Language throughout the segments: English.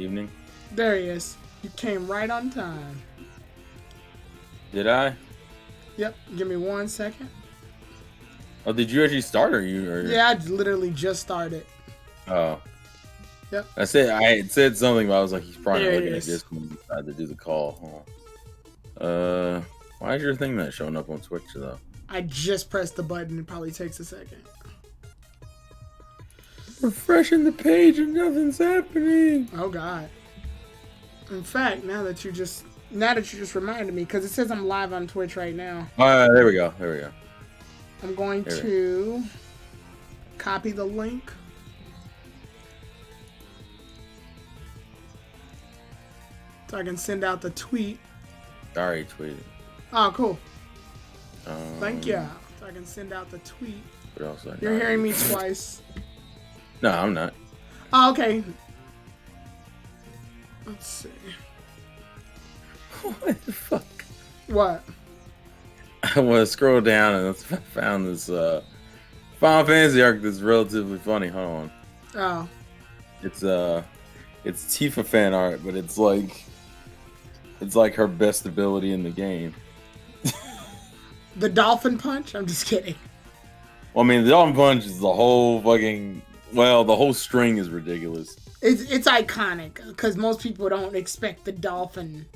Evening. There he is. You came right on time. Did I? Yep. Give me 1 second. Oh, did you actually start or you? Or... Yeah, I literally just started. Oh. Yep. I had said something, but I was like, he's probably There not it looking at is. this when he decided to do the call. Why is your thing not showing up on Twitch though? I just pressed the button. It probably takes a second. Refreshing the page and nothing's happening. Oh God. In fact, now that you just reminded me, because it says I'm live on Twitch right now. There we go. I'm going to copy the link. So I can send out the tweet. I already tweeted. Oh, cool. Thank you. So I can send out the tweet. You're hearing me twice. No, I'm not. Oh, okay. Let's see. What the fuck? What? I want to scroll down and I found this Final Fantasy arc that's relatively funny. Hold on. Oh. It's Tifa fan art, but it's like her best ability in the game. The dolphin punch? I'm just kidding. Well, I mean, the dolphin punch is the whole fucking. Well, the whole string is ridiculous. It's iconic because most people don't expect the dolphin.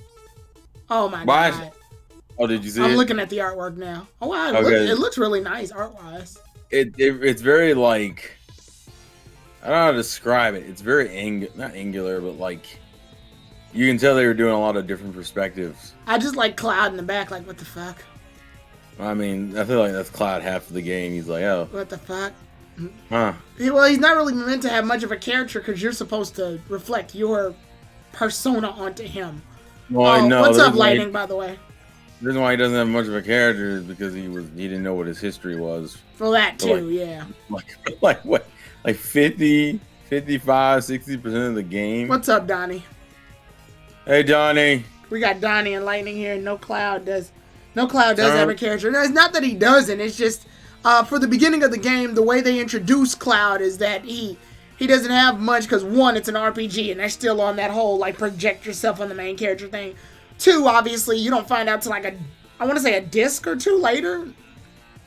Oh my God. Oh, did you see I'm it? looking at the artwork now. Oh wow, it looks really nice art-wise. It's very like, I don't know how to describe it. It's very not angular, but like you can tell they were doing a lot of different perspectives. I just like Cloud in the back, like what the fuck? I mean, I feel like that's Cloud half of the game. He's like, oh, what the fuck? Huh. Well, he's not really meant to have much of a character because you're supposed to reflect your persona onto him. Well, no. What's up, Lightning? By the way. The reason why he doesn't have much of a character is because he didn't know what his history was. For that too, yeah. Like what? Like 50, 55, 60% of the game. What's up, Donnie? Hey, Donnie. We got Donnie and Lightning here. No Cloud does have a character. No, it's not that he doesn't. It's just for the beginning of the game, the way they introduce Cloud is that he doesn't have much because one, it's an RPG and they're still on that whole like project yourself on the main character thing. Two, obviously, you don't find out till like I want to say a disc or two later.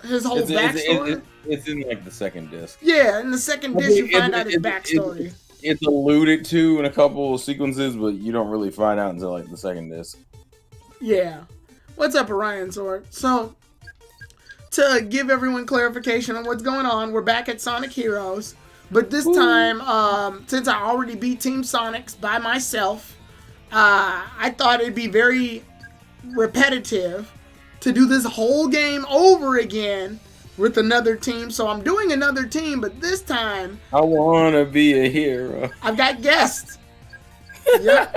His whole backstory. It's in like the second disc. Yeah, in the second disc you find out his backstory. It's alluded to in a couple of sequences, but you don't really find out until like the second disc. Yeah. What's up, Orion Sword? So, to give everyone clarification on what's going on, we're back at Sonic Heroes. But this time, since I already beat Team Sonics by myself, I thought it'd be very repetitive to do this whole game over again with another team. So I'm doing another team, but this time... I want to be a hero. I've got guests. Yeah.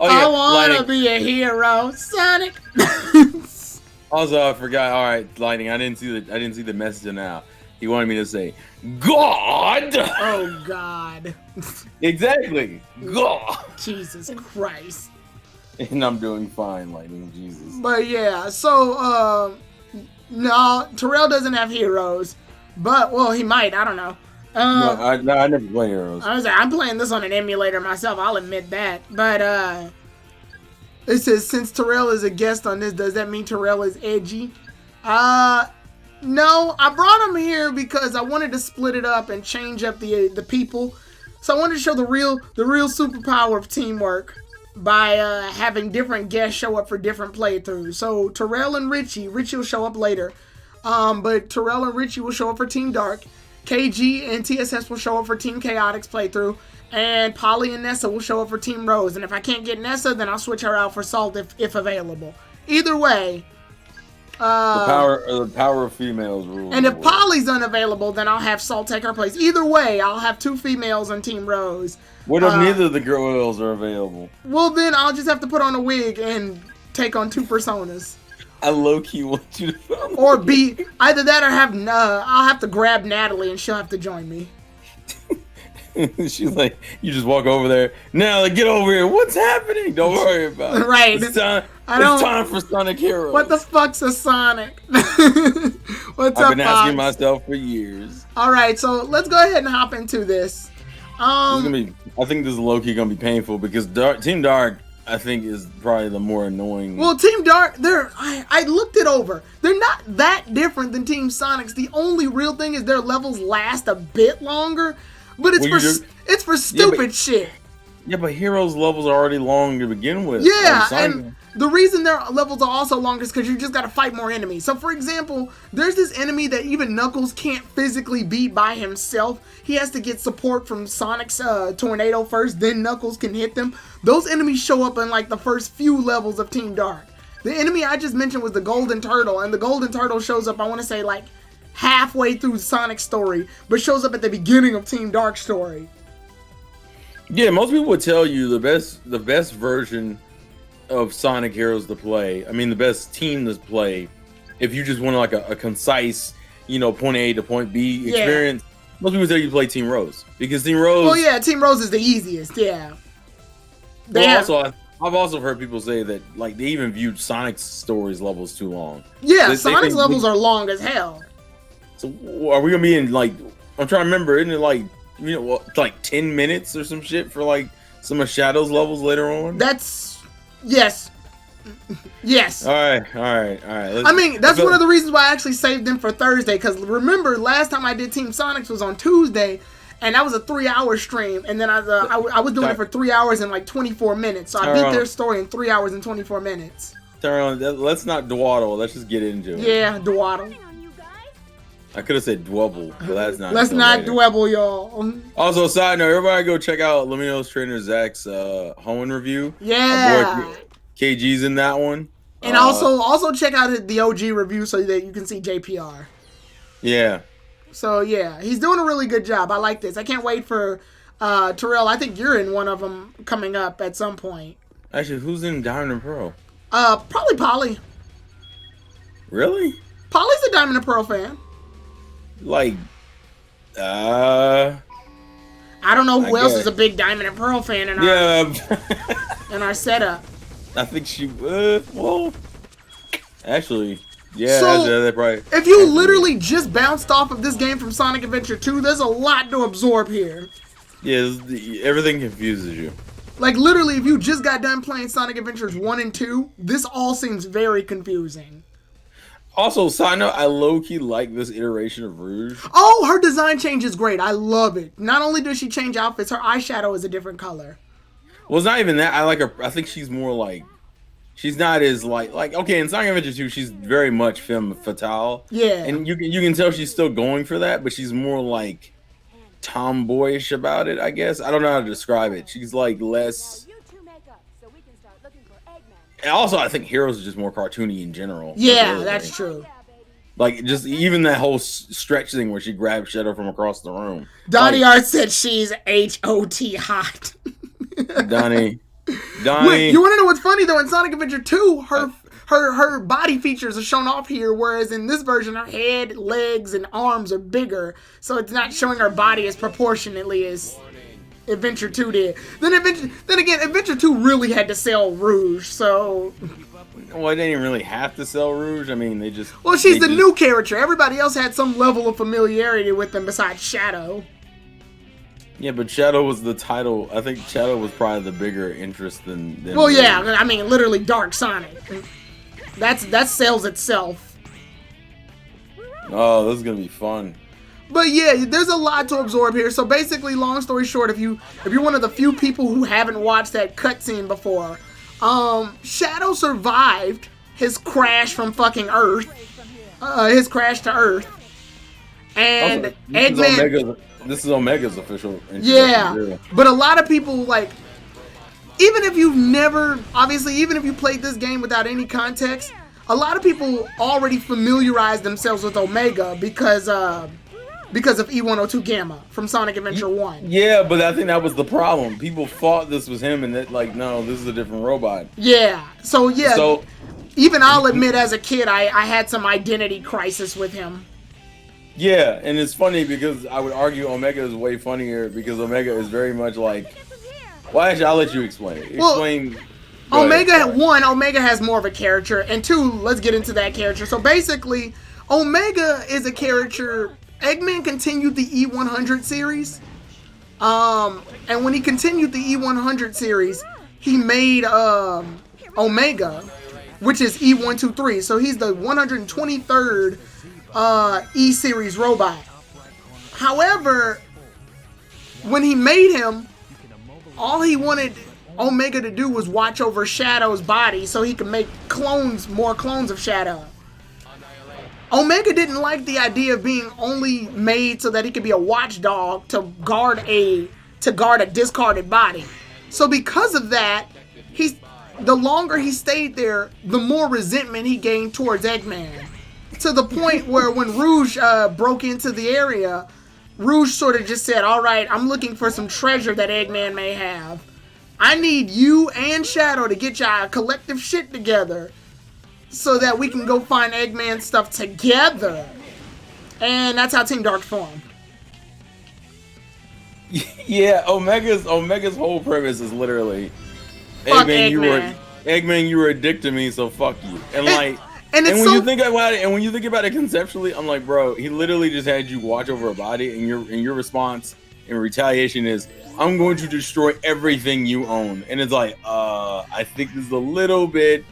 Oh, yeah. I want to be a hero, Sonic. Also, I forgot. All right, Lightning. I didn't see the message now. He wanted me to say, God. Oh God. Exactly. God. Jesus Christ. And I'm doing fine, Lightning. Jesus. But yeah, so no, Terrell doesn't have heroes, but well, he might. I don't know. No, I never play heroes. I'm playing this on an emulator myself. I'll admit that. But it says since Terrell is a guest on this, does that mean Terrell is edgy? No, I brought him here because I wanted to split it up and change up the people. So I wanted to show the real superpower of teamwork by having different guests show up for different playthroughs. So Terrell and Richie will show up later. But Terrell and Richie will show up for Team Dark. KG and TSS will show up for Team Chaotix playthrough. And Polly and Nessa will show up for Team Rose. And if I can't get Nessa, then I'll switch her out for Salt if available. Either way. The power of females rules. And if Polly's unavailable, then I'll have Salt take her place. Either way, I'll have two females on Team Rose. What if neither of the girls are available? Well, then I'll just have to put on a wig and take on two personas. I low-key want you to... Or be either that or I'll have to grab Natalie and she'll have to join me. She's like, you just walk over there. Now, get over here. What's happening? Don't worry about it. Right. It's time for Sonic Heroes. What the fuck's a Sonic? I've been asking myself for years. All right, so let's go ahead and hop into this. I think this is low key gonna be painful because Team Dark, I think, is probably the more annoying. Well, Team Dark, I looked it over. They're not that different than Team Sonic's. The only real thing is their levels last a bit longer, but it's for stupid shit. Yeah, but Heroes levels are already long to begin with. Yeah, and the reason their levels are also longer is because you just got to fight more enemies. So, for example, there's this enemy that even Knuckles can't physically beat by himself. He has to get support from Sonic's tornado first, then Knuckles can hit them. Those enemies show up in like the first few levels of Team Dark. The enemy I just mentioned was the Golden Turtle, and the Golden Turtle shows up, I want to say, like halfway through Sonic's story, but shows up at the beginning of Team Dark's story. Yeah, most people would tell you the best version of Sonic Heroes to play. I mean, the best team to play. If you just want like a concise, point A to point B experience, most people tell you to play Team Rose because Team Rose. Well, yeah, Team Rose is the easiest. Yeah. I've also heard people say that like they even viewed Sonic's stories levels too long. Yeah, Sonic's levels are long as hell. So are we gonna be in like? I'm trying to remember. Isn't it like? Like 10 minutes or some shit for like some of Shadow's levels later on? Yes. All right. I mean, that's one of the reasons why I actually saved them for Thursday. Because remember, last time I did Team Sonics was on Tuesday, and that was a 3-hour stream. And then I was doing it for 3 hours and like 24 minutes. So I beat their story in 3 hours and 24 minutes. Let's not dwaddle. Let's just get into it. Yeah, dwaddle. I could have said dwebble, but that's not. Let's not dwebble, y'all. Also, side note, everybody go check out Lumino's trainer Zach's Hoenn review. Yeah. Our boy KG's in that one. And also check out the OG review so that you can see JPR. Yeah. So yeah, he's doing a really good job. I like this. I can't wait for Terrell. I think you're in one of them coming up at some point. Actually, who's in Diamond and Pearl? Probably Polly. Really? Polly's a Diamond and Pearl fan. Like, I don't know who else is a big Diamond and Pearl fan in our setup. I think she well, actually, yeah. So, that's probably. If you literally just bounced off of this game from Sonic Adventure 2, there's a lot to absorb here. Yeah, everything confuses you. Like literally, if you just got done playing Sonic Adventures 1 and 2, this all seems very confusing. Also, side note, I low-key like this iteration of Rouge. Oh, her design change is great. I love it. Not only does she change outfits, her eyeshadow is a different color. Well, it's not even that. I like her. I think she's more like... She's not as like okay, in Sonic Adventure 2, she's very much femme fatale. Yeah. And you can tell she's still going for that, but she's more like tomboyish about it, I guess. I don't know how to describe it. She's like less... And also, I think Heroes is just more cartoony in general. Yeah, that's true. Like, just even that whole stretch thing where she grabs Shadow from across the room. Donnie Art said she's H-O-T hot. Donnie. Wait, you want to know what's funny, though? In Sonic Adventure 2, her body features are shown off here, whereas in this version, her head, legs, and arms are bigger. So it's not showing her body as proportionately as Adventure 2 did. Then again, Adventure 2 really had to sell Rouge, so... Well, they didn't really have to sell Rouge. I mean, they just... Well, she's the new character. Everybody else had some level of familiarity with them besides Shadow. Yeah, but Shadow was the title. I think Shadow was probably the bigger interest than well, Rouge. Yeah, I mean, literally Dark Sonic. That sells itself. Oh, this is going to be fun. But yeah, there's a lot to absorb here. So basically, long story short, if you're one of the few people who haven't watched that cutscene before, Shadow survived his crash from fucking Earth, his crash to Earth, and also, Eggman. This is Omega's official. Yeah, but a lot of people like, even if you played this game without any context, a lot of people already familiarized themselves with Omega because of E102 Gamma from Sonic Adventure 1. Yeah, but I think that was the problem. People thought this was him and that, like, no, this is a different robot. Yeah. So even I'll admit as a kid, I had some identity crisis with him. Yeah, and it's funny because I would argue Omega is way funnier because Omega is very much like... Well, actually, I'll let you explain it. Omega has more of a character, and 2, let's get into that character. So basically, Omega is a character... Eggman continued the E100 series, And when he continued the E100 series, he made Omega, which is E123. So he's the 123rd E series robot. However, when he made him, all he wanted Omega to do was watch over Shadow's body so he could make more clones of Shadow. Omega didn't like the idea of being only made so that he could be a watchdog to guard a discarded body. So because of that, the longer he stayed there, the more resentment he gained towards Eggman. To the point where when Rouge broke into the area, Rouge sort of just said, all right, I'm looking for some treasure that Eggman may have. I need you and Shadow to get y'all collective shit together so that we can go find Eggman stuff together. And that's how Team Dark formed. Yeah, Omega's whole premise is literally Eggman, you were a dick to me, so fuck you. And when you think about it conceptually, I'm like, bro, he literally just had you watch over a body, and your response in retaliation is, I'm going to destroy everything you own. And it's like, I think this is a little bit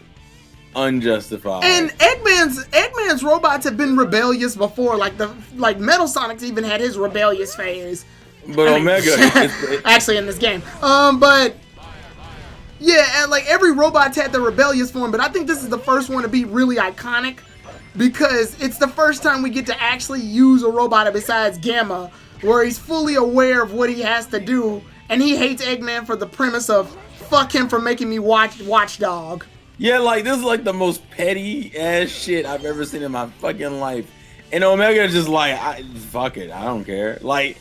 unjustified. And Eggman's robots have been rebellious before, like Metal Sonic's even had his rebellious phase. But Omega actually in this game. But yeah, and like every robot's had the rebellious form, but I think this is the first one to be really iconic because it's the first time we get to actually use a robot besides Gamma, where he's fully aware of what he has to do, and he hates Eggman for the premise of fuck him for making me watchdog. Yeah, like this is like the most petty ass shit I've ever seen in my fucking life. And Omega is just like, fuck it, I don't care. Like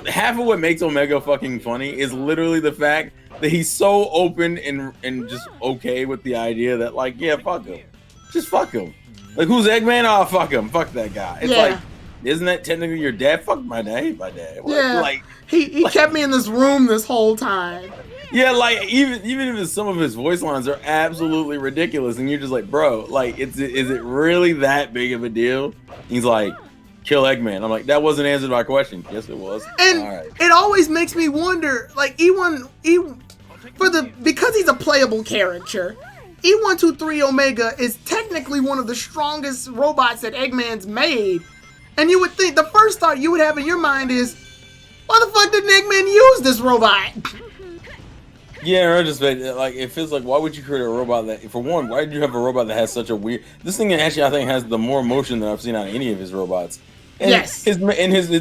half of what makes Omega fucking funny is literally the fact that he's so open and just okay with the idea that like, yeah, fuck him. Just fuck him. Like, who's Eggman? Oh, fuck him. Fuck that guy. It's like, isn't that technically your dad? Fuck my dad. My dad. Like he kept me in this room this whole time. Yeah, like even if some of his voice lines are absolutely ridiculous, and you're just like, bro, like, is it really that big of a deal? He's like, kill Eggman. I'm like, that wasn't answered my question. Yes, it was. And it always makes me wonder, like because he's a playable character, E123 Omega is technically one of the strongest robots that Eggman's made. And you would think the first thought you would have in your mind is, why the fuck didn't Eggman use this robot? Yeah, I just like it feels like, why would you create a robot that, for one, why did you have a robot that has such a weird? This thing actually I think has the more emotion than I've seen out of any of his robots. And yes, his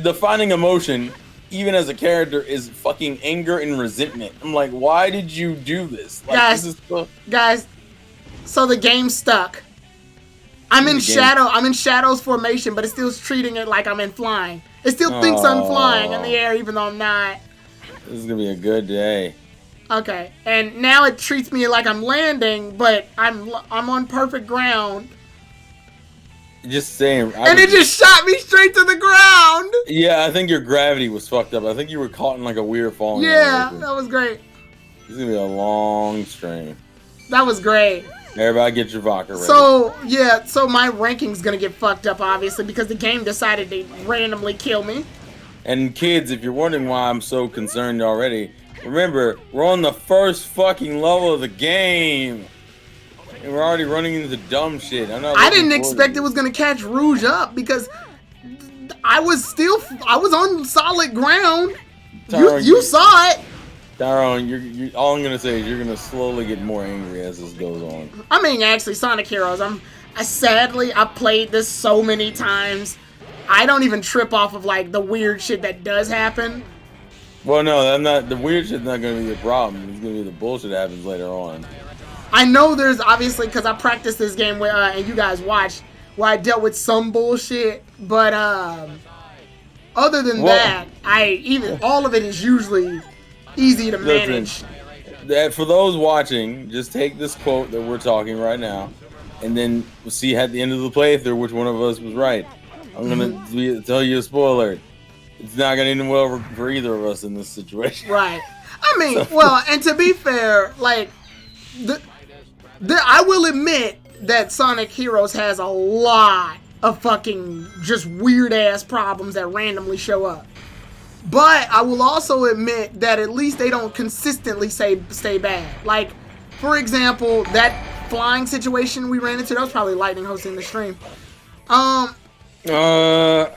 defining emotion, even as a character, is fucking anger and resentment. I'm like, why did you do this? Like, guys, so the game's stuck. I'm in Shadow's formation, but it still treating it like I'm in flying. It still thinks I'm flying in the air, even though I'm not. This is gonna be a good day. Okay, and now it treats me like I'm landing, but I'm on perfect ground. Just saying. And it just shot me straight to the ground. Yeah, I think your gravity was fucked up. I think you were caught in like a weird falling. Yeah, that was great. This is gonna be a long stream. That was great. Everybody get your vodka ready. So my ranking's gonna get fucked up, obviously, because the game decided to randomly kill me. And kids, if you're wondering why I'm so concerned already, remember, we're on the first fucking level of the game. And we're already running into dumb shit. I didn't expect it was gonna catch Rouge up because I was on solid ground. Tyrone, you saw it. Tyrone, you're all I'm gonna say is you're gonna slowly get more angry as this goes on. I mean, actually, Sonic Heroes. Sadly, I played this so many times. I don't even trip off of like the weird shit that does happen. Well, no, the weird shit's not gonna be the problem. It's gonna be the bullshit that happens later on. I know there's obviously, because I practiced this game with and you guys watched, where I dealt with some bullshit, but other than that, all of it is usually easy to manage. Listen, for those watching, just take this quote that we're talking right now, and then we'll see at the end of the playthrough which one of us was right. I'm gonna tell you a spoiler. It's not gonna end well for either of us in this situation. Right. I mean, well, and to be fair, like, I will admit that Sonic Heroes has a lot of fucking just weird ass problems that randomly show up. But I will also admit that at least they don't consistently stay bad. Like, for example, that flying situation we ran into, that was probably Lightning hosting the stream. I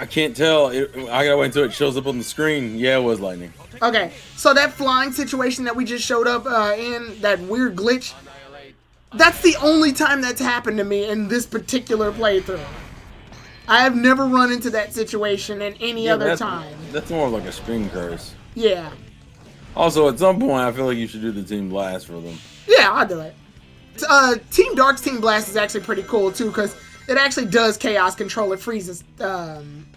can't tell. I gotta wait until it shows up on the screen. Yeah, it was Lightning. Okay, so that flying situation that we just showed up in, that weird glitch, that's the only time that's happened to me in this particular playthrough. I have never run into that situation in any other time. That's more like a string curse. Yeah. Also, at some point, I feel like you should do the Team Blast for them. Yeah, I'll do it. Team Dark's Team Blast is actually pretty cool, too, because it actually does chaos control. It freezes time.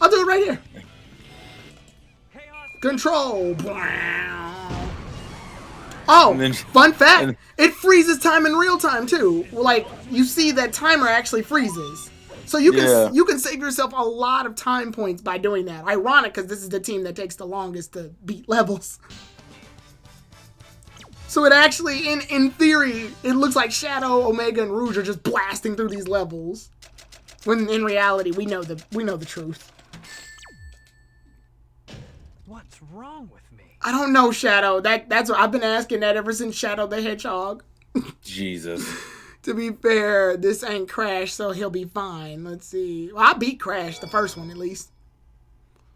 I'll do it right here. Control. Oh, fun fact. It freezes time in real time, too. Like, you see that timer actually freezes. So you can save yourself a lot of time points by doing that. Ironic, because this is the team that takes the longest to beat levels. So it actually, in theory, it looks like Shadow, Omega, and Rouge are just blasting through these levels. When in reality, we know the truth. What's wrong with me? I don't know, Shadow. That's what I've been asking that ever since Shadow the Hedgehog. Jesus. To be fair, this ain't Crash, so he'll be fine. Let's see. Well, I beat Crash, the first one at least.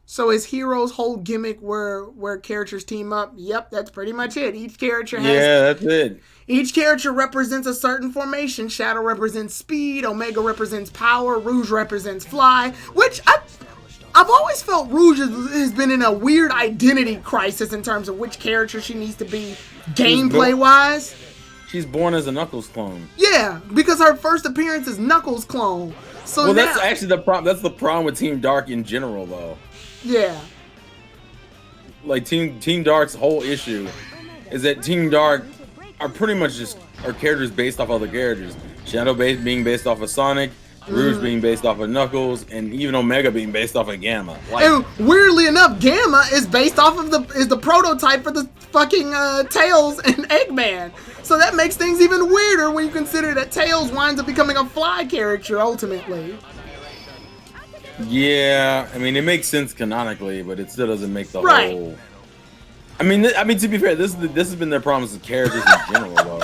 So is Hero's whole gimmick where characters team up? Yep, that's pretty much it. Each character has... Yeah, that's it. Each character represents a certain formation. Shadow represents speed, Omega represents power, Rouge represents fly, which I've always felt Rouge has been in a weird identity crisis in terms of which character she needs to be gameplay-wise. She's born as a Knuckles clone. Yeah, because her first appearance is Knuckles clone. So well, that's actually the problem. That's the problem with Team Dark in general, though. Yeah. Like Team Dark's whole issue is that Team Dark are pretty much just characters based off other characters. Shadow being based off of Sonic, Rouge being based off of Knuckles, and even Omega being based off of Gamma. Like, and weirdly enough, Gamma is based off of the prototype for the fucking Tails and Eggman. So that makes things even weirder when you consider that Tails winds up becoming a fly character ultimately. Yeah, I mean it makes sense canonically, but it still doesn't make the whole. I mean, to be fair, this has been their problems with characters in general, though.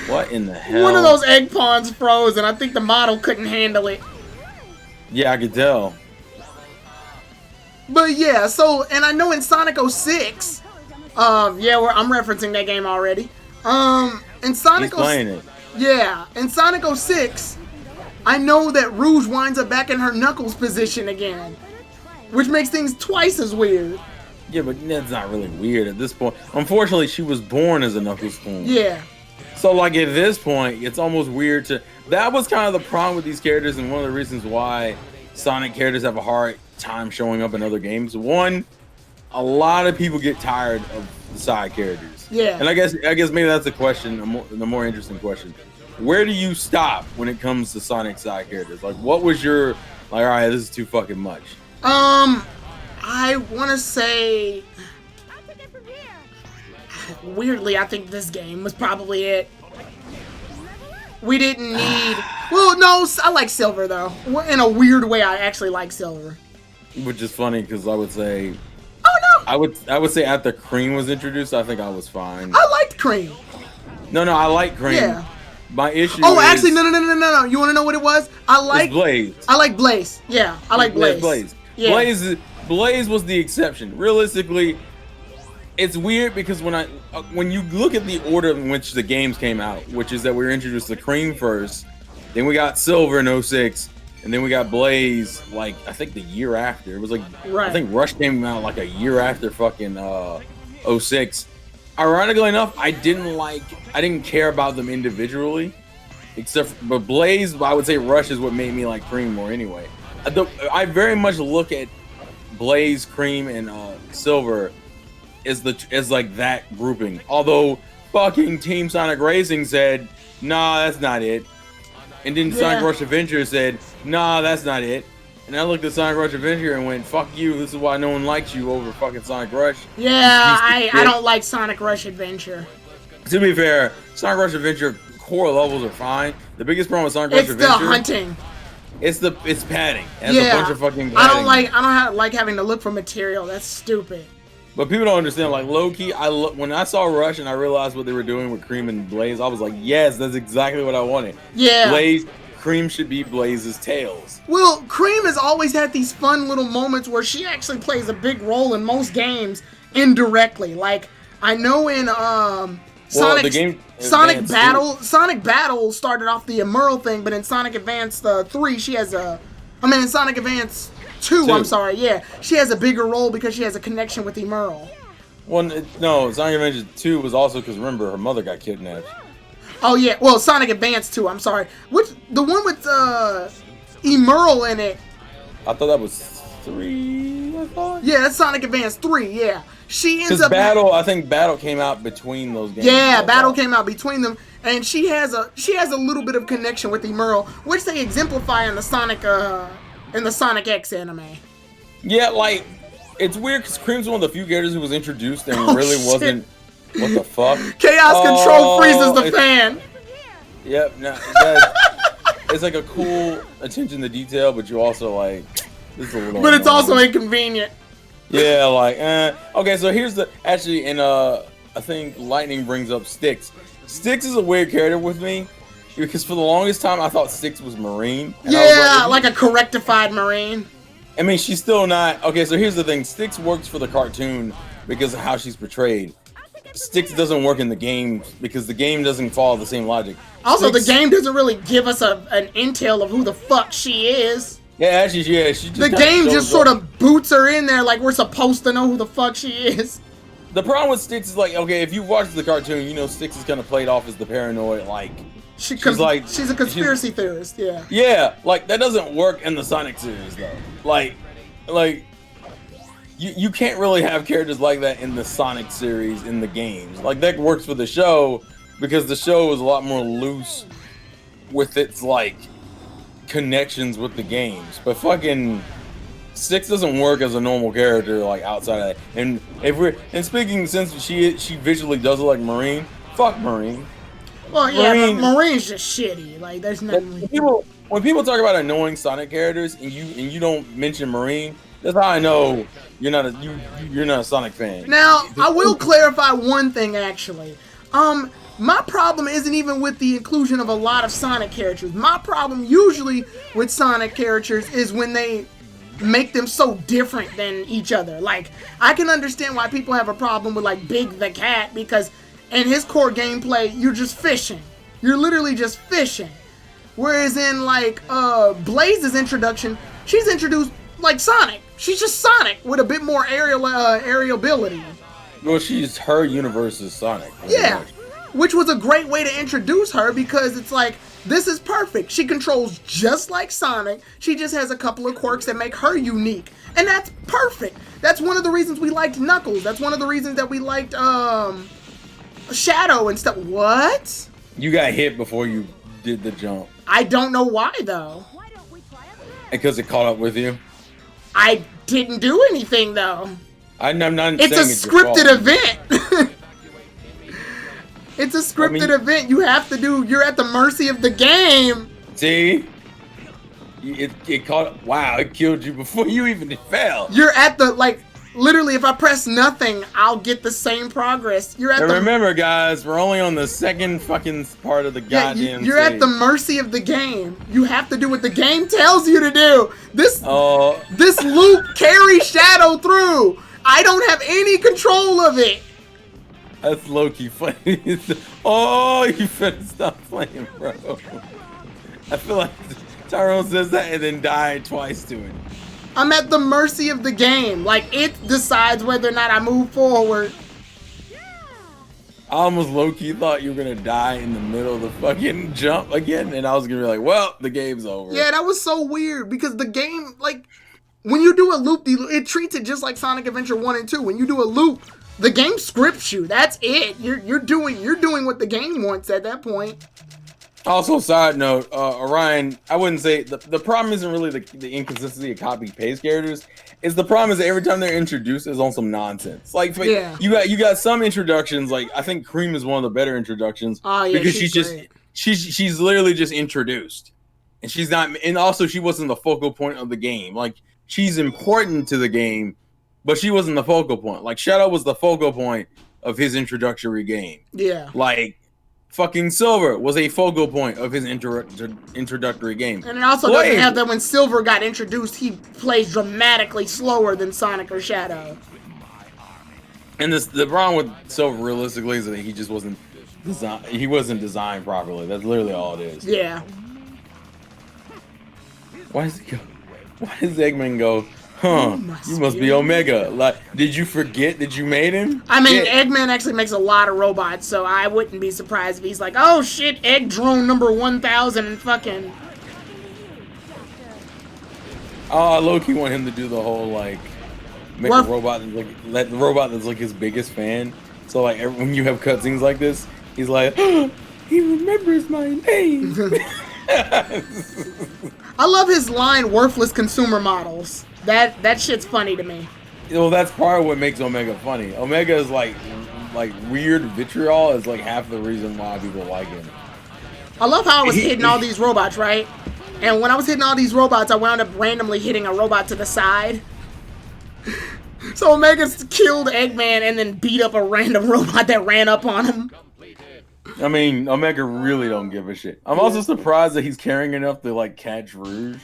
What in the hell? One of those egg pawns froze, and I think the model couldn't handle it. Yeah, I could tell. But yeah, so, and I know in Sonic 06, I'm referencing that game already. In Sonic He's playing it. Yeah, in Sonic 06, I know that Rouge winds up back in her Knuckles position again, which makes things twice as weird. Yeah, but that's not really weird at this point. Unfortunately, she was born as a Knuckles clone. Yeah. So, like, at this point, it's almost weird to... That was kind of the problem with these characters, and one of the reasons why Sonic characters have a hard time showing up in other games. One, a lot of people get tired of the side characters. Yeah. And I guess maybe that's the question, the more interesting question. Where do you stop when it comes to Sonic side characters? Like, what was your... Like, all right, this is too fucking much. I want to say... Weirdly, I think this game was probably it. We didn't need... Well, no, I like Silver, though. In a weird way, I actually like Silver. Which is funny, because I would say... Oh, no! I would say after Cream was introduced, I think I was fine. I liked Cream. No, I like Cream. Yeah. My issue Oh, is... actually, no. You want to know what it was? I like Blaze. I like Blaze. Yeah, I like Blaze. Yeah. Blaze was the exception. Realistically, it's weird because when you look at the order in which the games came out, which is that we were introduced to Cream first, then we got Silver in 06, and then we got Blaze, like, I think the year after. It was like, I think Rush came out like a year after fucking 06. Ironically enough, I didn't care about them individually, but Blaze, I would say Rush is what made me like Cream more anyway. I very much look at Blaze, Cream, and Silver as like that grouping. Although fucking Team Sonic Racing said, nah, that's not it. And then Sonic Rush Adventure said, nah, that's not it. And I looked at Sonic Rush Adventure and went, fuck you, this is why no one likes you over fucking Sonic Rush. Yeah, I don't like Sonic Rush Adventure. To be fair, Sonic Rush Adventure core levels are fine. The biggest problem with Sonic Rush Adventure... It's the hunting. It's padding. It has a bunch of fucking padding. I don't like having to look for material. That's stupid. But people don't understand. Like low key, when I saw Rush and I realized what they were doing with Cream and Blaze, I was like, yes, that's exactly what I wanted. Yeah. Cream should be Blaze's tails. Well, Cream has always had these fun little moments where she actually plays a big role in most games indirectly. Like I know in Sonic Battle started off the Emerald thing, but in Sonic Advance 3, in Sonic Advance 2, I'm sorry, yeah, she has a bigger role because she has a connection with Emerald. Well, no, Sonic Advance 2 was also because remember her mother got kidnapped. Oh yeah, well Sonic Advance 2, I'm sorry. The one with Emerald in it? I thought that was 3. I thought. Yeah, that's Sonic Advance 3. Yeah, she ends up. I think Battle came out between those games. Yeah, Battle came out between them, and she has a little bit of connection with Emerald, which they exemplify in the Sonic X anime. Yeah, like it's weird because Cream's one of the few characters who was introduced and wasn't. What the fuck? Chaos Control freezes the fan. Yep, it's like a cool attention to detail, but you also like this is a little. But it's also inconvenient. Yeah, like okay. So here's I think Lightning brings up Styx. Styx is a weird character with me because for the longest time I thought Styx was Marine. Yeah, like a correctified Marine. I mean, she's still not. Okay, so here's the thing. Styx works for the cartoon because of how she's portrayed. Styx doesn't work in the game because the game doesn't follow the same logic. Also, the game doesn't really give us an intel of who the fuck she is. Yeah, actually, yeah. The game just sort of boots her in there like we're supposed to know who the fuck she is. The problem with Styx is like, okay, if you watch the cartoon, you know Styx is kind of played off as the paranoid, like... She's a conspiracy theorist, yeah. Yeah, like, that doesn't work in the Sonic series, though. Like... You can't really have characters like that in the Sonic series in the games. Like that works for the show because the show is a lot more loose with its like connections with the games. But fucking Styx doesn't work as a normal character like outside of that. And speaking since she visually does look like Marine, fuck Marine. Well, yeah, but Marine's just shitty. Like there's nothing. When people talk about annoying Sonic characters and you don't mention Marine. That's how I know you're not a Sonic fan. Now, I will clarify one thing actually. My problem isn't even with the inclusion of a lot of Sonic characters. My problem usually with Sonic characters is when they make them so different than each other. Like, I can understand why people have a problem with like Big the Cat because in his core gameplay, you're just fishing. You're literally just fishing. Whereas in like Blaze's introduction, she's introduced like Sonic. She's just Sonic with a bit more aerial ability. Well, her universe is Sonic. Yeah, which was a great way to introduce her because it's like, this is perfect. She controls just like Sonic. She just has a couple of quirks that make her unique. And that's perfect. That's one of the reasons we liked Knuckles. That's one of the reasons that we liked Shadow and stuff. What? You got hit before you did the jump. I don't know why, though. Because it caught up with you? I didn't do anything, though. I'm not it's a scripted event. It's a scripted event. You have to do. You're at the mercy of the game. See? It caught. Wow, it killed you before you even fell. You're at the, like, literally, if I press nothing, I'll get the same progress. You're at remember, guys, we're only on the second fucking part of the goddamn You're at the mercy of the game. You have to do what the game tells you to do. This loop carries Shadow through. I don't have any control of it. That's low-key funny. Oh, you better stop playing, bro. I feel like Tyrone says that and then died twice to it. I'm at the mercy of the game. Like, it decides whether or not I move forward. I almost low-key thought you were going to die in the middle of the fucking jump again, and I was going to be like, well, the game's over. Yeah, that was so weird, because the game, like, when you do a loop, it treats it just like Sonic Adventure 1 and 2. When you do a loop, the game scripts you. That's it. You're doing what the game wants at that point. Also, side note, Orion, I wouldn't say the problem isn't really the inconsistency of copy paste characters. It's the problem is that every time they're introduced is on some nonsense. Like you got some introductions. Like I think Cream is one of the better introductions. Oh yeah, because she's literally just introduced. and she's not, and also she wasn't the focal point of the game. Like, she's important to the game, but she wasn't the focal point. Like, Shadow was the focal point of his introductory game. Yeah. Like, fucking Silver was a focal point of his introductory game. And it also doesn't have that when Silver got introduced, he plays dramatically slower than Sonic or Shadow. And the problem with Silver, realistically, is that he just wasn't designed. He wasn't designed properly. That's literally all it is. Yeah. Why does Eggman go? Huh? You must be Omega. Like, did you forget that you made him? I mean, Eggman actually makes a lot of robots, so I wouldn't be surprised if he's like, oh shit, Egg Drone number 1000 and fucking. Oh, I low-key want him to do the whole like make a robot that's like let the robot that's like his biggest fan. So like when you have cutscenes like this, he's like, oh, he remembers my name. I love his line, worthless consumer models. That shit's funny to me. Well, that's part of what makes Omega funny. Omega is like weird vitriol is like half the reason why people like him. I love how I was hitting all these robots, right? And when I was hitting all these robots, I wound up randomly hitting a robot to the side. So Omega killed Eggman and then beat up a random robot that ran up on him. I mean, Omega really don't give a shit. I'm also surprised that he's caring enough to like catch Rouge.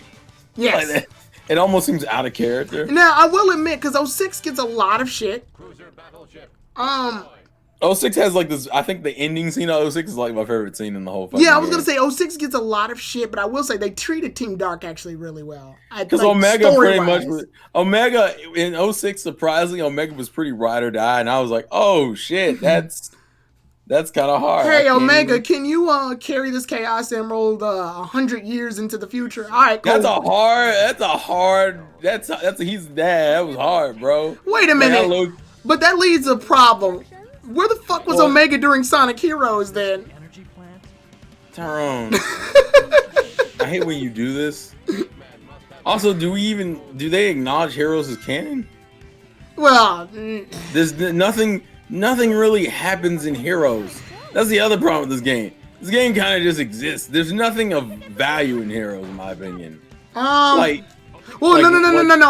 Yes. Like, it almost seems out of character. Now, I will admit, because 06 gets a lot of shit. 06 has like this, I think the ending scene of 06 is like my favorite scene in the whole fucking Yeah, I was game. going to say 06 gets a lot of shit, but I will say they treated Team Dark actually really well. Because like, Omega pretty much was, Omega in 06, surprisingly, Omega was pretty ride or die, and I was like, oh shit, that's kind of hard. Hey, Omega, can you carry this Chaos Emerald 100 years into the future? All right, cool. He's dad. That was hard, bro. Wait a minute. But that leads a problem. Where the fuck was Omega during Sonic Heroes then? Tyrone. I hate when you do this. Also, do they acknowledge Heroes as canon? Well, there's nothing really happens in Heroes. That's the other problem with this game. This game kind of just exists. There's nothing of value in Heroes, in my opinion. No.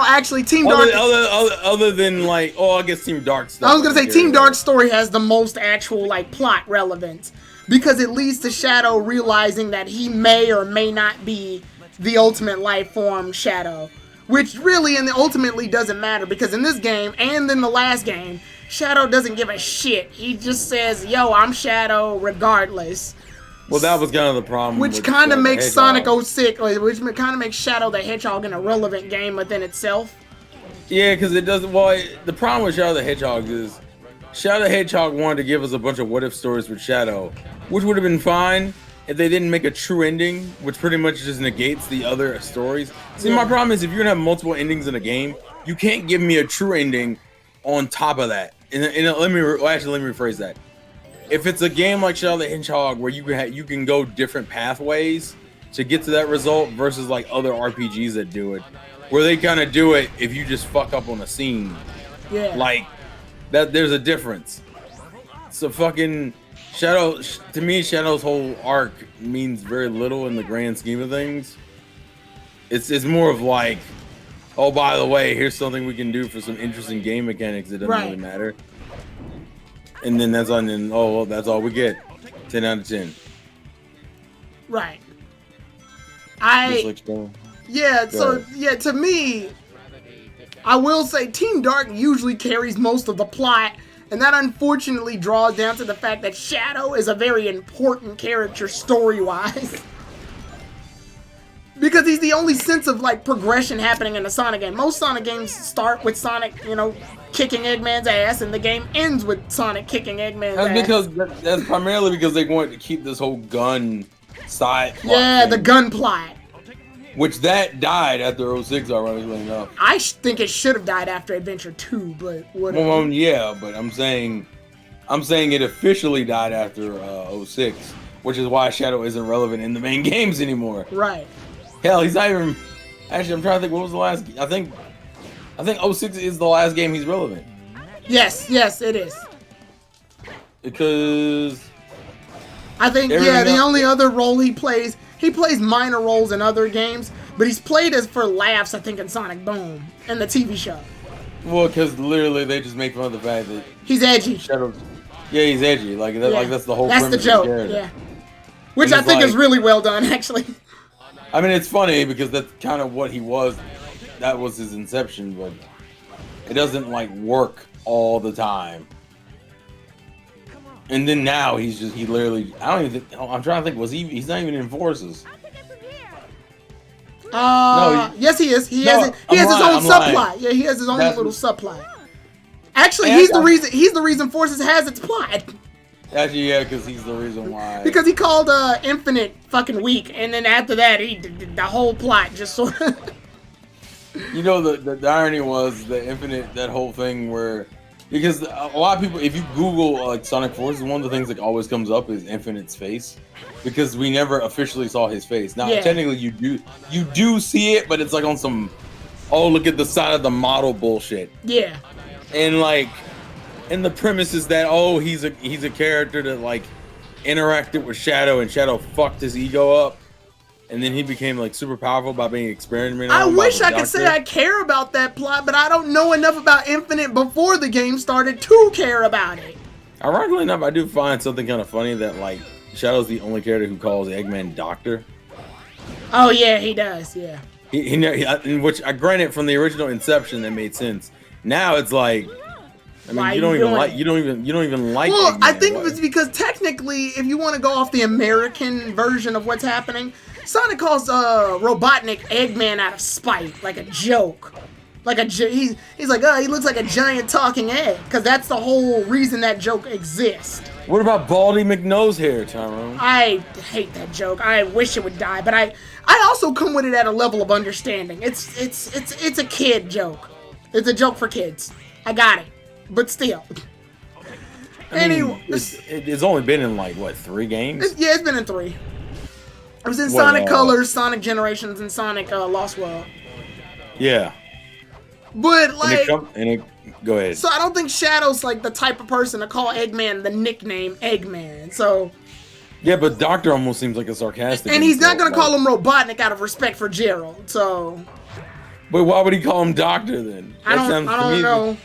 Actually, Team Dark. Other than like, I guess Team Dark stuff. I was gonna say Team Dark's story has the most actual like plot relevance because it leads to Shadow realizing that he may or may not be the ultimate life form Shadow, which really and ultimately doesn't matter because in this game and in the last game, Shadow doesn't give a shit. He just says, "Yo, I'm Shadow regardless." Well, that was kind of the problem. Which kind of makes Sonic 06, which kind of makes Shadow the Hedgehog an irrelevant game within itself. Yeah, because it doesn't. Well, the problem with Shadow the Hedgehog is Shadow the Hedgehog wanted to give us a bunch of what-if stories with Shadow, which would have been fine if they didn't make a true ending, which pretty much just negates the other stories. See, my problem is if you're gonna have multiple endings in a game, you can't give me a true ending on top of that. And let me rephrase that. If it's a game like Shadow the Hedgehog where you can go different pathways to get to that result versus like other RPGs that do it, where they kind of do it if you just fuck up on a scene. Yeah. Like that, there's a difference. So fucking Shadow, to me, Shadow's whole arc means very little in the grand scheme of things. It's more of like, oh, by the way, here's something we can do for some interesting game mechanics that doesn't really matter. And then that's on, and that's all we get. 10 out of 10. Right. To me, I will say Team Dark usually carries most of the plot, and that unfortunately draws down to the fact that Shadow is a very important character story-wise. Because he's the only sense of like progression happening in a Sonic game. Most Sonic games start with Sonic, kicking Eggman's ass, and the game ends with Sonic kicking Eggman's ass. That's primarily because they wanted to keep this whole gun side plot. Yeah, thing, the gun plot. Which that died after 06, ironically enough. I think it should have died after Adventure 2, but whatever. Well, yeah, but I'm saying it officially died after 06, which is why Shadow isn't relevant in the main games anymore. Right. Hell, he's not even. Actually, I'm trying to think. What was the last? I think 06 is the last game he's relevant. Yes, it is. Because I think the only other role he plays. He plays minor roles in other games, but he's played as for laughs, I think, in Sonic Boom and the TV show. Well, because literally they just make fun of the fact that He's edgy. Shadow. Yeah, he's edgy. Like that. Yeah. Like that's the whole. That's the premise of joke. character. Yeah. Which And I it's think is like- really well done, actually. I mean, it's funny because that's kind of what he was. That was his inception, but it doesn't like work all the time. And then now he's he literally. I don't even think. I'm trying to think. He's not even in Forces. Yes, he is. He has his own subplot. Yeah, he has his own little subplot. Actually, he's the reason Forces has its plot. Actually, yeah, because he's the reason why. Because he called Infinite fucking weak, and then after that, the whole plot just sort of. You know, the irony was the Infinite, that whole thing where, because a lot of people, if you Google like Sonic Forces, one of the things that always comes up is Infinite's face, because we never officially saw his face. Now, technically, you do see it, but it's like on some, oh, look at the side of the model bullshit. Yeah. And like, and the premise is that, oh, he's a character that like interacted with Shadow, and Shadow fucked his ego up, and then he became like super powerful by being experimented on. I wish I could Doctor. say I care about that plot, but I don't know enough about Infinite before the game started to care about it. Ironically enough, I do find something kind of funny that like Shadow's the only character who calls Eggman Doctor. Oh yeah, he does. Yeah. Which I granted from the original Inception that made sense. Now it's like, I mean, Why you don't you even like. Well, Eggman. I think Why? it's because technically, if you want to go off the American version of what's happening, Sonic calls Robotnik Eggman out of spite, like a joke. He's like, oh, he looks like a giant talking egg, because that's the whole reason that joke exists. What about Baldy McNosehair, Tyrone? I hate that joke. I wish it would die, but I also come with it at a level of understanding. It's a kid joke. It's a joke for kids. I got it, but still. Anyway, it's only been in like what, 3 games? It's been in 3. It was in Sonic Colors, Sonic Generations, and Sonic Lost World. Yeah. But like, go ahead. So I don't think Shadow's like the type of person to call Eggman the nickname Eggman. So. Yeah, but Doctor almost seems like a sarcastic. And he's not gonna call him Robotnik out of respect for Gerald. So. But why would he call him Doctor then? I don't know.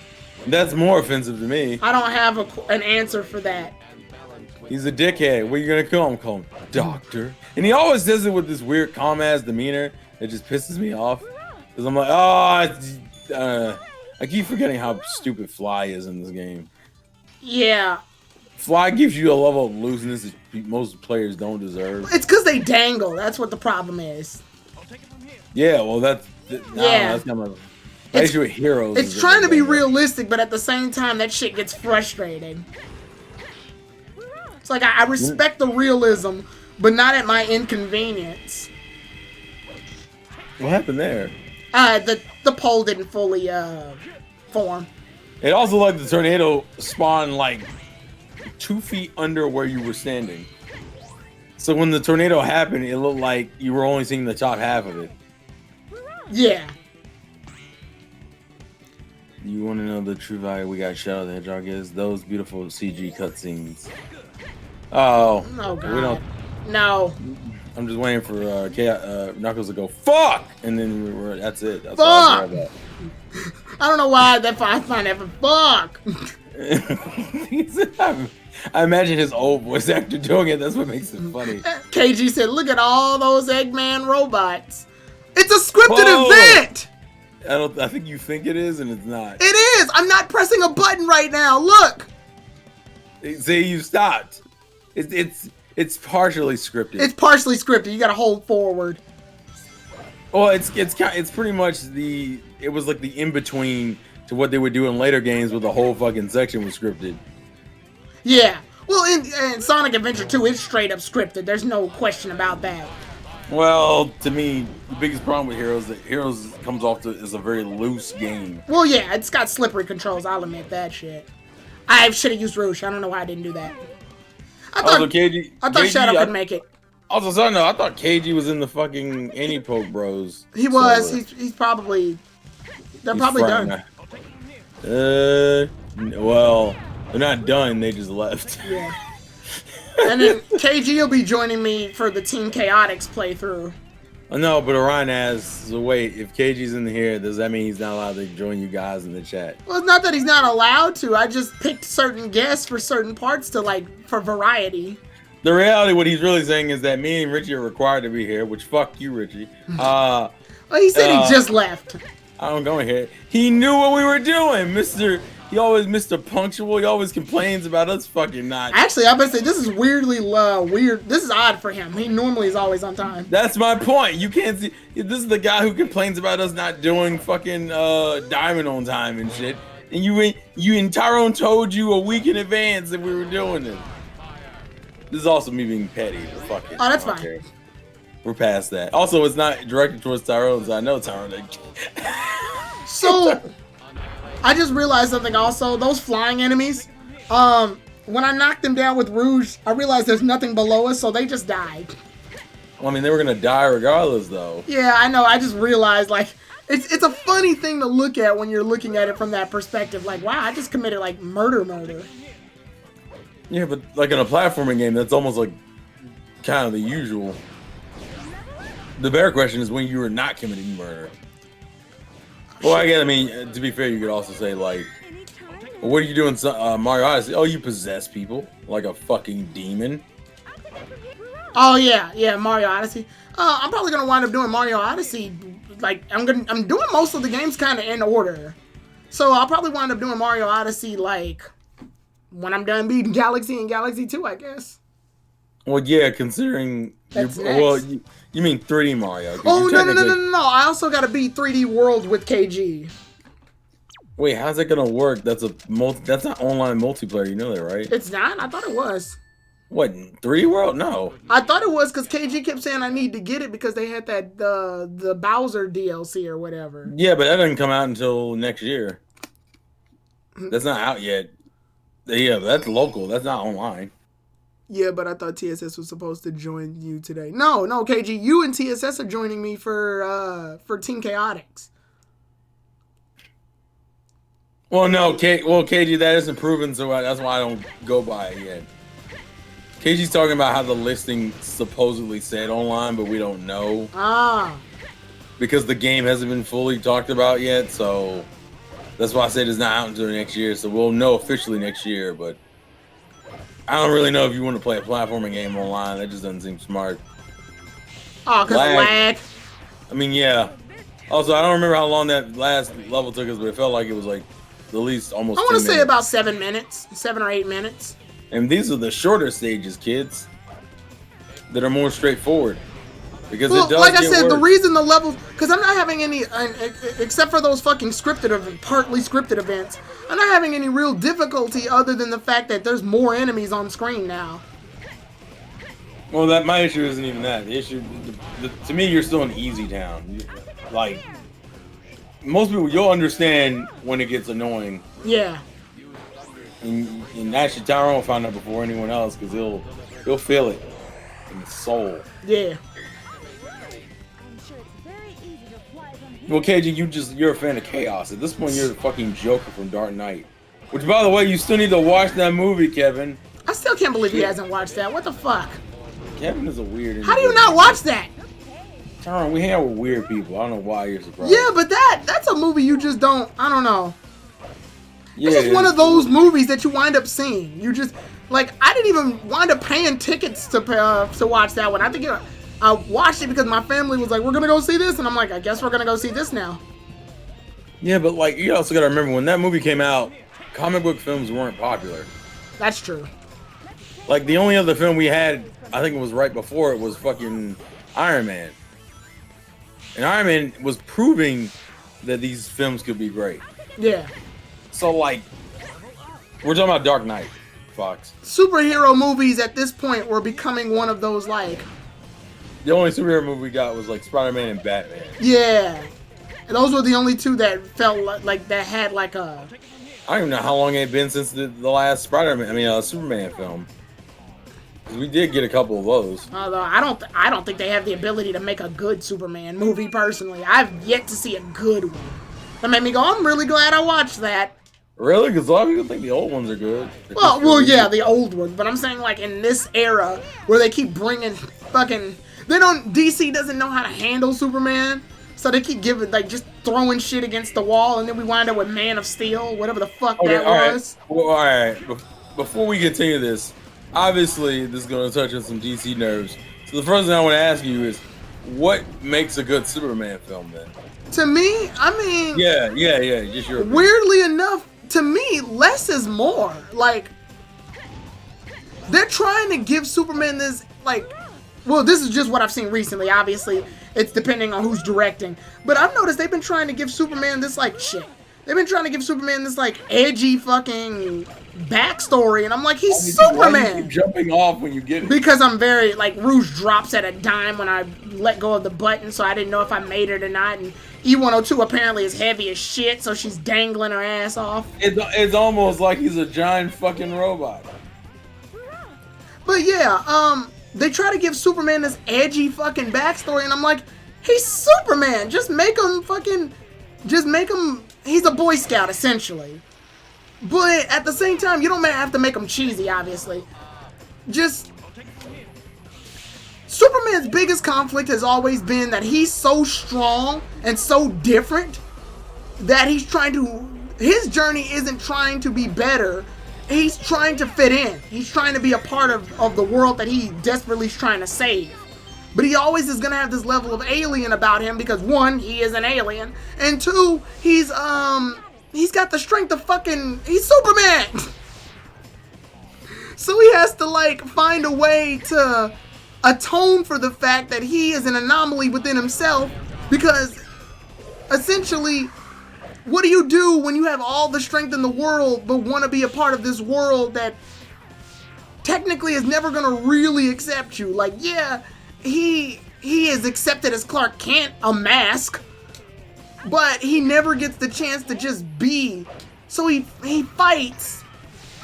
That's more offensive to me. I don't have an answer for that. He's a dickhead. What are you gonna call him? Call him Doctor. And he always does it with this weird calm ass demeanor that just pisses me off. Because I'm like, I keep forgetting how stupid Fly is in this game. Yeah. Fly gives you a level of looseness that most players don't deserve. It's because they dangle. That's what the problem is. Yeah, well, that's kind of the issue with heroes. It's trying to be realistic, but at the same time, that shit gets frustrating. It's like I respect the realism, but not at my inconvenience. What happened there? The pole didn't fully form. It also like the tornado spawned like 2 feet under where you were standing. So when the tornado happened, it looked like you were only seeing the top half of it. Yeah. You want to know the true value we got Shadow the Hedgehog is? Those beautiful CG cutscenes. Oh. Oh god. We don't. No. I'm just waiting for Knuckles to go fuck, and then that's it. That's fuck. all I care about. I don't know why I find that fuck. I imagine his old voice actor doing it. That's what makes it funny. KG said, "Look at all those Eggman robots. It's a scripted event." I think you think it is, and it's not. It is. I'm not pressing a button right now. Look. See, you stopped. It's partially scripted. It's partially scripted. You gotta hold forward. Well, it's pretty much it was like the in between to what they would do in later games, where the whole fucking section was scripted. Yeah. Well, in Sonic Adventure 2, it's straight up scripted. There's no question about that. Well, to me, the biggest problem with Heroes is that Heroes comes off as a very loose game. Well, yeah, it's got slippery controls. I'll admit that shit. I should have used Rouge. I don't know why I didn't do that. I thought Shadow could make it. Also, so I thought KG was in the fucking Anti-Poke Bros. He was. He's probably. They're probably done. Well, they're not done. They just left. Yeah. And then KG will be joining me for the Team Chaotix playthrough. No, but Orion asks, so wait, if KG's in here, does that mean he's not allowed to join you guys in the chat? Well, it's not that he's not allowed to. I just picked certain guests for certain parts to, like, for variety. The reality, what he's really saying is that me and Richie are required to be here, which fuck you, Richie. Well, he said he just left. I don't go here. He knew what we were doing, Mr. He always Mr. Punctual. He always complains about us fucking not. Actually, I bet say this is weirdly weird. This is odd for him. He normally is always on time. That's my point. You can't see. This is the guy who complains about us not doing fucking Diamond on time and shit. And you and Tyrone told you a week in advance that we were doing it. This is also me being petty. But fuck it. Oh, that's fine. Care. We're past that. Also, it's not directed towards Tyrone, so I know Tyrone. So, I just realized something also. Those flying enemies, when I knocked them down with Rouge, I realized there's nothing below us, so they just died. Well, I mean, they were gonna die regardless, though. Yeah, I know. I just realized, like, it's a funny thing to look at when you're looking at it from that perspective. Like, wow, I just committed, like, murder. Yeah, but, like, in a platforming game, that's almost, like, kind of the usual. The better question is when you are not committing murder. Well, I mean, to be fair, you could also say, like, well, what are you doing, Mario Odyssey? Oh, you possess people like a fucking demon. Oh, yeah, Mario Odyssey. I'm probably going to wind up doing Mario Odyssey. Like, I'm doing most of the games kind of in order. So I'll probably wind up doing Mario Odyssey, like, when I'm done beating Galaxy and Galaxy 2, I guess. Well, yeah, considering... You mean 3D Mario. Oh, no. I also got to beat 3D World with KG. Wait, how's that going to work? That's not online multiplayer. You know that, right? It's not? I thought it was. What, 3D World? No. I thought it was because KG kept saying I need to get it because they had that the Bowser DLC or whatever. Yeah, but that doesn't come out until next year. That's not out yet. Yeah, that's local. That's not online. Yeah, but I thought TSS was supposed to join you today. No, KG, you and TSS are joining me for Team Chaotix. Well, no, KG, that isn't proven, so that's why I don't go by it yet. KG's talking about how the listing supposedly said online, but we don't know. Because the game hasn't been fully talked about yet, so that's why I said it's not out until next year. So we'll know officially next year, but I don't really know if you want to play a platforming game online. That just doesn't seem smart. Oh, because of lag. I mean, yeah. Also, I don't remember how long that last level took us, but it felt like it was like at least almost 10 minutes. I want to say about 7 minutes. 7 or 8 minutes. And these are the shorter stages, kids, that are more straightforward. Because it does, like I said, the reason the levels, because I'm not having any, except for those fucking partly scripted events, I'm not having any real difficulty other than the fact that there's more enemies on screen now. Well, my issue isn't even that. The issue, to me, you're still in easy town. Like, most people, you'll understand when it gets annoying. Yeah. And actually, Tyrone will find out before anyone else because he'll feel it in his soul. Yeah. Well, KG, you're a fan of chaos. At this point, you're the fucking Joker from Dark Knight. Which, by the way, you still need to watch that movie, Kevin. I still can't believe he hasn't watched that. What the fuck? Kevin is a weird individual. How do you not watch that? Tyrone, we hang out with weird people. I don't know why you're surprised. Yeah, but that's a movie you just don't, I don't know. Yeah, it's just one of those movies that you wind up seeing. You just, like, I didn't even wind up paying tickets to watch that one. I think I watched it because my family was like, we're going to go see this. And I'm like, I guess we're going to go see this now. Yeah, but, like, you also got to remember, when that movie came out, comic book films weren't popular. That's true. Like, the only other film we had, I think it was right before it, was fucking Iron Man. And Iron Man was proving that these films could be great. Yeah. So, like, we're talking about Dark Knight, Fox. Superhero movies at this point were becoming one of those, like... The only superhero movie we got was, like, Spider-Man and Batman. Yeah. And those were the only two that felt like that had, like, a... I don't even know how long it had been since the last Superman film. We did get a couple of those. Although I don't think they have the ability to make a good Superman movie. Personally, I've yet to see a good one. That made me go, I'm really glad I watched that. Really? Because a lot of people think the old ones are good. Well, yeah, the old ones. But I'm saying, like, in this era where they keep bringing fucking... DC doesn't know how to handle Superman. So they keep giving, like, just throwing shit against the wall. And then we wind up with Man of Steel, whatever the fuck that was. Well, all right. Before we continue this, obviously, this is going to touch on some DC nerves. So the first thing I want to ask you is, what makes a good Superman film, then? To me, I mean... Yeah. Just your opinion. Weirdly enough, to me, less is more. Like, they're trying to give Superman this, like, well, this is just what I've seen recently. Obviously, it's depending on who's directing. But I've noticed they've been trying to give Superman this, like, shit. They've been trying to give Superman this, like, edgy fucking backstory. And I'm like, he's Superman. Why do you keep jumping off when you get it? Because I'm very, like, Rouge drops at a dime when I let go of the button. So I didn't know if I made it or not. And E102 apparently is heavy as shit, so she's dangling her ass off. It's almost like he's a giant fucking robot. But yeah, they try to give Superman this edgy fucking backstory, and I'm like, he's Superman. Just make him, he's a Boy Scout, essentially. But at the same time, you don't have to make him cheesy, obviously. Just... Superman's biggest conflict has always been that he's so strong and so different that his journey isn't trying to be better. He's trying to fit in. He's trying to be a part of the world that he desperately is trying to save. But he always is going to have this level of alien about him because, one, he is an alien, and two, he's got the strength of he's Superman! So he has to, like, find a way to atone for the fact that he is an anomaly within himself, because essentially, what do you do when you have all the strength in the world but want to be a part of this world that technically is never going to really accept you? Like, yeah, he is accepted as Clark Kent, a mask, but he never gets the chance to just be. So he fights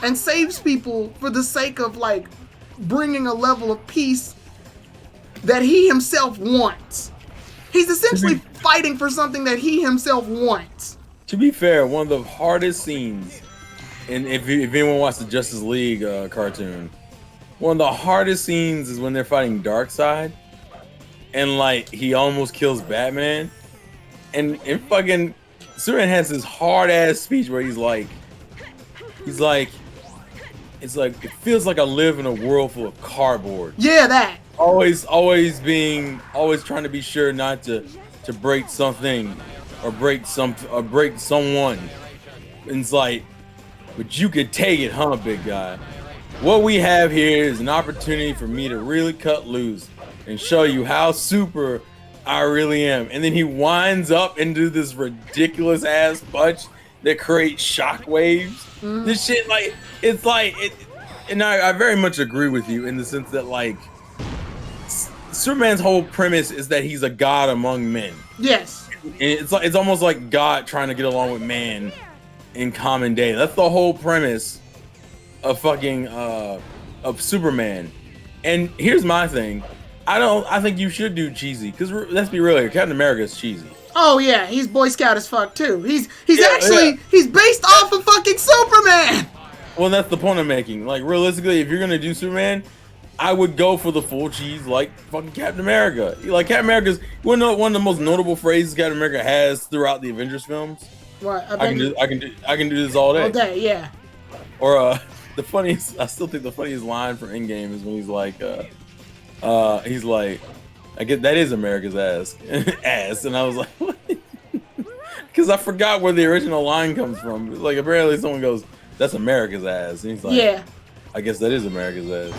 and saves people for the sake of, like, bringing a level of peace that he himself wants. He's essentially fighting for something that he himself wants. To be fair, one of the hardest scenes, and if anyone watched the Justice League cartoon, one of the hardest scenes is when they're fighting Darkseid, and, like, he almost kills Batman, and fucking Superman has this hard ass speech where he's like, it's like, it feels like I live in a world full of cardboard. Yeah, that. Always trying to be sure not to break something or break someone. And it's like, but you could take it, huh, big guy? What we have here is an opportunity for me to really cut loose and show you how super I really am. And then he winds up into this ridiculous ass punch that creates shockwaves. Mm-hmm. This shit, like, it's like it, and I very much agree with you in the sense that, like, Superman's whole premise is that he's a god among men. Yes. And it's almost like God trying to get along with man in common day. That's the whole premise of fucking of Superman. And here's my thing. I think you should do cheesy, because let's be real here, Captain America is cheesy. Oh yeah, he's Boy Scout as fuck too. He's based off of fucking Superman. Well, that's the point I'm making. Like, realistically, if you're gonna do Superman, I would go for the full cheese, like fucking Captain America. Like, Captain America's one of the most notable phrases Captain America has throughout the Avengers films. What? I can do this all day. All day, yeah. Or I still think the funniest line from Endgame is when he's like, I get that is America's ass, and I was like, what? Because I forgot where the original line comes from. Like, apparently someone goes, "That's America's ass," and he's like, yeah, I guess that is America's ass.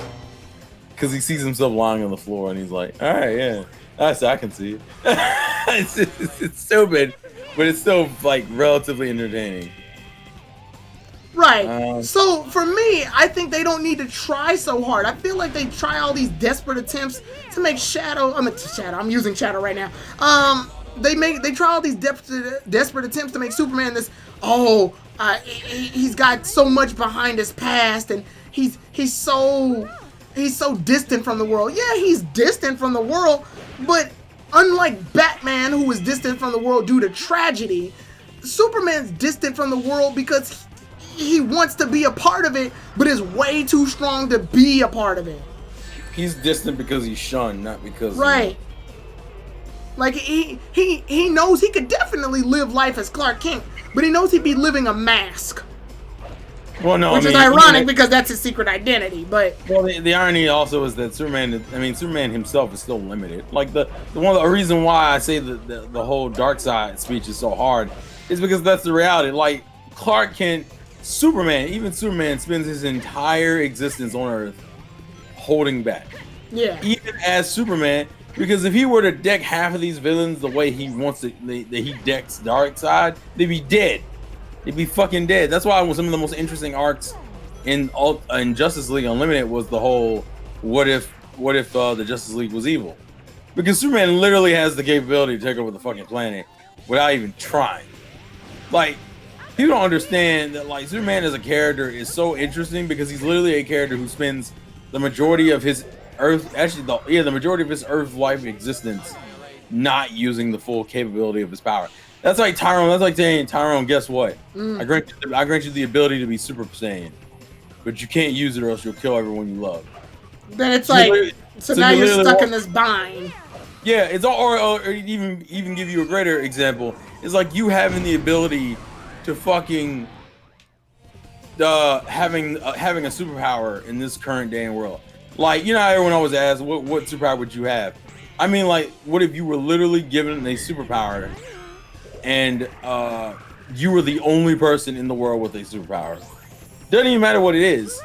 Because he sees himself lying on the floor, and he's like, all right, yeah, I can see it. It's stupid, but it's still, like, relatively entertaining. Right. So for me, I think they don't need to try so hard. I feel like they try all these desperate attempts to make Shadow. I'm using Shadow right now. They try all these desperate attempts to make Superman this. He's got so much behind his past, and he's so distant from the world. Yeah, he's distant from the world, but unlike Batman, who was distant from the world due to tragedy, Superman's distant from the world because he wants to be a part of it, but is way too strong to be a part of it. He's distant because he's shunned, not because Right. Like he knows he could definitely live life as Clark Kent, but he knows he'd be living a mask. Well, no, Which is ironic because that's his secret identity. But well, the irony also is that Superman. I mean, Superman himself is still limited. Like the reason why I say the whole dark side speech is so hard is because that's the reality. Like Clark Kent, even Superman spends his entire existence on Earth holding back. Yeah. Even as Superman, because if he were to deck half of these villains the way he wants to, that he decks Darkseid, they'd be dead. They'd be fucking dead. That's why some of the most interesting arcs in Justice League Unlimited was the whole what if the Justice League was evil, because Superman literally has the capability to take over the fucking planet without even trying. Like, people don't understand that like Superman as a character is so interesting because he's literally a character who spends the majority of his the majority of his Earth life existence not using the full capability of his power. That's like Tyrone. That's like saying, Tyrone, guess what? I grant you the ability to be Super Saiyan, but you can't use it or else you'll kill everyone you love. Then it's like, so now you're stuck in this bind. Yeah, it's or even give you a greater example. It's like you having the ability to fucking having a superpower in this current day and world. Like, you know how everyone always asks, what superpower would you have? I mean, like, what if you were literally given a superpower and you were the only person in the world with a superpower? Doesn't even matter what it is.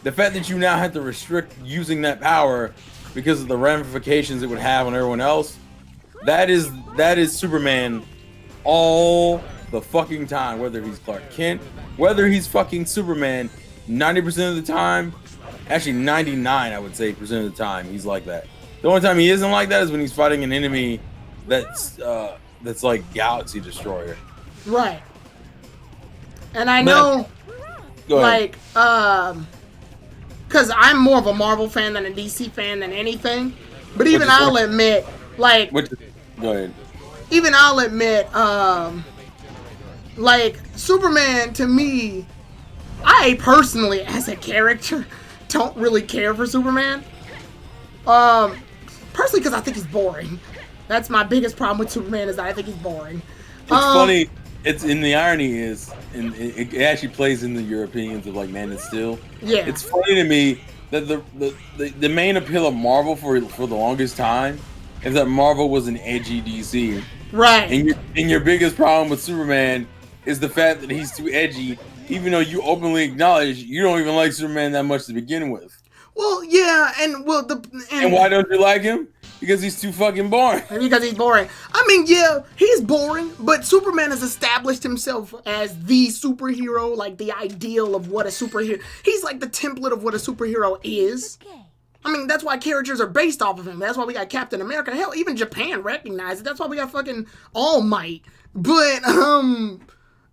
The fact that you now have to restrict using that power because of the ramifications it would have on everyone else, that is Superman all the fucking time, whether he's Clark Kent, whether he's fucking Superman, 90% of the time, actually 99 I would say percent of the time, he's like that. The only time he isn't like that is when he's fighting an enemy that's like Galaxy Destroyer. Right. And I know, like, because I'm more of a Marvel fan than a DC fan than anything, but even I'll admit, like, go ahead. Even I'll admit, like, Superman, to me, I personally, as a character, don't really care for Superman. Personally, because I think he's boring. That's my biggest problem with Superman, is that I think he's boring. It's funny. It's in the irony is, and it actually plays in your opinions of like Man of Steel. Yeah. It's funny to me that the main appeal of Marvel for the longest time is that Marvel was an edgy DC. Right. And your biggest problem with Superman is the fact that he's too edgy, even though you openly acknowledge you don't even like Superman that much to begin with. Well, yeah, and why don't you like him? Because he's too fucking boring. Because he's boring. I mean, yeah, he's boring, but Superman has established himself as the superhero, like the ideal of what a superhero. He's like the template of what a superhero is. I mean, that's why characters are based off of him. That's why we got Captain America. Hell, even Japan recognized it. That's why we got fucking All Might. But,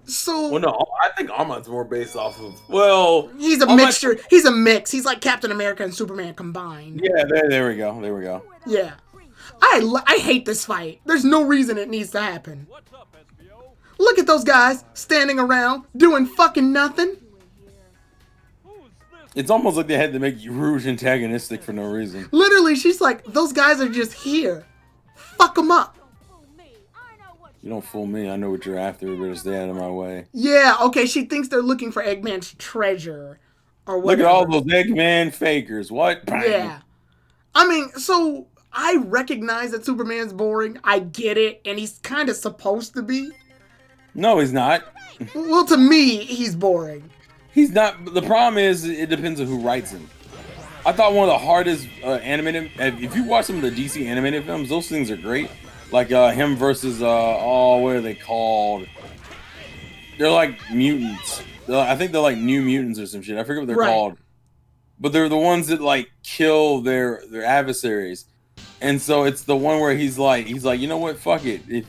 so... Well, no, I think All Might's more based off of... Well... He's a mixture. He's a mix. He's like Captain America and Superman combined. Yeah, there we go. Yeah. I hate this fight. There's no reason it needs to happen. Look at those guys standing around doing fucking nothing. It's almost like they had to make Rouge antagonistic for no reason. Literally, she's like, those guys are just here. Fuck them up. You don't fool me. I know what you're after. You better stay out of my way. Yeah, okay, she thinks they're looking for Eggman's treasure. Or whatever. Look at all those Eggman fakers. What? Yeah. I mean, so I recognize that Superman's boring. I get it. And he's kind of supposed to be. No, he's not. Well, to me, he's boring. He's not. The problem is, it depends on who writes him. I thought one of the hardest animated... If you watch some of the DC animated films, those things are great. Like him versus... what are they called? They're like mutants. I think they're like New Mutants or some shit. I forget what they're called. But they're the ones that like kill their adversaries. And so it's the one where he's like, you know what? Fuck it.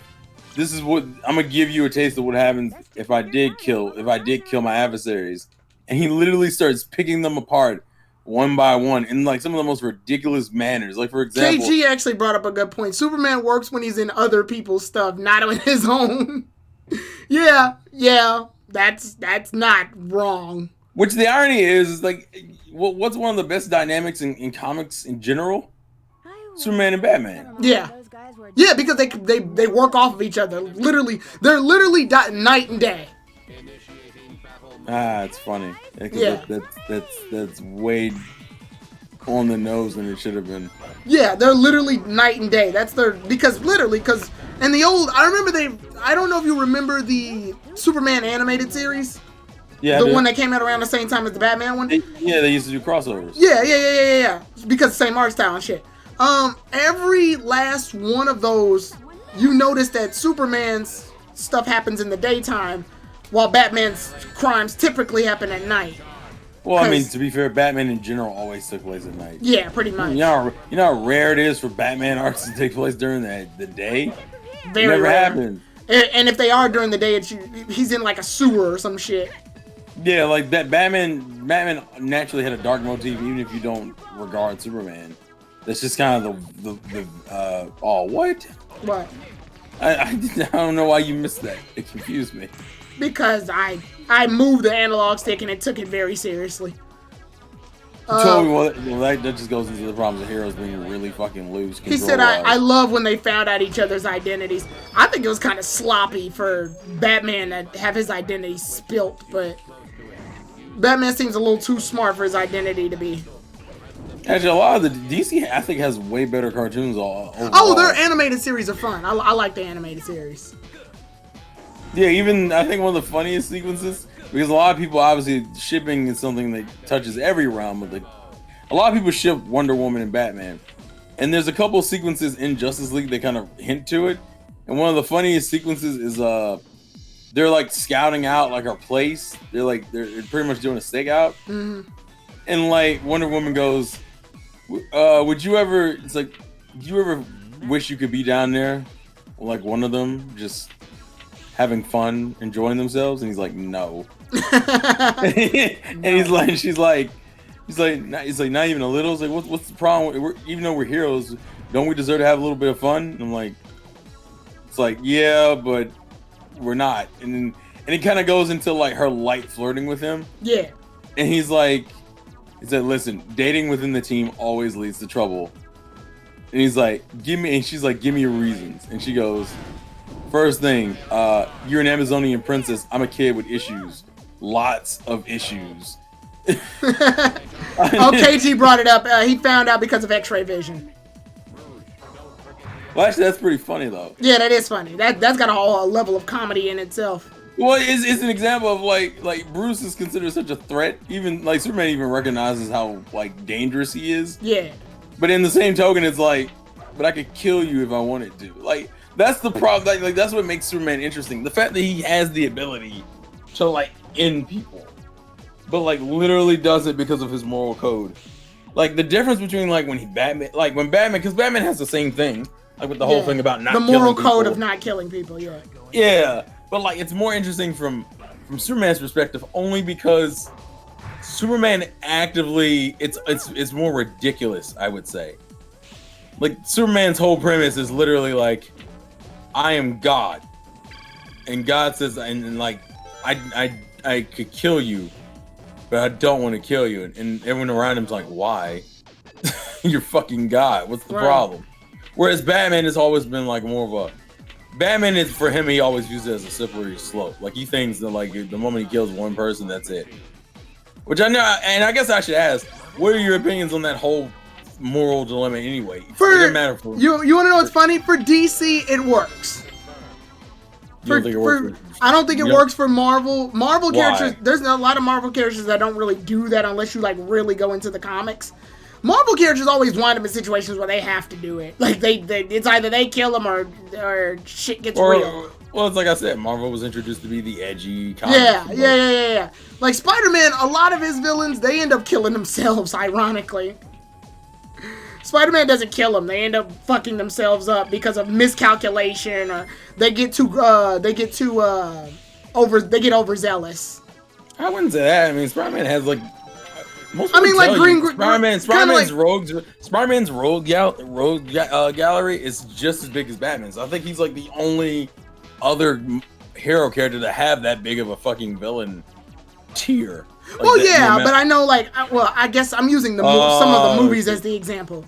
This is what I'm gonna give you a taste of what happens if I did kill my adversaries. And he literally starts picking them apart one by one in like some of the most ridiculous manners. Like, for example, KG actually brought up a good point. Superman works when he's in other people's stuff, not on his own. Yeah. That's not wrong. Which the irony is like, what's one of the best dynamics in comics in general? Superman and Batman. Yeah. Yeah, because they work off of each other. They're literally night and day. It's funny. Yeah. That's way on the nose than it should have been. Yeah, they're literally night and day. Because in the old, I don't know if you remember the Superman animated series. Yeah, the one that came out around the same time as the Batman one. They used to do crossovers. Yeah. Because the same art style and shit. Every last one of those, you notice that Superman's stuff happens in the daytime, while Batman's crimes typically happen at night. Well, I mean, to be fair, Batman in general always took place at night. Yeah, pretty much. You know how rare it is for Batman arcs to take place during the day? Very Never rare. happens. And if they are during the day, he's in like a sewer or some shit. Yeah, like that Batman naturally had a dark motif, even if you don't regard Superman. That's just kind of the what? What? I don't know why you missed that. It confused me. Because I moved the analog stick and it took it very seriously. Well, that just goes into the problems of heroes being really fucking loose. He said, I love when they found out each other's identities. I think it was kind of sloppy for Batman to have his identity spilt, but Batman seems a little too smart for his identity to be. Actually, a lot of the DC, I think, has way better cartoons overall. Oh, their animated series are fun. I like the animated series. Yeah, even I think one of the funniest sequences, because a lot of people obviously shipping is something that touches every realm of a lot of people ship Wonder Woman and Batman, and there's a couple sequences in Justice League that kind of hint to it. And one of the funniest sequences is they're like scouting out like our place. They're pretty much doing a stakeout, and like Wonder Woman goes, "Would you ever?" It's like, "Do you ever wish you could be down there, like one of them, just having fun, enjoying themselves?" And he's like, "No." And he's like, she's like, not even a little. It's like, what's the problem? Even though we're heroes, don't we deserve to have a little bit of fun? And I'm like, it's like, yeah, but we're not. And it kind of goes into like her light flirting with him. Yeah. And he said, listen, dating within the team always leads to trouble. And he's like, give me your reasons. And she goes, first thing, you're an Amazonian princess. I'm a kid with issues. Lots of issues. KG brought it up. He found out because of X-ray vision. Well, actually, that's pretty funny, though. Yeah, that is funny. That's got a whole level of comedy in itself. Well, it's an example of like Bruce is considered such a threat. Even like Superman even recognizes how like dangerous he is. Yeah. But in the same token, it's like, but I could kill you if I wanted to. Like that's the problem. Like that's what makes Superman interesting. The fact that he has the ability to like end people, but like literally does it because of his moral code. Like the difference between like when Batman, because Batman has the same thing. Like with the whole thing about not killing people. The moral code of not killing people, yeah. Yeah, but like it's more interesting from Superman's perspective only because Superman actively it's more ridiculous, I would say. Like Superman's whole premise is literally like, I am God, and God says, and like I could kill you, but I don't want to kill you, and everyone around him's like, why? You're fucking God. What's the problem? Whereas Batman has always been like more of a Batman is for him. He always views it as a slippery slope. Like he thinks that like the moment he kills one person, that's it. Which I know, and I guess I should ask, what are your opinions on that whole moral dilemma anyway? It doesn't matter for you. You want to know what's funny? For DC, it works. I don't think it works for Marvel. Marvel characters, there's a lot of Marvel characters that don't really do that unless you like really go into the comics. Marvel characters always wind up in situations where they have to do it. Like it's either they kill them or shit gets real. Well, it's like I said, Marvel was introduced to be the edgy comic. Yeah. Like Spider-Man, a lot of his villains, they end up killing themselves, ironically. Spider-Man doesn't kill them. They end up fucking themselves up because of miscalculation, or they get overzealous. I wouldn't say that. I mean, Spider-Man has like Spider-Man's rogue gallery is just as big as Batman's. I think he's like the only other hero character to have that big of a fucking villain tier. Like well, that, yeah, but I know, like, I guess I'm using some of the movies as the example.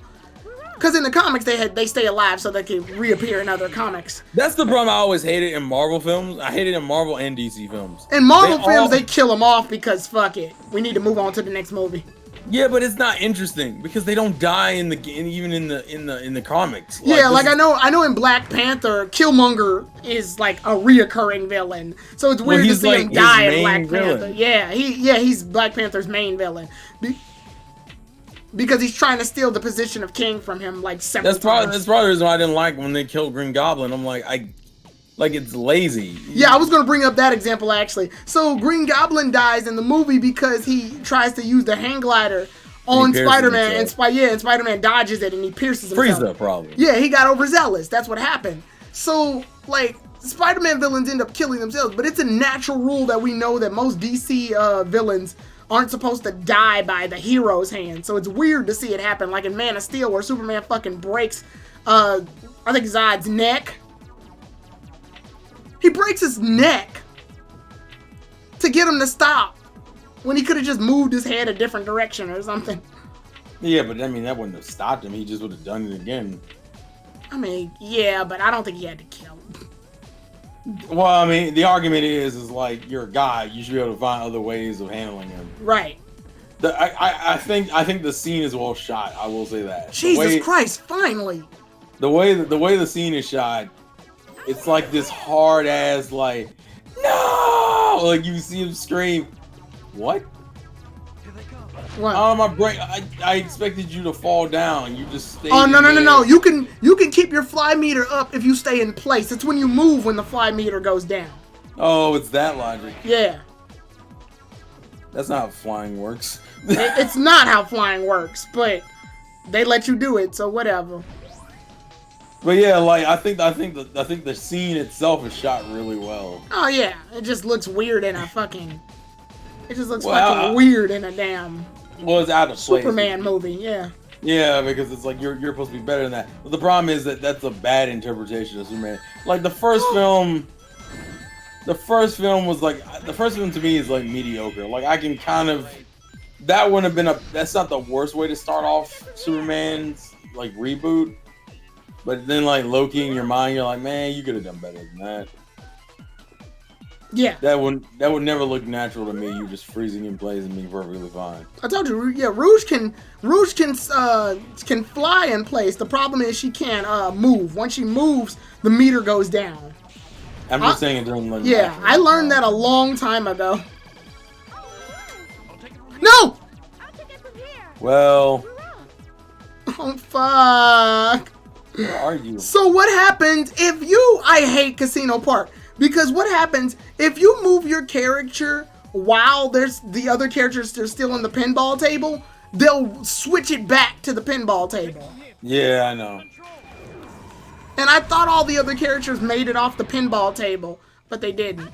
Because in the comics, they stay alive so they can reappear in other comics. That's the problem I always hated in Marvel films. I hated it in Marvel and DC films. In Marvel films, they kill them off because fuck it, we need to move on to the next movie. Yeah, but it's not interesting because they don't die even in the comics. Yeah, like I know in Black Panther, Killmonger is like a reoccurring villain, so it's weird to see him die in Black Panther. Yeah, he's Black Panther's main villain. Because he's trying to steal the position of king from him, like several times. That's probably the reason why I didn't like when they killed Green Goblin. I'm like, it's lazy. Yeah, I was gonna bring up that example actually. So Green Goblin dies in the movie because he tries to use the hang glider on Spider-Man, and Spider-Man dodges it and he pierces himself. Frieza, probably. Yeah, he got overzealous. That's what happened. So like, Spider-Man villains end up killing themselves, but it's a natural rule that we know that most DC villains aren't supposed to die by the hero's hand. So it's weird to see it happen, like in Man of Steel, where Superman fucking breaks, I think Zod's neck. He breaks his neck to get him to stop, when he could have just moved his head a different direction or something. Yeah, but I mean, that wouldn't have stopped him. He just would have done it again. I mean, yeah, but I don't think he had to kill him. Well, I mean, the argument is like, you're a guy, you should be able to find other ways of handling him. Right. I think the scene is well shot. I will say that. Jesus Christ! Finally. The way the scene is shot, it's like this hard ass like, no, like you see him scream. What? What? Oh, my brain! I expected you to fall down. You just stayed. Oh no! You can keep your fly meter up if you stay in place. It's when you move when the fly meter goes down. Oh, it's that logic. Yeah. That's not how flying works. It's not how flying works, but they let you do it, so whatever. But yeah, like I think the scene itself is shot really well. Oh yeah, it just looks weird in a fucking. It just looks fucking weird in a damn. Well, it's out of place. Superman movie, yeah. Yeah, because it's like you're supposed to be better than that. But the problem is that that's a bad interpretation of Superman. Like the first film was like the first film to me is like mediocre. Like I can kind of that wouldn't have been that's not the worst way to start off Superman's like reboot. But then like Loki in your mind, you're like, man, you could have done better than that. Yeah. That would never look natural to me. You just freezing in place and being perfectly fine. I told you, yeah, Rouge can fly in place. The problem is she can't move. Once she moves, the meter goes down. I'm just saying it doesn't look natural. I learned that a long time ago. No! Well. Oh fuck. Where are you? So what happens if I hate Casino Park. Because what happens if you move your character while there's the other characters are still on the pinball table, they'll switch it back to the pinball table. Yeah, I know. And I thought all the other characters made it off the pinball table, but they didn't.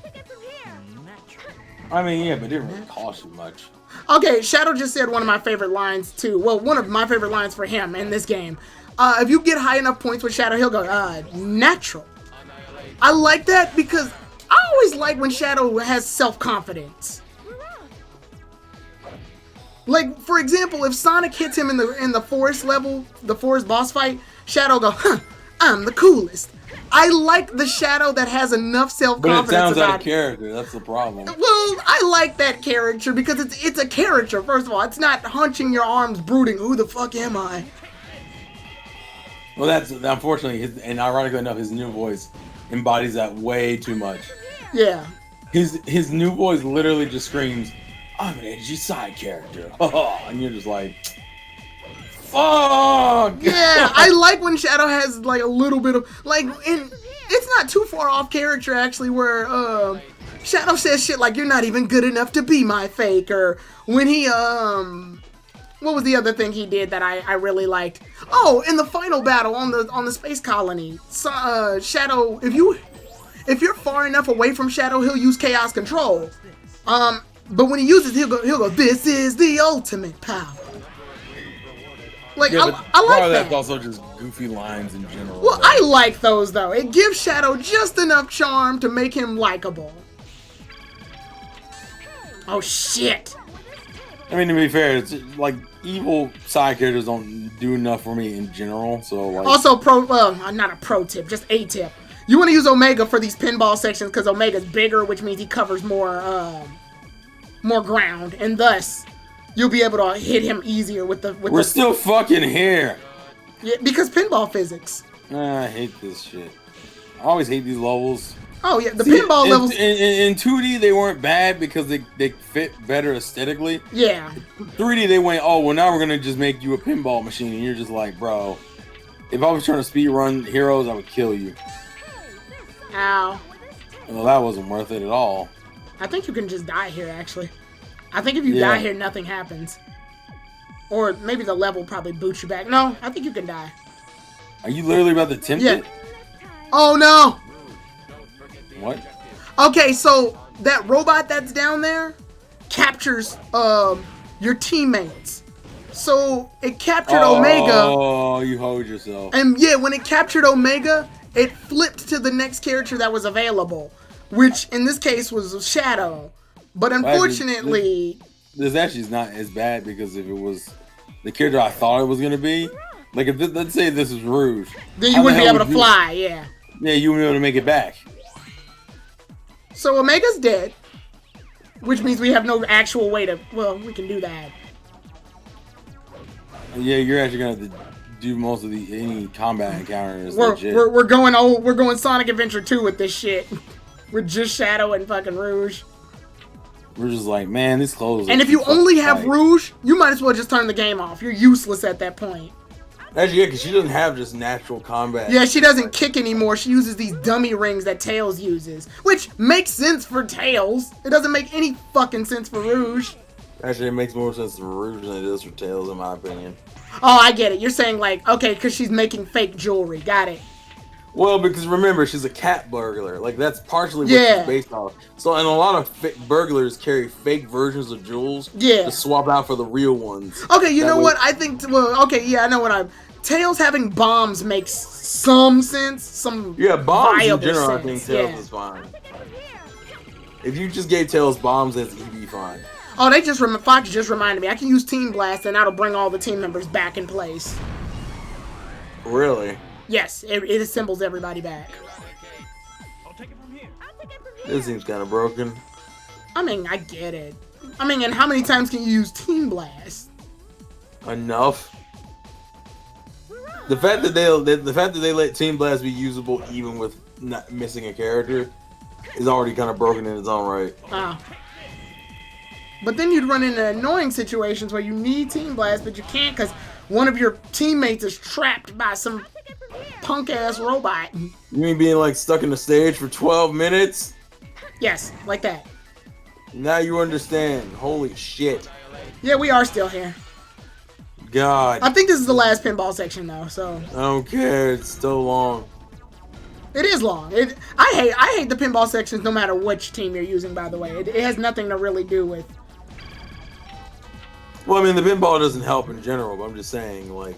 I mean, yeah, but it didn't really cost you much. Okay, Shadow just said one of my favorite lines too. Well, one of my favorite lines for him in this game. If you get high enough points with Shadow, he'll go, natural. I like that because I always like when Shadow has self-confidence. Like, for example, if Sonic hits him in the forest level, the forest boss fight, Shadow go, I'm the coolest. I like the Shadow that has enough self-confidence. But it sounds out of character. That's the problem. Well, I like that character because it's a character. First of all, it's not hunching your arms, brooding. Who the fuck am I? Well, that's unfortunately, and ironically enough, his new voice embodies that way too much. Yeah. His new voice literally just screams, "I'm an edgy side character," and you're just like, "Fuck!" Yeah, I like when Shadow has like a little bit of like, it's not too far off character actually, where Shadow says shit like, "You're not even good enough to be my fake," or when he what was the other thing he did that I really liked? Oh, in the final battle on the space colony, Shadow, if you're far enough away from Shadow, he'll use chaos control. But when he uses, he'll go, "This is the ultimate power." Like, Yeah, I but like part of that. that's also just goofy lines in general. Well, I like those, though. It gives Shadow just enough charm to make him likable. Oh, shit. I mean, to be fair, it's like evil side characters don't do enough for me in general. So, like, Also, not a pro tip, just a tip. You want to use Omega for these pinball sections because Omega's bigger, which means he covers more ground, and thus you'll be able to hit him easier with the. we're still fucking here. Yeah, because pinball physics. I hate this shit. I always hate these levels. Oh yeah, the pinball levels. In 2D, they weren't bad because they fit better aesthetically. Yeah. 3D, they went, oh, well, now we're going to just make you a pinball machine. And you're just like, bro, if I was trying to speed run Heroes, I would kill you. Ow. Well, that wasn't worth it at all. I think you can just die here, actually. I think if you die here, nothing happens. Or maybe the level probably boots you back. No, I think you can die. Are you literally about to tempt it? Oh, no. What? Okay, so that robot that's down there captures your teammates. So it captured Omega. Oh, you hold yourself. And yeah, when it captured Omega, it flipped to the next character that was available, which in this case was Shadow. But unfortunately, this actually is not as bad because if it was the character I thought it was gonna be, like if let's say this is Rouge, then you wouldn't be able to fly. Yeah. Yeah, you wouldn't be able to make it back. So Omega's dead, which means we have no actual way to. Well, we can do that. Yeah, you're actually gonna have to do most of any combat encounters. We're going Sonic Adventure 2 with this shit. We're just Shadow and fucking Rouge. We're just like, man, these clothes. And if you only have Rouge, you might as well just turn the game off. You're useless at that point. Actually, yeah, because she doesn't have just natural combat. Yeah, she doesn't kick anymore. She uses these dummy rings that Tails uses, which makes sense for Tails. It doesn't make any fucking sense for Rouge. Actually, it makes more sense for Rouge than it does for Tails, in my opinion. Oh, I get it. You're saying like, okay, because she's making fake jewelry. Got it. Well, because remember, she's a cat burglar. Like, that's partially what she's based off. So, and a lot of burglars carry fake versions of jewels to swap out for the real ones. Okay, you know what? I think, well, okay, yeah, I know what Tails having bombs makes some sense. Some bombs in general, I think Tails is fine. If you just gave Tails bombs, he'd be fine. Oh, Fox just reminded me. I can use Team Blast, and that'll bring all the team members back in place. Really? Yes, it assembles everybody back. This seems kind of broken. I mean, I get it. I mean, and how many times can you use Team Blast? Enough. The fact that they let Team Blast be usable even with not missing a character is already kind of broken in its own right. Oh. But then you'd run into annoying situations where you need Team Blast, but you can't because one of your teammates is trapped by some punk-ass robot. You mean being like stuck in the stage for 12 minutes? Yes, like that. Now you understand. Holy shit. Yeah, we are still here. God. I think this is the last pinball section though, so. I don't care. It's still long. It is long. I hate the pinball sections no matter which team you're using, by the way. It has nothing to really do with. Well, I mean, the pinball doesn't help in general, but I'm just saying, like.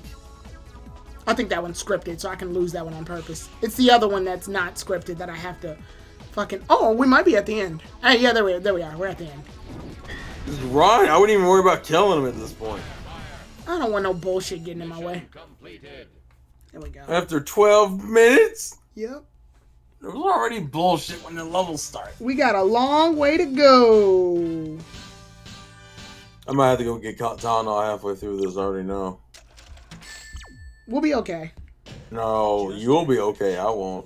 I think that one's scripted, so I can lose that one on purpose. It's the other one that's not scripted that I have to fucking... Oh, we might be at the end. Hey, yeah, there we are. We're at the end. Just run. I wouldn't even worry about killing him at this point. I don't want no bullshit getting in my way. There we go. After 12 minutes? Yep. There was already bullshit when the level started. We got a long way to go. I might have to go get Tylenol halfway through this. I already know. We'll be okay. No, you'll be okay. I won't.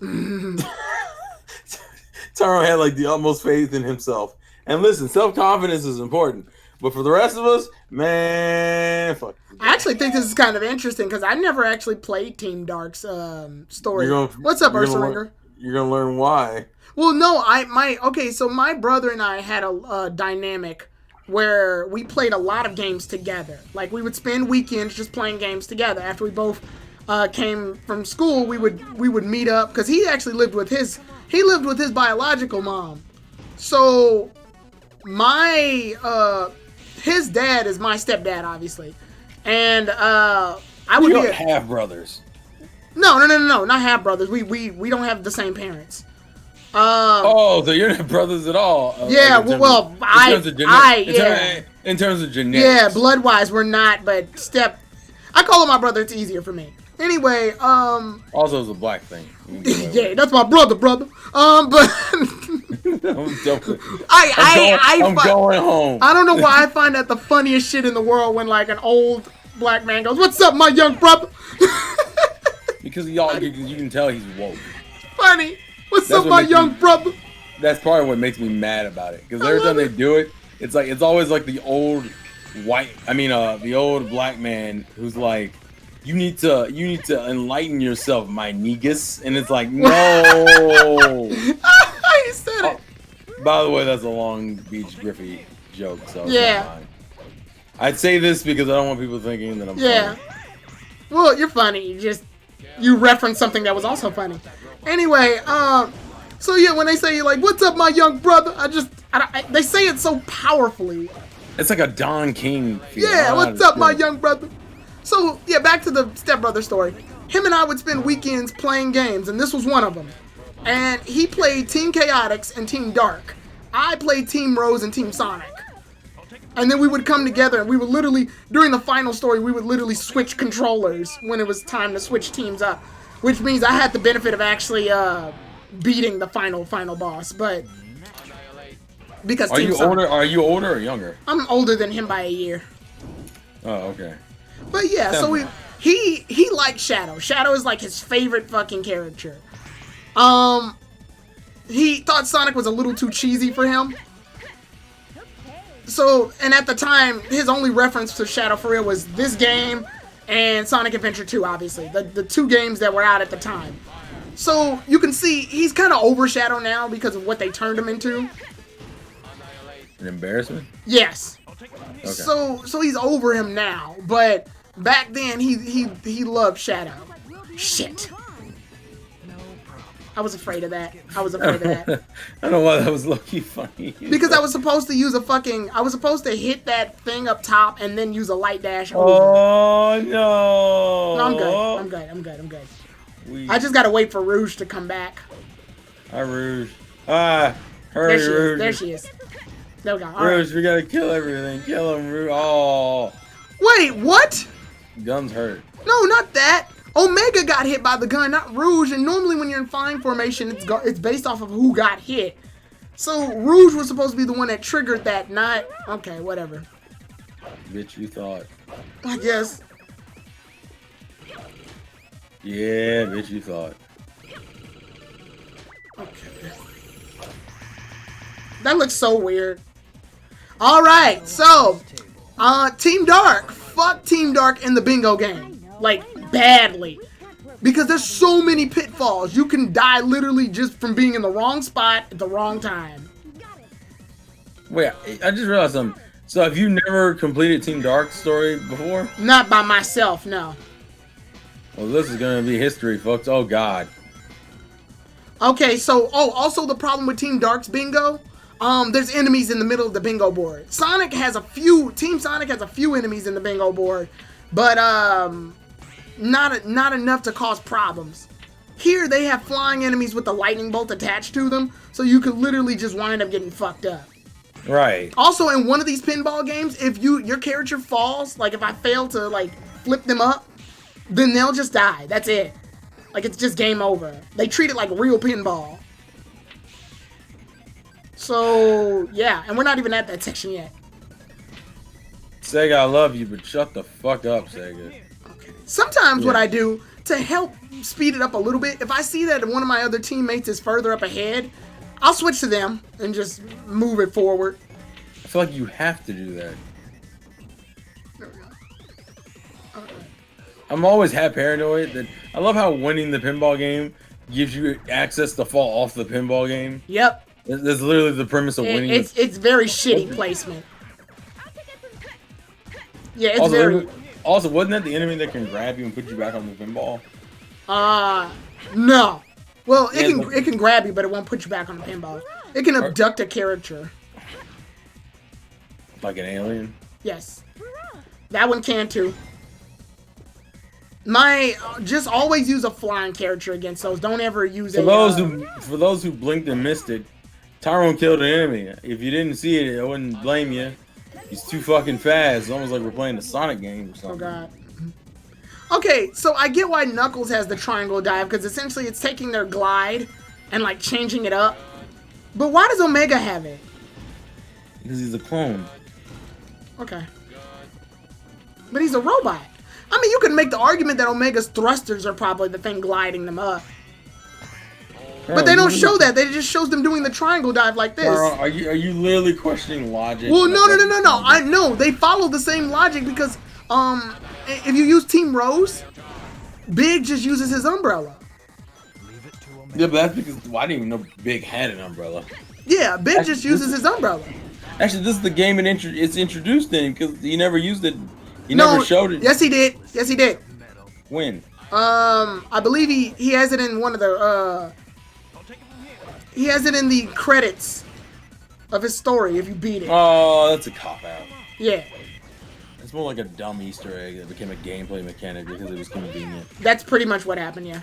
Taro had like the utmost faith in himself. And listen, self-confidence is important. But for the rest of us, man, fuck. I actually think this is kind of interesting because I never actually played Team Dark's story. What's up, Ursa Ringer? You're gonna learn why. Well, no, so my brother and I had a dynamic where we played a lot of games together. Like, we would spend weekends just playing games together. After we both came from school, we would meet up because he actually lived with his biological mom. So his dad is my stepdad, obviously, and I would We be are half brothers. no, not half brothers. We don't have the same parents. Oh, so you're not brothers at all. Yeah, like in terms of genetics. Yeah, blood wise we're not, but I call him my brother. It's easier for me. Anyway, Also, it's a black thing. yeah, that's my brother. But I'm joking. I'm going home. I don't know why I find that the funniest shit in the world when like an old black man goes, "What's up, my young brother?" Because y'all, you can tell he's woke. Funny. What's up, my young brother? That's part of what makes me mad about it. Because every time they do it, it's always like the old the old black man who's like, you need to enlighten yourself, my negus. And it's like, no. I said it. By the way, that's a Long Beach Griffey joke. So yeah. I'd say this because I don't want people thinking that I'm funny. Well, you're funny. You referenced something that was also funny. Anyway, so yeah, when they say like, "What's up, my young brother?" They say it so powerfully. It's like a Don King feel. Yeah, what's up, my young brother? So yeah, back to the stepbrother story. Him and I would spend weekends playing games, and this was one of them. And he played Team Chaotix and Team Dark. I played Team Rose and Team Sonic. And then we would come together, and we would literally, during the final story, we would literally switch controllers when it was time to switch teams up. Which means I had the benefit of actually beating the final boss, but because are you older or younger? I'm older than him by a year. Oh, okay. But yeah, so he liked Shadow. Shadow is like his favorite fucking character. He thought Sonic was a little too cheesy for him. So, and at the time, his only reference to Shadow for real was this game and Sonic Adventure 2, obviously. The two games that were out at the time. So, you can see, he's kind of over Shadow now because of what they turned him into. An embarrassment? Yes. Okay. So he's over him now. But back then, he loved Shadow. Shit. I was afraid of that. I don't know why that was low-key funny. Because I was supposed to use I was supposed to hit that thing up top and then use a light dash over. Oh, no. No, I'm good. I just gotta wait for Rouge to come back. Hi, Rouge. Hurry, Rouge. There she is. There we go. All Rouge, right. we gotta kill everything. Kill him, Rouge. Oh. Wait, what? Gun's hurt. No, not that. Omega got hit by the gun, not Rouge. And normally when you're in flying formation, it's based off of who got hit. So Rouge was supposed to be the one that triggered that, not... Okay, whatever. Bitch, you thought. I guess. Yeah, bitch, you thought. Okay. That looks so weird. Alright, so... Team Dark. Fuck Team Dark in the bingo game. Like, badly. Because there's so many pitfalls. You can die literally just from being in the wrong spot at the wrong time. Wait, I just realized something. So have you never completed Team Dark's story before? Not by myself, no. Well, this is gonna be history, folks. Oh, God. Okay, so, also the problem with Team Dark's bingo, there's enemies in the middle of the bingo board. Team Sonic has a few enemies in the bingo board, but, not enough to cause problems. Here, they have flying enemies with the lightning bolt attached to them, so you could literally just wind up getting fucked up. Right. Also, in one of these pinball games, if your character falls, like if I fail to, like, flip them up, then they'll just die. That's it. Like, it's just game over. They treat it like real pinball. So, yeah, and we're not even at that section yet. Sega, I love you, but shut the fuck up, Sega. Sometimes what I do to help speed it up a little bit, if I see that one of my other teammates is further up ahead, I'll switch to them and just move it forward. I feel like you have to do that. There we go. I'm always half paranoid that I love how winning the pinball game gives you access to fall off the pinball game. Yep. That's literally the premise of winning. It's very shitty placement. Yeah, it's also, very... Also, wasn't that the enemy that can grab you and put you back on the pinball? No. Well, it can grab you, but it won't put you back on the pinball. It can abduct a character. Like an alien? Yes. That one can too. Just always use a flying character against those. Don't ever use For those who blinked and missed it, Tyrone killed an enemy. If you didn't see it, I wouldn't blame you. He's too fucking fast. It's almost like we're playing a Sonic game or something. Oh god. Okay, so I get why Knuckles has the triangle dive, because essentially it's taking their glide and like changing it up. But why does Omega have it? Because he's a clone. Okay. But he's a robot. I mean, you could make the argument that Omega's thrusters are probably the thing gliding them up. But they don't show that. They just shows them doing the triangle dive like this. Carl, are you literally questioning logic? Well, no. I know they follow the same logic because if you use Team Rose, Big just uses his umbrella. Yeah, but that's because I didn't even know Big had an umbrella. Yeah, Big just uses his umbrella. Actually, this is the game it's introduced in because he never used it. He never showed it. Yes, he did. Yes, he did. When? I believe he has it in one of the he has it in the credits of his story if you beat it. Oh, that's a cop out. Yeah. It's more like a dumb Easter egg that became a gameplay mechanic because it was convenient. That's pretty much what happened, yeah.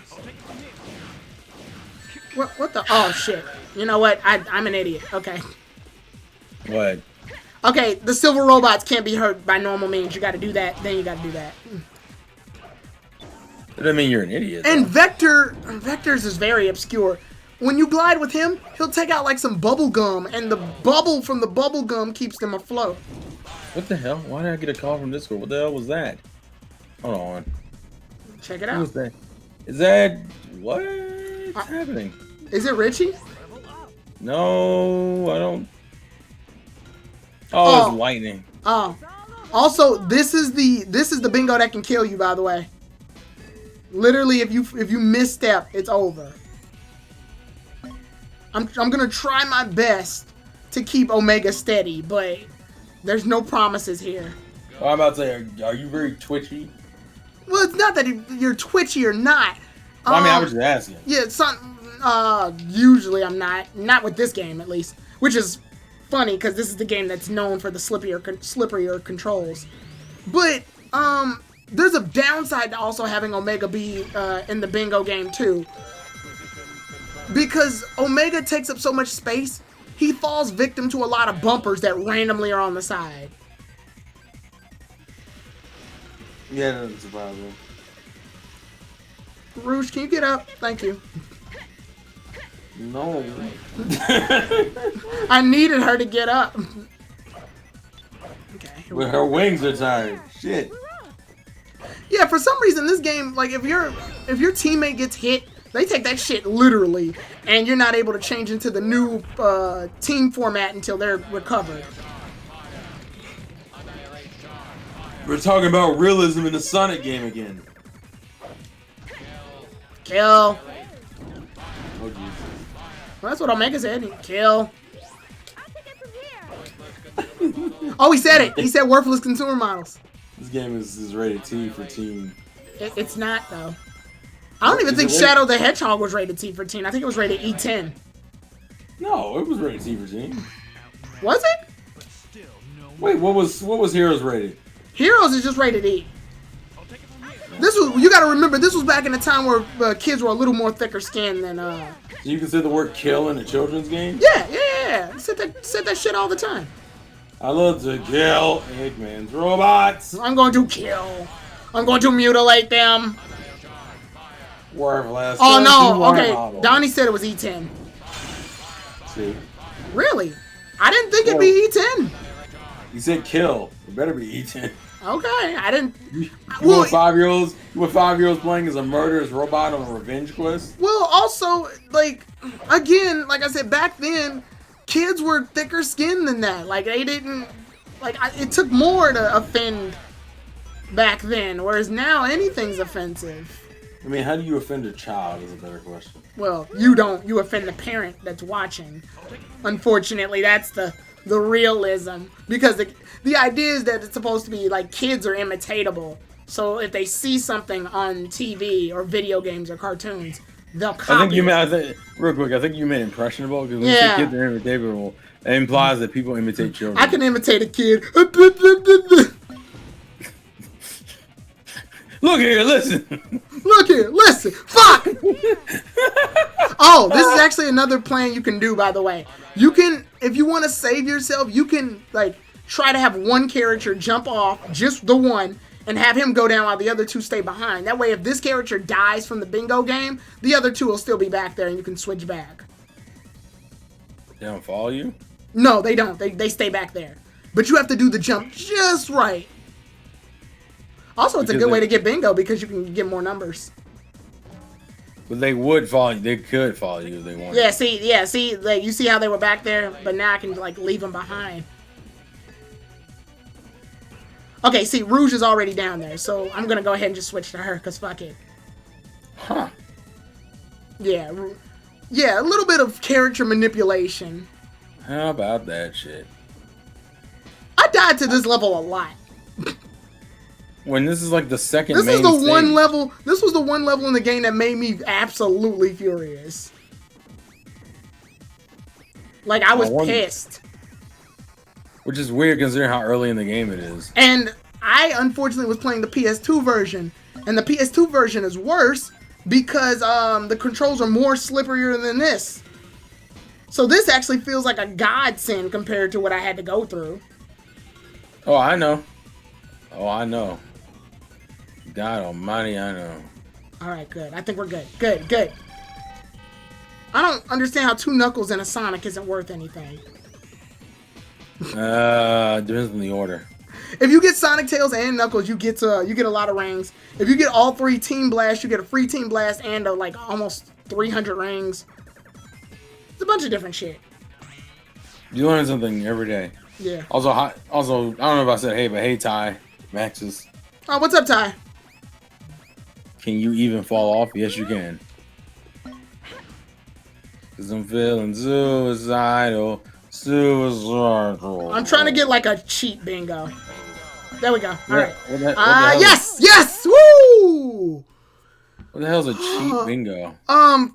What the? Oh, shit. You know what? I'm an idiot. Okay. What? Okay, the silver robots can't be hurt by normal means. You gotta do that, then you gotta do that. That doesn't mean you're an idiot. And Vector's is very obscure. When you glide with him, he'll take out like some bubble gum, and the bubble from the bubble gum keeps them afloat. What the hell? Why did I get a call from Discord? What the hell was that? Hold on. Check it Who out. was that? Is that what's happening? Is it Richie? No, I don't. Oh, it's lightning. Oh. Also, this is the bingo that can kill you, by the way. Literally, if you misstep, it's over. I'm gonna try my best to keep Omega steady, but there's no promises here. Oh, I'm about to say, are you very twitchy? Well, it's not that you're twitchy or not. Well, I mean, I was just asking. Yeah, usually I'm not with this game at least, which is funny because this is the game that's known for the slipperier controls. But there's a downside to also having Omega be in the bingo game too. Because Omega takes up so much space, he falls victim to a lot of bumpers that randomly are on the side. Yeah, that doesn't surprise me. Rouge, can you get up? Thank you. No. I needed her to get up. Okay. But her wings are tired. Shit. Yeah, for some reason this game, like if your teammate gets hit, they take that shit literally, and you're not able to change into the new team format until they're recovered. We're talking about realism in the Sonic game again. Kill. Oh, Jesus. Well, that's what Omega said. Kill. Oh, he said it. He said worthless consumer models. This game is rated T for teen. It's not, though. I don't even think Shadow the Hedgehog was rated T for teen. I think it was rated E10. No, it was rated T for teen. Was it? Wait, what was Heroes rated? Heroes is just rated E. You gotta remember, this was back in the time where kids were a little more thicker skinned than So you consider the word kill in a children's game? Yeah. Said that shit all the time. I love to kill Eggman's robots. I'm going to kill. I'm going to mutilate them. Worthless. Oh no, okay. Donnie said it was E10. See? Really? I didn't think it'd be E10. You said kill. It better be E10. Okay, I didn't. You want 5-year-olds? You want 5-year-olds playing as a murderous robot on a revenge quest? Well, also, like, again, like I said, back then, kids were thicker skinned than that. Like, they didn't. Like, it took more to offend back then, whereas now anything's offensive. I mean, how do you offend a child is a better question. Well, you don't. You offend the parent that's watching. Unfortunately, that's the realism. Because the idea is that it's supposed to be like kids are imitatable. So if they see something on TV or video games or cartoons, they'll copy real quick, I think you meant impressionable. Because when you say kids are imitatable, it implies that people imitate children. I can imitate a kid. Look here, listen. Look here, listen. Fuck! Oh, this is actually another plan you can do, by the way. You can, if you want to save yourself, you can, like, try to have one character jump off, just the one, and have him go down while the other two stay behind. That way, if this character dies from the bingo game, the other two will still be back there and you can switch back. They don't follow you? No, they don't. They stay back there. But you have to do the jump just right. Also, it's a good way to get bingo because you can get more numbers. But they would follow you. They could follow you if they wanted. Yeah, see, like, you see how they were back there? But now I can, like, leave them behind. Okay, see, Rouge is already down there, so I'm gonna go ahead and just switch to her, because fuck it. Huh. Yeah, a little bit of character manipulation. How about that shit? I died to this level a lot. When this is like the second This main is the stage. one level, this was the one level in the game that made me absolutely furious. Like, I was pissed. Which is weird considering how early in the game it is. And I, unfortunately, was playing the PS2 version. And the PS2 version is worse because the controls are more slipperier than this. So this actually feels like a godsend compared to what I had to go through. Oh, I know. God almighty, I know. Alright, good. I think we're good. Good. I don't understand how 2 Knuckles and a Sonic isn't worth anything. Depends on the order. If you get Sonic, Tails, and Knuckles, you get a lot of rings. If you get all 3 Team Blasts, you get a free Team Blast and like almost 300 rings. It's a bunch of different shit. You learn something every day. Yeah. Also, I don't know if I said hey, but hey, Ty, Maxis. Oh, what's up, Ty? Can you even fall off? Yes, you can. Cause I'm feeling suicidal. I'm trying to get like a cheat bingo. There we go. All right. Yes! Woo! What the hell's a cheat bingo?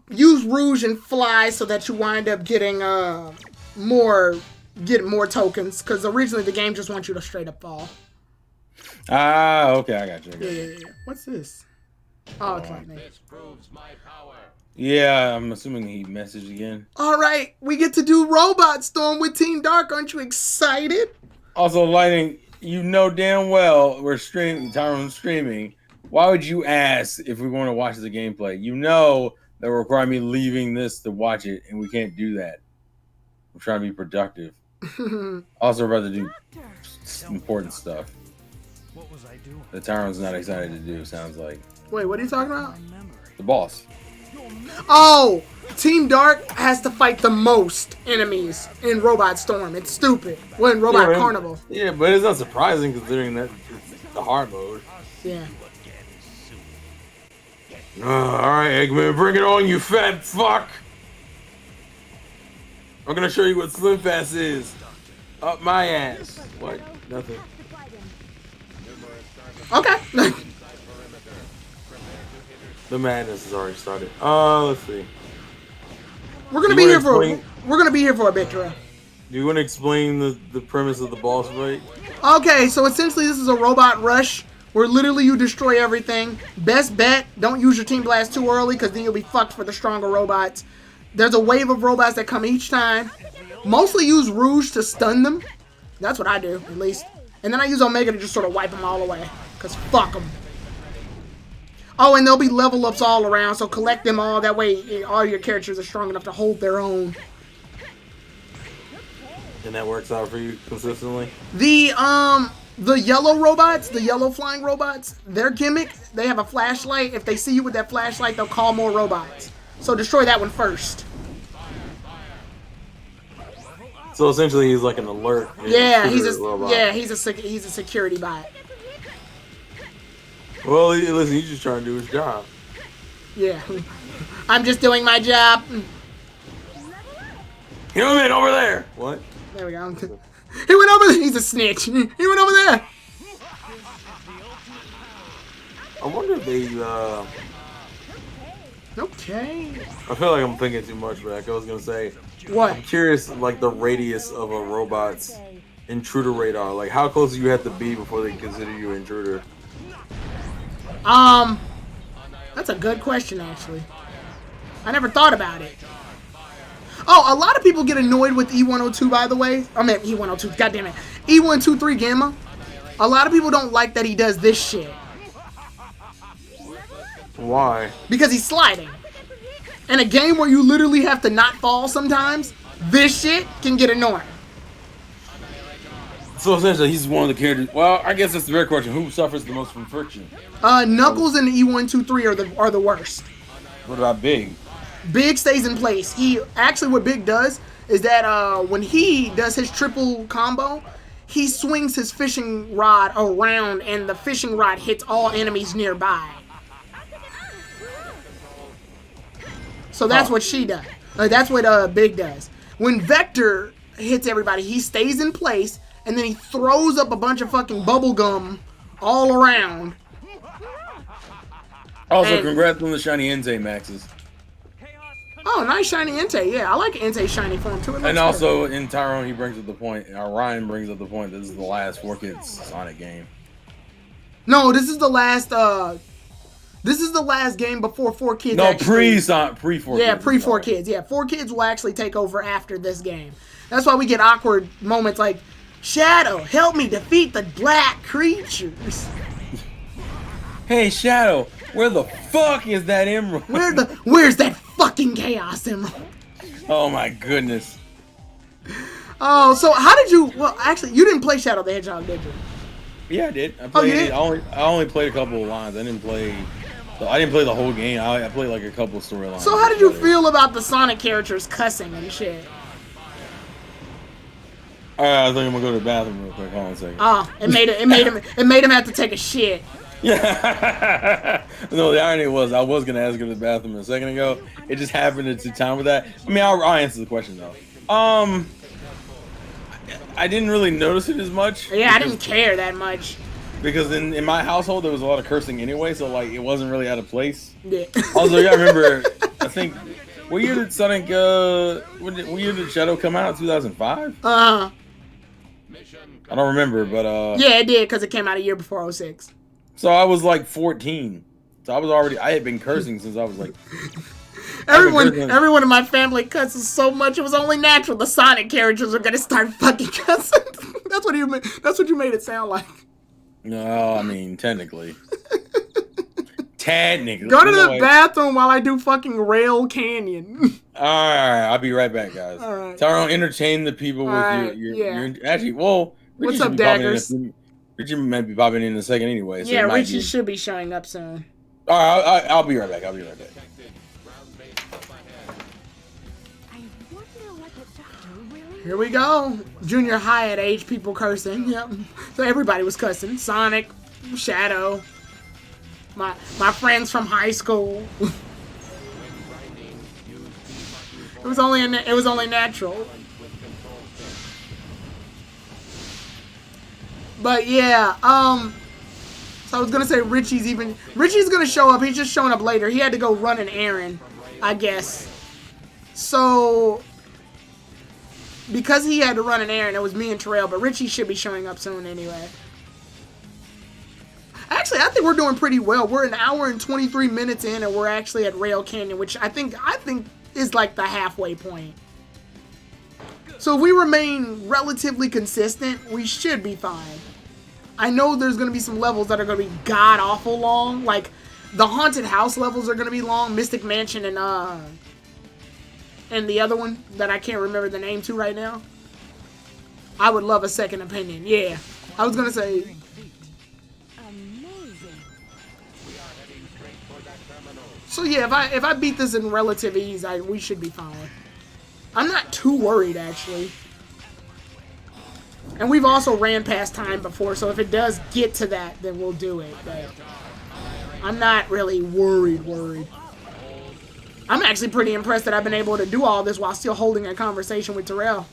Use Rouge and Fly so that you wind up getting more tokens. Because originally the game just wants you to straight up fall. Okay, I got you. Yeah. What's this? Oh, it's like me. Yeah, I'm assuming he messaged again. All right, we get to do Robot Storm with Team Dark. Aren't you excited? Also, Lightning, you know damn well we're Tyrone's streaming. Why would you ask if we want to watch the gameplay? You know that will require me leaving this to watch it, and we can't do that. I'm trying to be productive. Also, rather do important stuff. What was I doing? The Tyrone's not excited to do, sounds like. Wait, what are you talking about? The boss. Oh! Team Dark has to fight the most enemies in Robot Storm. It's stupid. Well, in Robot Carnival. Yeah, but it's not surprising considering that it's the hard mode. Yeah. Alright, Eggman, bring it on, you fat fuck! I'm gonna show you what Slim Fast is. Up my ass. What? Nothing. Okay. The madness has already started. Let's see. We're gonna be here for a bit, Terrell. Do you want to explain the premise of the boss fight? Okay, so essentially this is a robot rush where literally you destroy everything. Best bet, don't use your Team Blast too early because then you'll be fucked for the stronger robots. There's a wave of robots that come each time. Mostly use Rouge to stun them. That's what I do, at least. And then I use Omega to just sort of wipe them all away. Because fuck them. Oh, and there'll be level ups all around, so collect them all. That way all your characters are strong enough to hold their own. And that works out for you consistently? The yellow robots, the yellow flying robots, their gimmick, they have a flashlight. If they see you with that flashlight, they'll call more robots. So destroy that one first. So essentially he's like an alert. Yeah, he's a security bot. Well, listen, he's just trying to do his job. Yeah. I'm just doing my job. Human over there! What? There we go. He went over there. He's a snitch. He went over there. I wonder if they, Okay. I feel like I'm thinking too much back. I was gonna say, What? I'm curious, like, the radius of a robot's intruder radar. Like, how close do you have to be before they consider you an intruder? That's a good question, actually. I never thought about it. Oh, a lot of people get annoyed with E102, by the way. I mean, E102, goddammit. E123 Gamma. A lot of people don't like that he does this shit. Why? Because he's sliding. In a game where you literally have to not fall sometimes, this shit can get annoying. So essentially, he's one of the characters. Well, I guess that's the real question. Who suffers the most from friction? Knuckles and the E123 are the worst. What about Big? Big stays in place. What Big does is that when he does his triple combo, he swings his fishing rod around and the fishing rod hits all enemies nearby. So that's what she does. That's what Big does. When Vector hits everybody, he stays in place and then he throws up a bunch of fucking bubble gum all around. Also, congrats on the shiny Entei maxes. Oh, nice shiny Entei. Yeah, I like Entei's shiny form too. And also, in Tyrone, he brings up the point, Ryan brings up the point that this is the last 4Kids Sonic game. No, this is the last, this is the last game before 4Kids. No, pre-4Kids. Yeah, pre-4Kids. Yeah, 4Kids will actually take over after this game. That's why we get awkward moments like, Shadow, help me defeat the black creatures. Hey, Shadow, where the fuck is that emerald? Where's that fucking Chaos Emerald? Oh my goodness. Oh, so how did you? Well, actually, you didn't play Shadow the Hedgehog, did you? Yeah, I did. I played you did? it. I only played a couple of lines. I didn't play the whole game. I played like a couple of storylines. So how did you feel about the Sonic characters cussing and shit? Alright, I think I'm gonna go to the bathroom real quick. Hold on a second. Oh, it made him have to take a shit. Yeah. No, the irony was I was gonna ask her to the bathroom a second ago. It just happened at the time with that. I mean, I'll answer the question though. I didn't really notice it as much. Yeah, I didn't care that much. Because in my household there was a lot of cursing anyway, so like it wasn't really out of place. Yeah. Also, yeah, I remember. I think what year did Sonic? What year did Shadow come out? 2005. I don't remember, but yeah, it did because it came out a year before 06. So I was like 14. So I had been cursing since I was like. Everyone in my family cusses so much. It was only natural the Sonic characters were gonna start fucking cussing. That's what you made it sound like. No, I mean technically. Technically. Go to the bathroom while I do fucking Rail Canyon. Alright, I'll be right back, guys. Alright. Tyrone, entertain the people with your actually, well, what's up, Daggers? Richie might be popping in a second anyway. So yeah, Richie should be showing up soon. Alright, I'll be right back. Here we go. Junior high at age people cursing. Yep. So everybody was cussing. Sonic, Shadow, my friends from high school. It was only natural. But yeah, so I was gonna say Richie's gonna show up. He's just showing up later. He had to go run an errand, I guess. So because he had to run an errand, it was me and Terrell, but Richie should be showing up soon anyway. Actually, I think we're doing pretty well. We're an hour and 23 minutes in, and we're actually at Rail Canyon, which I think is like the halfway point. So if we remain relatively consistent, we should be fine. I know there's going to be some levels that are going to be god-awful long. Like, the Haunted House levels are going to be long. Mystic Mansion and the other one that I can't remember the name to right now. I would love a second opinion. Yeah. I was going to say... So yeah, if I beat this in relative ease, we should be fine. I'm not too worried, actually. And we've also ran past time before, so if it does get to that, then we'll do it. But I'm not really worried. I'm actually pretty impressed that I've been able to do all this while still holding a conversation with Terrell.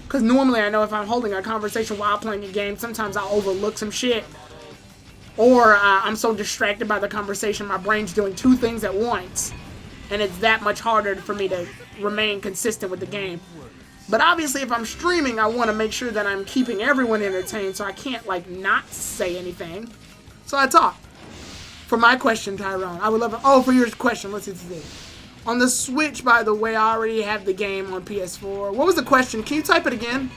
Because normally I know if I'm holding a conversation while playing a game, sometimes I'll overlook some shit. Or I'm so distracted by the conversation, my brain's doing two things at once. And it's that much harder for me to remain consistent with the game. But obviously, if I'm streaming, I want to make sure that I'm keeping everyone entertained, so I can't, like, not say anything. So I talk. For my question, Tyrone, I would love it. Oh, for your question, let's see today. On the Switch, by the way, I already have the game on PS4. What was the question? Can you type it again?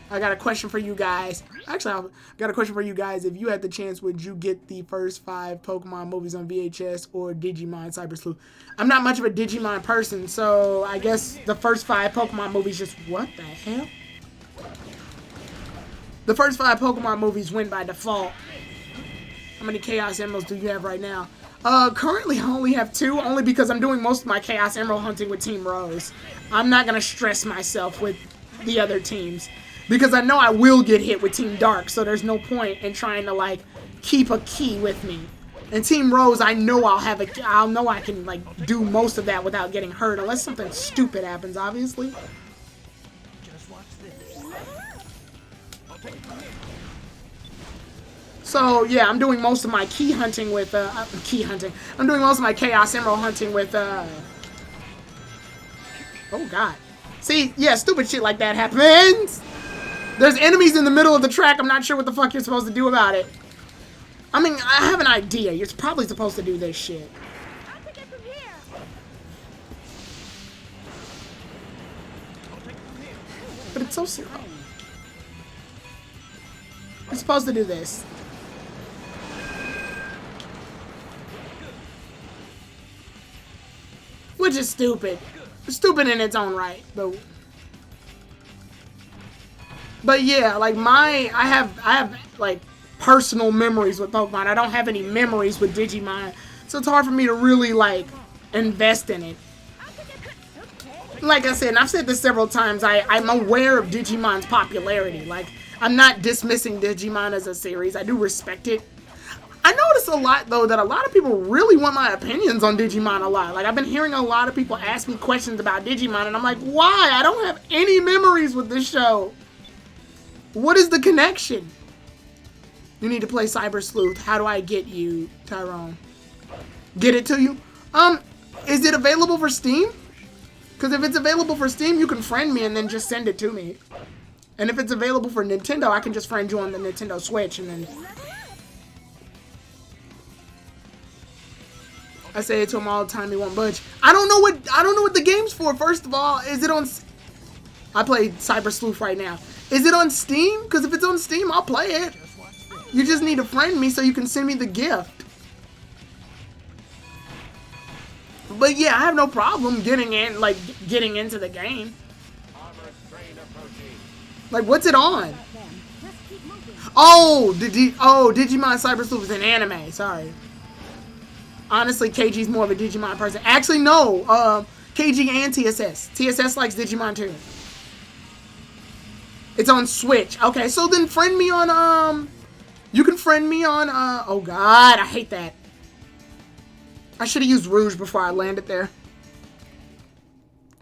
I got a question for you guys. Actually, I got a question for you guys. If you had the chance, would you get the first 5 Pokemon movies on VHS or Digimon Cyber Sleuth? I'm not much of a Digimon person, so I guess the first 5 Pokemon movies just... What the hell? The first 5 Pokemon movies win by default. How many Chaos Emeralds do you have right now? Currently I only have 2, only because I'm doing most of my Chaos Emerald hunting with Team Rose. I'm not gonna stress myself with the other teams, because I know I will get hit with Team Dark, so there's no point in trying to, like, keep a key with me. And Team Rose, I know I'll know I can, like, do most of that without getting hurt, unless something stupid happens, obviously. Just watch this. So, yeah, I'm doing most of my key hunting with, I'm doing most of my Chaos Emerald hunting with, oh, God. See, yeah, stupid shit like that happens. There's enemies in the middle of the track. I'm not sure what the fuck you're supposed to do about it. I mean, I have an idea. You're probably supposed to do this shit. But it's so slow. You're supposed to do this. Which is stupid. Stupid in its own right, but yeah, like I have like personal memories with Pokemon. I don't have any memories with Digimon, so it's hard for me to really like invest in it. Like I said, and I've said this several times, I'm aware of Digimon's popularity. Like, I'm not dismissing Digimon as a series. I do respect it. I notice a lot, though, that a lot of people really want my opinions on Digimon a lot. Like, I've been hearing a lot of people ask me questions about Digimon, and I'm like, why? I don't have any memories with this show. What is the connection? You need to play Cyber Sleuth. How do I get you, Tyrone? Get it to you? Is it available for Steam? Because if it's available for Steam, you can friend me and then just send it to me. And if it's available for Nintendo, I can just friend you on the Nintendo Switch and then... I say it to him all the time, he won't budge. I don't know what the game's for. First of all, is it on... I play Cyber Sleuth right now. Is it on Steam? Because if it's on Steam, I'll play it. You just need to friend me so you can send me the gift. But yeah, I have no problem getting into the game. Like, what's it on? Oh, Digimon Cyber Sleuth is an anime. Sorry. Honestly, KG's more of a Digimon person. Actually, no. KG and TSS. TSS likes Digimon too. It's on Switch. Okay, so then friend me on, you can friend me on, oh God, I hate that. I should have used Rouge before I landed there.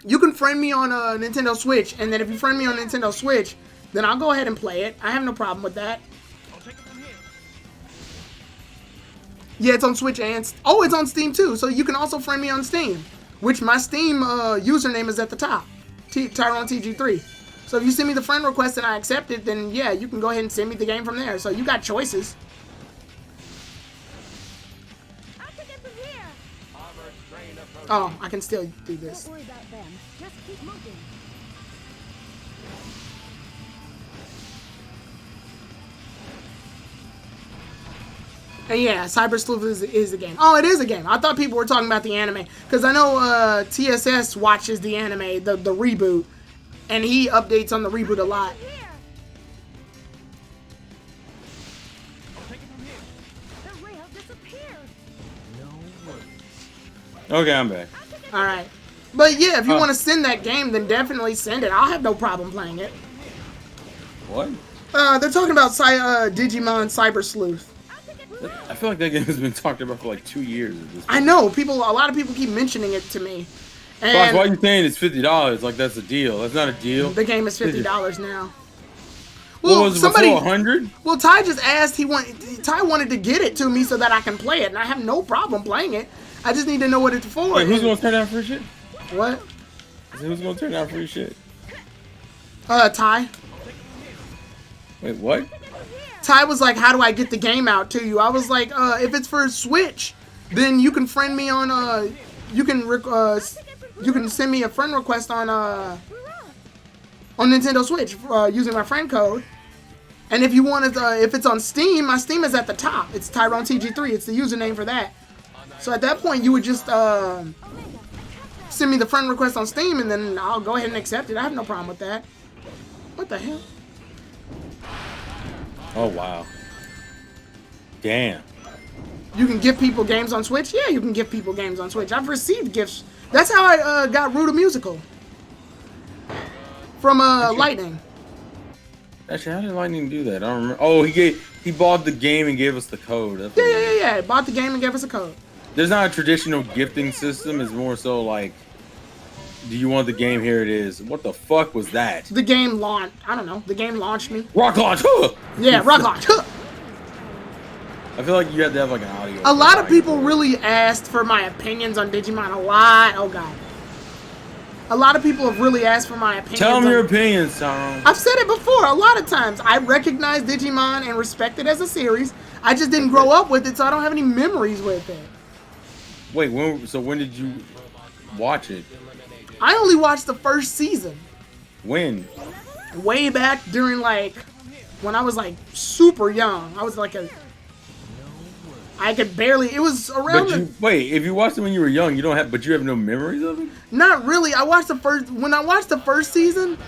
You can friend me on Nintendo Switch, and then if you friend me on Nintendo Switch, then I'll go ahead and play it. I have no problem with that. Yeah, it's on Switch and... Oh, it's on Steam too, so you can also friend me on Steam. Which my Steam username is at the top. Tyrone TG3. So if you send me the friend request and I accept it, then yeah, you can go ahead and send me the game from there. So you got choices. Oh, I can still do this. Don't worry about them. Just keep moving. And yeah, Cyber Sleuth is a game. Oh, it is a game. I thought people were talking about the anime. Because I know TSS watches the anime, the reboot. And he updates on the reboot a lot. The rail disappeared. Okay, I'm back. Alright. But yeah, if you want to send that game, then definitely send it. I'll have no problem playing it. What? They're talking about Digimon Cyber Sleuth. I feel like that game has been talked about for like 2 years at this point. I know. A lot of people keep mentioning it to me. Boss, And why are you saying it's $50? Like, that's a deal. That's not a deal. the game is $50 now. What was it before, 100? Well, Ty just asked, Ty wanted to get it to me so that I can play it, and I have no problem playing it. I just need to know what it's for. Wait, who's going to turn down free shit? What? I said, who's going to turn down free shit? Ty. Wait, what? Ty was like, how do I get the game out to you? I was like, if it's for Switch, then you can friend me on, you can send me a friend request on Nintendo Switch using my friend code. And if you want it, if it's on Steam, my Steam is at the top. It's Tyrone TG3. It's the username for that. So at that point, you would just send me the friend request on Steam, and then I'll go ahead and accept it. I have no problem with that. What the hell? Oh wow. Damn. You can give people games on Switch? Yeah, you can give people games on Switch. I've received gifts. That's how I got Rue the Musical. From Lightning. Actually, how did Lightning do that? I don't remember. Oh, he bought the game and gave us the code. That's what it is. Yeah. Bought the game and gave us a code. There's not a traditional gifting system. It's more so like, do you want the game? Here it is. What the fuck was that? The game launched. I don't know. The game launched me. Rock launch. Huh! Yeah, rock launch. Huh! I feel like you have to have like an audio. A lot of people really asked for my opinions on Digimon. A lot. Oh god. A lot of people have really asked for my opinions. Tell them your opinions, Tyrone. I've said it before a lot of times. I recognize Digimon and respect it as a series. I just didn't grow up with it, so I don't have any memories with it. Wait, when did you watch it? I only watched the first season. When? Way back during like when I was like super young. I was like I could barely. It was around. Wait, if you watched it when you were young, but you have no memories of it? Not really. When I watched the first season,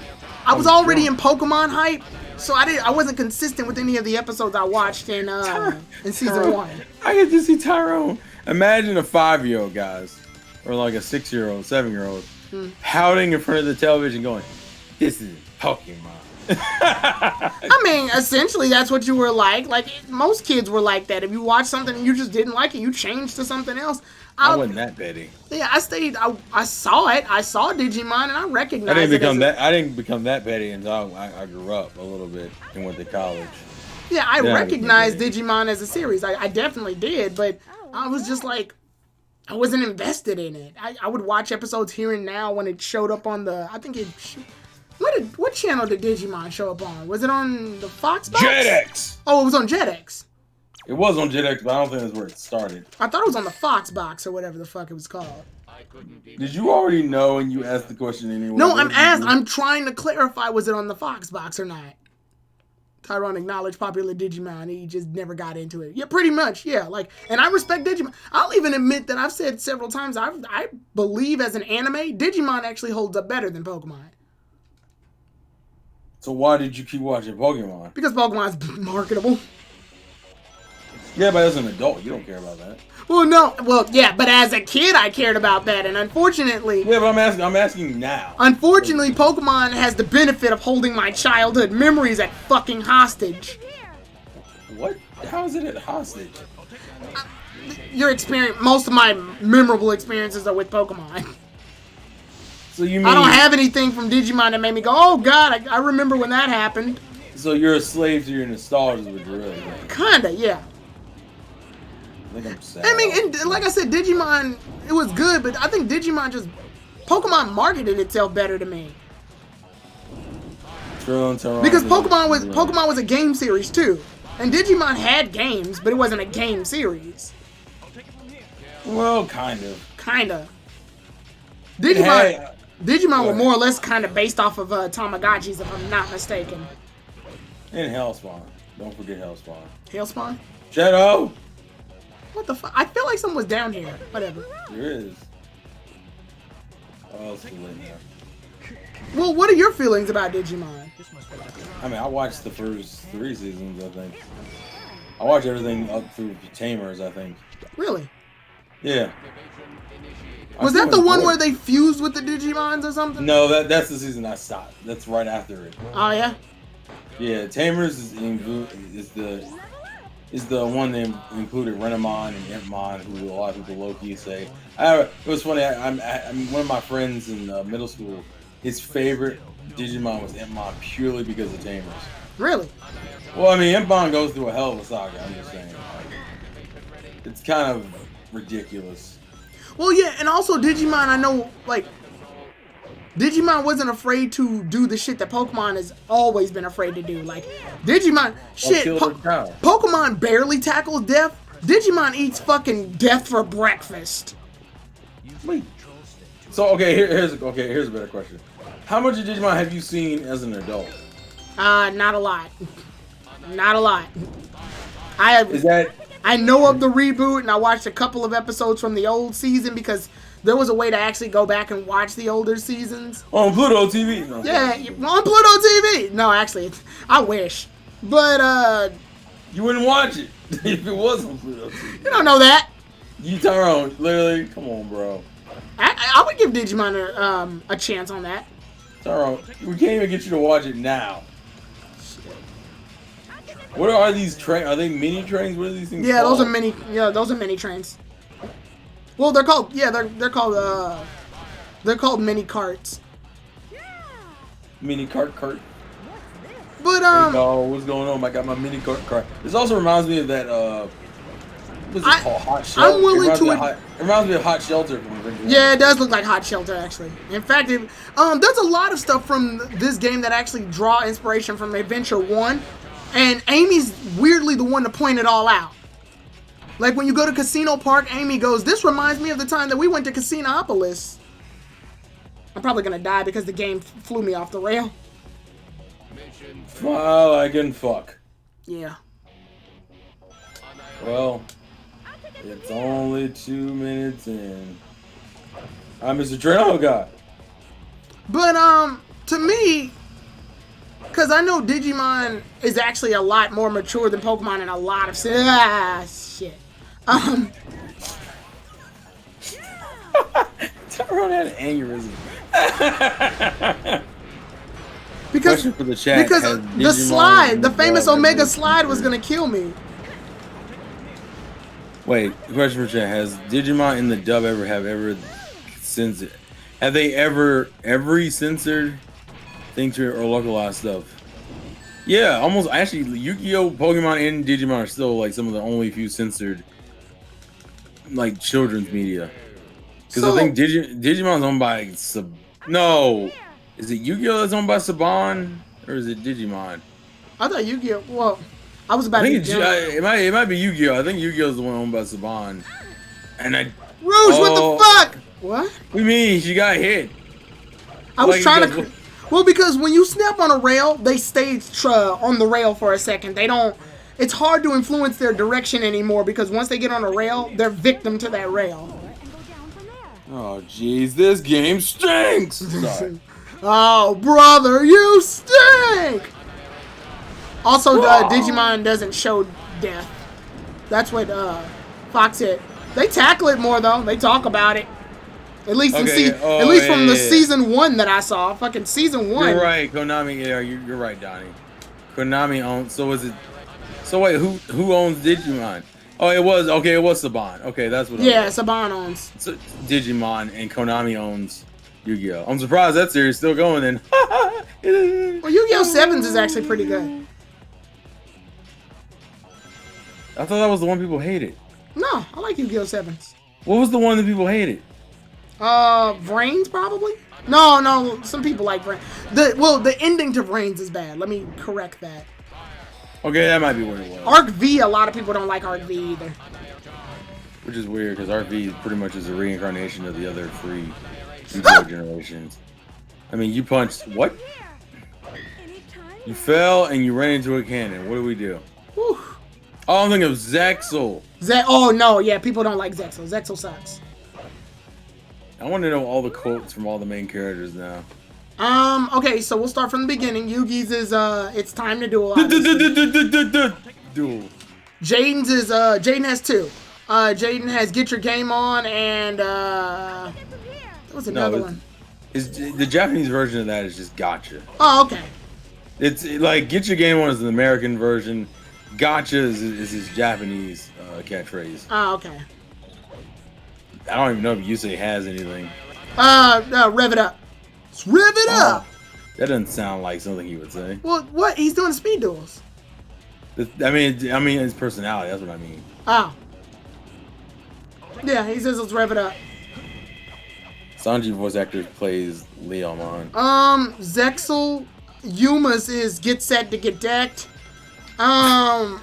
I was already in Pokemon hype, so I wasn't consistent with any of the episodes I watched in season 1. I get to see Tyrone. Imagine a 5-year-old, guys, or like a 6-year-old, 7-year-old, pouting in front of the television, going, "This is Pokemon." I mean, essentially, that's what you were like. Like, most kids were like that. If you watched something and you just didn't like it, you changed to something else. I wasn't that petty. Yeah, I saw it. I saw Digimon, and I recognized I didn't become that petty until I grew up a little bit and went to college. Yeah, I recognized Digimon as a series. I definitely did, but I was just like, I wasn't invested in it. I would watch episodes here and now when it showed up on the, I think it... What channel did Digimon show up on? Was it on the Fox box? JetX! Oh, it was on JetX. It was on JetX, but I don't think that's where it started. I thought it was on the Fox box or whatever the fuck it was called. Did you already know and you asked the question anyway? No, I'm trying to clarify, was it on the Fox box or not? Tyrone acknowledged popular Digimon. He just never got into it. Yeah, pretty much. Yeah, like, and I respect Digimon. I'll even admit that I've said several times, I believe as an anime, Digimon actually holds up better than Pokemon. So why did you keep watching Pokemon? Because Pokemon's marketable. Yeah, but as an adult, you don't care about that. Well, yeah, but as a kid, I cared about that, and unfortunately... Yeah, but I'm asking now. Unfortunately, Pokemon has the benefit of holding my childhood memories at fucking hostage. What? How is it at hostage? Your experience... Most of my memorable experiences are with Pokemon. So you mean... I don't have anything from Digimon that made me go, oh god, I remember when that happened. So you're a slave to your nostalgia, is what you're really saying. Kinda, yeah. I think I'm sad. I mean, and like I said, Digimon, it was good, but I think Digimon just... Pokemon marketed itself better to me. Because Pokemon was a game series too. And Digimon had games, but it wasn't a game series. Well, kind of. Kinda. Digimon were more or less kind of based off of Tamagotchis, if I'm not mistaken. And Hellspawn. Don't forget Hellspawn. Hellspawn? Shadow! What the fuck? I feel like someone was down here. Whatever. There is. Oh, it's too late now. Well, what are your feelings about Digimon? I mean, I watched the first 3 seasons, I think. I watched everything up through Tamers, I think. Really? Yeah. Was that the one where they fused with the Digimons or something? No, that's the season I stopped. That's right after it. Oh yeah. Yeah, Tamers is the one that included Renamon and Impmon, who a lot of people low-key say. It was funny. I'm one of my friends in middle school. His favorite Digimon was Impmon purely because of Tamers. Really? Well, I mean, Impmon goes through a hell of a saga. I'm just saying. It's kind of ridiculous. Well, yeah, and also Digimon, I know, like, Digimon wasn't afraid to do the shit that Pokemon has always been afraid to do. Like, Digimon, shit, kill their cow. Pokemon barely tackles death. Digimon eats fucking death for breakfast. Wait. So here's a better question. How much of Digimon have you seen as an adult? Not a lot. Not a lot. I know of the reboot, and I watched a couple of episodes from the old season because there was a way to actually go back and watch the older seasons. On Pluto TV. No, yeah, on Pluto TV. No, actually, I wish. But, you wouldn't watch it if it was on Pluto TV. You don't know that. You, Tyrone, literally, come on, bro. I would give Digimon a chance on that. Tyrone, we can't even get you to watch it now. What are these trains? Are they mini trains? What are these things called? Those are mini. Yeah, those are mini trains. Well, they're called. Yeah, they're called mini carts. Mini cart. But what's going on? I got my mini cart. This also reminds me of that. What's it called? Hot Shelter. I'm willing to. It reminds me of Hot Shelter from Adventure. Yeah, it does look like Hot Shelter actually. In fact, there's a lot of stuff from this game that actually draw inspiration from Adventure 1. And Amy's weirdly the one to point it all out. Like when you go to Casino Park, Amy goes, "This reminds me of the time that we went to Casinopolis." I'm probably gonna die because the game flew me off the rail. Well, I can fuck. Yeah. Well, it's only 2 minutes in. I'm Mr. Trail Guy. But to me, because I know Digimon is actually a lot more mature than Pokemon in a lot of shit. Tyrone had an aneurysm. because for the chat, the slide, the famous Omega slide was gonna kill me. Wait, question for chat: has Digimon in the dub ever censored? Have they ever censored things or localized stuff? Yeah, almost. Actually, Yu-Gi-Oh, Pokemon, and Digimon are still like some of the only few censored like children's media. Because I think Digimon's owned by no, is it Yu-Gi-Oh that's owned by Saban or is it Digimon? I thought Yu-Gi-Oh. Well, I was about to. It might be Yu-Gi-Oh. I think Yu-Gi-Oh is the one owned by Saban. And Rouge, what the fuck? What? What do you mean? She got hit. I was trying to. Well, because when you snap on a rail, they stay on the rail for a second. They don't. It's hard to influence their direction anymore because once they get on a rail, they're victim to that rail. Oh, jeez, this game stinks. Sorry. Oh, brother, you stink. Also, Digimon doesn't show death. That's what Fox said. They tackle it more though. They talk about it. At least from the season 1 that I saw. Fucking season 1. You're right, Konami. Yeah, you're right, Donnie. Konami owns. So is it? So wait, who owns Digimon? Oh, it was Saban. Okay, that's what. Yeah, Saban owns Digimon, and Konami owns Yu-Gi-Oh. I'm surprised that series is still going. Then. Well, Yu-Gi-Oh! 7s is actually pretty good. I thought that was the one people hated. No, I like Yu-Gi-Oh! 7s. What was the one that people hated? Vrains probably? No, some people like Vrains. The ending to Vrains is bad. Let me correct that. Okay, that might be what it was. Arc V, a lot of people don't like Arc V either. Which is weird, because Arc V pretty much is a reincarnation of the other 3 Yu-Gi-Oh! generations. I mean, you punched... What? You fell and you ran into a cannon. What do we do? Whew. Oh, I'm thinking of Zexal. Oh, no, yeah, people don't like Zexal. Zexal sucks. I want to know all the quotes from all the main characters now. Okay, so we'll start from the beginning. Yugi's is, it's time to duel. Duel. Jaden's is, Jaden has 2. Jaden has Get Your Game On and, there was another one. The Japanese version of that is just gotcha. Oh, okay. It's like Get Your Game On is the American version. Gotcha is his Japanese catchphrase. Oh, okay. I don't even know if Yusei has anything. Rev it up. Let's rev it up. That doesn't sound like something he would say. Well, what? He's doing speed duels. I mean his personality. That's what I mean. Oh. Yeah, he says let's rev it up. Sanji voice actor plays Leomon. Zexel. Yuma's is get set to get decked. I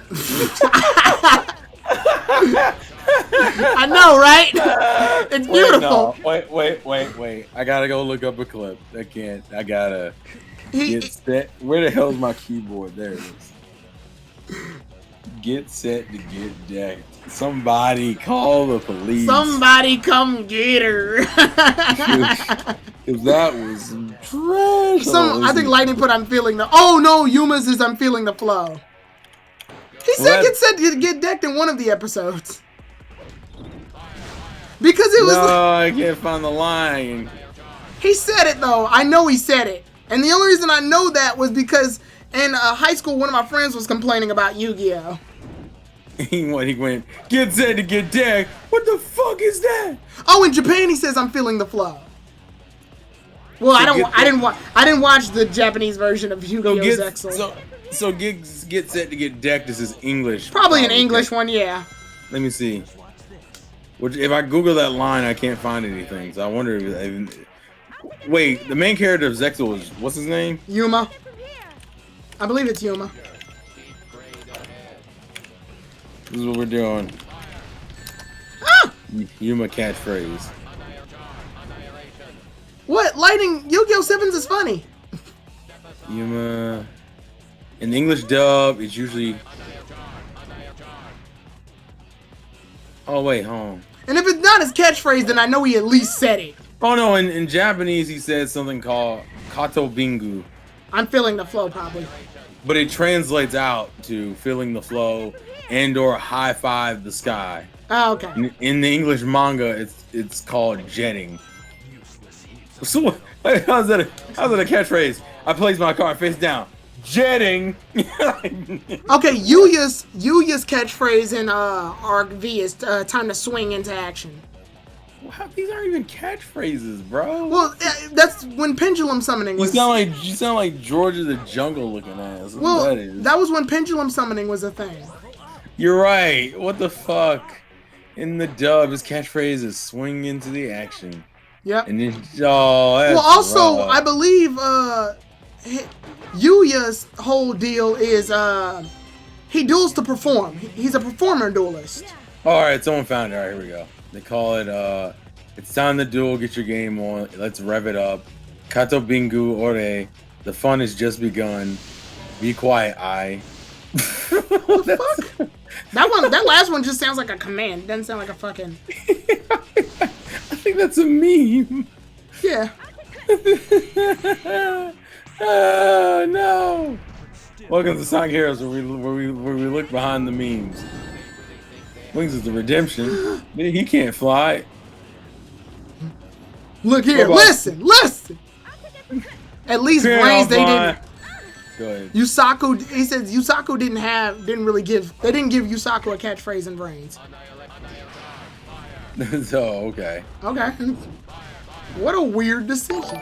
know, right? It's beautiful. Wait. I gotta go look up a clip. I can't. I gotta He- get set. Where the hell's my keyboard? There it is. Get set to get decked. Somebody call the police. Somebody come get her. If that was some trash. I think Lightning put I'm feeling the. Oh no, Yuma's is I'm feeling the flow. He said get set to get decked in one of the episodes. Because it was. No, I can't find the line. He said it though. I know he said it. And the only reason I know that was because in high school, one of my friends was complaining about Yu-Gi-Oh. He went, get set to get decked. What the fuck is that? Oh, in Japan he says I'm feeling the flow. Well, I didn't watch the Japanese version of Yu-Gi-Oh! Zexal. So get set to get decked is his English. Probably an English one, yeah. Let me see. Which if I Google that line, I can't find anything. So I wonder if wait, the main character of Zexal is what's his name? Yuma. I believe it's Yuma. This is what we're doing. Ah! Yuma catchphrase. What? Lightning Yu-Gi-Oh! 7s is funny. Yuma. In the English dub, it's usually. Oh wait, hold on. And if it's not his catchphrase, then I know he at least said it. Oh no, in Japanese he said something called Kato Bingu. I'm feeling the flow, probably. But it translates out to feeling the flow and or high five the sky. Oh, okay. In the English manga, it's called jetting. So how's that a catchphrase? I place my card face down. Jetting. Okay, Yuya's catchphrase in Arc V is time to swing into action. Wow, these aren't even catchphrases, bro. Well, that's when pendulum summoning was. You sound like George of the Jungle looking ass. Well, That that was when pendulum summoning was a thing. You're right. What the fuck? In the dub, his catchphrase is swing into the action. Yep. And then, oh, that's Well, also, rough. I believe Yuya's whole deal is he duels to perform. He's a performer duelist. All right, someone found it. All right, here we go. They call it, it's time to duel, get your game on. Let's rev it up. Kato Bingu Ore. The fun has just begun. Be quiet, I. What the fuck? That last one just sounds like a command. It doesn't sound like a fucking. I think that's a meme. Yeah. Oh, no. Welcome to Sonic Heroes, where we look behind the memes. Wings is the redemption. He can't fly. Look here. Listen. At least brains they didn't. Go ahead. Yusaku. He says Yusaku didn't really give. They didn't give Yusaku a catchphrase in brains. Oh, okay. Okay. What a weird decision.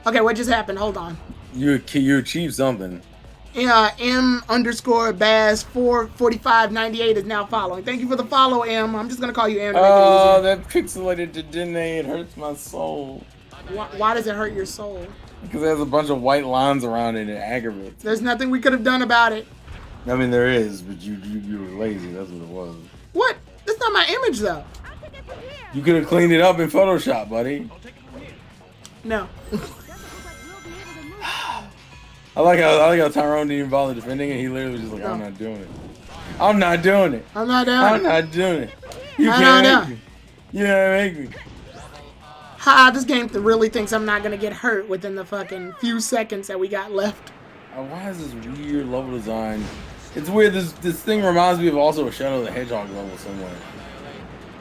Okay, what just happened? Hold on. You achieved something. M_Baz 44598 is now following. Thank you for the follow, M. I'm just gonna call you M. to make it Oh, easier. that pixelated Dene, it hurts my soul. Why does it hurt your soul? Because it has a bunch of white lines around it and it aggravates. There's nothing we could have done about it. I mean, there is, but you were lazy. That's what it was. What? That's not my image, though. You could have cleaned it up in Photoshop, buddy. No. I like how Tyrone didn't even bother defending it. He literally was just like, I'm not doing it. I'm not doing it. I'm not down. I'm not doing it. You I'm can't not make me. You can't make me. Ha, this game really thinks I'm not gonna get hurt within the fucking few seconds that we got left. Why is this weird level design? It's weird. This thing reminds me of also a Shadow of the Hedgehog level somewhere.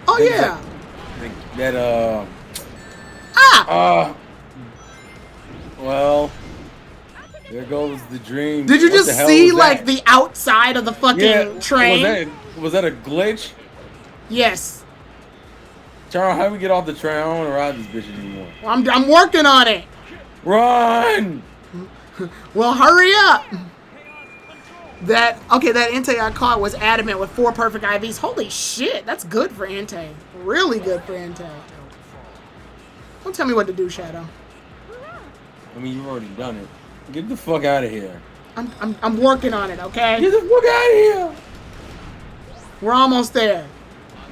Oh, yeah. Well, there goes the dream. Did you What the just hell see, was like, that? the outside of the fucking train? Was that a glitch? Yes. Charles, how do we get off the train? I don't want to ride this bitch anymore. I'm working on it. Run! Well, hurry up. That Entei I caught was adamant with 4 perfect IVs. Holy shit, that's good for Entei. Really good for Entei. Don't tell me what to do, Shadow. I mean, you've already done it. Get the fuck out of here. I'm working on it, okay? Get the fuck out of here. We're almost there.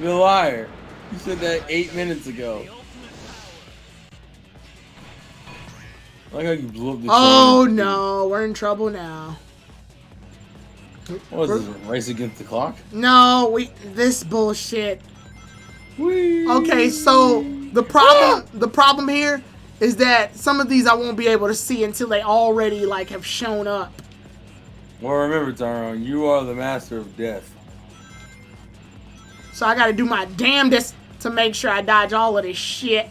You're a liar. You said that 8 minutes ago. I like how you blew up the Oh train. no, we're in trouble now. What is this, a race against the clock? No, this bullshit. Whee! Okay, so the problem here is that some of these I won't be able to see until they already like have shown up. Well, remember, Tyrone, you are the master of death. So I gotta do my damnedest to make sure I dodge all of this shit.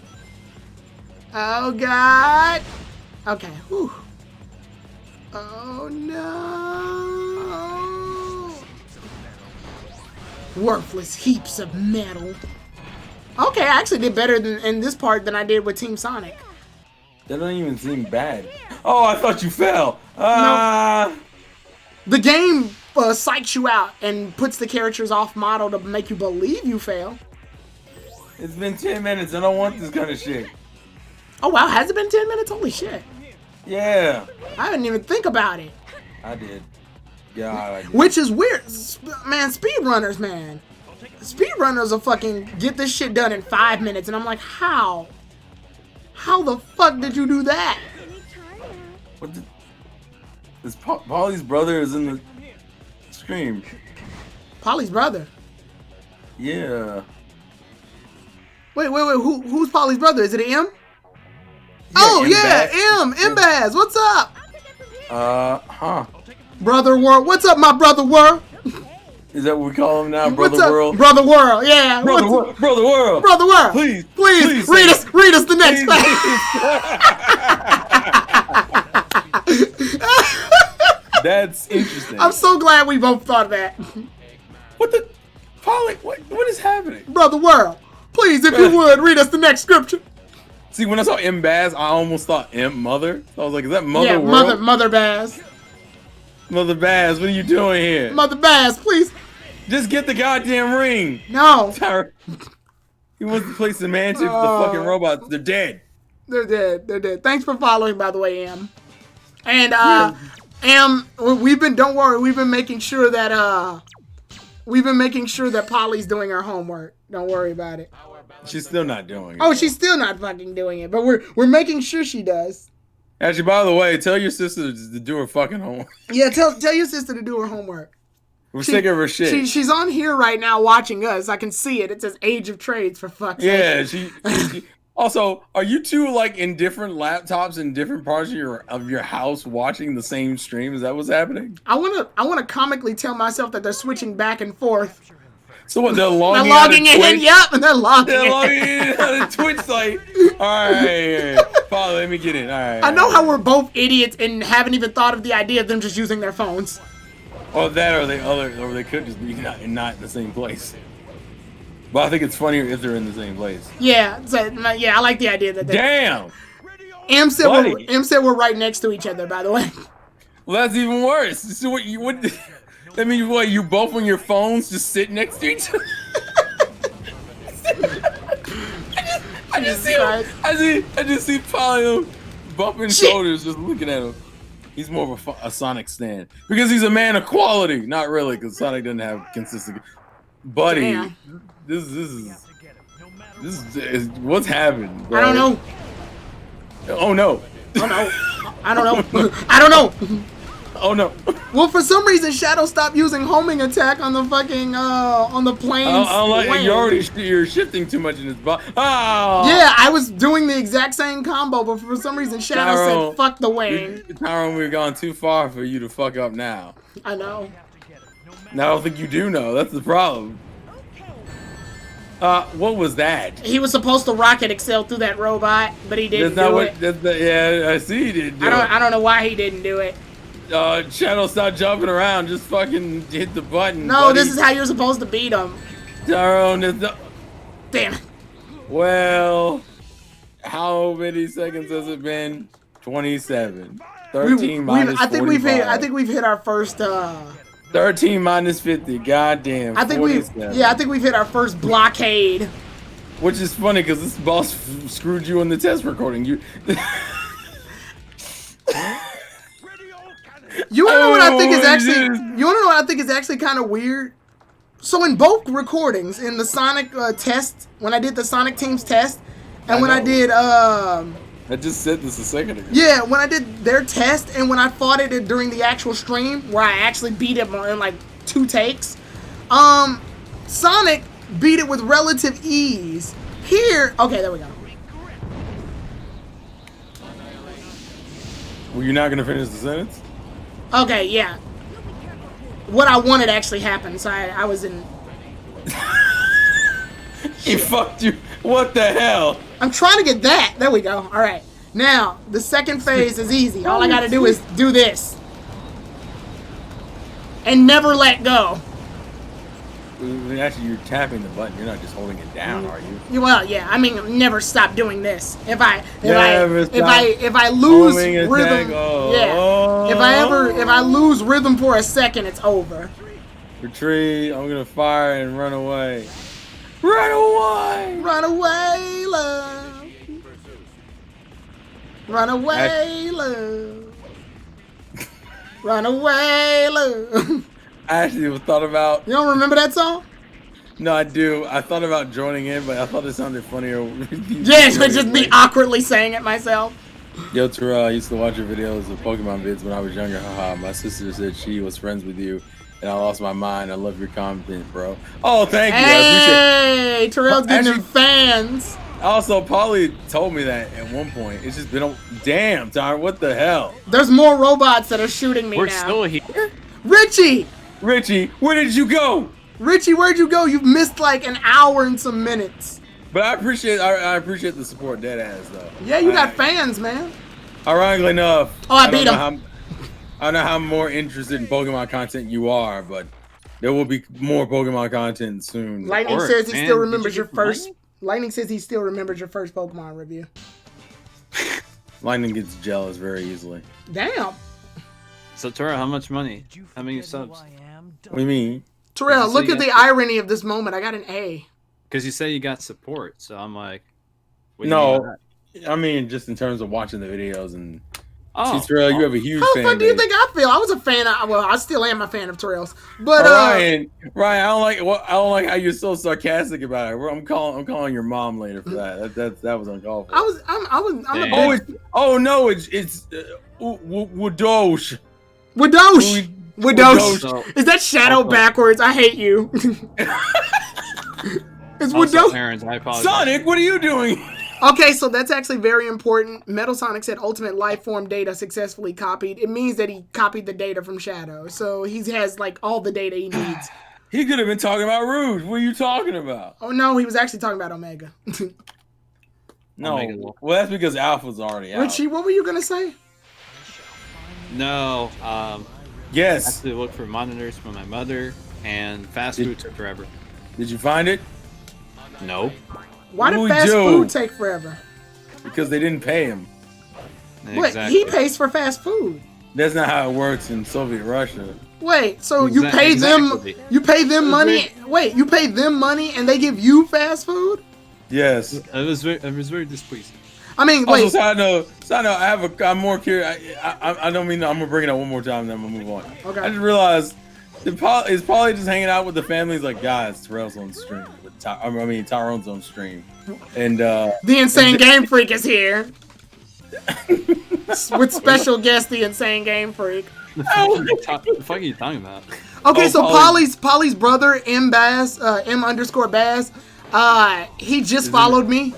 Oh god. Okay. Whew. Oh no. Worthless heaps of metal. Okay, I actually did better in this part than I did with Team Sonic. That doesn't even seem bad. Oh, I thought you fell. Ah. The game psychs you out and puts the characters off model to make you believe you fail. It's been 10 minutes. I don't want this kind of shit. Oh wow, has it been 10 minutes? Holy shit. Yeah. I didn't even think about it. I did. God, I did. Which is weird. Man, speedrunners, man. Speedrunners will fucking get this shit done in 5 minutes. And I'm like, how? How the fuck did you do that? What the? This Polly's brother is in the scream. Polly's brother. Yeah. Wait. Who's Polly's brother? Is it M? Yeah, Oh, M. yeah, Bass. M. Baz. What's up? Huh. Brother World. What's up, my brother World? Is that what we call him now? Brother What's up? World? Brother World, yeah. Brother What's- World. Brother World. Brother World. Please read us the next Please. That's interesting. I'm so glad we both thought of that. What the? Polly, what is happening? Brother World, please, if you would, read us the next scripture. See, when I saw M. Baz, I almost thought M. Mother. So I was like, is that Mother Yeah, World? Mother Baz. Mother Baz, what are you doing here? Mother Baz, please. Just get the goddamn ring. No, Tyra. He wants to play semantics with the fucking robots. They're dead. they're dead. Thanks for following, by the way, Em. And Em, don't worry, we've been making sure that Polly's doing her homework. Don't worry about it. She's still not doing it. Oh, she's still not fucking doing it, but we're making sure she does. Actually, by the way, tell your sister to do her fucking homework. Yeah, tell your sister to do her homework. We're sick of her shit. She's on here right now watching us. I can see it. It says Age of Trades, for fuck's sake. Yeah, she also, are you two like in different laptops in different parts of your house watching the same stream? Is that what's happening? I wanna comically tell myself that they're switching back and forth. So what? They're They're logging, logging out of in. Twitch? Yep, and they're logging They're in. logging in on the Twitch site. All right, Paul, let me get in. All right. I know how we're both idiots and haven't even thought of the idea of them just using their phones. Or that, or they could just be not in the same place. But I think it's funnier if they're in the same place. Yeah, I like the idea that they. Damn. Em said Buddy. we're right next to each other. By the way. Well, that's even worse. So what? That means what? You both on your phones just sit next to each other. I just see Polly bumping shoulders, just looking at him. He's more of a Sonic stan because he's a man of quality. Not really, because Sonic doesn't have consistent. Buddy, Damn. this is what's happened, bro. I don't know. Oh no. I don't know. I don't know. Oh no. Well, for some reason, Shadow stopped using homing attack on the fucking on the planes. I don't like land. you're shifting too much in his body. Oh. Yeah, I was doing the exact same combo, but for some reason, Shadow Tyrone, said, "Fuck the wing." Tyrone, we've gone too far for you to fuck up now. I know. Now I don't think you do know. That's the problem. What was that? He was supposed to rocket excel through that robot, but he didn't That's not do what. it. Yeah, I see he didn't do I don't know why he didn't do it. it. Shadow, stop jumping around. Just fucking hit the button. No, buddy. this is how you're supposed to beat him. Tyrone, there's no. Damn it. Well, how many seconds has it been? 27. 13 minus I think 45. we've hit our first 13 minus 50. Goddamn. I think 47. we've hit our first blockade. Which is funny because this boss screwed you in the test recording. You. You wanna know what I think is Oh, actually? yes. You wanna know what I think is actually kind of weird? So in both recordings, in the Sonic test, when I did the Sonic Teams test, and when I did I just said this a second ago. yeah, when I did their test, and when I fought it during the actual stream, where I actually beat it in like 2 takes, Sonic beat it with relative ease. Here, okay, there we go. Were you not gonna finish the sentence? Okay, yeah. What I wanted actually happened, so I was in. He fucked you. What the hell? I'm trying to get that. There we go. All right. Now the second phase is easy. All I gotta do is do this, and never let go. Actually, you're tapping the button. You're not just holding it down, are you? Well, yeah. I mean, never stop doing this. If I lose holding a rhythm, tag. Oh. yeah. If I lose rhythm for a second, it's over. Retreat. I'm gonna fire and run away. Run away. Run away, love. Run away, love. Run away, love. I actually thought about. You don't remember that song? No, I do. I thought about joining in, but I thought it sounded funnier. Yeah, it would just be awkwardly saying it myself. Yo, Terrell, I used to watch your videos of Pokemon vids when I was younger. Haha. My sister said she was friends with you, and I lost my mind. I love your content, bro. Oh, thank you. I appreciate it. Hey, Terrell's getting Actually- them fans. Also, Polly told me that at one point. It's just been a damn, Tyler. What the hell? There's more robots that are shooting me We're now. still here. Richie! Richie, where did you go? Richie, where'd you go? You've missed like an hour and some minutes. But I appreciate the support dead ass though. Yeah, you got fans, man. Ironically enough. Oh, I don't beat know him. I don't know how more interested in Pokemon content you are, but there will be more Pokemon content soon. Lightning course, says he man. still Did remembers you your get the money? first. Lightning says he still remembers your first Pokemon review. Lightning gets jealous very easily. Damn. So Tora, how much money? Did you How many forget who subs? I am, What do you mean? Terrell, So look you at the got- irony of this moment. I got an A. Because you say you got support, so I'm like, what do you mean by No, that? I mean just in terms of watching the videos and. Oh, See, Terrell, you have a huge How the fan fuck do you base. think I feel? I was a fan of. Well, I still am a fan of Terrell's. But Ryan, I don't like how you're so sarcastic about it. I'm calling your mom later for that. That was uncalled for. I'm Damn. a big No, it's Wadosh. Wadosh. Wadosh. So- Is that shadow Also- backwards? I hate you. It's Also, Wadosh. parents, I apologize. Sonic, what are you doing? Okay, so that's actually very important. Metal Sonic said ultimate life form data successfully copied. It means that he copied the data from Shadow. So he has like all the data he needs. He could have been talking about Rouge. What are you talking about? Oh no, he was actually talking about Omega. No, Omega. well that's because Alpha's already out. Richie, what were you gonna say? No, Yes. have to look for monitors for my mother, and fast food took forever. Did you find it? No. Why did We fast do. food take forever? Because they didn't pay him. Wait, he pays for fast food. That's not how it works in Soviet Russia. Wait, so you pay Exactly. them? You pay them money? Wait, you pay them money and they give you fast food? Yes. It was very displeasing. I mean, Also, wait. side note, I'm more curious. I don't mean, I'm gonna bring it up one more time, then I'm gonna move on. Okay. I just realized, is Polly just hanging out with the families like, guys, Terrell's on stream. Tyrone's on stream. And, The Insane Game Freak is here. With special guest, the Insane Game Freak. The fuck are you talking about? Okay, Oh, so Polly- Polly's brother, M Bass, M_Bass, he just followed me.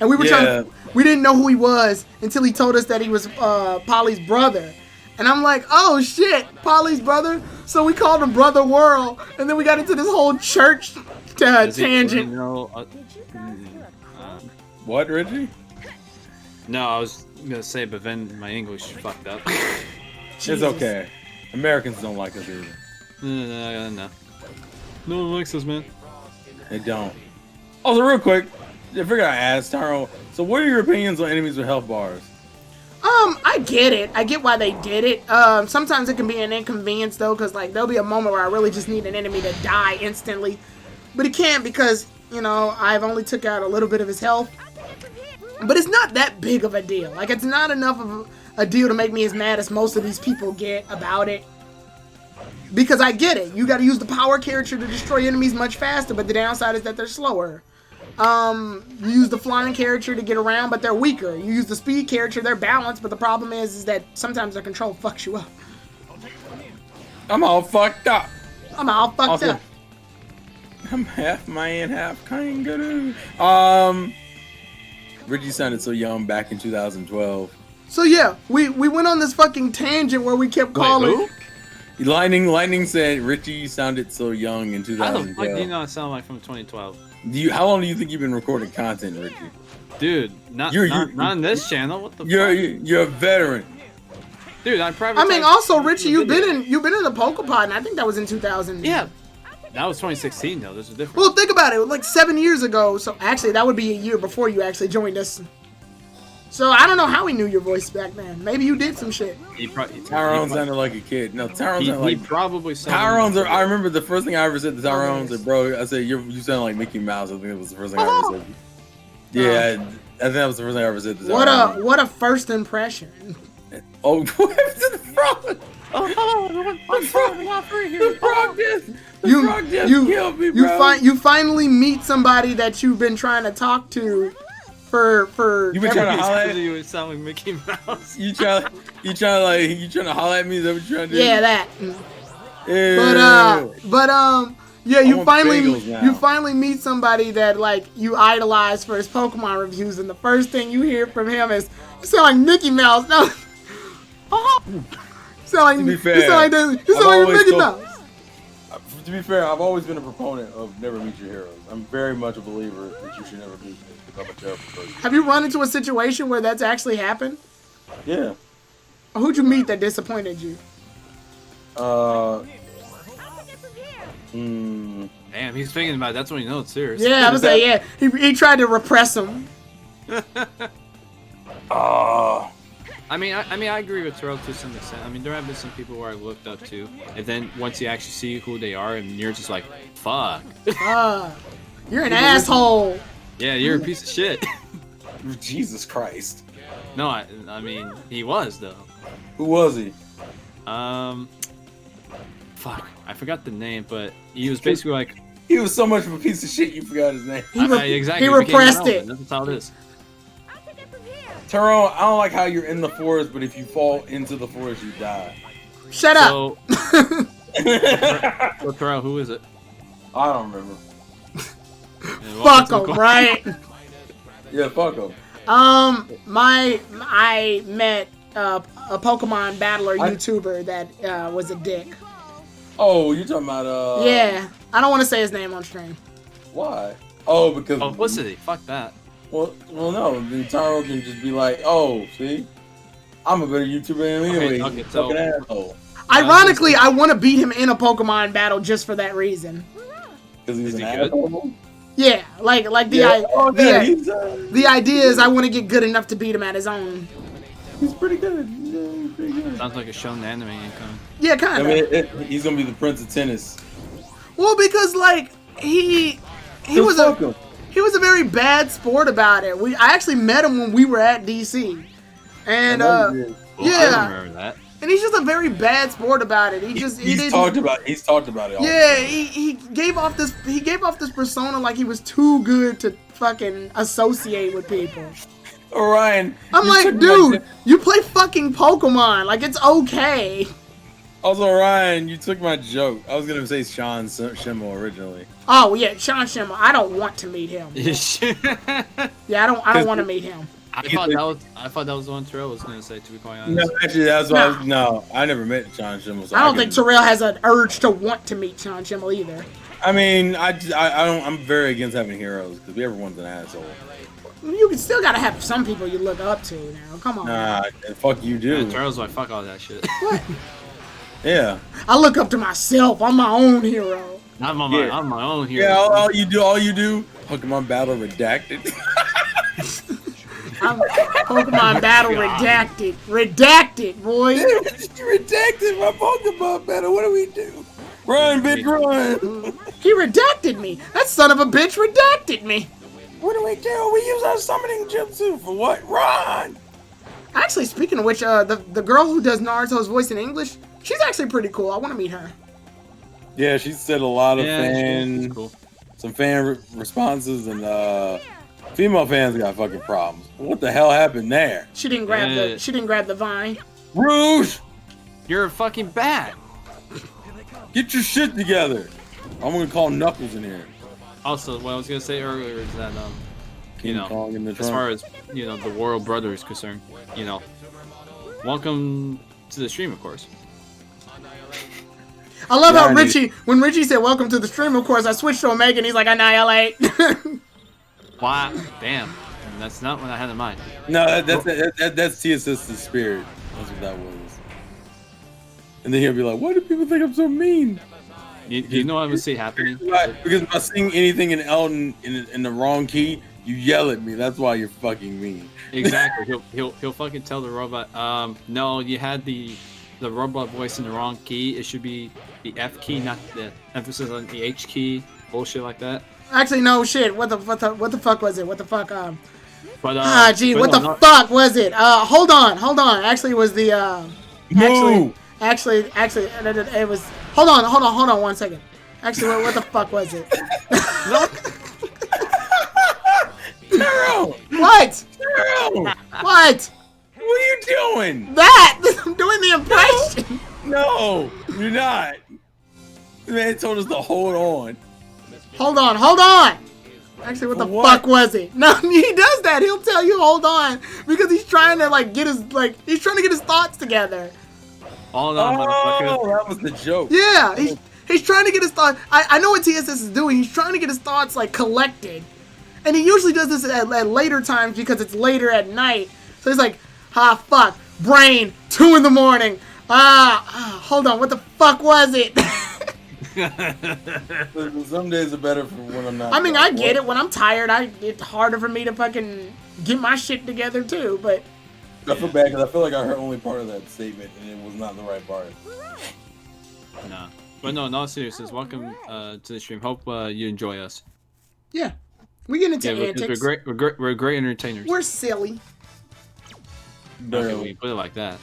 And we were Yeah. we didn't know who he was until he told us that he was Polly's brother. And I'm like, oh shit, Polly's brother. So we called him Brother World, and then we got into this whole church Does he- tangent. what, Reggie? No, I was gonna say, but then my English fucked up. It's okay. Americans don't like us either. No. No one likes us, man. They don't. Also, real quick, I figured I asked Tyrone. So, what are your opinions on enemies with health bars? I get it. I get why they did it. Sometimes it can be an inconvenience though, because like there'll be a moment where I really just need an enemy to die instantly, but it can't because you know, I've only took out a little bit of his health. But it's not that big of a deal. Like, it's not enough of a deal to make me as mad as most of these people get about it. Because I get it. You gotta use the power character to destroy enemies much faster, but the downside is that they're slower. You use the flying character to get around, but they're weaker. You use the speed character, they're balanced, but the problem is that sometimes their control fucks you up. I'm all fucked up. I'm all fucked up. I'm half man, half kangaroo. Richie sounded so young back in 2012. So yeah, we went on this fucking tangent where we kept calling. Wait, Lightning said Richie sounded so young in How the 2012. fuck do you not sound like from 2012? How long do you think you've been recording content, Richie? Dude, not on this channel. What the fuck? You're a veteran. Dude, I mean, also Richie, you've been in the Pokepod, and I think that was in 2000. Yeah, that was 2016 though. There's a difference. Well, think about it. Like 7 years ago. So actually, that would be a year before you actually joined us. So I don't know how he knew your voice back then. Maybe you did some shit. Tyrone sounded like a kid. No, Tyrone sounded like. He probably sounded. Tyrone's. I remember the first thing I ever said to Tyrone was, "Bro," I said, "You sound like Mickey Mouse." I think it was the first thing I ever said. Yeah, I think that was the first thing I ever said to Tyrone. What a first impression. Oh, what happened to the frog? The frog just killed me, bro. You finally meet somebody that you've been trying to talk to for. You been trying to holler at me? You would sound like Mickey Mouse. You trying to holler at me? Is that what you trying to do? Yeah, that. Ew. Yeah, you bagels finally meet somebody that like you idolize for his Pokemon reviews, and the first thing you hear from him is, "You sound like Mickey Mouse." No. You sound like Mickey Mouse. To be fair, I've always been a proponent of never meet your heroes. I'm very much a believer that you should never meet them because I'm a terrible person. Have you run into a situation where that's actually happened? Yeah. Who'd you meet that disappointed you? Damn, he's thinking about it. That's when you know it's serious. Yeah, I was like, yeah, he tried to repress him. I mean, I agree with Terrell to some extent. I mean, there have been some people where I looked up to, and then once you actually see who they are, and you're just like, fuck. You're an asshole. Yeah, you're a piece of shit. Jesus Christ. No, I mean, he was though. Who was he? Fuck, I forgot the name, but he was basically like. He was so much of a piece of shit, you forgot his name. Exactly. He repressed it. That's how it is. Tyrone, I don't like how you're in the forest, but if you fall into the forest, you die. Shut up. So Terrell, who is it? I don't remember. Fuck him, right? Yeah, fuck him. I met a Pokemon battler YouTuber that was a dick. Oh, you're talking about Yeah, I don't want to say his name on stream. Why? Oh, because publicity. Fuck that. Well, no. Then Tyrone can just be like, "Oh, see, I'm a better YouTuber than anyway." Okay, so fucking asshole. Ironically, I want to beat him in a Pokemon battle just for that reason. Because he's an he good? asshole. Yeah, like the idea is I want to get good enough to beat him at his own. He's pretty good. Yeah, he's pretty good. Sounds like a shonen anime income. Yeah, kind of. I mean, he's gonna be the Prince of Tennis. Well, because like he was a very bad sport about it. I actually met him when we were at DC, and I remember that. And he's just a very bad sport about it. He's talked about it. All yeah, he gave off this persona like he was too good to fucking associate with people. Orion, I'm like, dude, you play fucking Pokemon. Like, it's okay. Also, Orion, you took my joke. I was gonna say Sean Schimmel originally. Oh yeah, Sean Schimmel. I don't want to meet him. Yeah, I don't want to meet him. I thought that was the one Terrell was gonna say. To be quite honest. No, actually, that's why. I never met Sean Schimmel. So I don't think Terrell has an urge to want to meet Sean Schimmel either. I mean, I'm very against having heroes because everyone's an asshole. You still gotta have some people you look up to now. Come on. Nah, fuck you do. Yeah, Terrell's like, fuck all that shit. What? Yeah. I look up to myself. I'm my own hero. I'm my own hero. Yeah, all you do, Pokemon Battle Redacted. I'm Pokemon Battle Redacted. Redacted, boy. You redacted my Pokemon Battle. What do we do? Run, bitch, run. He redacted me. That son of a bitch redacted me. What do we do? We use our summoning jutsu for what? Run! Actually, speaking of which, the girl who does Naruto's voice in English, she's actually pretty cool. I want to meet her. Yeah, she said a lot of she's cool. some fan responses, and female fans got fucking problems. What the hell happened there? She didn't grab the vine. Rouge, You're fucking bad. get your shit together. I'm gonna call Knuckles in here. Also, what I was gonna say earlier is that King Kong in the as trunk. far as the Royal Brother is concerned, welcome to the stream, of course. I love how Yeah, when Richie said welcome to the stream, of course, I switched to Omega and he's like, annihilate. Wow, damn. That's not what I had in mind. No, that's TSS's spirit. That's what that was. And then he'll be like, "Why do people think I'm so mean?" You know what I would see happening? Right, because if I sing anything in Elton in the wrong key, you yell at me. That's why you're fucking mean. Exactly. He'll fucking tell the robot, no, you had the robot voice in the wrong key. It should be the F key, not the emphasis on the H key. Bullshit like that. Actually, no shit. What the fuck was it? What the fuck? But What no, the fuck was it? Hold on. Actually, it was the Actually, it was. Hold on 1 second. Actually, what the fuck was it? Zero! What? Zero! What? What are you doing? That! I'm doing the impression. No, you're not. The man told us to hold on. Hold on. Actually, what the fuck was it? No, he does that. He'll tell you hold on because he's trying to get his thoughts together. Hold on, motherfucker. Oh, that was the joke. Yeah, he's trying to get his thoughts. I know what TSS is doing. He's trying to get his thoughts collected, and he usually does this at later times because it's later at night. So he's like, fuck, brain, 2 in the morning. Hold on, what the fuck was it? Some days are better for when I'm not. I mean, I get it. When I'm tired, it's harder for me to fucking get my shit together too. But I feel bad because I feel like I heard only part of that statement and it was not the right part. No. But no, in all seriousness, welcome to the stream. Hope you enjoy us. yeah, we get into Yeah, antics. we're great entertainers. We're silly. Okay, we put it like that.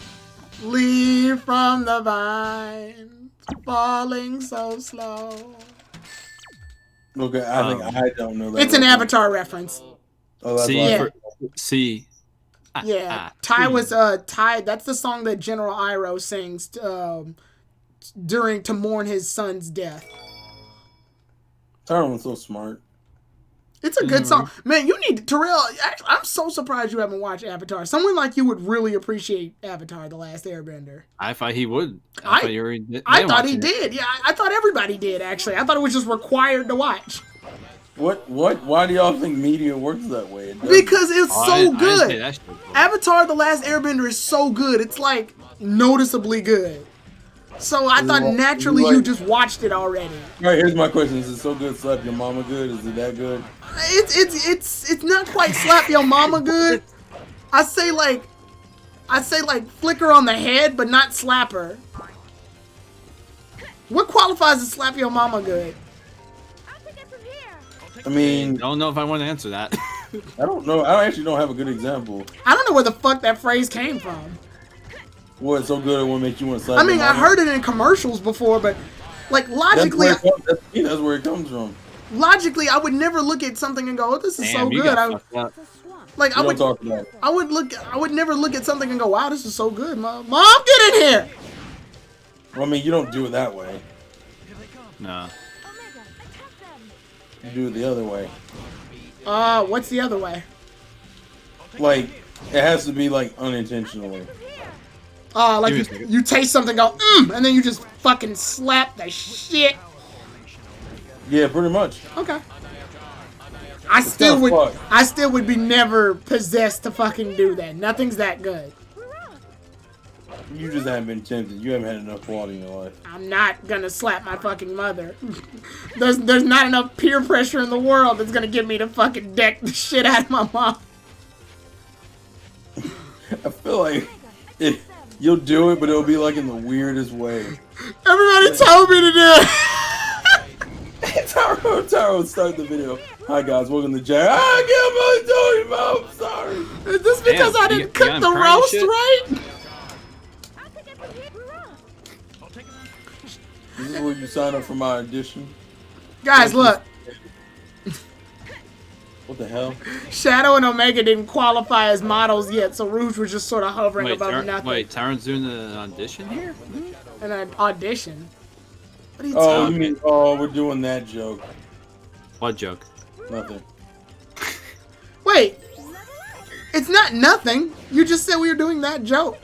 Leave from the vine, falling so slow. Okay, I think I don't know that. It's an Avatar reference. Oh, that's See, why. Yeah. see. Yeah, Ty was Ty. That's the song that General Iroh sings to mourn his son's death. Tyron's so smart. It's a good song, man. You need Terrell. Actually, I'm so surprised you haven't watched Avatar. Someone like you would really appreciate Avatar: The Last Airbender. I thought he would. I thought he watching it. did. Yeah, I thought everybody did. Actually, I thought it was just required to watch What? Why do y'all think media works that way? It doesn't. because it's Oh, so I didn't good. say that shit, bro. Avatar: The Last Airbender is so good. It's noticeably good. So I thought naturally you just watched it already. All right, here's my question: is it so good? Slap your mama good? Is it that good? It's not quite slap your mama good. I say flick her on the head, but not slap her. What qualifies as slap your mama good? I'll take it from here. I mean, I don't know if I want to answer that. I don't know. I actually don't have a good example. I don't know where the fuck that phrase came from. What's so good it won't make you want to slap I mean, your I mama? heard it in commercials before, but logically, That's where it comes from. logically, I would never look at something and go, "Oh, this is so Damn, you good." got fucked up. It's a swamp. We don't talk about it. I would never look at something and go, "Wow, this is so good, mom. Mom, get in here." Well, I mean, you don't do it that way. No. Omega, attack them. You do it the other way. What's the other way? Like, it has to be unintentionally. Like Give me a second. you taste something, go, and then you just fucking slap the shit. Yeah, pretty much. Okay. I still kinda would be never possessed to fucking do that. Nothing's that good. You just haven't been tempted. You haven't had enough quality in your life. I'm not gonna slap my fucking mother. there's not enough peer pressure in the world that's gonna get me to fucking deck the shit out of my mom. I feel like you'll do it, but it'll be in the weirdest way. Everybody told me to do it. Taro start the video. Hi guys, welcome to Jack. I can't believe I'm sorry. Is this because Damn, I didn't you cook got the him crying roast shit? right? I'll take it from here. This is where you sign up for my audition. Guys, look. What the hell? Shadow and Omega didn't qualify as models yet, so Rouge was just sort of hovering Wait, above nothing. wait, Tyron's doing an audition here? And an audition. What are you Oh, talking? you mean? Oh, we're doing that joke. What joke? Nothing. Wait. It's not nothing. You just said we were doing that joke.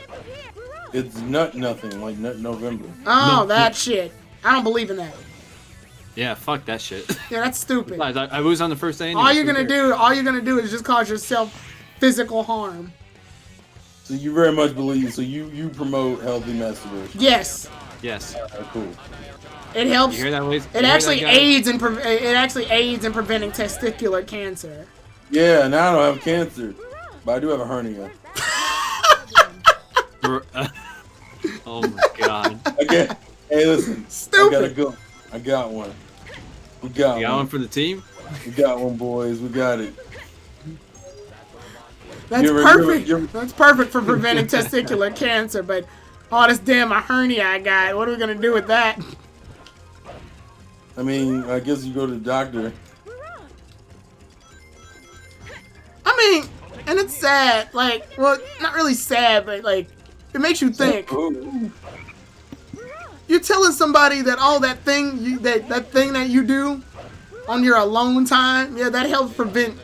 It's nothing like Nut November. Oh, that shit. I don't believe in that. Yeah, fuck that shit. Yeah, that's stupid. I was on the first day. All you're gonna do is just cause yourself physical harm. So you very much believe. So you promote healthy masturbation. Yes, Yes. Cool. it helps. You hear that, Wiz? It actually aids in preventing testicular cancer. Yeah, now I don't have cancer, but I do have a hernia. Oh my god. Okay. Hey, listen. Stupid. I gotta go. I got one. We got You got one for the team? We got one, boys. We got it. That's perfect. That's perfect for preventing testicular cancer. But all this damn hernia I got. What are we gonna do with that? I mean, I guess you go to the doctor. I mean, and it's sad. Like, well, not really sad, but like, it makes you think. Ooh. You're telling somebody that all that thing that thing that you do on your alone time, yeah, that helps prevent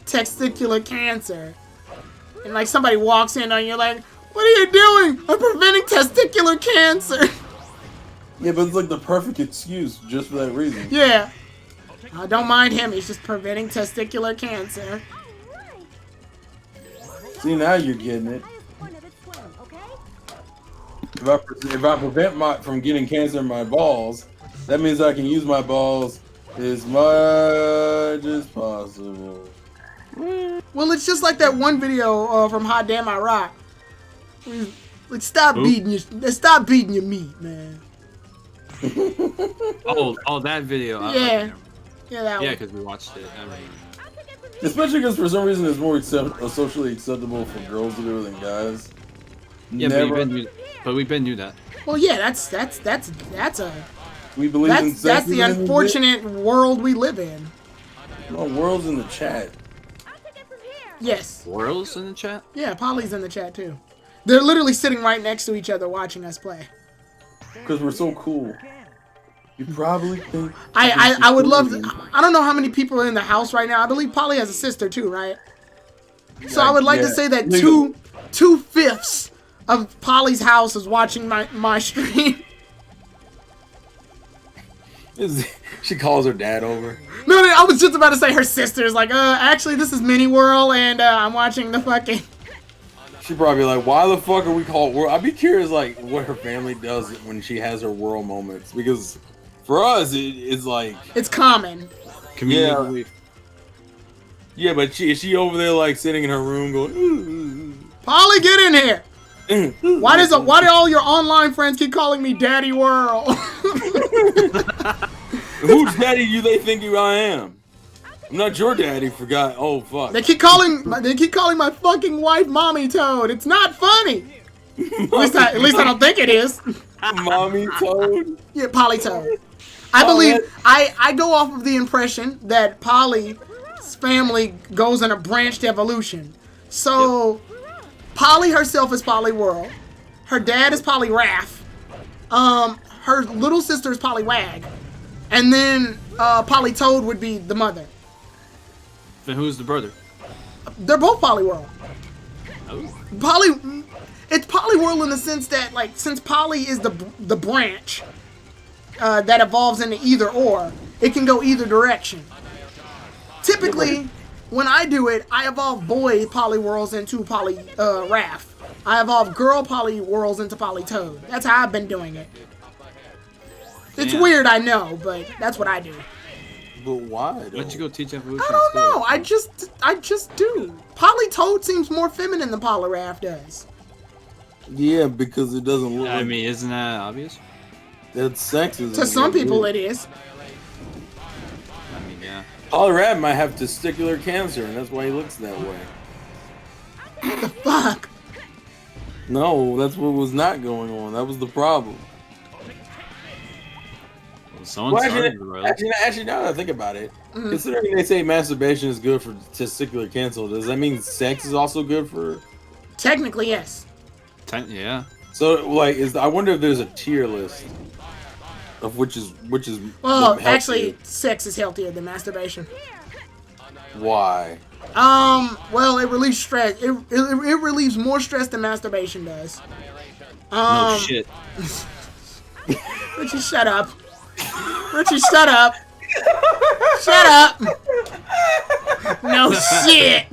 testicular cancer. And like somebody walks in on you like, what are you doing? I'm preventing testicular cancer. Yeah, but it's like the perfect excuse just for that reason. Yeah. I don't mind him. He's just preventing testicular cancer. See, now you're getting it. One of its swim, okay? If I prevent from getting cancer in my balls, that means I can use my balls as much as possible. Well, it's just like that one video from Hot Damn I Rock. Like, stop beating your meat, man. Oh, that video. Yeah. Yeah, that Yeah, one. because we watched it. I mean, Especially because for some reason it's more socially acceptable for girls to do it than guys. yeah, but we've been knew that. Well, yeah, that's We believe in sex. that's the unfortunate world we live in. No, world's in the chat. Yes. Worlds in the chat? Yeah, Polly's in the chat too. They're literally sitting right next to each other watching us play. Because we're so cool. You probably think... I would love to... I don't know how many people are in the house right now. I believe Polly has a sister too, right? So I would like to say that two-fifths of Polly's house is watching my stream. She calls her dad over. No, I was just about to say her sister's like, actually this is Mini Whirl and I'm watching the fucking... She probably like, why the fuck are we called Whirl? I'd be curious like what her family does when she has her Whirl moments. Because for us, it's like... It's common. Community Yeah. belief. Yeah, but is she over there like sitting in her room going, ooh, Polly, get in here! Why do all your online friends keep calling me Daddy Whirl? whose daddy do they think I am? I'm not your daddy, forgot. Oh, fuck. They keep calling my fucking wife Mommy Toad. It's not funny. At least I don't think it is. Mommy Toad? Yeah, Polly Toad. I believe I go off of the impression that Polly's family goes in a branched evolution. So Polly herself is Polly Whirl. Her dad is Polly Raff. Her little sister is Polly Wag. And then Polly Toad would be the mother. Then who's the brother? They're both Polly Whirl. Oh. It's Polly Whirl in the sense that, like, since Polly is the branch that evolves into either or, it can go either direction. Typically, when I do it, I evolve boy Polly Whirls into Polly Raff. I evolve girl Polly Whirls into Polly Toad. That's how I've been doing it. It's Damn. weird, I know, but that's what I do. But why? Why don't you go teach evolution? I don't know. I just do. Polly Toad seems more feminine than Polly Raff does. Yeah, because it doesn't look I like mean, isn't that obvious? that's sexism. To some people, it is. Holly Rat might have testicular cancer, and that's why he looks that way. Fuck. No, that's what was not going on. That was the problem. Well, someone Well, started the road. actually, now that I think about it, considering they say masturbation is good for testicular cancer, does that mean sex is also good for? Technically, yes. Yeah. So, like, I wonder if there's a tier list of which is Well, healthier. actually, sex is healthier than masturbation. Why? Well, it relieves stress. It relieves more stress than masturbation does. No shit. Richie, shut up. Richie, shut up. Shut up. No shit.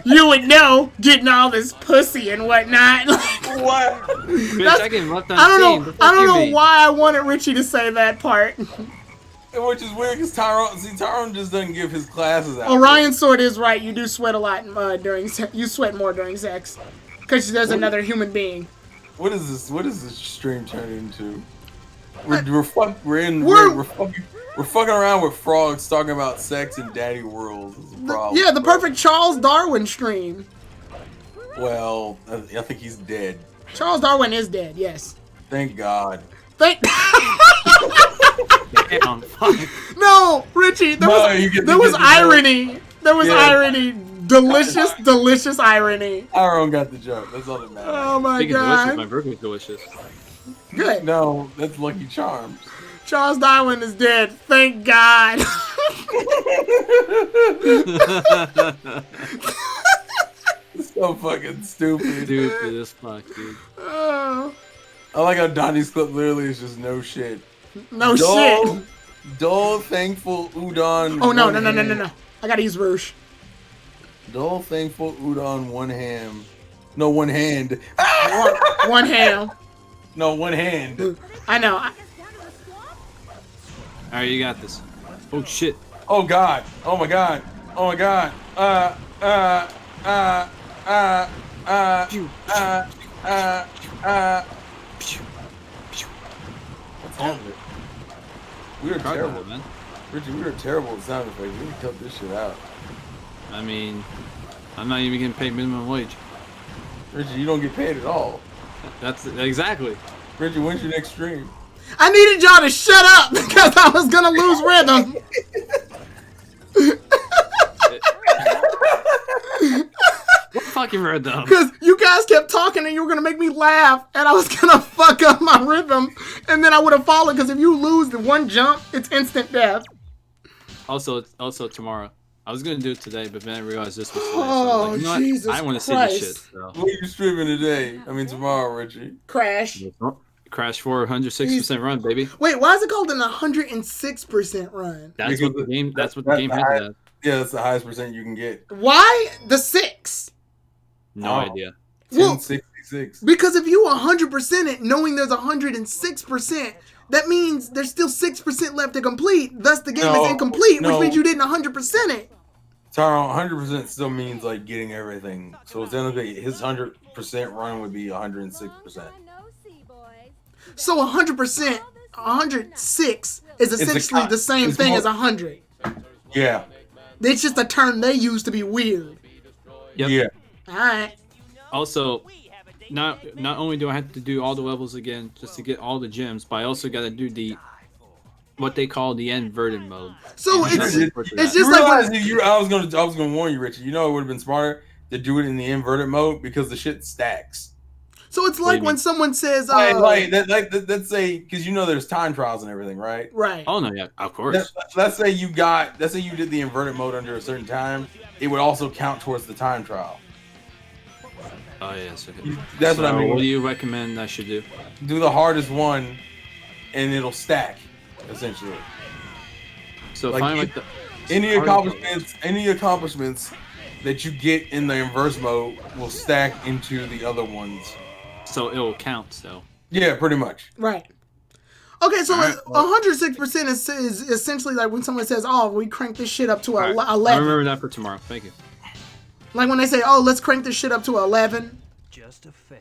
You would know, getting all this pussy and whatnot. What? Bitch, I get left on I don't scene. know. I don't know why I wanted Richie to say that part. Which is weird because Tyrone just doesn't give his classes out. Orion's sword is right. You do sweat a lot during you sweat more during sex because there's another human being. What is this? What is this stream turned into? What? We're fucking around with frogs talking about sex and daddy worlds. Is the problem, Yeah, the bro. perfect Charles Darwin stream. Well, I think he's dead. Charles Darwin is dead. Yes. Thank God. Thank. Damn, fuck. No, Richie. There was irony. There was irony. Delicious, delicious irony. Tyrone got the joke. That's all that matters. Oh my Speaking of delicious, my god. burger's delicious. Good. No, that's Lucky Charms. Charles Darwin is dead. Thank God. So fucking stupid. Stupid as fuck, dude. Oh, I like how Donnie's clip literally is just no shit. no Dull, shit. dull, thankful udon. Oh no, one no, no, no, no, ham. no. I gotta use Rouge. Dull, thankful udon, one ham. No, one hand. One ham. No, one hand. I know. Alright, you got this. Oh shit. Oh God. Oh my God. Oh my God. What's happening? We are terrible, man. Richie. We are terrible at sound effects. We need to cut this shit out. I mean, I'm not even getting paid minimum wage. Richie, you don't get paid at all. That's exactly. Richie, when's your next stream? I needed y'all to shut up because I was gonna lose rhythm. What fucking rhythm? Because you guys kept talking and you were gonna make me laugh, and I was gonna fuck up my rhythm, and then I would have fallen. Because if you lose the one jump, it's instant death. Also tomorrow. I was gonna do it today, but then I realized this was today. Oh, so I was like, you know Jesus what? I want to see Christ. this shit. So. What are you streaming today? I mean tomorrow, Richie. Crash. Crash 106% run, baby. Wait, why is it called an 106% run? That's Because what the game. That's what the game that's hinted at. Yeah, that's the highest percent you can get. Why the 6? No Oh. idea. Well, 1066. because if you 100% it, knowing there's 106%, that means there's still 6% left to complete. Thus, the game No, is incomplete, no. which means you didn't 100% it. Tyrone, 100% still means like getting everything. So technically, his 100% run would be 106%. So 100%, 106 is essentially the same it's thing more- as 100. Yeah, It's just a term they use to be weird. Yep. yeah. All right. Also, not only do I have to do all the levels again just to get all the gems, but I also got to do the what they call the inverted mode. So And it's that's it's You just like realize when, that I was gonna warn you, Richie. You know, it would have been smarter to do it in the inverted mode because the shit stacks. so it's do like you when mean? someone says Let's say because you know there's time trials and everything, right? right. Oh no, yeah, of course. Let's say you did the inverted mode under a certain time. It would also count towards the time trial. Oh yes. Okay. That's what I So mean. What do you recommend I should do? Do the hardest one, and it'll stack, essentially. So Like, find like the Any hardest accomplishments that you get in the inverse mode will stack into the other ones. so it'll count. So Yeah, pretty much. Right. Okay, so Alright, 106% is essentially like when someone says, "Oh, we cranked this shit up to Alright, I 11." remember that for tomorrow. Thank you. Like when they say, "Oh, let's crank this shit up to 11." Just a fake.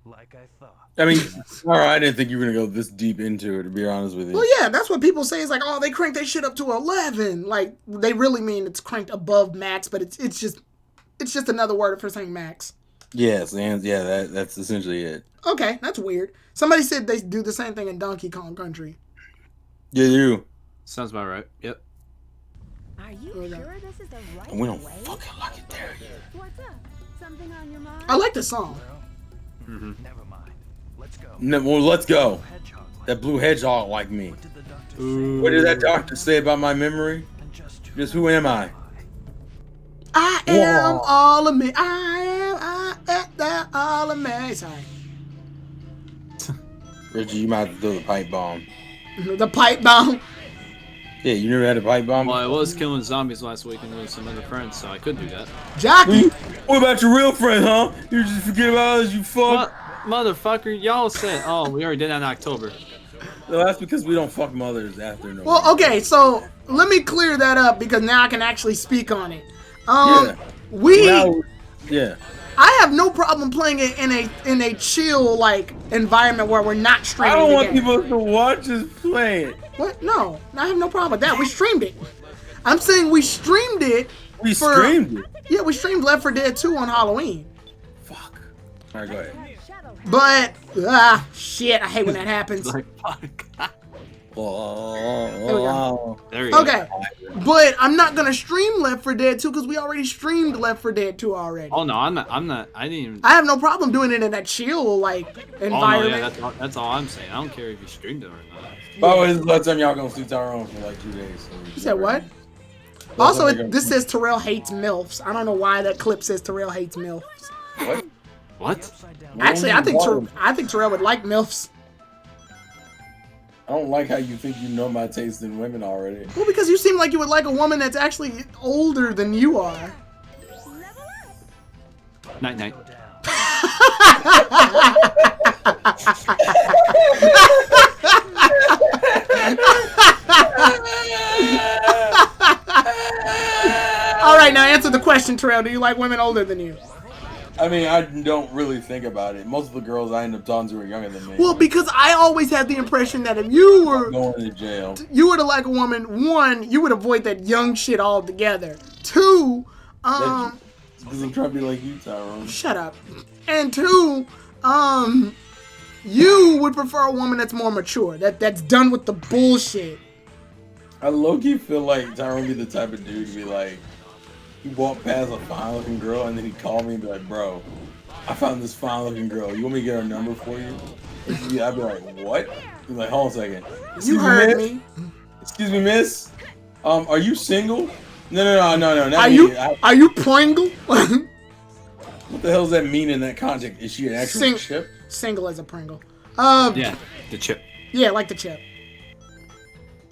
Like I thought. I mean, all right, I didn't think you were gonna go this deep into it. To be honest with you. Well, yeah, that's what people say. Is like, oh, they cranked that shit up to 11. Like they really mean it's cranked above max, but it's just another word for saying max. Yes, and yeah, that's essentially it. Okay, that's weird. Somebody said they do the same thing in Donkey Kong Country. Yeah, you. Sounds about right. Yep. Are you Okay. sure this is the right And we don't way? fucking like it there. What's up? Something on your mind? I like the song. Mm-hmm. Never mind. Let's go. No, well, let's go. Hedgehog like That blue hedgehog like me. what did the doctor Ooh. What did that doctor say about my memory? say? And Just who am I? I am Whoa. all of me. I am all of me. Sorry. Reggie, you might have to throw the pipe bomb. The pipe bomb. Yeah, you never had a pipe bomb? Well, I was killing zombies last week and with some other friends, so I could do that. Jockey. What about your real friend, huh? You just forget about us, you fuck? Motherfucker, y'all said, oh, we already did that in October. No, that's because we don't fuck mothers after no. Well, okay, so let me clear that up because now I can actually speak on it. Yeah. Yeah. I have no problem playing it in a chill like environment where we're not streaming. I don't the want game. people to watch us play it. What? No, I have no problem with that. We streamed it. I'm saying we streamed it. We for- streamed it. Yeah, we streamed Left 4 Dead 2 on Halloween. Fuck. All right, go ahead. Shadow. But shit, I hate when that happens. Like, fuck. Oh, There you go. Okay, but I'm not gonna stream Left 4 Dead 2 because we already streamed Left 4 Dead 2 already. Oh, no, I'm not, I didn't even. I have no problem doing it in that chill like Oh, no, environment. yeah, that's all I'm saying. I don't care if you streamed it or not. By the way, this is the last time y'all gonna see Tyrone for like 2 days. So You said what? Also, this says Terrell hates MILFs. I don't know why that clip says Terrell hates MILFs. What? What? Actually, I think Why? Terrell would like MILFs. I don't like how you think you know my taste in women already. Well, because you seem like you would like a woman that's actually older than you are. Night night. All right, now answer the question, Terrell. Do you like women older than you? I mean, I don't really think about it. Most of the girls I end up talking to are younger than me. Well, because I always had the impression that if you were going to jail. to like a woman, one, you would avoid that young shit altogether. Two, Because I'm trying to be like you, Tyrone. shut up. And two, you would prefer a woman that's more mature, that's done with the bullshit. I low-key feel like Tyrone be the type of dude to be like, he walked past a fine-looking girl and then he'd call me and be like, bro, I found this fine-looking girl. You want me to get her number for you? I'd be like, what? He's like, hold on a second. You Excuse heard miss? me. Excuse me, miss? Are you single? No, not Are me. you Pringle? What the hell does that mean in that context? Is she an actual chip? Single as a Pringle. Yeah, the chip. Yeah, like the chip.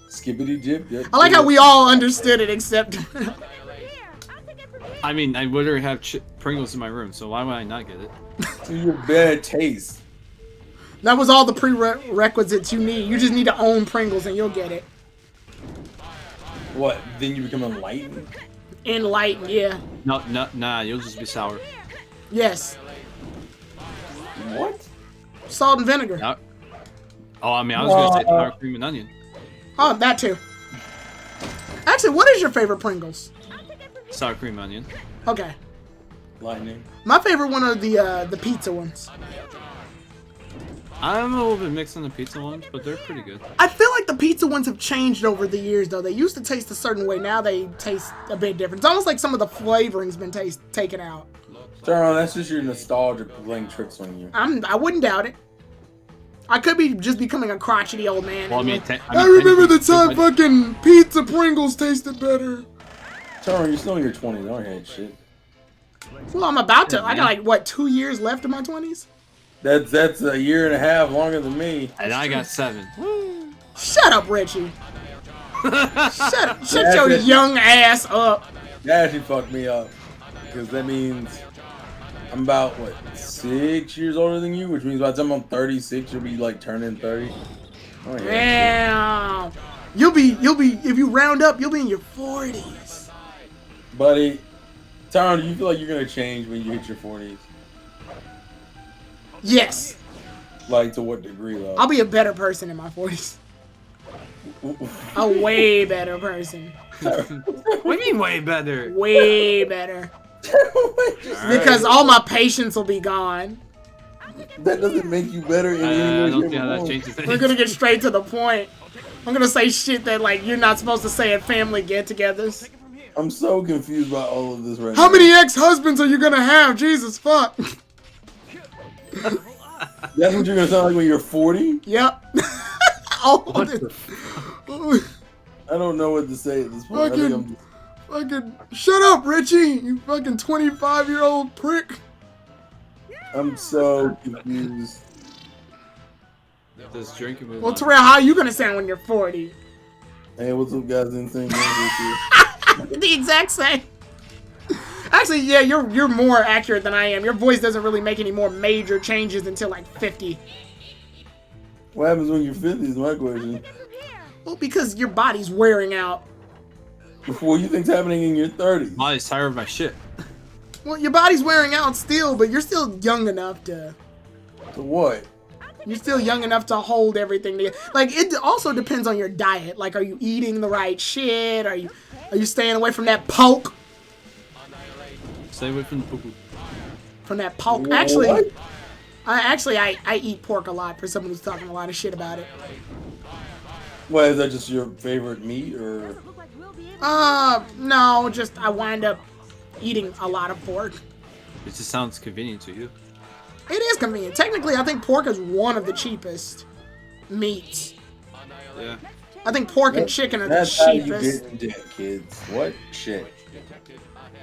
Skibbity dip. Yep, I like how we all understood it except. Here, I'll take it from here. I mean, I literally have Pringles in my room, so why would I not get it? To your bad taste. That was all the prerequisites you need. You just need to own Pringles and you'll get it. What? Then you become enlightened? Enlightened, yeah. No, nah, you'll just be sour. Yes. What? Salt and vinegar. No. Oh, I mean, I was gonna say sour cream and onion. Oh, that too. Actually, what is your favorite Pringles? Sour cream and onion. Okay. Lightning. My favorite one are the pizza ones. I'm a little bit mixed on the pizza ones, but they're pretty good. I feel like the pizza ones have changed over the years, though. They used to taste a certain way. Now they taste a bit different. It's almost like some of the flavoring's been taken out. Tyrone, that's just your nostalgia playing tricks on you. I wouldn't doubt it. I could be just becoming a crotchety old man. Well, I mean, I remember the time technically- fucking pizza Pringles tasted better. Tyrone, you're still in your 20s. Don't hate shit. Well, I'm about to. Yeah, I got like, what, 2 years left in my 20s? That's a year and a half longer than me. And I got 7. Shut up, Richie. Shut your young ass up. That actually fucked me up. Because that means I'm about, what, 6 years older than you? Which means by the time I'm 36, you'll be like turning 30. Oh, yeah. Damn. You'll be, if you round up, you'll be in your 40s. Buddy, Tyrone, do you feel like you're going to change when you hit your 40s? Yes. Like, to what degree, though? I'll be a better person in my 40s. A way better person. What do you mean way better? Way better. Because all my patience will be gone. That doesn't make you better in any way, I don't shape, see or how that form. changes We're things. gonna get straight to the point. I'm gonna say shit that like you're not supposed to say at family get-togethers. I'm so confused by all of this right How now. many ex-husbands are you gonna have? Jesus fuck. That's what you're gonna sound like when you're 40? Yep. Oh, What the I don't know what to say at this point. I think I'm fucking shut up, Richie. You fucking 25-year-old prick. I'm so confused. Just drinking move Well, on. Terrell, how are you gonna sound when you're 40? Hey, what's up, guys? Insane Games The exact same. Actually, yeah, you're more accurate than I am. Your voice doesn't really make any more major changes until like 50. What happens when you're 50 is my question. Well, because your body's wearing out. What do you think's happening in your 30s? Molly's tired of my shit. Well, your body's wearing out still, but you're still young enough to. So what? You're still young enough to hold everything together. Like, it also depends on your diet. Like, are you eating the right shit? Are you staying away from that poke? Stay away from the poo-poo. From that poke. What? Actually, I eat pork a lot for someone who's talking a lot of shit about it. Why, is that just your favorite meat, or? Look like we'll be able No, just I wind up eating a lot of pork. It just sounds convenient to you. It is convenient. Technically, I think pork is one of the cheapest meats. Yeah. I think pork and chicken are the That's how you cheapest. get in debt, kids. What shit?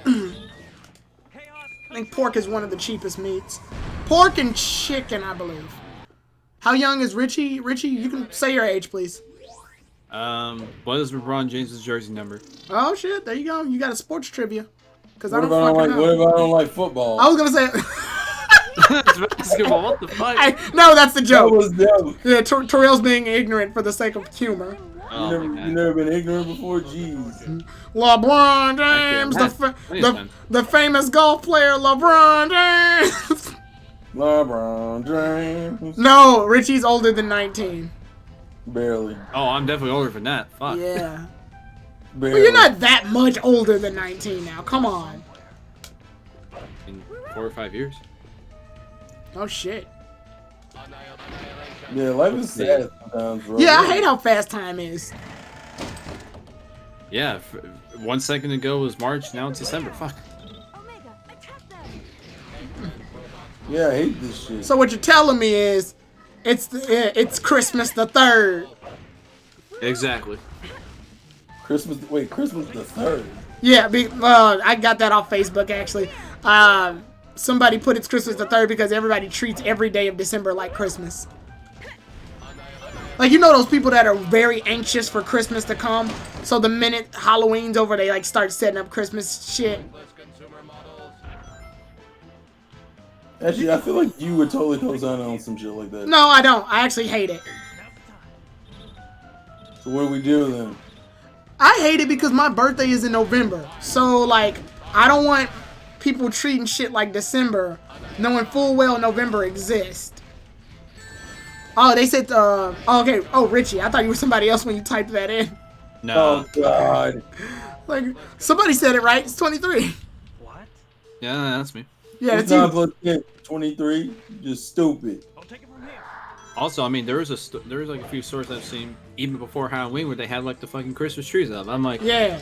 I think pork is one of the cheapest meats. Pork and chicken, I believe. How young is Richie? Richie, you can say your age, please. What is LeBron James's jersey number? Oh shit, there you go. You got a sports trivia. Because I What don't if I don't fucking like? know. What if I don't like football? I was gonna say. It's basketball. What the fuck? No, that's the that joke. was dumb. Yeah, Terrell's being ignorant for the sake of humor. Oh my You god. never been ignorant before? Jeez. LeBron James, the famous golf player LeBron James. LeBron James. No, Richie's older than 19. Barely. Oh, I'm definitely older than that. Fuck. Yeah. Barely. Well, you're not that much older than 19 now. Come on. In 4 or 5 years. Oh shit. Yeah, life is sad sometimes, bro. Yeah, I hate how fast time is. Yeah. 1 second ago was March. Now it's December. Fuck. Omega, attack them. Yeah, I hate this shit. So what you're telling me is, it's Christmas the 3rd. Exactly. Christmas the 3rd. Yeah, I got that off Facebook actually. Somebody put it's Christmas the 3rd because everybody treats every day of December like Christmas. Like, you know those people that are very anxious for Christmas to come, so the minute Halloween's over, they like start setting up Christmas shit. Actually, I feel like you would totally co-sign on some shit like that. No, I don't. I actually hate it. So what do we do then? I hate it because my birthday is in November. So, like, I don't want people treating shit like December, knowing full well November exists. Oh, they said, okay. Oh, Richie, I thought you were somebody else when you typed that in. No. Oh, God. Like, somebody said it right. It's 23. What? Yeah, that's me. Yeah, It's it's you. not plus 23. Just stupid. I'll take it from here. Also, I mean, there was like a few stores I've seen even before Halloween where they had like the fucking Christmas trees up. I'm like, Yeah.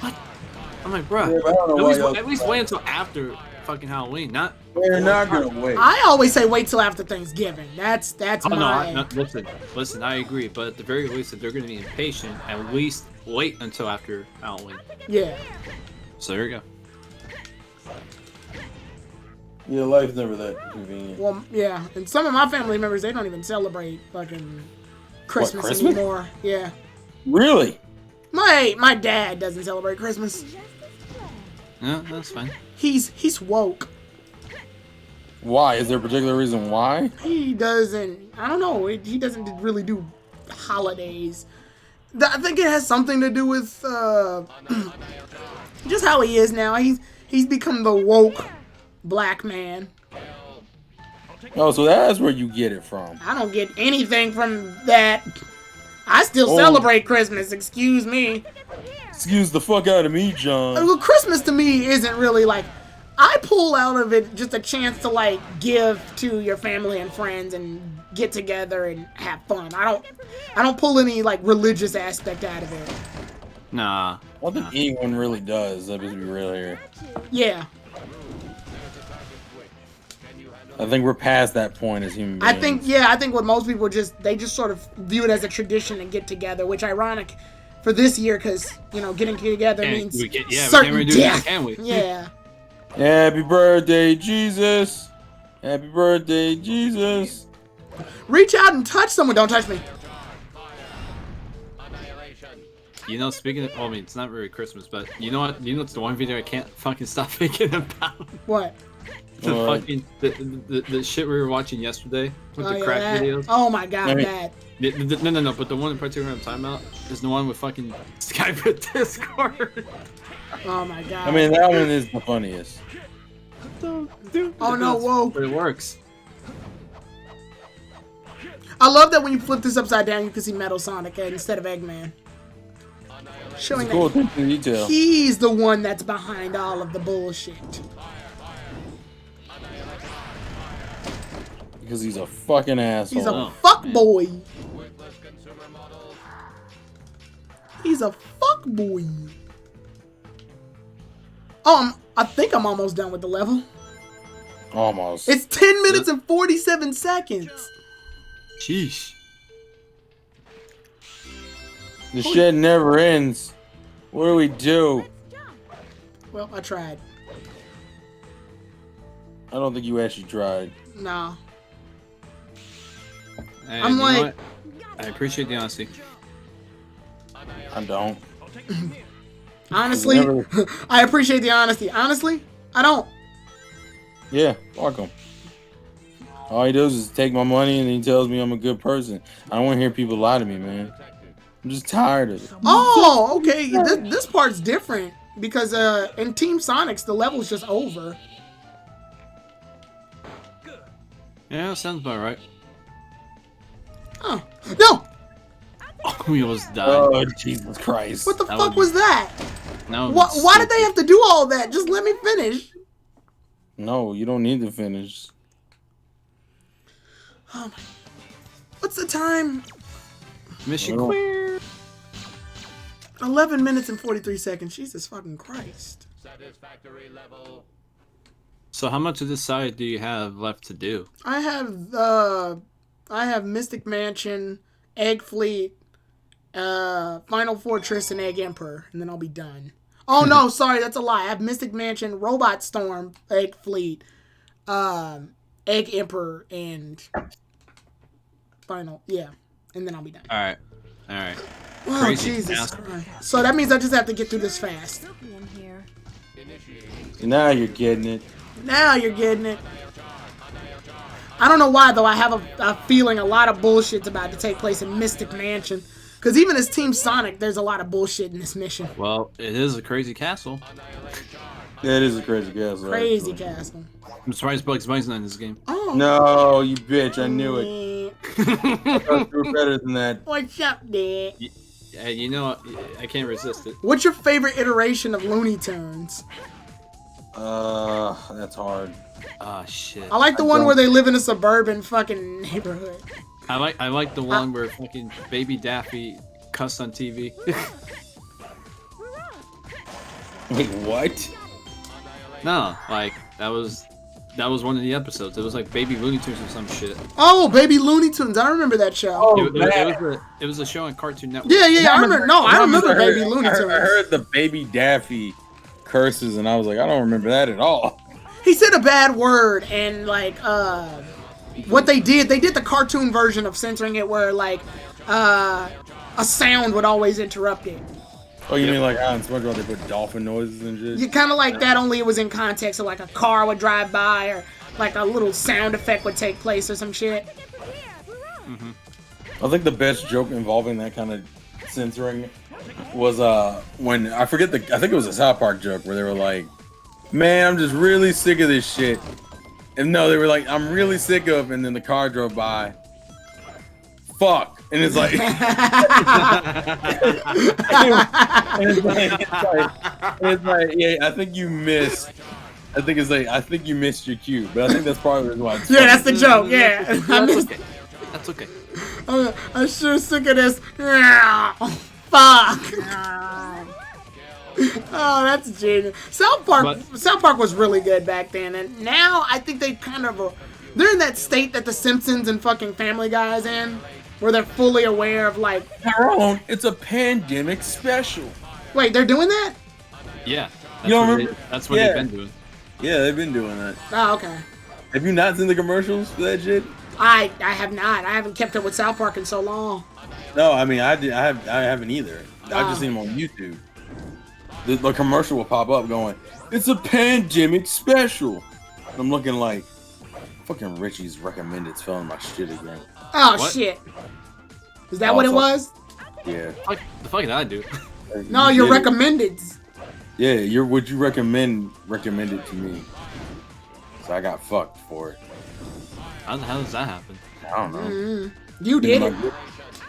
I'm like, bruh. Yeah, but I don't know why y'all- At least wait until after fucking Halloween, not. They're not gonna wait. I always say wait till after Thanksgiving. That's Oh no, my... listen, I agree, but at the very least, if they're gonna be impatient, at least wait until after Halloween. Yeah. So there you go. Yeah, life's never that convenient. Well, yeah. And some of my family members, they don't even celebrate fucking Christmas, Christmas? anymore. Yeah. Really? My dad doesn't celebrate Christmas. Yeah, that's fine. He's woke. Why? Is there a particular reason why? He doesn't. I don't know. He doesn't really do holidays. I think it has something to do with just how he is now. He's become the woke black man. Oh, so that's where you get it from. I don't get anything from that. I still Oh. celebrate Christmas. Excuse me. Excuse the fuck out of me, John. Well, Christmas to me isn't really like. I pull out of it just a chance to like give to your family and friends and get together and have fun. I don't pull any like religious aspect out of it. Nah. I don't think anyone really does. Let's be real here. Yeah, I think we're past that point as human beings. I think what most people they just sort of view it as a tradition and get together, which ironic for this year because getting together means we can't certain redo death. it, can we? Yeah. Happy birthday, Jesus. Happy birthday, Jesus. Reach out and touch someone. Don't touch me. You know, speaking of, well, I mean, it's not really Christmas, but you know what? You know, it's the one video I can't fucking stop thinking about. What? The What? fucking the shit we were watching yesterday with the yeah, crack that. videos. Oh my god, I mean- that. No, but the one in particular I'm talking about is the one with fucking Skype with Discord. Oh my god. I mean, that one is the funniest. Oh no, whoa. But it works. I love that when you flip this upside down, you can see Metal Sonic instead of Eggman. Showing It's cool that attention to detail. he's the one that's behind all of the bullshit. Because he's a fucking asshole. He's a Oh, fuck man. boy. He's a fuck boy. Oh, I think I'm almost done with the level. Almost. It's 10 minutes and 47 seconds. Sheesh. The shit never ends. What do we do? Well, I tried. I don't think you actually tried. No. And I'm you know like- what? I appreciate the honesty. I don't. Honestly, Never- I appreciate the honesty. Honestly, I don't. Yeah, fuck him. All he does is take my money and he tells me I'm a good person. I don't want to hear people lie to me, man. I'm just tired of it. Oh, okay. This part's different because in Team Sonics the level's just over. Yeah, sounds about right. Oh no! We almost died. Oh, Jesus Christ. What the That fuck would- was that? No, Why did they have to do all that? Just let me finish. No, you don't need to finish. Oh my! What's the time? Mission Well. clear? 11 minutes and 43 seconds. Jesus fucking Christ! So how much of this side do you have left to do? I have Mystic Mansion, Egg Fleet, Final Fortress, and Egg Emperor, and then I'll be done. Oh no, sorry, that's a lie. I have Mystic Mansion, Robot Storm, Egg Fleet, Egg Emperor, and Final. Yeah, and then I'll be done. All right. Oh Crazy Jesus ass. Christ! So that means I just have to get through this fast. Spooky in here. Now you're getting it. Now you're getting it. I don't know why though. I have a feeling a lot of bullshit's about to take place in Mystic Mansion. Because even as Team Sonic, there's a lot of bullshit in this mission. Well, it is a crazy castle. Yeah, it is a crazy castle. Crazy actually. castle. I'm surprised Bugs Bunny's not in this game. Oh. No, you bitch. I knew it. it. You're better than that. What's up, Dad? Yeah, you know, I can't resist it. What's your favorite iteration of Looney Tunes? That's hard. Ah, shit. I like the I one don't- where they live in a suburban fucking neighborhood. I like the one where fucking Baby Daffy cussed on TV. Wait, what? No, like that was one of the episodes. It was like Baby Looney Tunes or some shit. Oh, Baby Looney Tunes. I remember that show. Oh, It was a show on Cartoon Network. Yeah, I remember. No, I remember I heard- Baby Looney I Tunes. heard the Baby Daffy curses, and I was like, I don't remember that at all. He said a bad word, and like what they did the cartoon version of censoring it where like a sound would always interrupt it. Oh, you mean like how in SpongeBob they put dolphin noises and shit? You kind of like that, only it was in context of like a car would drive by or like a little sound effect would take place or some shit. I think the best joke involving that kind of censoring was when I think it was a South Park joke where they were like, "Man, I'm just really sick of this shit. And no, they were like, I'm really sick of, and then the car drove by. Fuck. And it's like, it's like, yeah, I think you missed. I think it's like, I think you missed your cue, but I think that's probably the reason why. It's Yeah, funny. that's the joke. Yeah, That's okay. I'm sure sick of this. Fuck. Oh, that's genius. South Park was really good back then, and now I think they kind of they're in that state that the Simpsons and fucking Family Guy is in, where they're fully aware of like. Tyrone, it's a pandemic special. Wait, they're doing that? Yeah. You don't remember? That's what they've been doing. Yeah, they've been doing that. Oh, okay. Have you not seen the commercials for that shit? I have not. I haven't kept up with South Park in so long. No, I mean I haven't either. I've just seen them on YouTube. The commercial will pop up going, "It's a pandemic special." And I'm looking like, fucking Richie's recommended spelling my shit again. Oh What? shit. Is that what it was? Yeah. The fuck did I do? No, You your did it. recommended. Yeah, would you recommend it to me? So I got fucked for it. How the hell does that happen? I don't know. You did it.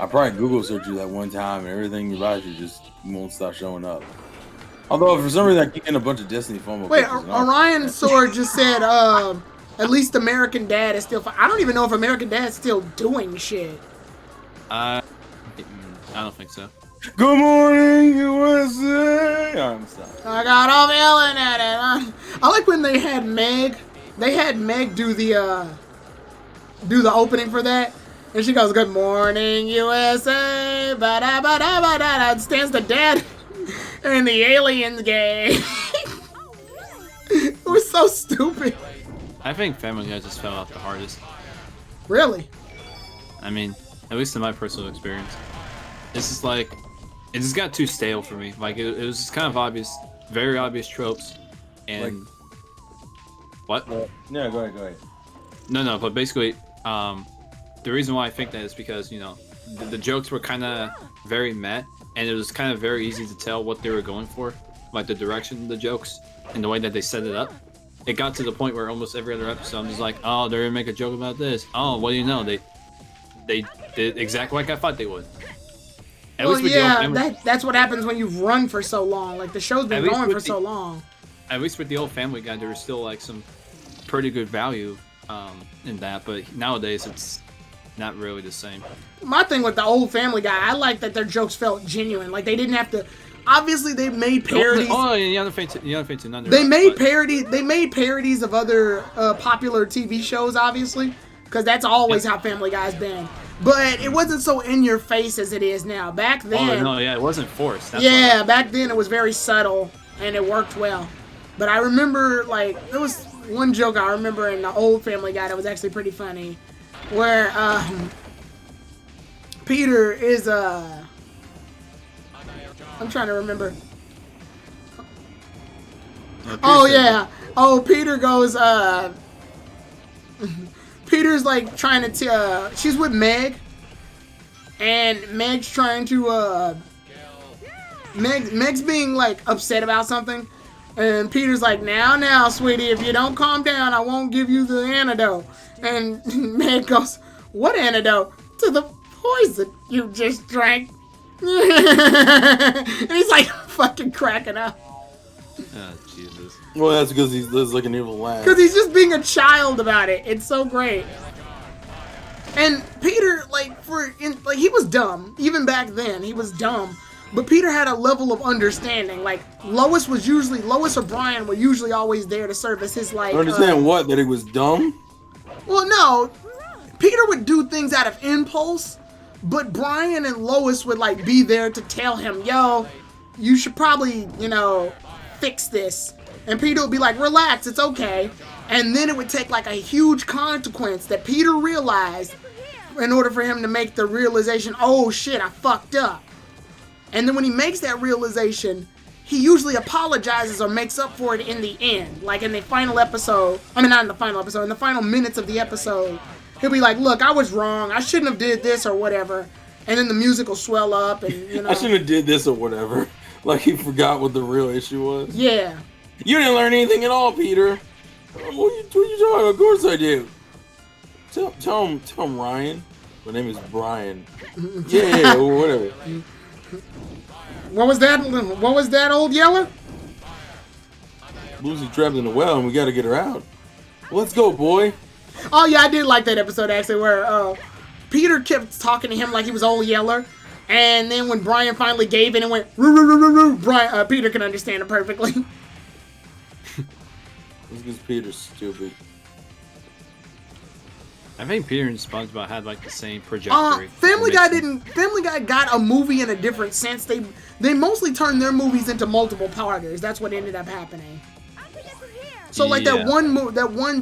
I probably Google searched you that one time and everything about you just won't stop showing up. Although for some reason I keep getting a bunch of Destiny FOMO. Wait, pictures and all. Orion Sword just said, at least American Dad is still. I don't even know if American Dad's still doing shit. I don't think so. Good morning, USA. I'm sorry. I got off yelling at it. I like when they had Meg. They had Meg do the opening for that, and she goes, "Good morning, USA." Ba-da, ba-da, ba-da, and stands the dad in the aliens game. It was so stupid. I think Family Guy just fell out the hardest. Really? I mean, at least in my personal experience. It's just like, it just got too stale for me. Like, it was just kind of obvious, very obvious tropes. And. What? Yeah, go ahead. No, but basically, the reason why I think that is because, you know, the jokes were kind of very meh, and it was kind of very easy to tell what they were going for. Like, the direction of the jokes and the way that they set it up. It got to the point where almost every other episode, I'm just like, oh, they're gonna make a joke about this. Oh, what do you know? They did exactly like I thought they would. At Well, least with the yeah, old Family, that's what happens when you've run for so long. Like, the show's been At least going with for so long. at least with the old Family Guy, there was still like some pretty good value in that. But nowadays, it's not really the same. My thing with the old Family Guy, I like that their jokes felt genuine. Like, they didn't have to. Obviously, they made parodies. Oh, and the other thing none. They made parodies of other popular TV shows, obviously, because that's always how Family Guy's been. But it wasn't so in your face as it is now. Back then, Oh no, yeah, it wasn't forced. That's yeah, back then it was very subtle and it worked well. But I remember, like, there was one joke I remember in the old Family Guy that was actually pretty funny, where Peter is I'm trying to remember. Oh yeah. Oh, Peter goes. Peter's like trying to. She's with Meg, and Meg's trying to. Meg's being like upset about something, and Peter's like, "Now, sweetie, if you don't calm down, I won't give you the antidote." And Meg goes, "What antidote? To the poison you just drank." And he's like fucking cracking up. Oh, Jesus. Well, that's because he lives like an evil laugh. Because he's just being a child about it. It's so great. And Peter, he was dumb. Even back then, he was dumb. But Peter had a level of understanding. Like, Lois or Brian were usually always there to serve as his, like... Understand what? That he was dumb? Well, no. Peter would do things out of impulse. But Brian and Lois would, like, be there to tell him, yo, you should probably, fix this. And Peter would be like, relax, it's okay. And then it would take, like, a huge consequence that Peter realized in order for him to make the realization, oh, shit, I fucked up. And then when he makes that realization, he usually apologizes or makes up for it in the end. Like, in the final episode. I mean, not in the final episode. In the final minutes of the episode. He'll be like, look, I was wrong. I shouldn't have did this or whatever. And then the music will swell up and, I shouldn't have did this or whatever. Like he forgot what the real issue was. Yeah. You didn't learn anything at all, Peter. What are you What are you talking about? Of course I do. Tell him, Ryan. My name is Brian. Yeah, or whatever. What was that? What was that, old yeller? Lucy trapped in the well, and we got to get her out. Let's go, boy. Oh yeah, I did like that episode actually, where Peter kept talking to him like he was old yeller, and then when Brian finally gave in and went roo roo roo roo roo, Brian Peter can understand it perfectly. It's because Peter's stupid. I think Peter and SpongeBob had like the same trajectory. Family Guy got a movie in a different sense. They mostly turned their movies into multiple parters. That's what ended up happening. So like that one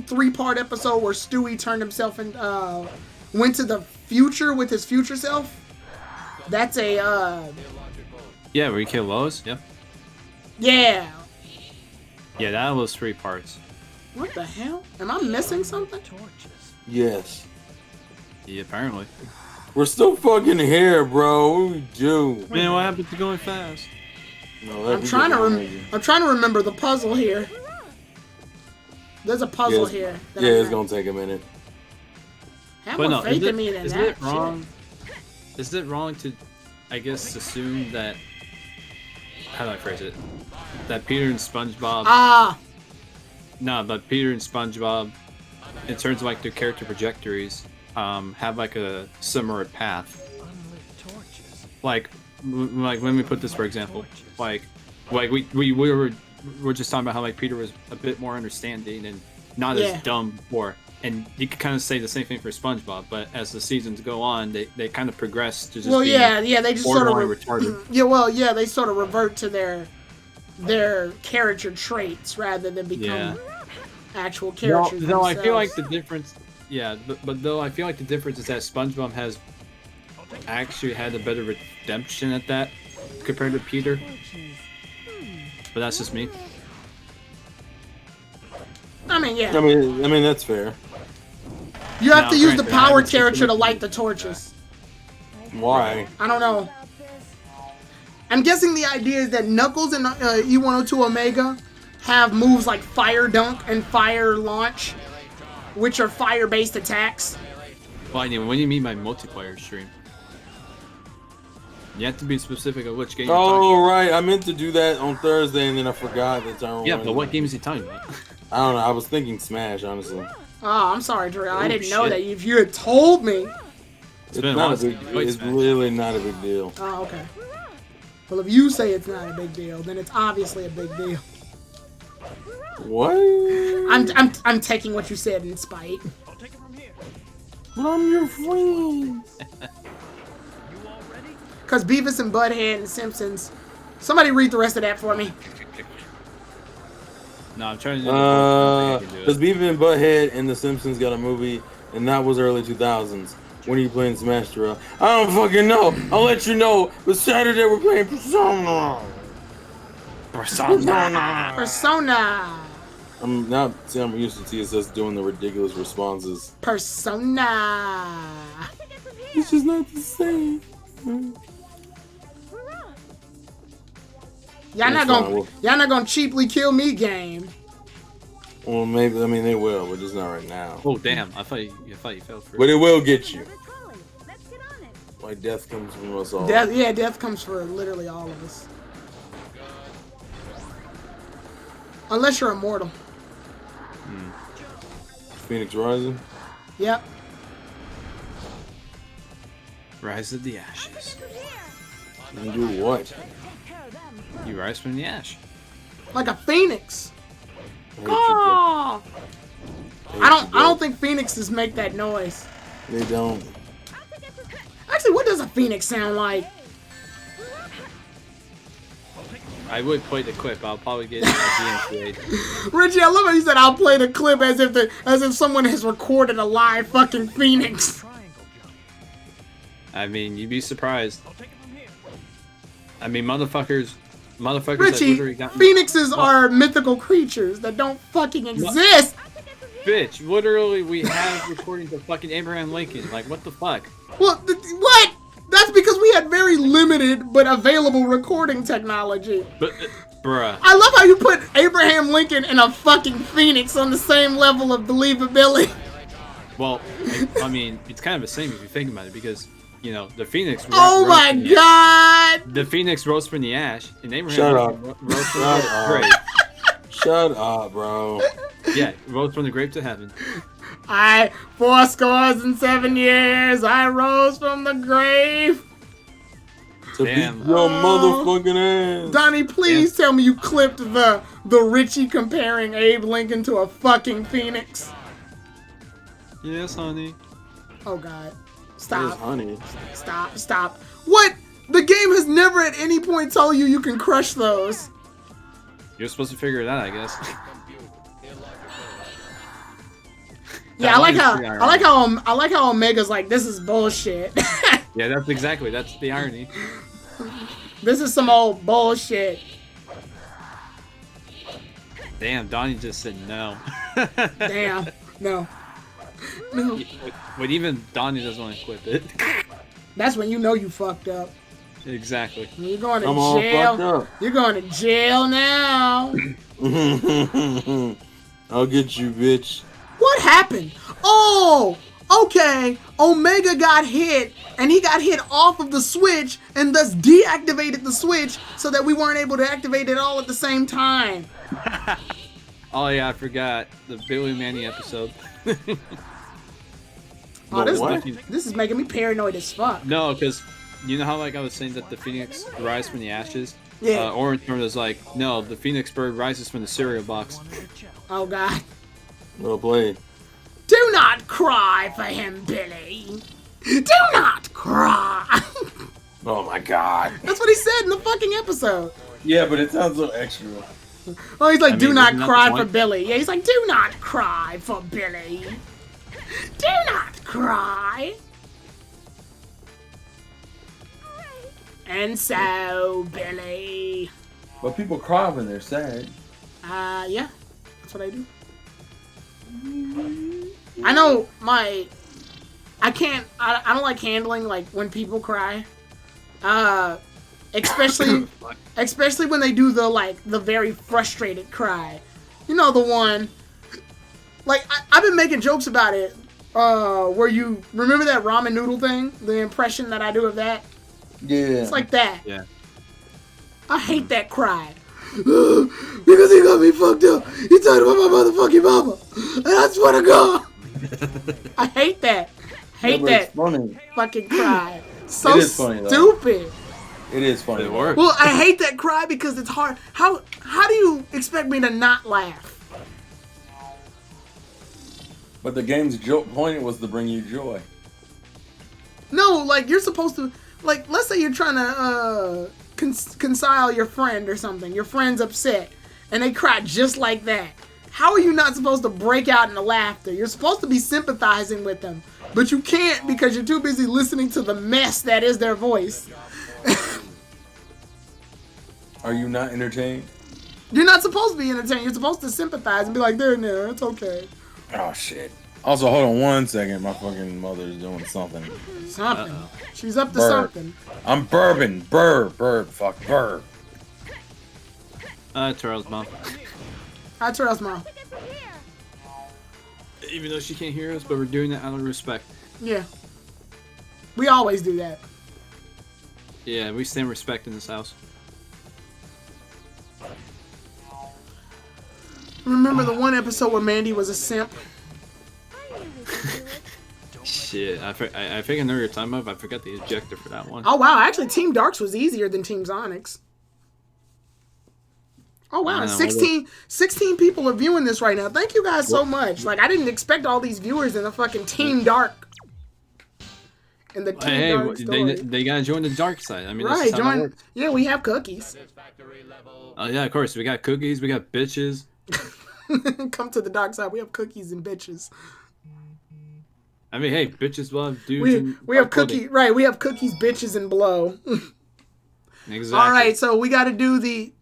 3-part episode where Stewie turned himself and went to the future with his future self. That's a Yeah, where he killed Lois. Yep. Yeah. Yeah, that was 3 parts. What the hell? Am I missing something? Yes. Yeah, apparently. We're still fucking here, bro. What do we do? Man, what happened to going fast? No, I'm trying to remember the puzzle here. There's a puzzle here. Yeah, it's gonna take a minute. Have more faith in me than is that. it wrong? Is it wrong to, I guess, assume that? How do I phrase it? That Peter and SpongeBob. No, but Peter and SpongeBob, in terms of like their character trajectories, have like a similar path. Like when we put this, for example, like we were just talking about how like Peter was a bit more understanding and not as dumb before, and you could kind of say the same thing for SpongeBob. But as the seasons go on, they kind of progress to just they just sort of retarded. they sort of revert to their character traits rather than become actual characters. No, I feel like the difference. Yeah, but though I feel like the difference is that SpongeBob has actually had a better redemption at that compared to Peter. But that's just me. I mean, yeah. I mean that's fair. You have to use the power character to light the torches. Why? I don't know. I'm guessing the idea is that Knuckles and E102 Omega have moves like Fire Dunk and Fire Launch, which are fire-based attacks. Well, I mean, when you mean by multiplayer stream, you have to be specific of which game you're talking about. Oh, right. I meant to do that on Thursday, and then I forgot that time. Yeah, but what game is he talking about? I don't know. I was thinking Smash, honestly. Oh, I'm sorry, Darrell. I didn't know that. If you had told me. It's really not a big deal. Oh, okay. Well, if you say it's not a big deal, then it's obviously a big deal. What? I'm taking what you said in spite. I'll take it from here. But I'm your friend. Because Beavis and Butthead and Simpsons. Somebody read the rest of that for me. No, I'm trying to do because Beavis and Butthead and The Simpsons got a movie, and that was early 2000s. When are you playing Smash, Terrell? I don't fucking know. I'll let you know. But Saturday we're playing Persona. Persona. I'm used to TSS doing the ridiculous responses. Persona. It's just not the same. Y'all not gonna cheaply kill me, game. Well, maybe. I mean, they will, but just not right now. Oh damn! I thought you fell for it. But it will get you. Like death comes from us all. Death comes for literally all of us. Unless you're immortal. Phoenix Rising? Yep. Rise of the Ashes. You do what? You rise from the ash. Like a phoenix. I don't think phoenixes make that noise. They don't. Actually, what does a phoenix sound like? I would play the clip. I'll probably get DMCA'd. Richie, I love how you said I'll play the clip as if someone has recorded a live fucking phoenix. I mean, you'd be surprised. I mean, motherfuckers Richie, phoenixes are mythical creatures that don't fucking exist. Bitch, literally, we have recordings of fucking Abraham Lincoln. Like, what the fuck? Well, what? That's because we had very limited but available recording technology. But Bruh. I love how you put Abraham Lincoln and a fucking phoenix on the same level of believability. Well, I mean, it's kind of the same if you think about it, because you know the Phoenix. Oh my god! The Phoenix rose from the ash, and Abraham Shut Lincoln up. rose from Shut the up. grave. Shut up, bro. Yeah, rose from the grave to heaven. I 70 years I rose from the grave. To Damn. beat your motherfucking ass. Donnie, please tell me you clipped the Richie comparing Abe Lincoln to a fucking phoenix. Yes, honey. Oh god. Yes, Stop. honey. Stop. What? The game has never at any point told you can crush those. You're supposed to figure it out, I guess. Yeah, I like how Omega's like, this is bullshit. Yeah, that's the irony. This is some old bullshit. Damn, Donnie just said no. Damn. No. But even Donnie doesn't want to quit it. That's when you know you fucked up. Exactly. You're going to I'm all fucked jail. up. You're going to jail now. I'll get you, bitch. What happened? Oh, okay. Omega got hit, and he got hit off of the switch, and thus deactivated the switch so that we weren't able to activate it all at the same time. Oh yeah, I forgot the Billy Manny episode. Oh, What? this is making me paranoid as fuck. No, because you know how like I was saying that the Phoenix rise from the ashes? Yeah. Orange Bird was like, no, the Phoenix bird rises from the cereal box. Oh, God. Well played. Do not cry for him, Billy. Do not cry. Oh my god. That's what he said in the fucking episode. Yeah, but it sounds so extra. Oh, he's like, I do mean, not isn't that cry the for point? Billy. Yeah, he's like, do not cry for Billy. Do not cry. And so, Billy. But people cry when they're sad. Yeah. That's what I do. I know I don't like handling, like, when people cry. Especially when they do the very frustrated cry. You know, the one, like, I've been making jokes about it, where you, remember that ramen noodle thing? The impression that I do of that? Yeah. It's like that. Yeah. I hate that cry. Because he got me fucked up. He talked about my motherfucking mama. And I swear to God. I hate that. Hate but that it's funny. fucking cry. So It is funny, though. stupid. It is funny. It works. Well, I hate that cry because it's hard. How do you expect me to not laugh? But the game's point was to bring you joy. No, like, you're supposed to, like, let's say you're trying to reconcile your friend or something. Your friend's upset, and they cry just like that. How are you not supposed to break out into laughter? You're supposed to be sympathizing with them, but you can't because you're too busy listening to the mess that is their voice. Are you not entertained? You're not supposed to be entertained. You're supposed to sympathize and be like, there, it's okay. Oh shit. Also, hold on one second. My fucking mother's doing something. Something. She's up to Burp. something. I'm bourbon. Burb. Fuck. Burb. Terrell's mom. Hi, Terrell's mom. Even though she can't hear us, but we're doing it out of respect. Yeah. We always do that. Yeah, we stand respect in this house. Remember the one episode where Mandy was a simp? Shit, I think I know what you're talking about, but I forgot the ejector for that one. Oh, wow. Actually, Team Darks was easier than Team Onyx. Oh, wow. I know, 16 people are viewing this right now. Thank you guys so much. Like, I didn't expect all these viewers in the fucking Team Dark. In the Team Dark story. They gotta join the dark side. I mean, Right, that's how that works. Yeah, we have cookies. Oh yeah, of course. We got cookies. We got bitches. Come to the dark side. We have cookies and bitches. I mean, hey, bitches love dudes. We have cookies. Right, we have cookies, bitches, and blow. Exactly. All right, so we got to do the.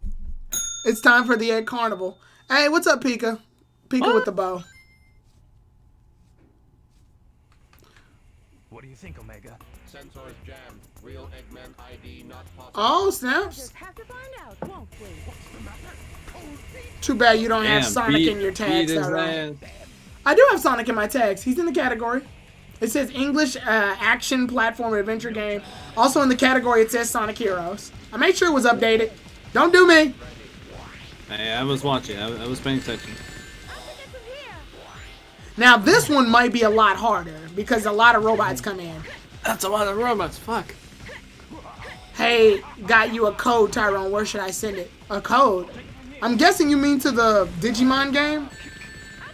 It's time for the Egg Carnival. Hey, what's up, Pika? Pika with the bow. What do you think, Omega? Oh, snaps. Just have to find out, won't we? Too bad you don't have Damn, Sonic in your beat tags. his Tyrone. ass. I do have Sonic in my tags. He's in the category. It says English action platform adventure game. Also in the category, it says Sonic Heroes. I made sure it was updated. Don't do me. Hey, I was watching. I was paying attention. Now this one might be a lot harder because a lot of robots come in. That's a lot of robots. Fuck. Hey, got you a code, Tyrone. Where should I send it? A code? I'm guessing you mean to the Digimon game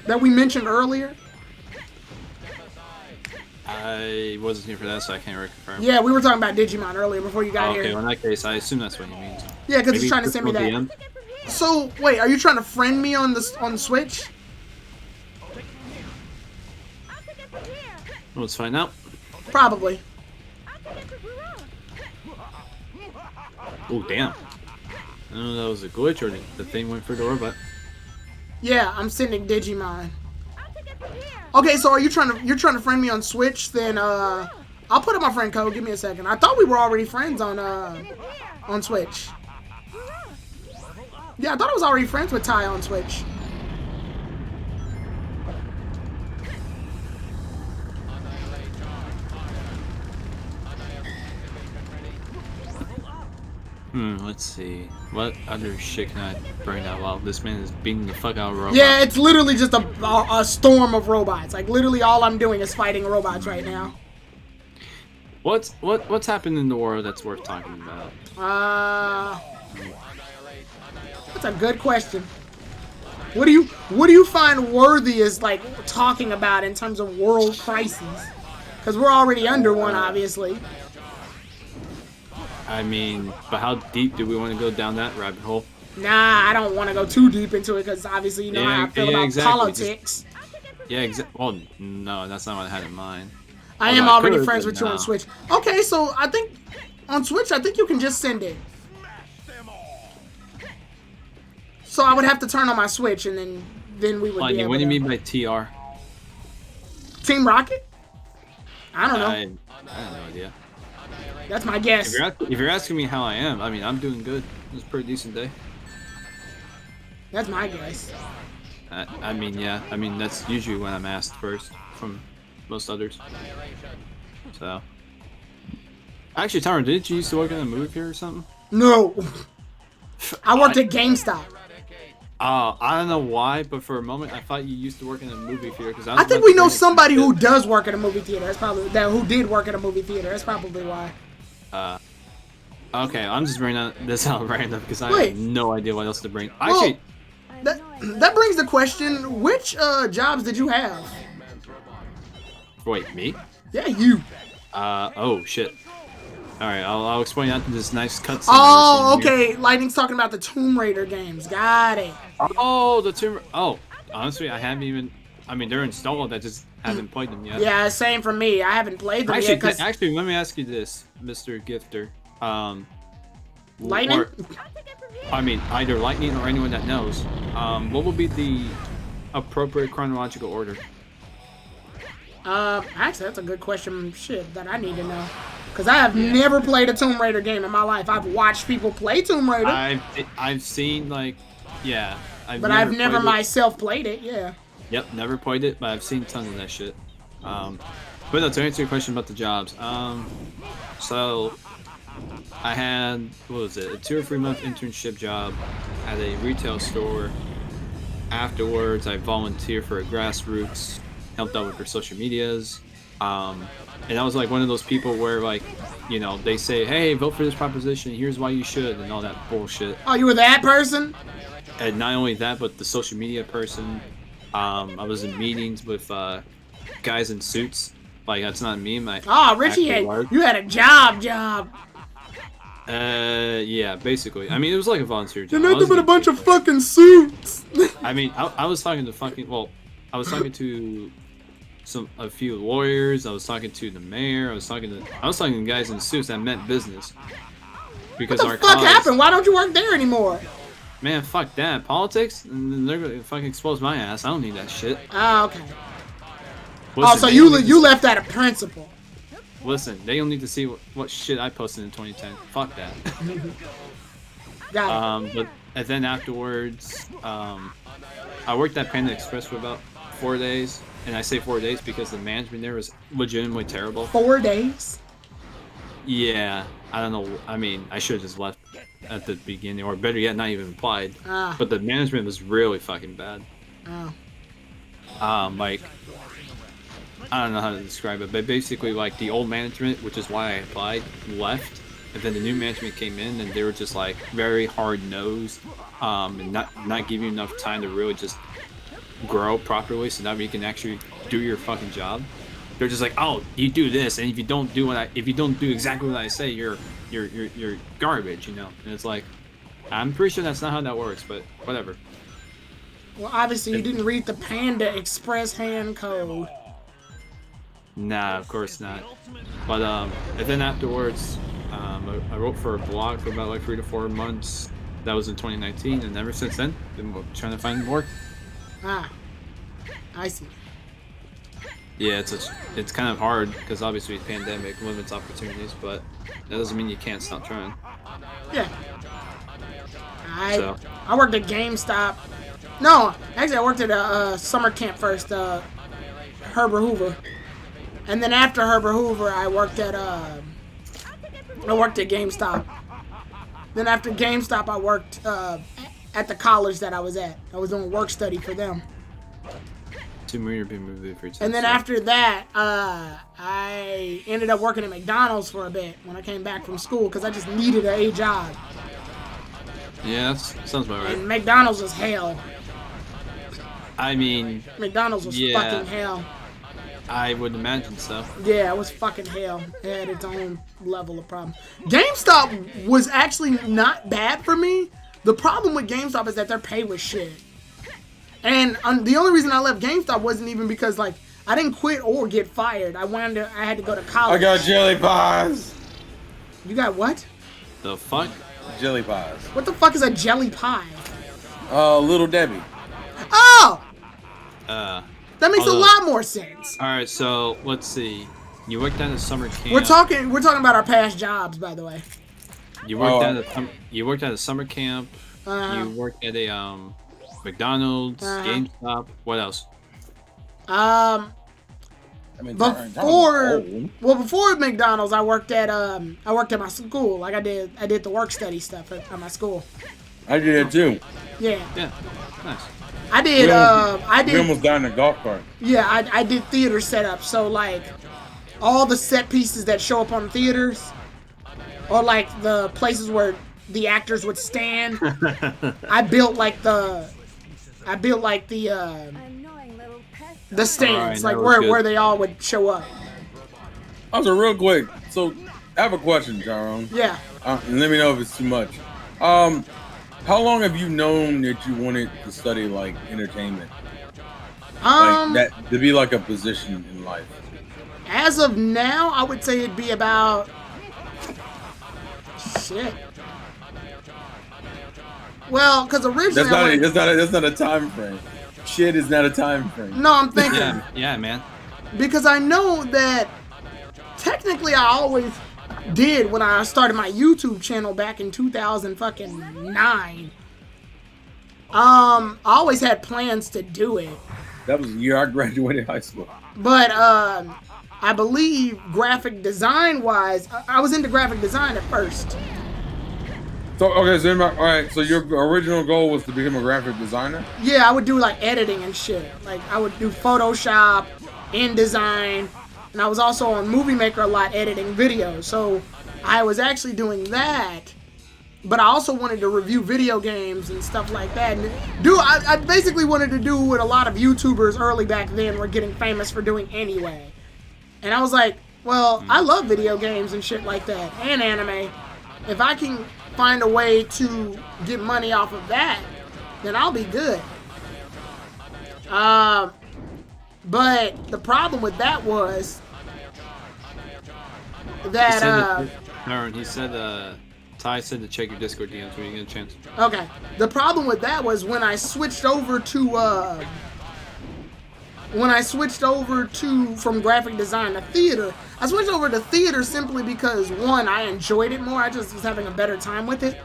that we mentioned earlier? I wasn't here for that, so I can't reconfirm. Yeah, we were talking about Digimon earlier before you got Oh, okay, here. well, in that case, I assume that's what you mean. Yeah, because he's Maybe trying to send me that. DM? So, wait, are you trying to friend me on the Switch? Let's find out. Probably. Oh, damn. I don't know if that was a glitch or the thing went for the robot. Yeah, I'm sending Digimon. Okay, so you're trying to friend me on Switch? Then I'll put up my friend code. Give me a second. I thought we were already friends on Switch. Yeah, I thought I was already friends with Ty on Switch. Let's see. What other shit can I bring out while this man is beating the fuck out of robots? Yeah, it's literally just a storm of robots. Like literally, all I'm doing is fighting robots right now. What's happened in the world that's worth talking about? That's a good question. What do you find worthy is like talking about in terms of world crises? Because we're already under one, obviously. I mean, but how deep do we want to go down that rabbit hole? Nah, I don't want to go too deep into it because obviously you know how I feel about exactly. politics. Yeah, exactly. Well, no, that's not what I had in mind. I am already friends with you on Switch. Okay, so I think on Switch, I think you can just send it. So I would have to turn on my Switch, and then we would be able What do you to... mean by TR? Team Rocket? I don't know. I have no idea. That's my guess. If you're asking me how I am, I mean, I'm doing good. It was a pretty decent day. That's my guess. I mean, yeah. I mean, that's usually when I'm asked first from most others. So. Actually, Tyron, didn't you used to work in a movie theater or something? No. I worked at GameStop. I don't know why, but for a moment I thought you used to work in a movie theater because I think we know somebody who does work at a movie theater. That's probably who did work at a movie theater. That's probably why. Okay, I'm just bringing this out random because I Wait. have no idea what else to bring. Well, Actually, that brings the question: which jobs did you have? wait, me? Yeah, you. Oh shit. All right, I'll explain that to this nice cutscene. Oh, okay. Lightning's talking about the Tomb Raider games. Got it. Oh, the Tomb. Oh, honestly, I haven't even. I mean, they're installed. I just haven't played them yet. Yeah, same for me. I haven't played them yet. Actually, let me ask you this, Mr. Gifter. Lightning? I mean, either Lightning or anyone that knows. What will be the appropriate chronological order? Actually, that's a good question. Shit, that I need to know. Because I have never played a Tomb Raider game in my life. I've watched people play Tomb Raider. I've seen, like, yeah. But I've never myself played it, yeah. Yep, never played it, but I've seen tons of that shit. But no, to answer your question about the jobs, so I had, what was it, a 2 or 3 month internship job at a retail store. Afterwards, I volunteered for a grassroots, helped out with their social medias. And I was like one of those people where, like, you know, they say, hey, vote for this proposition, here's why you should, and all that bullshit. Oh, you were that person? And not only that, but the social media person. I was in meetings with guys in suits. Like, that's not me. Richie, you had a job. Yeah, basically. I mean, it was like a volunteer job. You're nothing but a bunch of fucking suits. I mean, I was talking to I was talking to a few lawyers. I was talking to the mayor. I was talking to guys in suits that meant business. Because what the fuck happened? Why don't you work there anymore? Man, fuck that. Politics? And they're gonna fucking expose my ass. I don't need that shit. Oh, okay. So you left out of principle. listen, they don't need to see what shit I posted in 2010. Fuck that. Got it. But and then afterwards, I worked at Panda Express for about 4 days, and I say 4 days because the management there was legitimately terrible. 4 days? Yeah, I don't know. I mean, I should have just left at the beginning, or better yet, not even applied. But the management was really fucking bad. Like, I don't know how to describe it, but basically, like, the old management, which is why I applied, left, and then the new management came in, and they were just like very hard-nosed, and not giving you enough time to really just grow properly, so that you can actually do your fucking job. They're just like, oh, you do this, and if you don't do exactly what I say, you're garbage, you know. And it's like, I'm pretty sure that's not how that works, but whatever. Well, obviously you didn't read the Panda Express hand code. Nah, of course not. But and then afterwards, I wrote for a blog for about like 3 to 4 months. That was in 2019, and ever since then, been trying to find work. I see. Yeah, it's kind of hard because obviously pandemic limits opportunities, but that doesn't mean you can't stop trying. Yeah. I worked at GameStop. No, actually I worked at a summer camp first, Herbert Hoover. And then after Herbert Hoover, I worked at GameStop. Then after GameStop, I worked at the college that I was at. I was doing work study for them. And then after that, I ended up working at McDonald's for a bit when I came back from school because I just needed a job. Yeah, that sounds about right. And McDonald's was hell. I mean, McDonald's was fucking hell. I would imagine so. Yeah, it was fucking hell. It had its own level of problem. GameStop was actually not bad for me. The problem with GameStop is that their pay was shit. And the only reason I left GameStop wasn't even because, like, I didn't quit or get fired. I had to go to college. I got jelly pies. You got what? The fuck? Jelly pies. What the fuck is a jelly pie? Little Debbie. Oh! That makes a although- lot more sense. All right, so let's see. You worked at a summer camp. We're talking about our past jobs, by the way. You worked at a summer camp. You worked at a McDonald's, GameStop. What else? I mean, before McDonald's, I worked at my school. Like I did the work study stuff at my school. I did it too. Yeah. Yeah. Nice. I did. We almost died in a golf cart. Yeah, I did theater setup. So like, all the set pieces that show up on theaters, or like the places where the actors would stand. I built the stands, right, like where they all would show up. Also, real quick, so I have a question, Tyrone. Yeah. And let me know if it's too much. How long have you known that you wanted to study like entertainment? Like that to be like a position in life. As of now, I would say it'd be about shit. Well, because originally that's not a time frame. Shit is not a time frame. No, I'm thinking. Yeah, man. Because I know that technically I always did when I started my YouTube channel back in 2009. I always had plans to do it. That was the year I graduated high school. But I believe graphic design wise, I was into graphic design at first. So okay, so all right. So your original goal was to become a graphic designer? Yeah, I would do like editing and shit. Like I would do Photoshop, InDesign, and I was also on Movie Maker a lot editing videos. So I was actually doing that. But I also wanted to review video games and stuff like that. And I basically wanted to do what a lot of YouTubers early back then were getting famous for doing anyway. And I was like, well, I love video games and shit like that, and anime. If I can find a way to get money off of that, then I'll be good. But the problem with that was that he said Ty said to check your Discord DMs when you get a chance. Okay. The problem with that was when I switched over to when I switched over from graphic design to theater, I switched over to theater simply because one, I enjoyed it more. I just was having a better time with it.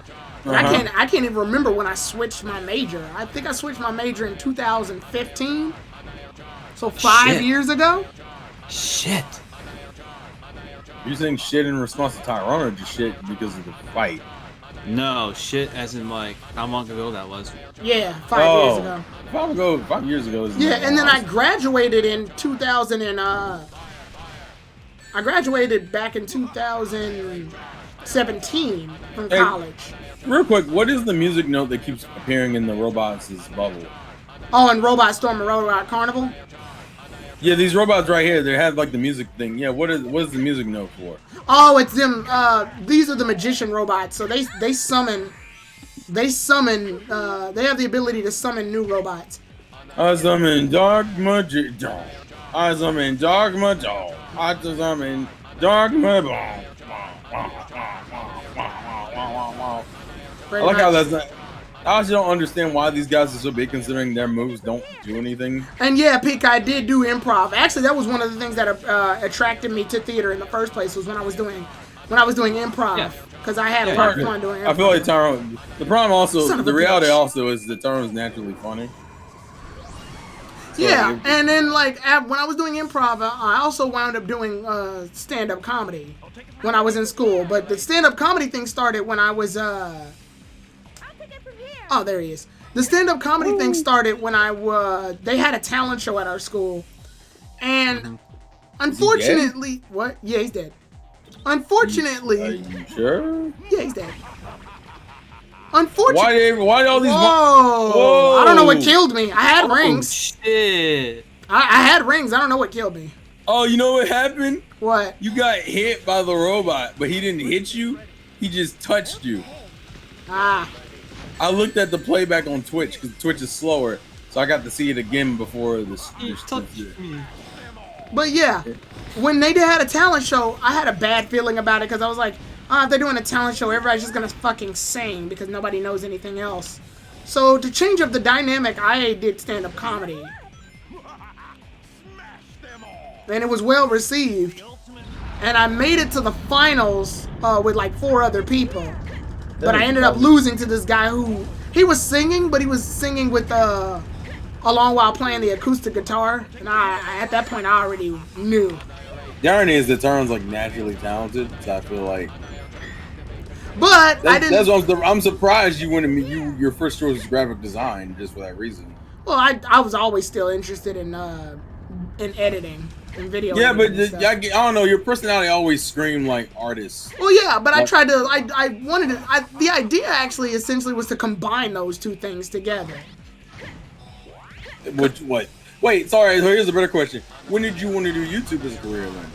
But I can't even remember when I switched my major. I think I switched my major in 2015. So 5 years ago. Shit. You saying shit in response to Tyrone or just shit because of the fight? No, shit as in like how long ago that was. Yeah, 5 years ago. 5 years ago. Yeah, and then I graduated in 2000 and I graduated back in 2017 from college. Real quick, what is the music note that keeps appearing in the robots' bubble? Oh, and Robot Storm and Robot Carnival? Yeah, these robots right here, they have like the music thing. Yeah, what is the music note for? Oh, it's them. These are the magician robots. So they summon. They have the ability to summon new robots. I summon Dogma Dog. I summon Dogma Dog. I summon Dogma Dog. I like how that's not. I also don't understand why these guys are so big, considering their moves don't do anything. And yeah, Peak, I did do improv. Actually, that was one of the things that attracted me to theater in the first place. Was when I was doing improv, because I had a lot of fun doing improv. I feel like Tyrone. The problem also, the reality also is that Tyrone's naturally funny. So yeah, and then like when I was doing improv, I also wound up doing stand-up comedy when I was in school. But the stand-up comedy thing started when I was oh, there he is. The stand-up comedy thing started when they had a talent show at our school, and unfortunately, what? Yeah, he's dead. Unfortunately, are you sure? Yeah, he's dead. Unfortunately, why all these? Whoa! I don't know what killed me. I had rings. Shit! I had rings. I don't know what killed me. Oh, you know what happened? What? You got hit by the robot, but he didn't hit you. He just touched you. Ah. I looked at the playback on Twitch because Twitch is slower, so I got to see it again before this. But yeah, when they had a talent show, I had a bad feeling about it because I was like, if they're doing a talent show, everybody's just gonna fucking sing because nobody knows anything else. So to change up the dynamic, I did stand-up comedy, and it was well received. And I made it to the finals with like 4 other people. But I ended up losing to this guy who, he was singing, but he was singing with along while playing the acoustic guitar. And at that point, I already knew. The irony is that Tyrone's like naturally talented, so I feel like. But I didn't. I'm surprised you went and your first choice was graphic design just for that reason. Well, I was always still interested in editing. And video. Yeah, but I don't know. Your personality always screamed like artists. Well, yeah, but I tried to. I wanted to. The idea actually essentially was to combine those two things together. What? Wait, sorry. Here's a better question. When did you want to do YouTube as a career then?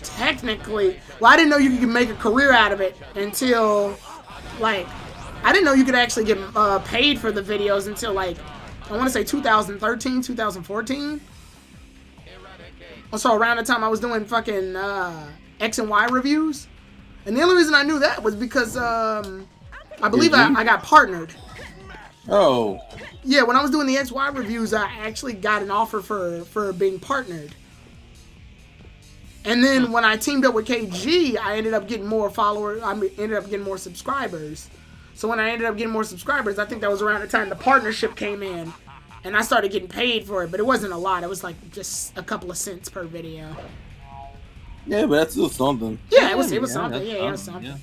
Technically, well, I didn't know you could make a career out of it until, like, I didn't know you could actually get paid for the videos until like, I want to say 2013, 2014. So around the time I was doing fucking X and Y reviews. And the only reason I knew that was because I believe I got partnered. Oh. Yeah, when I was doing the XY reviews, I actually got an offer for being partnered. And then when I teamed up with KG, I ended up getting more followers. I ended up getting more subscribers. So when I ended up getting more subscribers, I think that was around the time the partnership came in. And I started getting paid for it, but it wasn't a lot. It was like just a couple of cents per video. Yeah, but that's still something. Yeah, it was something. Yeah, it was something. Yeah.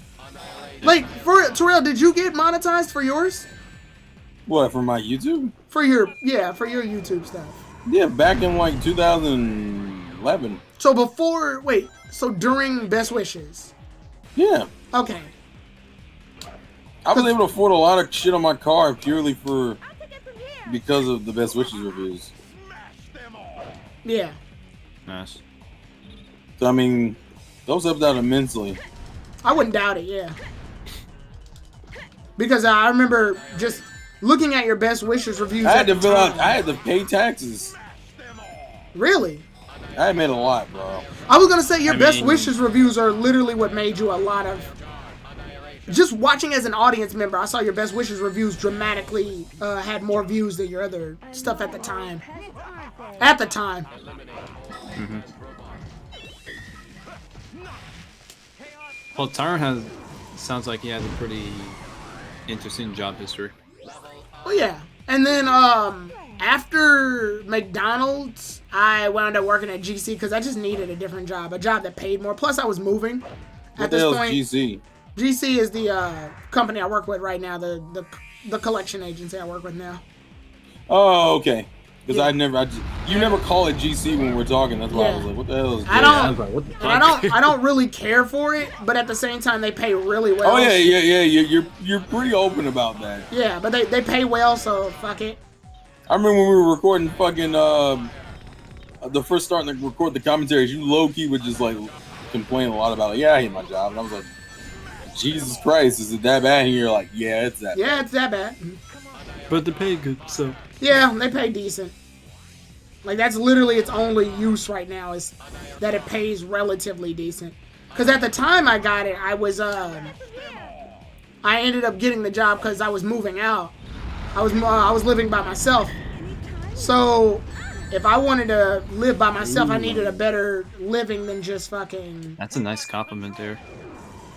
Like, Terrell, did you get monetized for yours? What, for my YouTube? For your YouTube stuff. Yeah, back in like 2011. So during Best Wishes? Yeah. Okay. I was able to afford a lot of shit on my car purely because of the Best Wishes reviews. Yeah. Nice. So, I mean, those helped out immensely. I wouldn't doubt it, yeah. Because I remember just looking at your Best Wishes reviews. I had to pay taxes. Really? I made a lot, bro. I was gonna say your Best Wishes reviews are literally what made you a lot of. Just watching as an audience member, I saw your Best Wishes reviews dramatically had more views than your other stuff at the time. at the time. Well, Tyron sounds like he has a pretty interesting job history. Well, yeah. And then after McDonald's, I wound up working at GC because I just needed a different job, a job that paid more. Plus, I was moving. What the hell is GC? GC is the company I work with right now, the collection agency I work with now. Oh, okay. Because you never call it GC when we're talking. That's why I was like, what the hell is GC? I don't really care for it, but at the same time, they pay really well. Oh yeah. You're pretty open about that. Yeah, but they pay well, so fuck it. I remember when we were recording fucking the first starting to record the commentaries, you low key would just like complain a lot about like, yeah, I hate my job, and I was like, Jesus Christ, is it that bad? And you're like, yeah, it's that. Yeah, bad. it's that bad. But they pay good, so. Yeah, they pay decent. Like, that's literally its only use right now is that it pays relatively decent. Because at the time I got it, I ended up getting the job because I was moving out. I was living by myself. So, if I wanted to live by myself, I needed a better living than just fucking... That's a nice compliment there.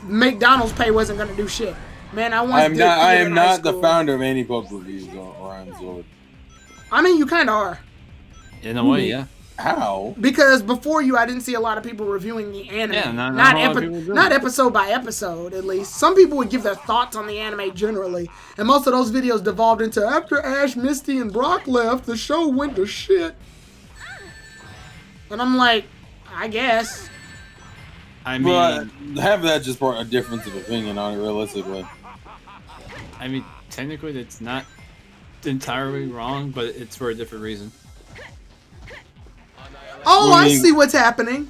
McDonald's pay wasn't going to do shit. Man, I am not the founder of any pub reviews, Ryan Zord. I mean, you kind of are. In a way, yeah. How? Because before you, I didn't see a lot of people reviewing the anime. Yeah, not episode by episode, at least. Some people would give their thoughts on the anime generally, and most of those videos devolved into after Ash, Misty, and Brock left, the show went to shit. And I'm like, I guess. I mean, but have that just a difference of opinion on it, realistically. I mean, technically, it's not entirely wrong, but it's for a different reason. Oh, I see what's happening.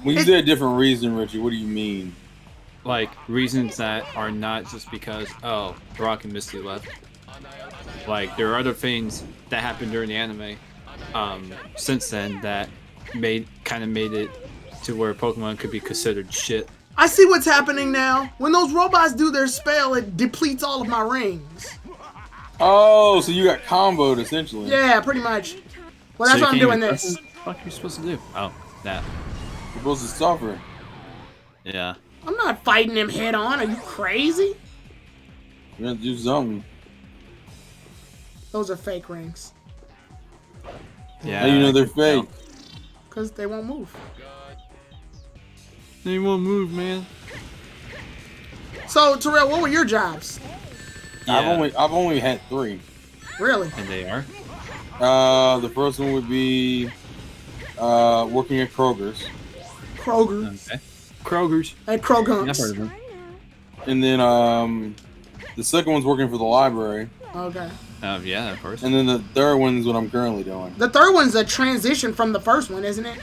When you say a different reason, Richie, what do you mean? Like, reasons that are not just because, oh, Brock and Misty left. Like, there are other things that happened during the anime since then that kind of made it to where Pokemon could be considered shit. I see what's happening now. When those robots do their spell, it depletes all of my rings. Oh, so you got comboed, essentially. Yeah, pretty much. Well, that's why I'm doing this. What the fuck are you supposed to do? Oh, that. You're supposed to suffer. Yeah. I'm not fighting him head on. Are you crazy? You're gonna do something. Those are fake rings. Yeah. How do you know they're fake? Because they won't move. They won't move, man. So, Terrell, what were your jobs? Yeah. I've only had 3. Really? And they are? The first one would be working at Kroger's. Kroger's. Okay. Kroger's. At Kroger's. I've heard of them. And then the second one's working for the library. Okay. Yeah, of course. And then the third one's what I'm currently doing. The third one's a transition from the first one, isn't it?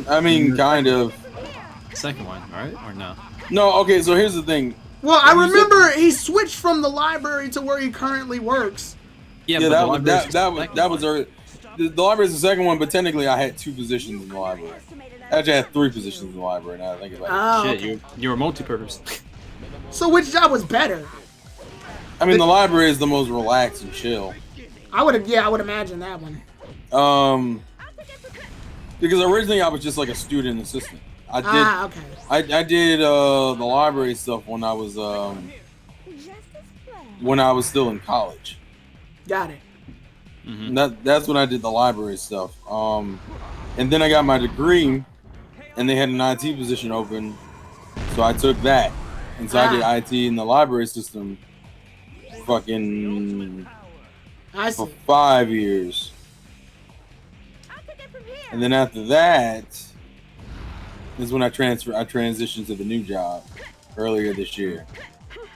I mean, kind of. Second one, right? Or no? No, okay, so here's the thing. Well, I remember he switched from the library to where he currently works. Yeah, that but was early. The library's the second one, but technically I had 2 positions in the library. Actually, I had 3 positions in the library. Now I think about it. Shit, Okay. you were multi-purpose. So which job was better? I mean, the library is the most relaxed and chill. I would imagine that one. Because originally I was just like a student assistant. Okay. I did the library stuff when I was still in college. Got it. Mm-hmm. That's when I did the library stuff. And then I got my degree, and they had an IT position open, so I took that, and so I did IT in the library system. For 5 years. And then after that is when I transitioned to the new job earlier this year.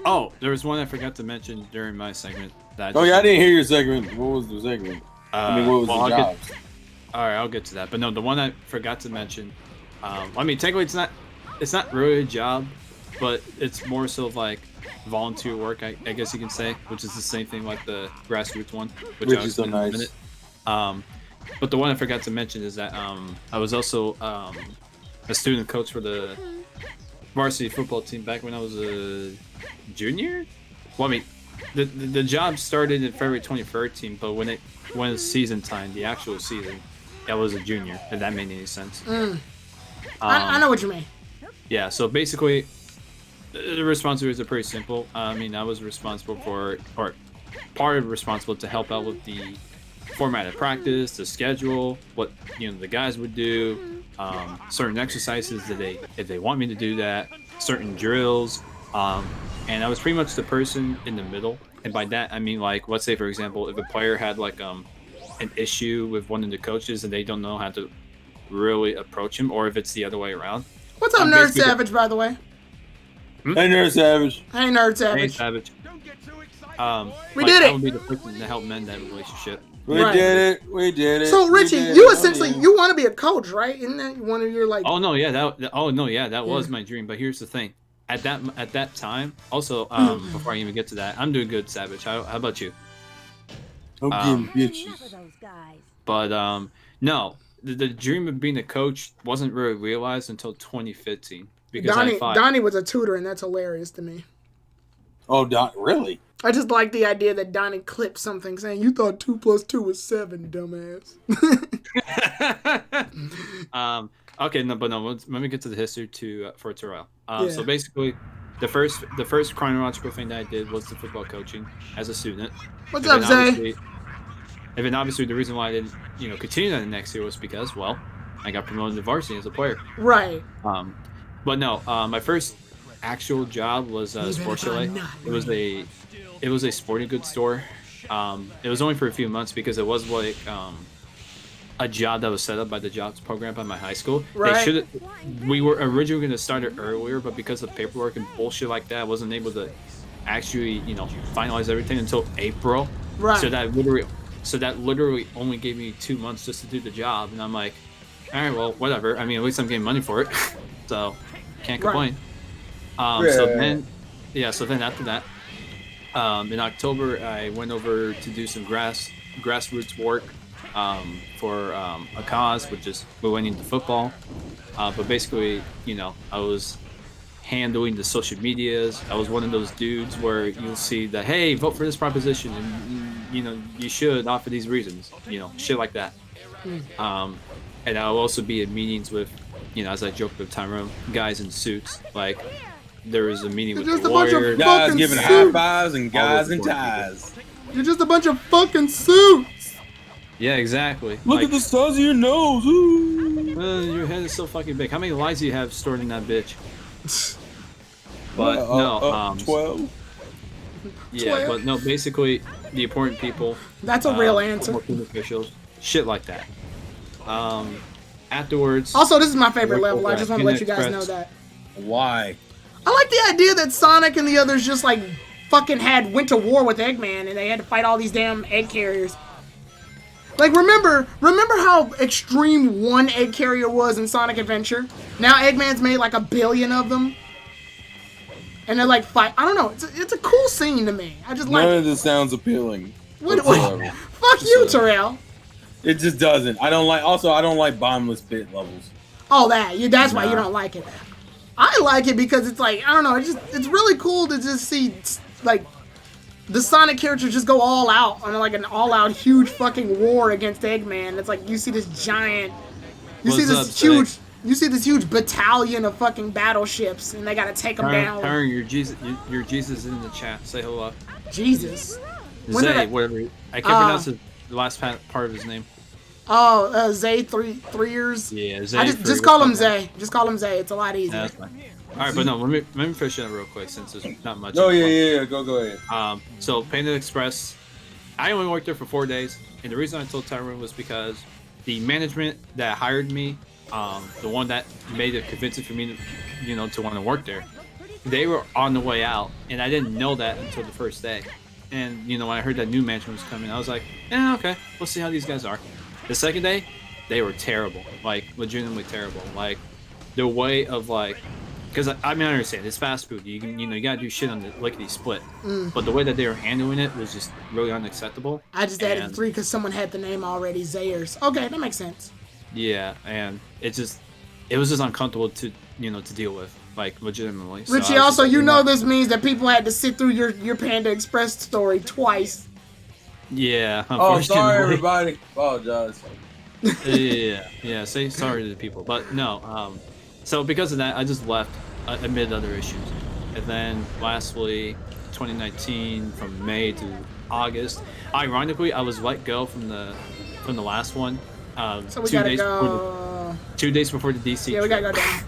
Oh, there was one I forgot to mention during my segment. I didn't hear your segment. What was the segment? What was the jobs? Alright, I'll get to that. But no, the one I forgot to mention. I mean, technically, it's not really a job, but it's more so of like volunteer work, I guess you can say, which is the same thing like the grassroots one, which is so nice. But the one I forgot to mention is that I was also a student coach for the varsity football team back when I was a junior. Well, I mean, the job started in February 2013, but when it when it's season time, the actual season, I was a junior, if that made any sense. I know what you mean. Yeah, so basically, the responsibilities are pretty simple. I mean, I was responsible for, or part of responsible to help out with the format of practice, the schedule, what the guys would do, certain exercises that if they want me to do that, certain drills, and I was pretty much the person in the middle. And by that I mean, like, let's say for example, if a player had like an issue with one of the coaches and they don't know how to really approach him, or if it's the other way around. What's up, Nerd Savage? By the way. Hey, Nerd Savage. Hey, Nerd Savage. Hey, Savage. We did it. I would be the person to help mend that relationship. We did it. So Richie, you essentially you want to be a coach, right? Isn't that one of your like? Oh no, yeah, that was my dream. But here's the thing, at that time, also before I even get to that, I'm doing good, Savage. How about you? I'm getting bitches. But no, the dream of being a coach wasn't really realized until 2015 because Donnie was a tutor, and that's hilarious to me. Oh, really? I just like the idea that Donnie clipped something saying, "You thought 2 + 2 was 7, dumbass." Okay, no, let me get to the history for Terrell. So basically, the first chronological thing that I did was the football coaching as a student. What's up, Zay? And then obviously the reason why I didn't continue that the next year was because, well, I got promoted to varsity as a player. Right. But no, my first actual job was Sports Chalet. It was a sporting goods store. It was only for a few months because it was like a job that was set up by the jobs program by my high school. Right. We were originally going to start it earlier, but because of paperwork and bullshit like that, I wasn't able to actually finalize everything until April. Right. So that literally only gave me 2 months just to do the job, and I'm like, all right, well, whatever. I mean, at least I'm getting money for it, so can't complain. So then after that, in October, I went over to do some grassroots work for a cause, which is we went into football. But basically, I was handling the social medias. I was one of those dudes where you'll see that, hey, vote for this proposition, and you should not for these reasons, shit like that. And I'll also be in meetings with, as I joked with Tyrone, guys in suits. Like, there was a meeting with the lawyer. Guys giving high fives and guys in ties. You're just a bunch of fucking suits. Yeah, exactly. Look at the size of your nose. Ooh. Your head is so fucking big. How many lies do you have stored in that bitch? But 12. Yeah, but no, basically, the important people. That's a real answer. Officials, shit like that. Afterwards. Also, this is my favorite level. I just want to let you guys know that. Why? I like the idea that Sonic and the others just like fucking went to war with Eggman and they had to fight all these damn egg carriers. Like, remember how extreme one egg carrier was in Sonic Adventure? Now Eggman's made like 1 billion of them. And they're like fight. I don't know. It's a cool scene to me. I just like. None of this sounds appealing. What? Fuck you, Terrell. It just doesn't. I don't like bottomless pit levels. Oh, that's why you don't like it. I like it because it's like, I don't know, it's really cool to just see like the Sonic characters just go all out on like an all out huge fucking war against Eggman. It's like you see this giant you see this huge battalion of fucking battleships and they gotta take them down. Tyron, your Jesus is in the chat. Say hello. Jesus. Zay, whatever. I can't pronounce the last part of his name. Oh, Zay 3 years. Yeah, Zay. Just call him Zay. Just call him Zay. It's a lot easier. That's fine. All right, but no, let me finish that real quick since there's not much. Oh yeah. Go ahead. So Panda Express, I only worked there for 4 days, and the reason I told Tyrone was because the management that hired me, the one that made it convincing for me to, to want to work there, they were on the way out, and I didn't know that until the first day. And when I heard that new management was coming, I was like, okay, we'll see how these guys are. The second day, they were terrible, like legitimately terrible. Like the way of because I understand it's fast food. You gotta do shit on the lickety split, but the way that they were handling it was just really unacceptable. I just added 3 because someone had the name already, Zayers. Okay, that makes sense. Yeah, and it was just uncomfortable to deal with, like legitimately. Richie, also this means that people had to sit through your Panda Express story twice. Yeah, Oh, unfortunately. sorry, everybody. Apologize. Yeah. Say sorry to the people, but no. So because of that, I just left amid other issues, and then lastly, 2019 from May to August. Ironically, I was let go from the last one. So we 2 gotta days go. 2 days before the DC. Yeah, we gotta trip. go down.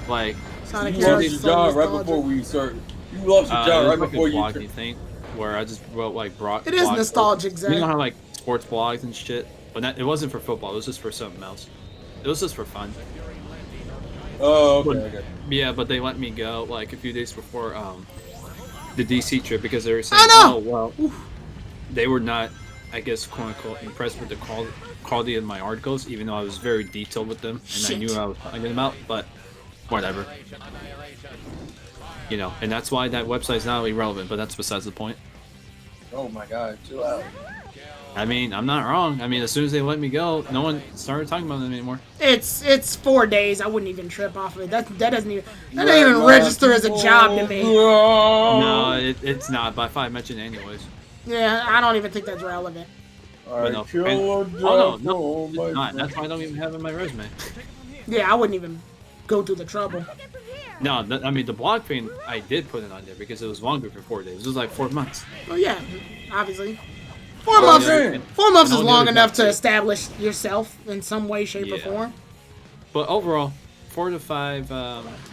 Like Sonic You Heroes lost is your so job right nostalgic. before we start. You lost your it job was right like before a you. blogging thing where I just wrote like It is blog nostalgic, posts. You know Zach. how like sports blogs and shit, but it wasn't for football. It was just for something else. It was just for fun. Oh, okay. But- Okay. Yeah, but they let me go like a few days before the DC trip because they were saying, I know! oh well, they were not, I guess, quote unquote, impressed with the quality of my articles, even though I was very detailed with them and Shit. I knew what I was talking about. But whatever, you know, and that's why that website's not really relevant. But that's besides the point. Oh my God, chill out. I mean, I'm not wrong. I mean, as soon as they let me go, no one started talking about them anymore. It's 4 days. I wouldn't even trip off of it. That doesn't even Right, register as a job to me. No, it's not. But if I mention it anyways. Yeah, I don't even think that's relevant. All right, no, chill and- out, oh Jeff. no, my it's not. friend. That's why I don't even have it in my resume. Yeah, I wouldn't even go through the trouble. No, I mean the blog thing, I did put it on there because it was longer for 4 days. It was like 4 months. Oh yeah, obviously. 4 Well, months. man. 4 months And is all the long other enough to jobs, too. establish yourself in some way, shape, or Yeah. form. But overall, 4 to 5.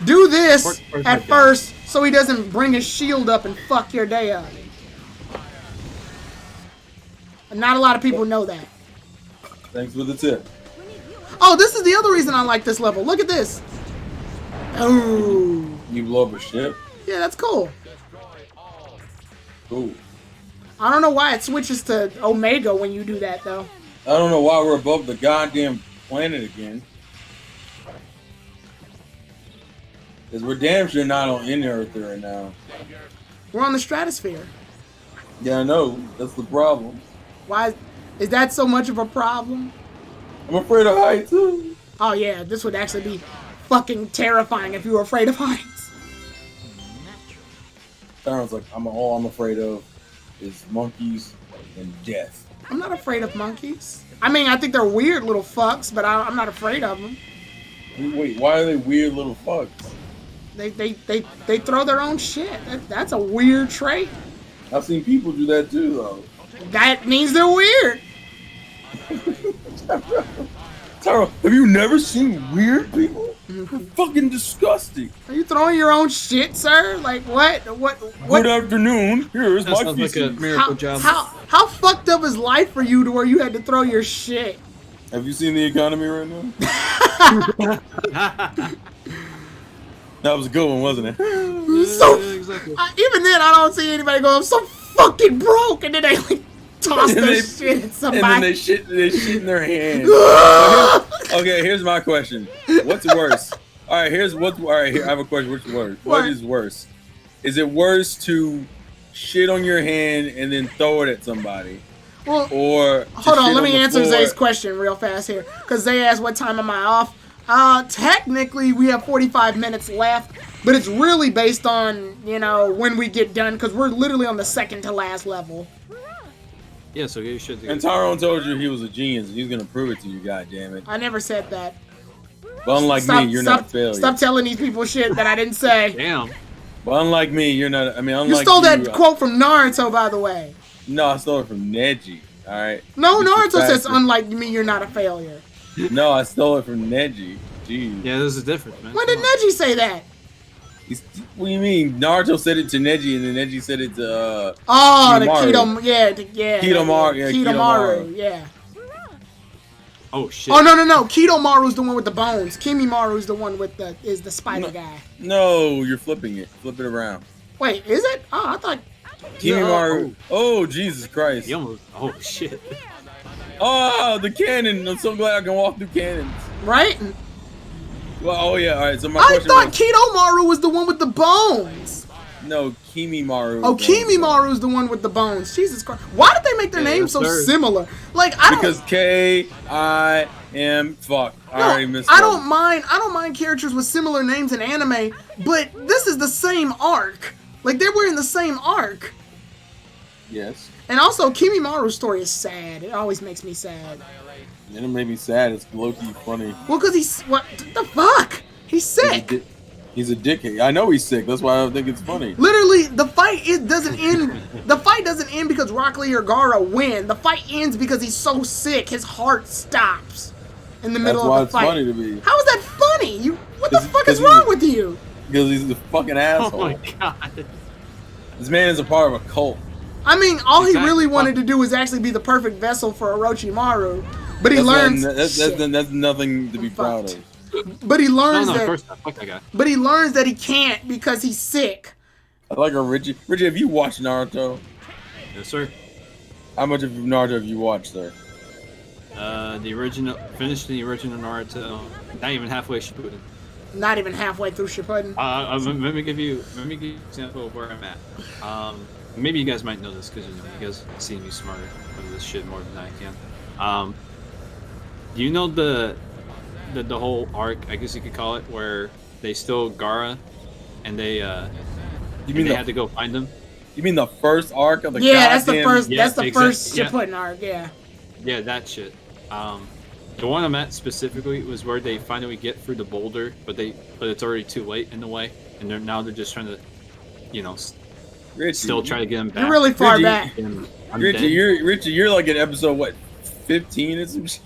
Do this Four- at four- first so he doesn't bring his shield up and fuck your day up. Not a lot of people know that. Thanks for the tip. Oh, this is the other reason I like this level. Look at this. Oh, You blow up a ship. yeah, that's cool. Cool. I don't know why it switches to Omega when you do that, though. I don't know why we're above the goddamn planet again. Because we're damn sure not on in Earth right now. We're on the stratosphere. Yeah, I know. That's the problem. Why is that so much of a problem? I'm afraid of heights too. Oh yeah, this would actually be fucking terrifying if you were afraid of heights. Sounds like all I'm afraid of is monkeys and death. I'm not afraid of monkeys. I mean, I think they're weird little fucks, but I'm not afraid of them. Wait, why are they weird little fucks? They throw their own shit. That's a weird trait. I've seen people do that too, though. That means they're weird. Taro, have you never seen weird people? They're fucking disgusting. Are you throwing your own shit, sir? Like what? Good afternoon. Here's That my sounds like a feces. miracle job. How fucked up is life for you to where you had to throw your shit? Have you seen the economy right now? That was a good one, wasn't it? So exactly. even then, I don't see anybody go, I'm so fucking broke, and then they like toss And their they- shit at And somebody. then they shit in their hands. Okay, here's my question. What's worse? All right, here, I have a question. What's worse? What is worse? Is it worse to shit on your hand and then throw it at somebody? Well, Or to hold on, shit let me the answer floor? Zay's question real fast here. Because Zay asked, what time am I off? Technically, we have 45 minutes left, but it's really based on, when we get done, because we're literally on the second to last level. Yeah, so you should. And Tyrone told you he was a genius and he's gonna prove it to you, goddammit. I never said that. But unlike me, you're not a failure. Stop telling these people shit that I didn't say. Damn. But unlike me, you're not. I mean, unlike You stole that quote from Naruto, by the way. No, I stole it from Neji. All right. No, This is Naruto says, faster. unlike me, you're not a failure. No, I stole it from Neji. Jeez. Yeah, there's a difference, man. When did Neji say that? What do you mean? Naruto said it to Neji, and then Neji said it to Oh, the Kidomaru. Kidomaru, Kidomaru, yeah. Oh shit. Oh no, Kidomaru's the one with the bones. Kimimaru's the one with the spider guy. No, you're flipping it. Flip it around. Wait, is it? Oh, I thought. Kimimaru. Oh, Jesus Christ. He almost. Oh shit. Oh, the cannon. I'm so glad I can walk through cannons. Right? Well, oh yeah. All right. So my I question thought was, Kidomaru was the one with the bones. no, Kimimaru. Oh, was the one. Kimimaru's the one with the bones. Jesus Christ! Why did they make their Yeah, names so sir. similar? Like I don't. Because K-I-M. Fuck. I No, already missed. I don't mind characters with similar names in anime, but this is the same arc. Like they were in the same arc. Yes. And also, Kimimaru's story is sad. It always makes me sad. And it made me sad. It's low-key funny. Well, because he's... What the fuck? He's sick. He's a dickhead. I know he's sick. That's why I think it's funny. Literally, the fight doesn't end. The fight doesn't end because Rock Lee or Gaara win. The fight ends because he's so sick, his heart stops in the middle of the fight. That's why it's funny to me. How is that funny? What the fuck is wrong with you? Because he's a fucking asshole. Oh my god. This man is a part of a cult. I mean, all he Exactly. really wanted to do was actually be the perfect vessel for Orochimaru, but he learns. That's nothing to be proud of. But he learns No, of that. course not. Fuck that guy. But he learns that he can't because he's sick. I like a Richie. Richie, have you watched Naruto? Yes, sir. How much of Naruto have you watched, sir? The original, finished the original Naruto. Not even halfway Shippuden. Not even halfway through Shippuden. Let me give you an example of where I'm at. Maybe you guys might know this because you guys seem to be smarter with this shit more than I can. Do you know the whole arc, I guess you could call it, where they stole Gaara and they had to go find him? You mean the first arc of the That's the goddamn- first. Yeah, that's the exactly. first Yeah. Shippuden arc. Yeah. Yeah, that shit. The one I'm at specifically was where they finally get through the boulder, but it's already too late in a way, and they're just trying to, Richie, still try to get him back. You're really far Richie, back. And I'm Richie, dead. you're like in episode what, 15 or some shit?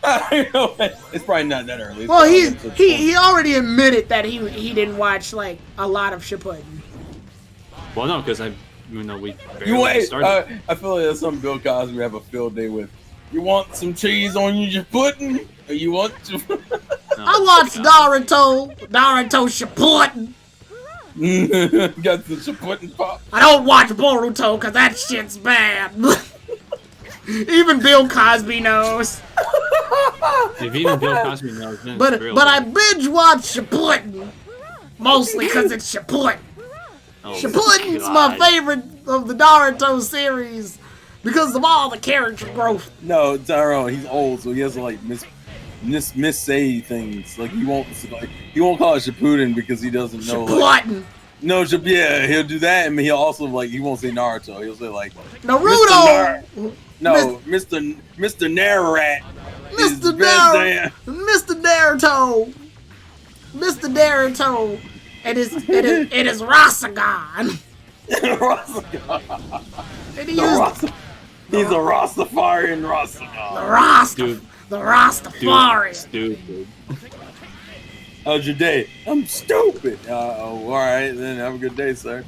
I don't know. It's probably not that early. It's Well, probably he episode he 20. he already admitted that he didn't watch like a lot of Shippuden. Well, no, because we You barely wait. started. I feel like that's something Bill Cosby have a field day with. You want some cheese on your pudding, or you want to? No, I watched God. Naruto Shippuden. Got the pudding pop. I don't watch Boruto because that shit's bad. Even Bill Cosby knows. If even Bill Cosby knows, then But it's real I bad. binge watch Shippuden mostly because it's Shippuden. Oh, Shippuden's God. my favorite of the Naruto series because of all the character growth. No, Tyrone, he's old, so he has to like miss say things. Like he won't call it Shippuden because he doesn't know. Like, Shippuden. no, yeah, he'll do that, and he'll also he won't say Naruto. He'll say like Naruto. Mr. Narat. is Mr. best damn- Mr. Naruto. It is Rasengan. And he used He's a Rastafarian Rasengan. Dude, the Rastafari. stupid. How's your day? I'm stupid. All right, then have a good day, sir.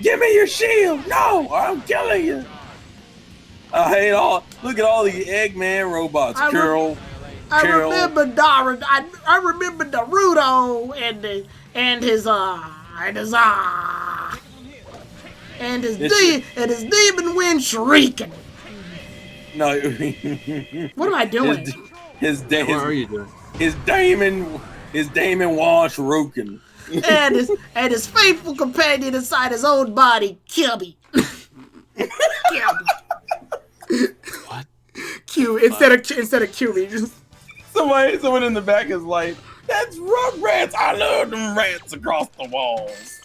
Give me your shield. No, I'm killing you. I hate all. Look at all the Eggman robots. I Carol. remember Naruto and his demon wind shrieking. No. What am I doing? What are you doing? His Damon Wash Roken. and his faithful companion inside his own body, Kirby. What? Q instead of QB. Just Someone in the back is like, that's Rugrats. I love them rats across the walls.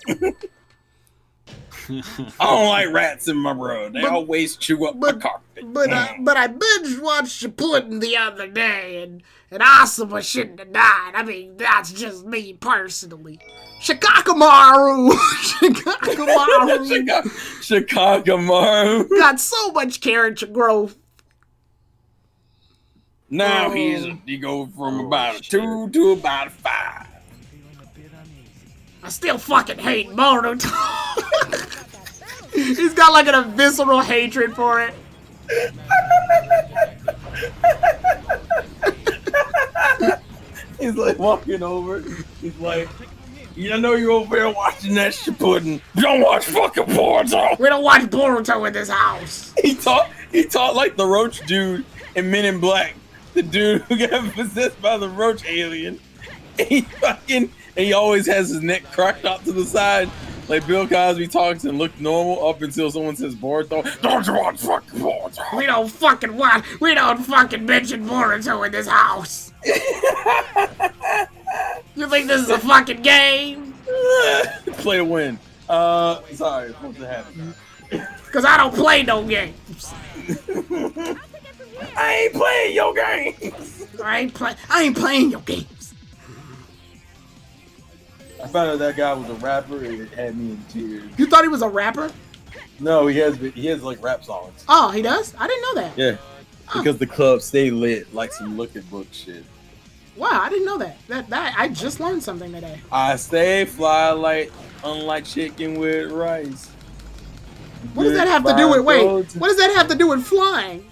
I don't like rats in my road. They always chew up my carpet. But I binge watched Shippuden the other day, and Asuma shouldn't have died. I mean, that's just me personally. Shikakamaru Chicago got so much character growth. Now he go from about a 2 to about a 5. I still fucking hate Boruto. He's got like a visceral hatred for it. He's like walking over. He's like, I know you're over there watching that Shippuden. Don't watch fucking Boruto. We don't watch Boruto in this house. He taught like the roach dude in Men in Black. The dude who got possessed by the roach alien. He always has his neck cracked out to the side. Like Bill Cosby talks and looks normal up until someone says Boruto. Don't you watch fucking Boruto? We don't fucking mention Boruto in this house. You think this is a fucking game? Play to win. Sorry, what's happening? Cause I don't play no games. I ain't playing your games. I ain't playing your games. I found out that guy was a rapper and it had me in tears. You thought he was a rapper? No, he has like rap songs. Oh, he does? I didn't know that. Yeah. Because the club stay lit like some look at book shit. Wow, I didn't know that. That I just learned something today. I stay fly like unlike chicken with rice. What does that have to do with what does that have to do with flying?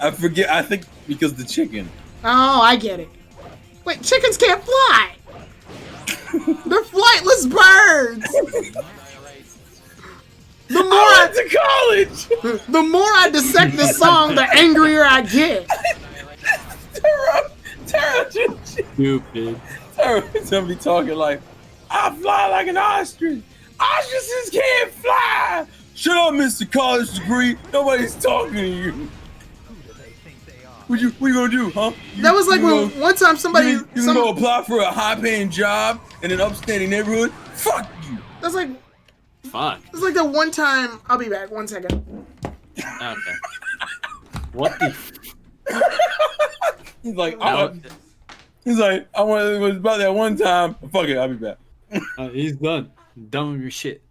I forget. I think because the chicken. Oh, I get it. Wait, chickens can't fly. They're flightless birds. The more I went to college. The more I dissect this song, the angrier I get. Tara, Stupid. Tara's gonna be talking like, I fly like an ostrich. Ostriches can't fly. Shut up, Mr. College Degree. Nobody's talking to you. What you gonna do, huh? That was like when one time somebody You gonna go apply for a high-paying job in an upstanding neighborhood? Fuck you. That's like Fuck. it's like that one time. I'll be back. 1 second. Okay. What the? He's like, No. He's like, it was about that one time. Fuck it, I'll be back. He's done. Done with your shit.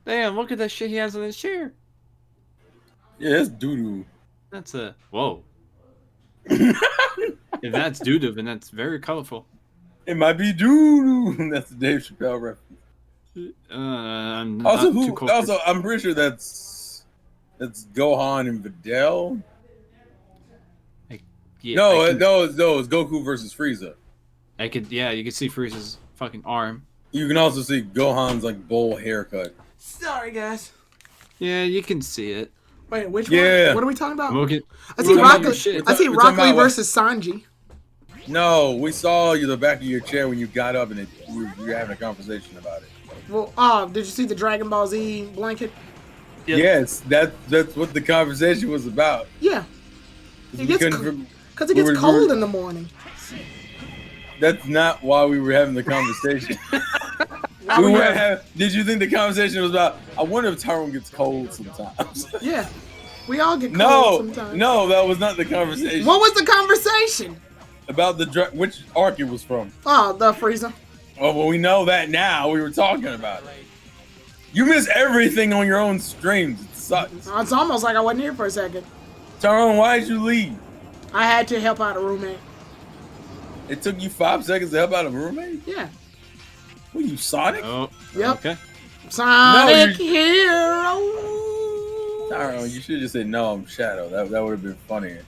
Damn, look at that shit he has on his chair. Yeah, that's doo-doo. That's a whoa. If that's doo-doo, then that's very colorful. It might be doo-doo. That's the Dave Chappelle reference. I'm Also, not too close. I'm pretty sure that's Gohan and Videl. Yeah, No, it's Goku versus Frieza. You could see Frieza's fucking arm. You can also see Gohan's like bowl haircut. Sorry, guys. Yeah, you can see it. Wait, which Yeah. one? What are we talking about? Look at. I see Look at your shit. I see We're Rock talking Lee about what- versus Sanji. No, we saw you the back of your chair when you got up and you were having a conversation about it. Well, did you see the Dragon Ball Z blanket? Yeah. Yes, that's what the conversation was about. Yeah. We It gets couldn't- because it we gets were- cold in the morning. That's not why we were having the conversation. Did you think the conversation was about? I wonder if Tyrone gets cold sometimes. Yeah. We all get cold No, sometimes. no, that was not the conversation. What was the conversation? About which arc it was from. Oh, the Frieza. Oh, well, we know that now. We were talking about it. You miss everything on your own streams. It sucks. It's almost like I wasn't here for a second. Tyrone, why did you leave? I had to help out a roommate. It took you 5 seconds to help out a roommate? Yeah. Were you Sonic? Oh. Yep. Okay. Sonic No, Hero. Tyrone, you should have just said, no, I'm Shadow. That would have been funnier.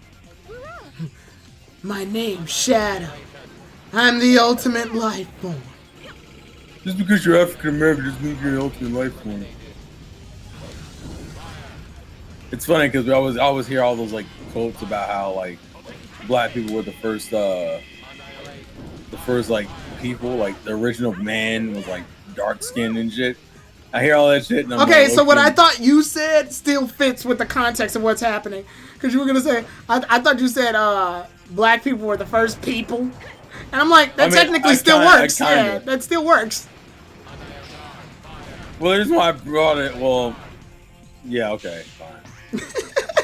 My name's Shadow. I'm the ultimate life form. Just because you're African American doesn't mean you're an ultimate life form. It's funny because we always hear all those like quotes about how like black people were the first like people, like the original man was like dark skinned and shit. I hear all that shit. And I'm Okay, like, so what okay. I thought you said still fits with the context of what's happening. Because you were going to say, I thought you said black people were the first people. And I'm like, that technically still works. Yeah, that still works. Well, the reason why I brought it, well, yeah, okay, fine.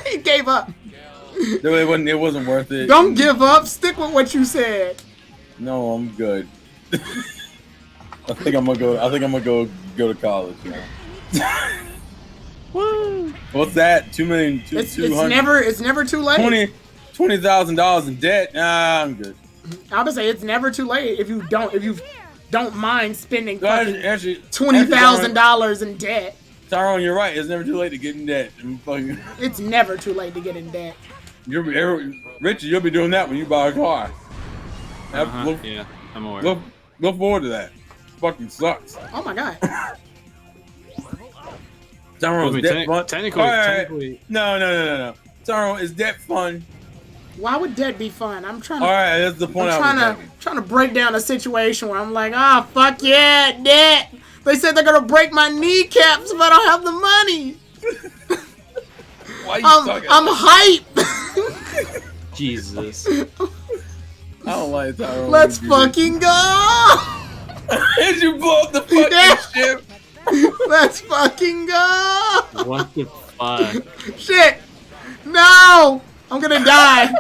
He gave up. It wasn't worth it. Don't give up. Stick with what you said. No, I'm good. I think I'm gonna go to college now. Woo! What's that? 2 million. It's never too late. $20,000 in debt. Nah, I'm good. I would say it's never too late if you don't mind spending fucking Actually, $20,000 in debt. Tyrone, you're right. It's never too late to get in debt. It's never too late to get in debt. Richard, you'll be doing that when you buy a car. Yeah, I'm aware. Look forward to that. Fucking sucks. Oh my god. Tyrone, is debt fun? Technically. No. Tyrone, is debt fun? Why would debt be fun? I'm trying to. All right, that's the point. I'm trying to break down a situation where I'm like, fuck yeah, debt. They said they're gonna break my kneecaps if I don't have the money. Why are you talking? I'm hype. Jesus. I don't like Tyrone. Let's fucking go. Did you blow up the fucking ship? Let's fucking go. What the fuck? Shit. No. I'm gonna die.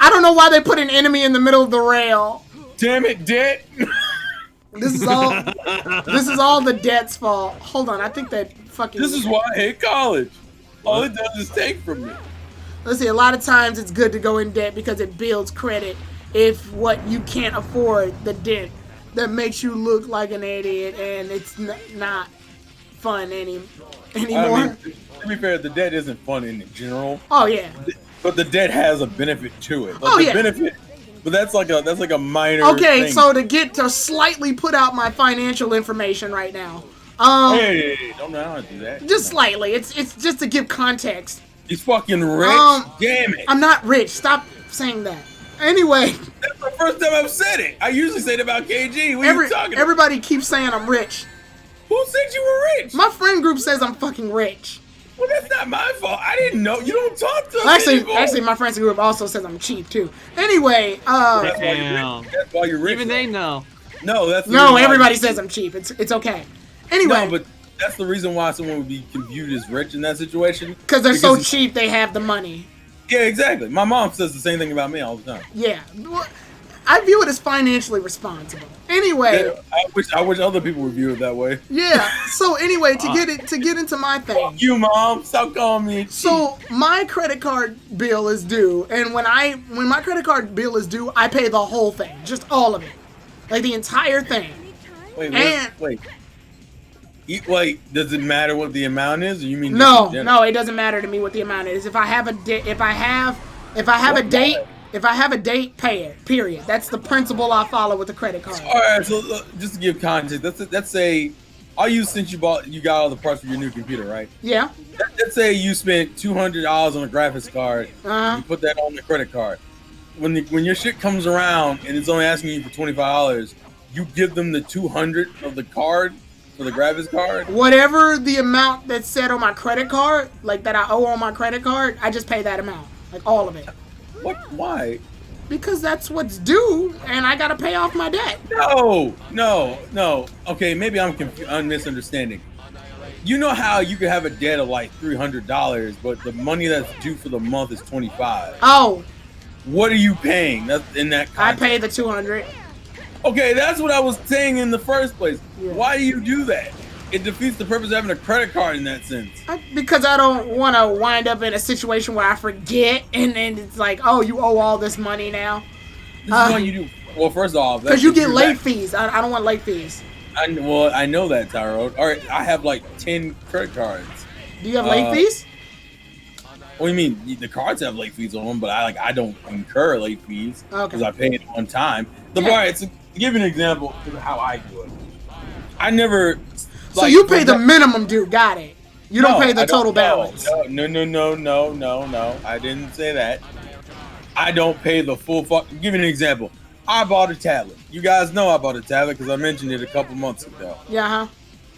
I don't know why they put an enemy in the middle of the rail. Damn it, Debt. This is all the debt's fault. Hold on, I think that fucking... This is why I hate college. All it does is take from me. Let's see, a lot of times it's good to go in debt because it builds credit. If what you can't afford, the debt that makes you look like an idiot, and it's not fun anymore. I mean, to be fair, the debt isn't fun in general. Oh yeah. But the debt has a benefit to it. Like, Oh, the yeah. benefit, but that's like a minor. Okay, thing. so to slightly put out my financial information right now. Hey, don't know how to do that. Just slightly. It's just to give context. He's fucking rich. Damn it. I'm not rich. Stop saying that. Anyway, That's the first time I've said it. I usually say it about KG. What are you talking about? everybody keeps saying I'm rich. Who said you were rich? My friend group says I'm fucking rich. Well, that's not my fault. I didn't know. You don't talk to us anymore. Actually, my friends group also says I'm cheap too. Anyway, That's why you're Damn. rich. That's why you're rich. Even they know. No, that's the no, reason why- everybody says I'm cheap. It's okay. Anyway, No, but that's the reason why someone would be viewed as rich in that situation. because they're so it's- cheap, they have the money. Yeah, exactly. My mom says the same thing about me all the time. Yeah, I view it as financially responsible. Anyway, Yeah, I wish other people would view it that way. yeah. So anyway, to get into my thing. Fuck you, mom. Stop calling me. So my credit card bill is due, and when my credit card bill is due, I pay the whole thing, just all of it, like the entire thing. Wait, and- wait. Wait, does it matter what the amount is? Or you mean No, just in general? no, it doesn't matter to me what the amount is. If I have a date, pay it. Period. That's the principle I follow with the credit card. All right, so just to give context, let's say I'll use since you got all the parts for your new computer, right? Yeah. Let's say you spent $200 on a graphics card. Uh-huh. You put that on the credit card. When your shit comes around and it's only asking you for $25, you give them the $200 of the card for the graphics card. Whatever the amount that's set on my credit card, like that I owe on my credit card, I just pay that amount, like all of it, What? Why? because that's what's due, and I gotta pay off my debt. No. Okay, maybe I'm misunderstanding. You know how you could have a debt of like $300, but the money that's due for the month is $25. Oh, What are you paying? That's in that I context. pay the $200. Okay, that's what I was saying in the first place. Yeah. Why do you do that? It defeats the purpose of having a credit card in that sense. Because I don't want to wind up in a situation where I forget, and then it's like, oh, you owe all this money now. This is why you do. Well, first off, Because you get late fees. I don't want late fees. I know that, Tyrone. All right, I have like 10 credit cards. Do you have late fees? What do you mean? The cards have late fees on them, but I don't incur late fees because Okay. I pay it on time. Yeah. All right, so to give you an example of how I do it, I never. So you pay the minimum due. Got it. You don't pay the total balance. No. I didn't say that. I don't pay the full fuck. Give you an example. I bought a tablet. You guys know I bought a tablet because I mentioned it a couple months ago. Yeah, huh?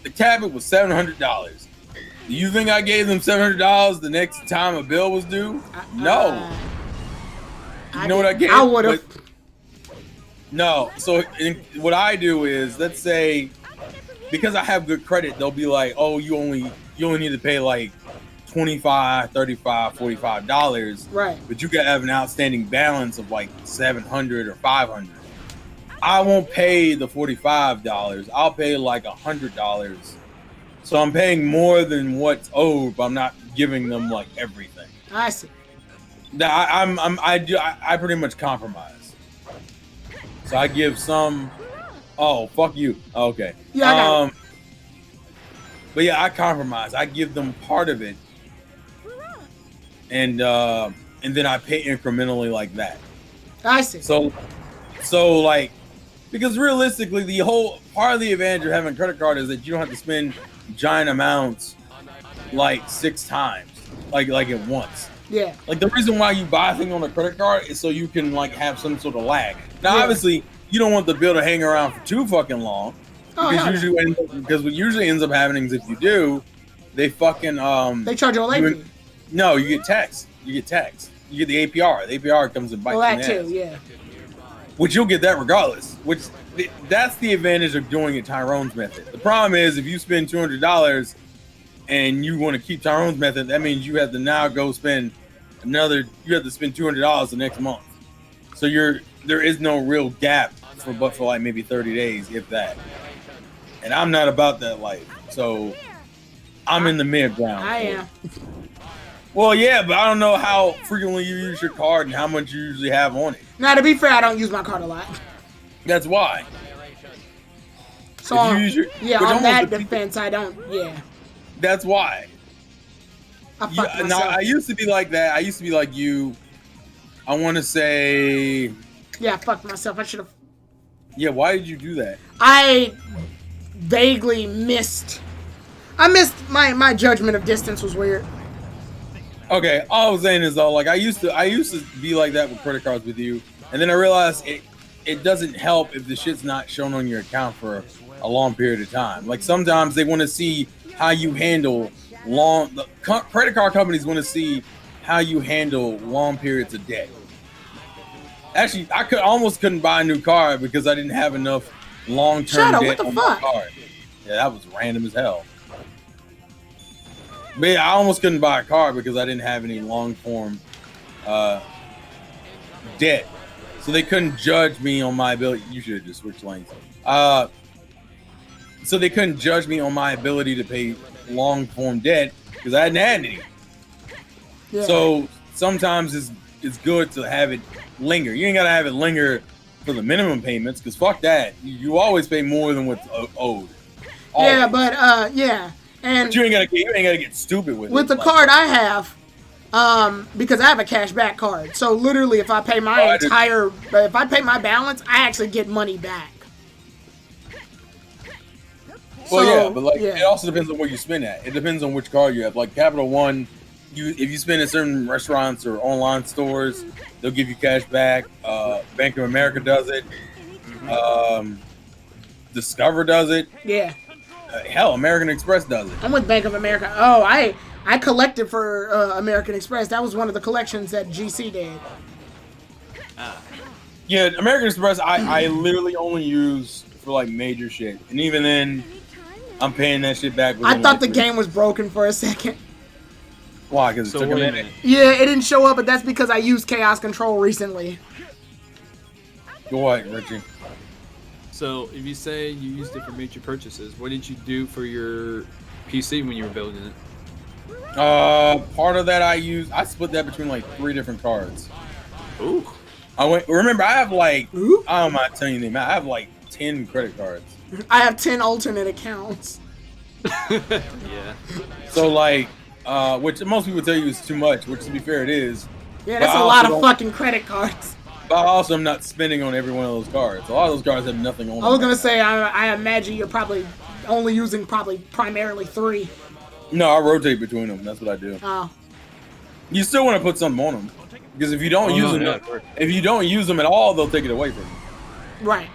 The tablet was $700. Do you think I gave them $700 the next time a bill was due? No. You know what I gave? I would have. No. So what I do is, let's say, because I have good credit, they'll be like, oh, you only need to pay like $25, $35, $45. Right. But you could have an outstanding balance of like $700 or $500. I won't pay the $45. I'll pay like $100. So I'm paying more than what's owed, but I'm not giving them like everything. I see. I pretty much compromise. So I give some. Oh, fuck you. Okay. Yeah, I got it. But yeah, I compromise. I give them part of it, and then I pay incrementally like that. I see. So like, because realistically, the whole part of the advantage of having a credit card is that you don't have to spend giant amounts like 6 times, like at once. Yeah. Like the reason why you buy a thing on a credit card is so you can like have some sort of lag. Now, Yeah. obviously, you don't want the bill to hang around for too fucking long. Oh, Because what usually ends up happening is if you do, they fucking they charge you a late fee. No, you get taxed. You get the APR. The APR comes and bites Well, you in that the too. ass. Yeah. which you'll get that regardless. That's the advantage of doing it Tyrone's method. The problem is if you spend $200 and you want to keep Tyrone's method, that means you have to now go spend you have to spend $200 the next month. So there is no real gap for like maybe 30 days, if that. And I'm not about that life. So I'm in the mid ground. I am. Well, yeah, but I don't know how frequently you use your card and how much you usually have on it. Now, to be fair, I don't use my card a lot. That's why. So, If you use your- which on that almost- defense, I don't, That's why. I fucked Now, myself. I used to be like that. I used to be like you. I want to say, Yeah, I fucked myself. I should have. yeah, why did you do that? I vaguely missed. I missed my judgment of distance was weird. Okay, all I was saying is though, like I used to be like that with credit cards with you, and then I realized it doesn't help if the shit's not shown on your account for a long period of time. Like sometimes they want to see how you handle credit card companies want to see how you handle long periods of debt. Actually, I almost couldn't buy a new car because I didn't have enough long-term Shadow, debt what the on fuck? my card. Yeah, that was random as hell. But yeah, I almost couldn't buy a car because I didn't have any long-form debt. So they couldn't judge me on my ability. You should have just switched lanes. So they couldn't judge me on my ability to pay long-form debt because I hadn't had any. Yeah. So sometimes it's good to have it linger. You ain't gotta have it linger for the minimum payments because fuck that. You always pay more than what's owed. Yeah, Always. but yeah, and But you ain't gotta get stupid with it. with the Like, card I have, because I have a cash back card, so literally if I pay my if I pay my balance, I actually get money back. Well, So, yeah, but like yeah. it also depends on where you spend at. It depends on which card you have. Like Capital One, if you spend at certain restaurants or online stores, they'll give you cash back. Bank of America does it. Discover does it. Yeah, Hell, American Express does it. I'm with Bank of America. Oh, I collected for American Express. That was one of the collections that GC did. Yeah, American Express, I literally only use for like major shit, and even then, I'm paying that shit back. I within, thought like, the 3 game was broken for a second. Why? Because it So took a wait a minute. minute. Yeah, it didn't show up, but that's because I used Chaos Control recently. Go ahead, Richie. So if you say you used it for major purchases, what did you do for your PC when you were building it? Part of that I split that between like 3 different cards. Ooh. Remember, I have like, Ooh. I don't mind telling you the amount. I have like 10 credit cards. I have 10 alternate accounts. Yeah. So like, which most people tell you is too much, which to be fair, it is. Yeah, that's But a I lot also of don't- fucking credit cards. But also, I'm not spending on every one of those cards. A lot of those cards have nothing on them. I was gonna say, I imagine you're probably only using primarily 3. No, I rotate between them. That's what I do. Oh, You still want to put something on them because if you don't use them, if you don't use them at all, they'll take it away from you, right,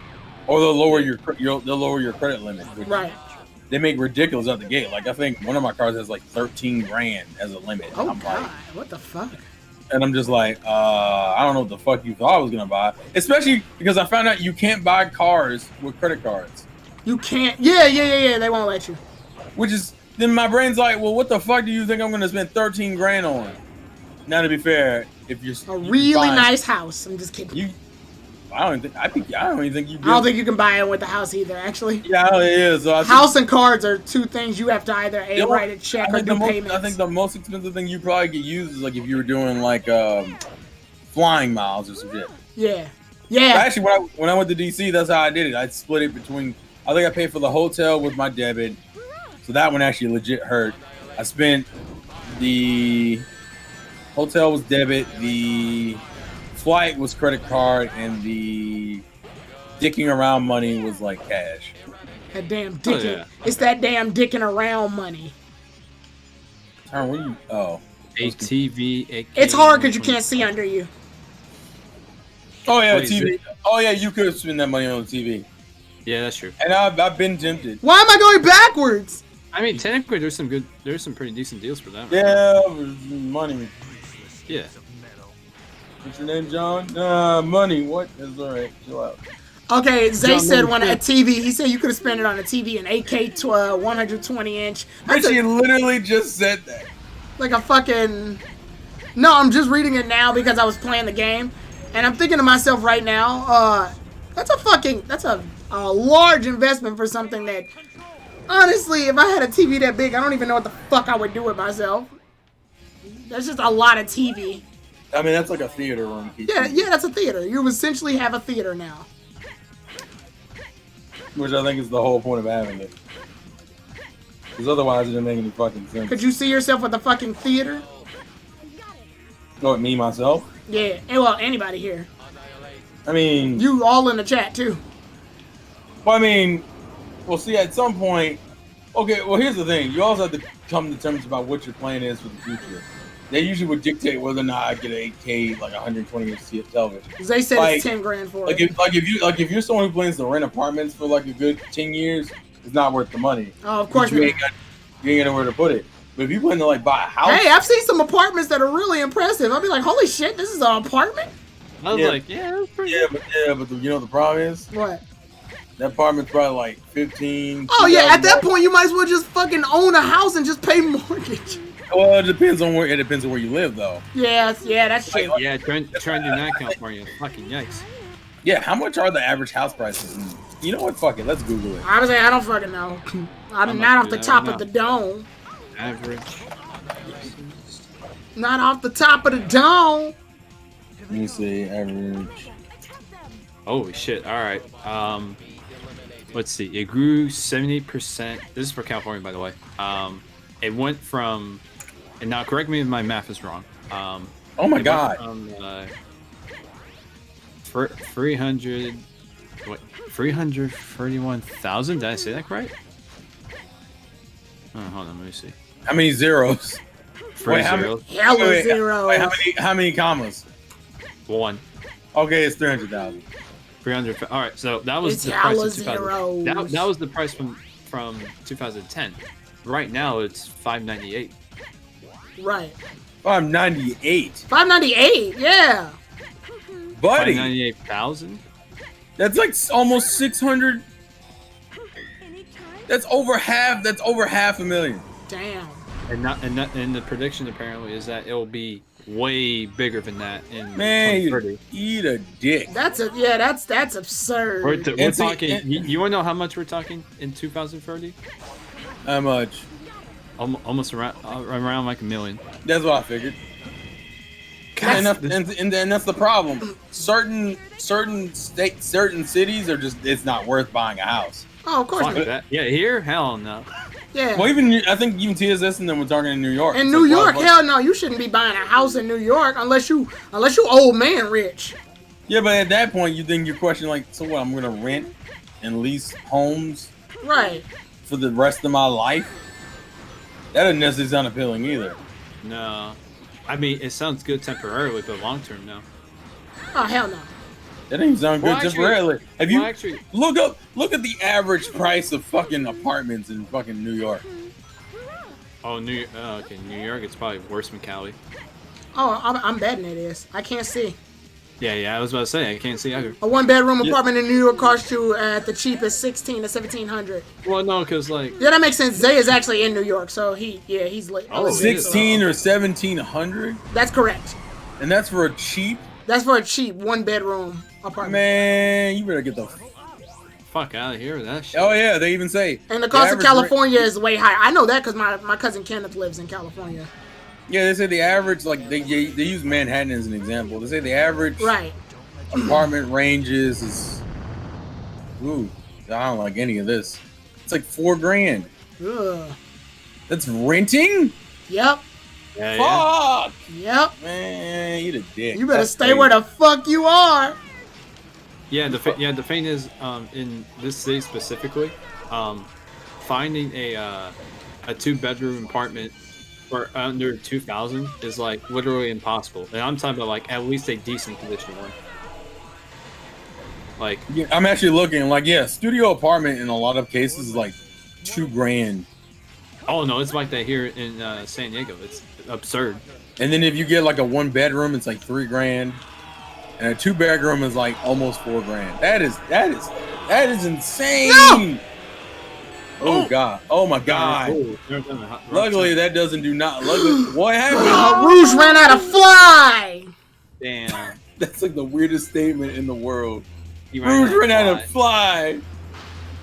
or they'll lower they'll lower your credit limit. Which right. They make ridiculous out the gate. Like I think one of my cards has like 13 grand as a limit. Oh I'm god, like, what the fuck? and I'm just like, I don't know what the fuck you thought I was gonna buy. Especially because I found out you can't buy cars with credit cards, You can't. Yeah. They won't let you. which is then my brain's like, well, what the fuck do you think I'm gonna spend 13 grand on? Now to be fair, if you're A really nice house. I'm just kidding. you, I don't even think you. I don't think you can buy it with the house either. Actually, Yeah, it is. So I think, house and cards are 2 things you have to either you know, write a check or do payments. I think the most expensive thing you probably get used is like if you were doing like flying miles or some shit. Yeah. Actually, when I went to DC, that's how I did it. I split it between. I think I paid for the hotel with my debit, so that one actually legit hurt. I spent the hotel was debit, the flight was credit card, and the dicking around money was like cash. That damn dicking. yeah. It's that damn dicking around money. Turn, what you? Oh. ATV. It's hard because you can't see under you. Oh yeah, What is TV. it? Oh yeah, you could spend that money on the TV. Yeah, that's true. And I've been tempted. Why am I going backwards? I mean, technically, there's some pretty decent deals for that. Yeah, money. Yeah. What's your name, John? Money. What? That's all right. Chill out. Okay, Zay John said Lennon a TV. He said you could have spent it on a TV, an 8K 120 inch. That's Richie literally just said that. like a fucking. No, I'm just reading it now because I was playing the game, and I'm thinking to myself right now, that's a large investment for something that, honestly, if I had a TV that big, I don't even know what the fuck I would do with myself. That's just a lot of TV. I mean, that's like a theater room. Yeah, that's a theater. You essentially have a theater now. Which I think is the whole point of having it. Because otherwise it doesn't make any fucking sense. Could you see yourself with a fucking theater? What, me, myself? Yeah, and well, anybody here. I mean... You all in the chat, too. Well, I mean... Well, see, at some point... Okay, well, here's the thing. You also have to come to terms about what your plan is for the future. They usually would dictate whether or not I get an 8K, like 120-inch television. They said like, it's 10 grand for like it. If you're someone who plans to rent apartments for like a good 10 years, it's not worth the money. Oh, of course you not. ain't got nowhere to put it. But if you plan to like buy a house, Hey, I've seen some apartments that are really impressive. I'll be like, holy shit, this is an apartment? I was like, yeah, that's pretty good. but you know what the problem is? What? That apartment's probably like 15. Oh yeah, at that point you might as well just fucking own a house and just pay mortgage. Well, it depends on where you live though. Yeah, that's true. Yeah, trying to do that, California. Fucking yikes. Yeah, how much are the average house prices? You know what? Fuck it, let's Google it. Honestly, I don't fucking know. I'm not off the top of the dome. Average. Not off the top of the dome. Let me see, average. Holy shit! All right. Let's see. It grew 78%. This is for California, by the way. It went from, and now correct me if my math is wrong. Oh my god. For 331,000. Did I say that right? Oh, hold on. Let me see. How many zeros? Three zeros. Hella zeros. Wait, how many commas? One. Okay, it's 300,000. 300. All right, so that was It's the price hella of 2000. zeros. That was the price from 2010. Right now it's 598. Right. 598. 598, yeah. Buddy. 598,000. That's like almost 600. That's over half. That's over half a million. Damn. And the prediction apparently is that it'll be way bigger than that in Man, 2030. eat a dick. That's absurd. We're see, talking. You want to know how much we're talking in 2030? How much? Almost around like $1 million. That's what I figured. And that's the problem. Certain states, certain cities are just, it's not worth buying a house. Oh, of course Fuck not. that. Yeah, here, hell no. Yeah. Well, I think even TSS and them were talking in New York. In It's New like, York, well, hell no, you shouldn't be buying a house in New York unless you old man rich. Yeah, but at that point, you think you're questioning like, so what? I'm gonna rent and lease homes Right. for the rest of my life? That doesn't necessarily sound appealing either. No. I mean, it sounds good temporarily, but long term, no. Oh hell no. That doesn't sound good Well, actually- temporarily. Have you well, actually- look at the average price of fucking apartments in fucking New York? Oh, New York, it's probably worse than Cali. Oh, I'm betting it is. I can't see. Yeah, I was about to say, I can't see either. A 1-bedroom apartment in New York costs you at the cheapest $1,600 to $1,700. Well, no, because, like, Yeah, that makes sense. Zay is actually in New York, so he's late. Oh, 16 or 1700, That's correct. and that's for a cheap. That's for a cheap 1-bedroom apartment. Man, you better get the. fuck out of here with that shit. Oh yeah, they even say. And the cost of average California is way higher. I know that because my cousin Kenneth lives in California. Yeah, they say the average, like they use Manhattan as an example. They say the average Right. apartment ranges is. Ooh, I don't like any of this. It's like $4,000. Ugh. That's renting. Yep. Yeah. Fuck, Yep. man, you the dick. You better That's stay where crazy. the fuck you are. Yeah, the thing is, in this city specifically, finding a 2-bedroom apartment for under 2,000 is like literally impossible. And I'm talking about like at least a decent condition one. Like, Yeah, I'm actually looking like studio apartment in a lot of cases is like $2,000, oh no, it's like that here in San Diego. It's absurd. and then if you get like a 1-bedroom, it's like $3,000. and a 2-bedroom is like almost $4,000. That is insane. No! Oh God! Oh my God! Luckily, that doesn't do not. Luckily, what happened? Rouge ran out of fly. Damn. That's like the weirdest statement in the world. He Rouge ran out fly. of fly.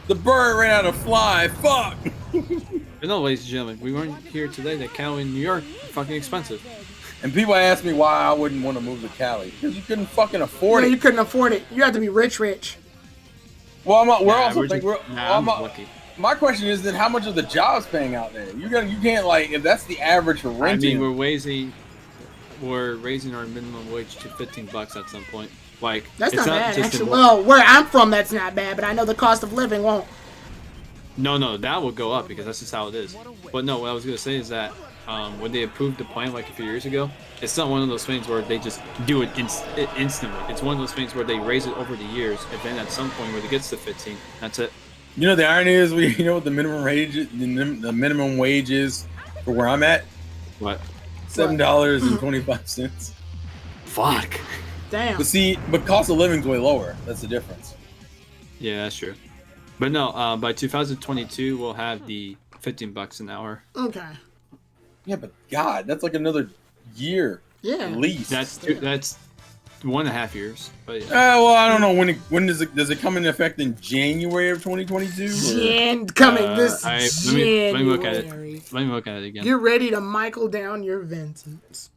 The bird ran out of fly. Fuck. But no, ladies and gentlemen, we weren't here today. That Cali in New York, fucking expensive. And people ask me why I wouldn't want to move to Cali because you couldn't fucking afford Yeah, it. you couldn't afford it. You had to be rich. Well, Lucky. my question is then how much are the jobs paying out there? You can't like if that's the average for renting. I mean, we're raising our minimum wage to $15 at some point. Like That's it's not bad, just actually. Well, where I'm from, that's not bad, but I know the cost of living won't. No, that will go up because that's just how it is. But no, what I was gonna say is that when they approved the plan like a few years ago, it's not one of those things where they just do it instantly. It's one of those things where they raise it over the years, and then at some point when it gets to 15, that's it. You know the irony is you know what the minimum wage is for where I'm at? What? $7.25. Fuck. Damn. But cost of living's way lower. That's the difference. Yeah, that's true. But no, by 2022 we'll have the $15 an hour. Okay. Yeah, but God, that's like another year. Yeah. At least. That's 1.5 years. But yeah. Well, I don't know when does it come into effect in January of 2022? This January. Let me look at it. Let me look at it again. Get ready to Michael down your Vincents.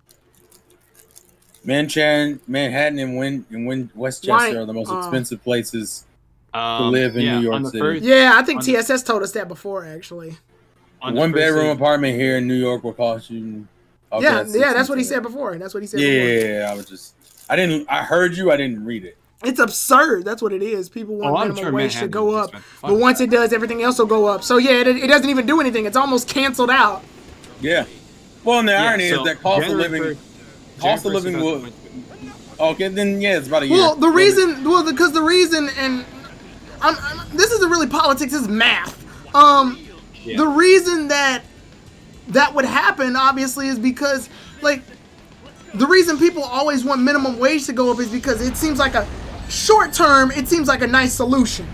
Manhattan and Westchester are the most expensive places to live in New York City. Yeah, I think TSS told us that before, actually. A 1-bedroom apartment here in New York will cost you. Yeah, that's what he said before. Yeah, I heard you. I didn't read it. It's absurd. That's what it is. People want minimum wage to go up, but once it does, everything else will go up. So yeah, it doesn't even do anything. It's almost canceled out. Yeah. Well, and the irony is that cost of living will. Okay, then yeah, it's about a year. Well, because the reason, and this isn't really politics. This is math. The reason that would happen, obviously, is because like the reason people always want minimum wage to go up is because it seems like a short term. It seems like a nice solution.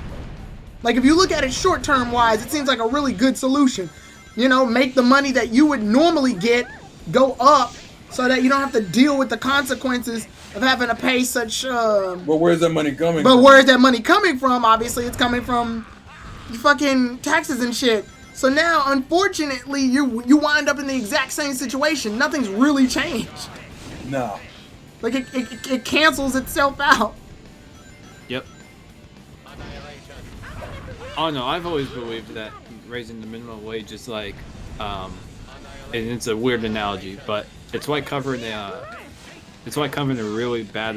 Like if you look at it short term wise, it seems like a really good solution. You know, make the money that you would normally get go up so that you don't have to deal with the consequences of having to pay such. But where's that money coming? But where's that money coming from? Obviously, it's coming from fucking taxes and shit. So now, unfortunately, you wind up in the exact same situation. Nothing's really changed. No. Like it cancels itself out. Yep. Oh no, I've always believed that raising the minimum wage is like, and it's a weird analogy, but it's like covering a really bad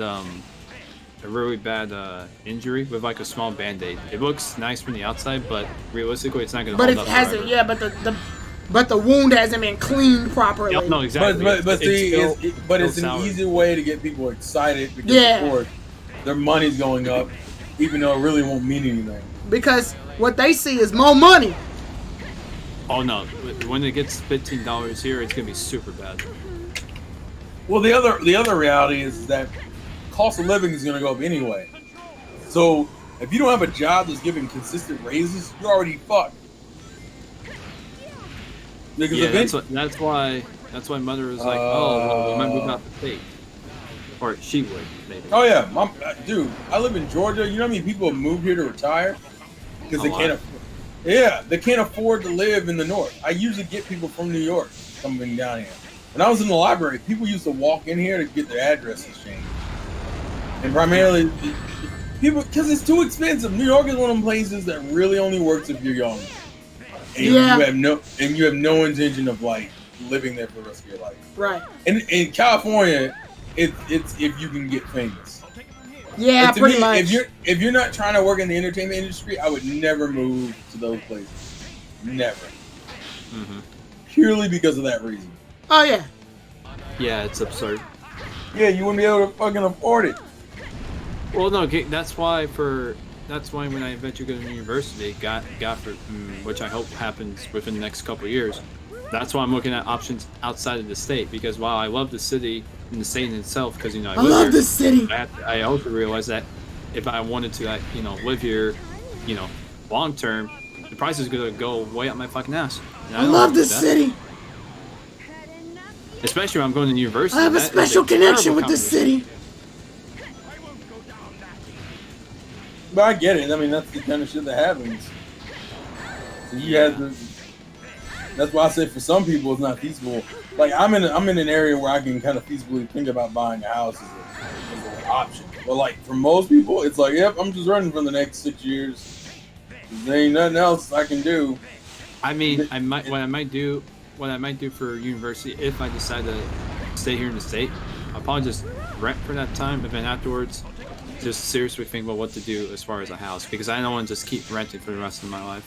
injury with like a small band-aid. It looks nice from the outside, but realistically, it's not gonna. But hold it up hasn't. forever. Yeah, but the wound hasn't been cleaned properly. Yep, no, exactly. But it's an easy way to get people excited because of course their money's going up, even though it really won't mean anything. Because what they see is more money. Oh no! When it gets $15 here, it's gonna be super bad. Well, the other reality is that cost of living is going to go up anyway. So if you don't have a job that's giving consistent raises, you're already fucked. Because that's why mother was like, oh, well, we might move out the state, or she would maybe. Oh yeah, dude, I live in Georgia. You know how many people have moved here to retire because they can't. They can't afford to live in the north. I usually get people from New York coming down here. When I was in the library, people used to walk in here to get their addresses changed. And primarily, people, because it's too expensive. New York is one of them places that really only works if you're young. And you have no intention of like living there for the rest of your life. Right. And in California, it's if you can get famous. Yeah, pretty much. If you're not trying to work in the entertainment industry, I would never move to those places. Never. Mm-hmm. Purely because of that reason. Oh yeah. Yeah, it's absurd. Yeah, you wouldn't be able to fucking afford it. Well, no, that's why when I eventually go to university, which I hope happens within the next couple of years. That's why I'm looking at options outside of the state, because while I love the city in the state in itself, because I I live love here. this city. I also realized that if I wanted to, live here, long term, the price is gonna go way up my fucking ass. And I don't love wanna do this that. city. Especially when I'm going to university. I have a That is special connection terrible with this combination. city. But I get it. I mean, that's the kind of shit that happens. So you have to. That's why I say for some people it's not feasible. Like I'm in an area where I can kind of feasibly think about buying a house as an option. But like for most people, it's like, yep, I'm just running for the next 6 years. There ain't nothing else I can do. I mean, what I might do for university, if I decide to stay here in the state, I'll probably just rent for that time, and then afterwards, just seriously think about what to do as far as a house, because I don't want to just keep renting for the rest of my life.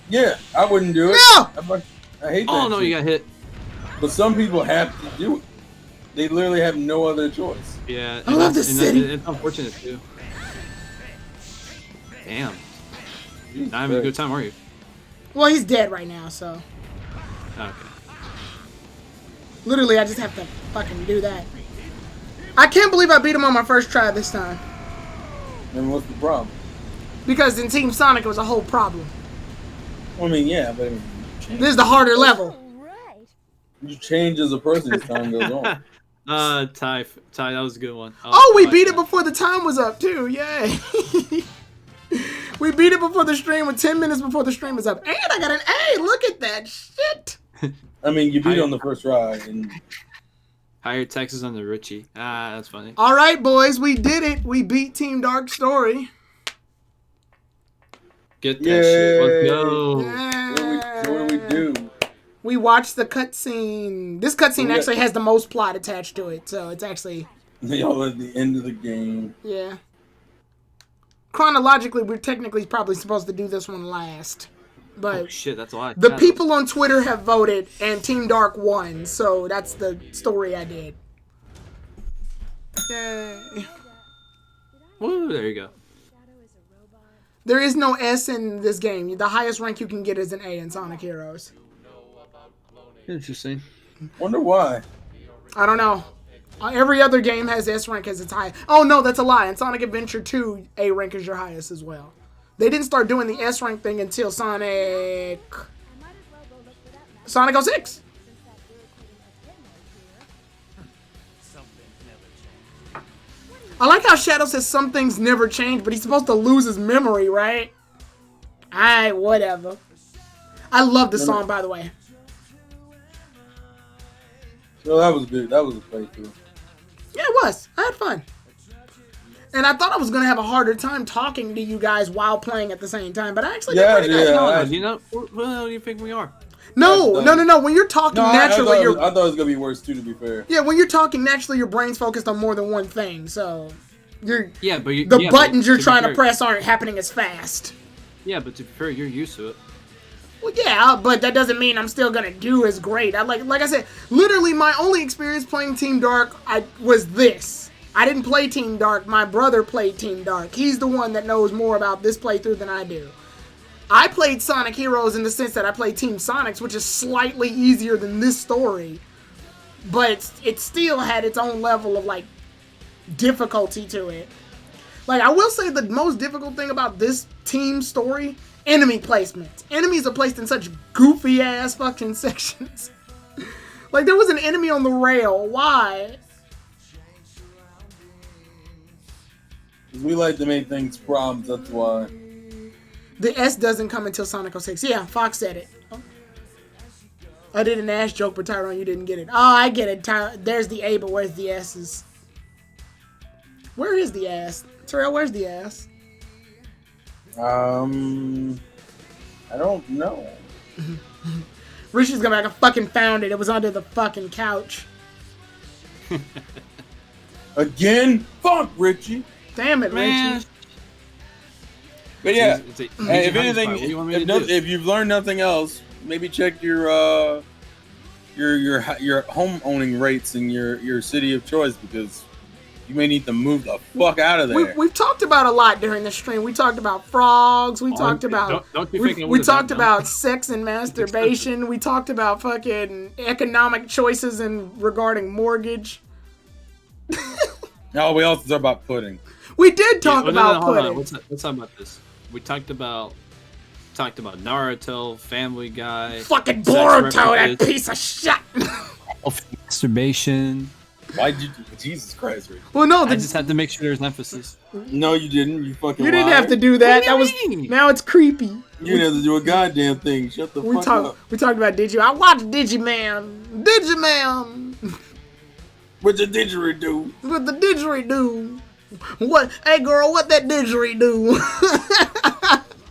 Yeah, I wouldn't do it. No! I hate that. Oh no, shit. you got hit. But some people have to do it. They literally have no other choice. Yeah, I love this city. It's unfortunate too. Damn, Jesus not having a good Christ. time, are you? Well, he's dead right now, so Okay. literally I just have to fucking do that. I can't believe I beat him on my first try this time. And what's the problem? Because in Team Sonic it was a whole problem. I mean, yeah, but This is the harder level. Right. you change as a person as time goes on. Ty, that was a good one. Oh, we I beat like it before the time was up too. Yay. We beat it before the stream with 10 minutes before the stream was up. And I got an A. Look at that shit. I mean, you beat on the first try, and Higher taxes on the Richie. Ah, that's funny. All right, boys, we did it. We beat Team Dark Story. Get that shit. Let's Yay. go. what do we do? We watched the cutscene. This cutscene Yeah. actually has the most plot attached to it, so it's actually, Y'all at the end of the game. yeah. Chronologically, we're technically probably supposed to do this one last. Oh But shit, that's a lot. the people on Twitter have voted, and Team Dark won, so that's the story I did. Yay. Woo, there you go. There is no S in this game. The highest rank you can get is an A in Sonic Heroes. Interesting. Wonder why. I don't know. Every other game has S rank as its highest. Oh no, that's a lie. In Sonic Adventure 2, A rank is your highest as well. They didn't start doing the S rank thing until Sonic 06. I like how Shadow says some things never change, but he's supposed to lose his memory, right? Alright, whatever. I love the song, by the way. So that was good. That was a playthrough. Yeah, it was. I had fun. And I thought I was going to have a harder time talking to you guys while playing at the same time, but I actually did pretty good. Yeah. You know, well, do you think we are? No. When you're talking naturally, I thought it was gonna be worse too. To be fair. yeah, when you're talking naturally, your brain's focused on more than one thing. So the but buttons you're trying to fair- press aren't happening as fast. Yeah, but to be fair, you're used to it. Well, yeah, but that doesn't mean I'm still gonna do as great. Like I said, literally my only experience playing Team Dark was this. I didn't play Team Dark. My brother played Team Dark. He's the one that knows more about this playthrough than I do. I played Sonic Heroes in the sense that I played Team Sonics, which is slightly easier than this story. But it still had its own level of, like, difficulty to it. Like, I will say the most difficult thing about this team story, enemy placements. Enemies are placed in such goofy-ass fucking sections. Like, there was an enemy on the rail. Why? We like to make things problems. That's why. The S doesn't come until Sonic 06. Yeah, Fox said it. I did an ass joke, but Tyrone, you didn't get it. Oh, I get it. There's the A, but where's the S's? Where is the ass? Terrell, where's the ass? I don't know. Richie's gonna be like, I fucking found it. It was under the fucking couch. Again? Fuck Richie. Damn it, Man. Richie. But yeah, It's a hey, if easy anything, hiding spot. What do you want me to do? if you've learned nothing else, maybe check your home owning rates in your city of choice, because you may need to move the fuck out of there. We've talked about a lot during the stream. We talked about frogs. We talked about don't you think it we would've talked done about sex and masturbation. We talked about fucking economic choices and regarding mortgage. No, we also talk about pudding. We did talk no, about hold on. pudding. Let's talk about this. We talked about Naruto, Family Guy, Fucking sex Boruto, that references, piece of shit. masturbation. Why'd you? Jesus Christ, Rick. Well, no, I just had to make sure there's emphasis. No, you didn't. You fucking. you didn't liar. have to do that. That was mean? now it's creepy. You didn't have to do a goddamn thing. Shut the fuck up. We talked about Digi. I watched Digiman. Digiman. What the didgeridoo? What the didgeridoo? What? Hey, girl, what that didgeridoo?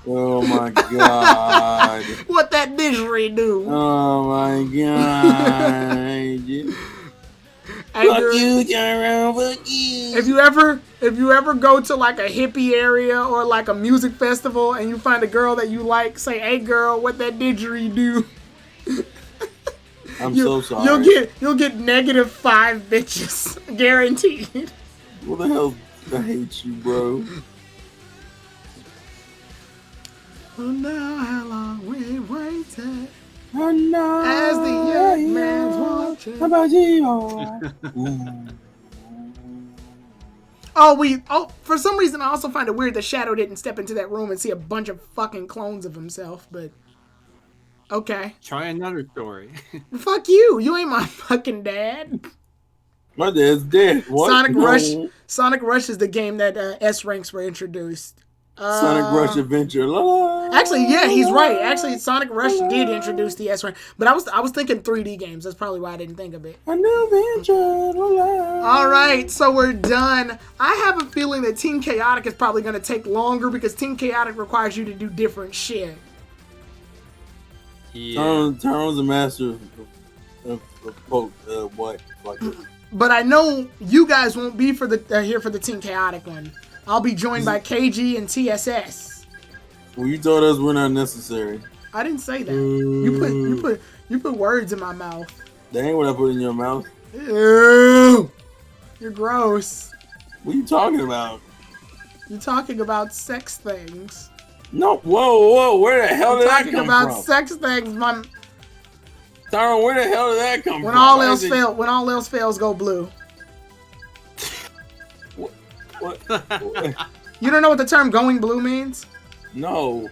Oh my god. What that didgeridoo? Oh my god. Hey, Fuck girl, you, Tyrone. Fuck you. if you ever go to like a hippie area or like a music festival and you find a girl that you like, say, "Hey, girl, what that didgeridoo?" I'm so sorry. You'll get -5 bitches, guaranteed. What the hell? I hate you, bro. Well, now how long we waited Oh no. as the young man's watching. How about you? For some reason I also find it weird that Shadow didn't step into that room and see a bunch of fucking clones of himself, but okay. Try another story. Fuck you. You ain't my fucking dad. My dad's dead. What? Sonic No. Rush. Sonic Rush is the game that S ranks were introduced. Sonic Rush Adventure. La, la, Actually, yeah, he's right. Actually, Sonic Rush did introduce the S rank, but I was thinking 3D games. That's probably why I didn't think of it. A new adventure. La, la. All right, so we're done. I have a feeling that Team Chaotic is probably going to take longer because Team Chaotic requires you to do different shit. Yeah. Tyrone's a master of what? Fuck it. But I know you guys won't be for the here for the Team Chaotic one. I'll be joined by KG and TSS. Well, you told us we're not necessary. I didn't say that. You put words in my mouth. That ain't what I put in your mouth. Ew. You're gross. What are you talking about? You're talking about sex things. No, whoa, where the hell You're did that talking come about from? sex things. Tyrone, where the hell did that come When from? all Why else is it- fails, when all else fails, go blue. What? You don't know what the term "going blue" means? No.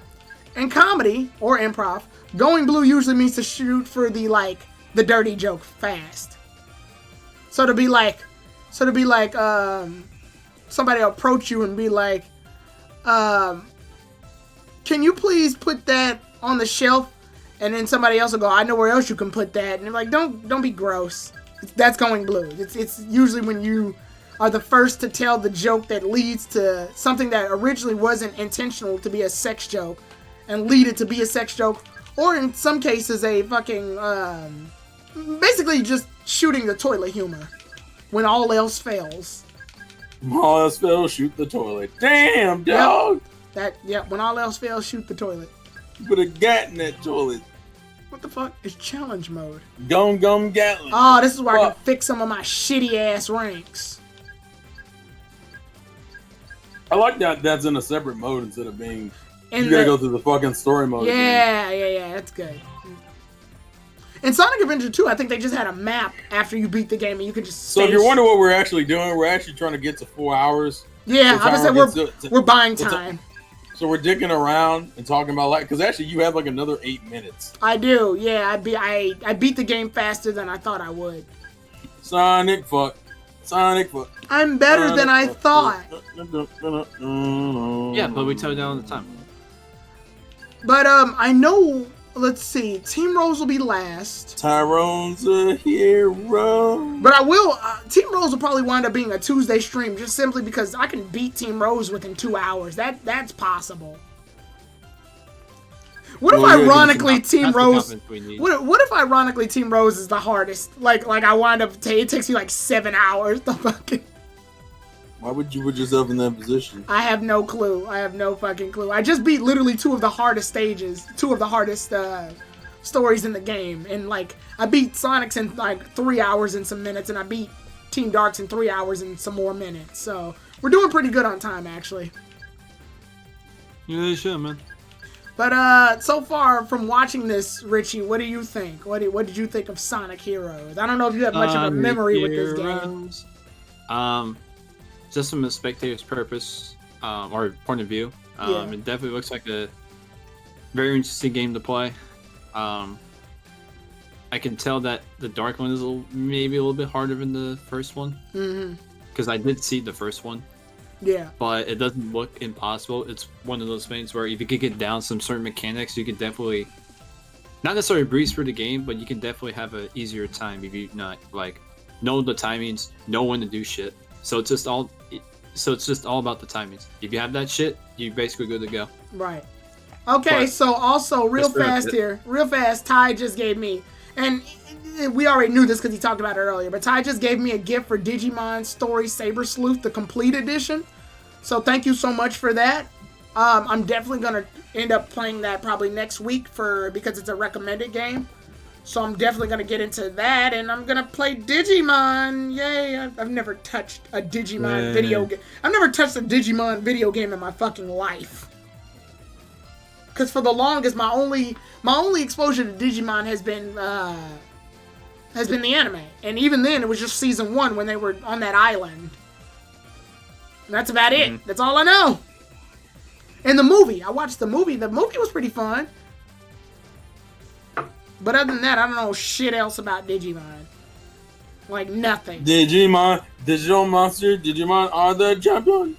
In comedy or improv, going blue usually means to shoot for the dirty joke fast. So to be like, somebody approach you and be like, can you please put that on the shelf? And then somebody else will go, I know where else you can put that. And you're like, don't be gross. That's going blue. It's usually when you are the first to tell the joke that leads to something that originally wasn't intentional to be a sex joke and lead it to be a sex joke, or in some cases a fucking basically just shooting the toilet humor when all else fails. All else fails, shoot the toilet. Damn, dog. When all else fails, shoot the toilet. Put a gat in that toilet. What the fuck is challenge mode? Gum Gatlin. Oh, this is where I Fuck. can fix some of my shitty ass ranks. I like that that's in a separate mode instead of being And you gotta go through the fucking story mode. again. yeah, that's good. In Sonic Adventure 2, I think they just had a map after you beat the game and you can just So if you're wondering what we're actually doing, we're actually trying to get to 4 hours. Yeah, So I Tyron was gets say we're buying it's a- time. So we're dicking around and talking about because actually you have like another 8 minutes. I do, yeah. I beat the game faster than I thought I would. Sonic fuck. I'm better than I thought. Yeah, but we tell you that all the time. But I know. Let's see. Team Rose will be last. Tyrone's a hero. But I will. Team Rose will probably wind up being a Tuesday stream, just simply because I can beat Team Rose within 2 hours. That's possible. What if Well, yeah, ironically That's Team the Rose? confidence we need. What if ironically Team Rose is the hardest? Like I wind up. It takes me like 7 hours to fucking. Why would you put yourself in that position? I have no clue. I have no fucking clue. I just beat literally 2 of the hardest stages, 2 of the hardest stories in the game, and like I beat Sonic's in like 3 hours and some minutes, and I beat Team Dark's in 3 hours and some more minutes. So we're doing pretty good on time, actually. Yeah, you should, man. But so far from watching this, Richie, what do you think? What did you think of Sonic Heroes? I don't know if you have much of a memory with this game. Just from a spectator's purpose or point of view, it definitely looks like a very interesting game to play. I can tell that the dark one is maybe a little bit harder than the first one. Because I did see the first one. Yeah. But it doesn't look impossible. It's one of those things where if you could get down some certain mechanics, you could definitely not necessarily breeze through the game, but you can definitely have an easier time if you not like know the timings, know when to do shit. So it's just all about the timings. If you have that shit, you're basically good to go. Right. Okay, But so also real fast, Ty just gave me, and we already knew this because he talked about it earlier, but Ty just gave me a gift for Digimon Story Saber Sleuth, the complete edition. So thank you so much for that. I'm definitely going to end up playing that probably next week because it's a recommended game. So I'm definitely going to get into that, and I'm going to play Digimon. Yay. I've never touched a Digimon video game. I've never touched a Digimon video game in my fucking life. Because for the longest, my only exposure to Digimon has been the anime. And even then, it was just season 1 when they were on that island. And that's about it. That's all I know. And the movie. I watched the movie. The movie was pretty fun. But other than that, I don't know shit else about Digimon. Like, nothing. Digimon, digital monster, Digimon are the champion.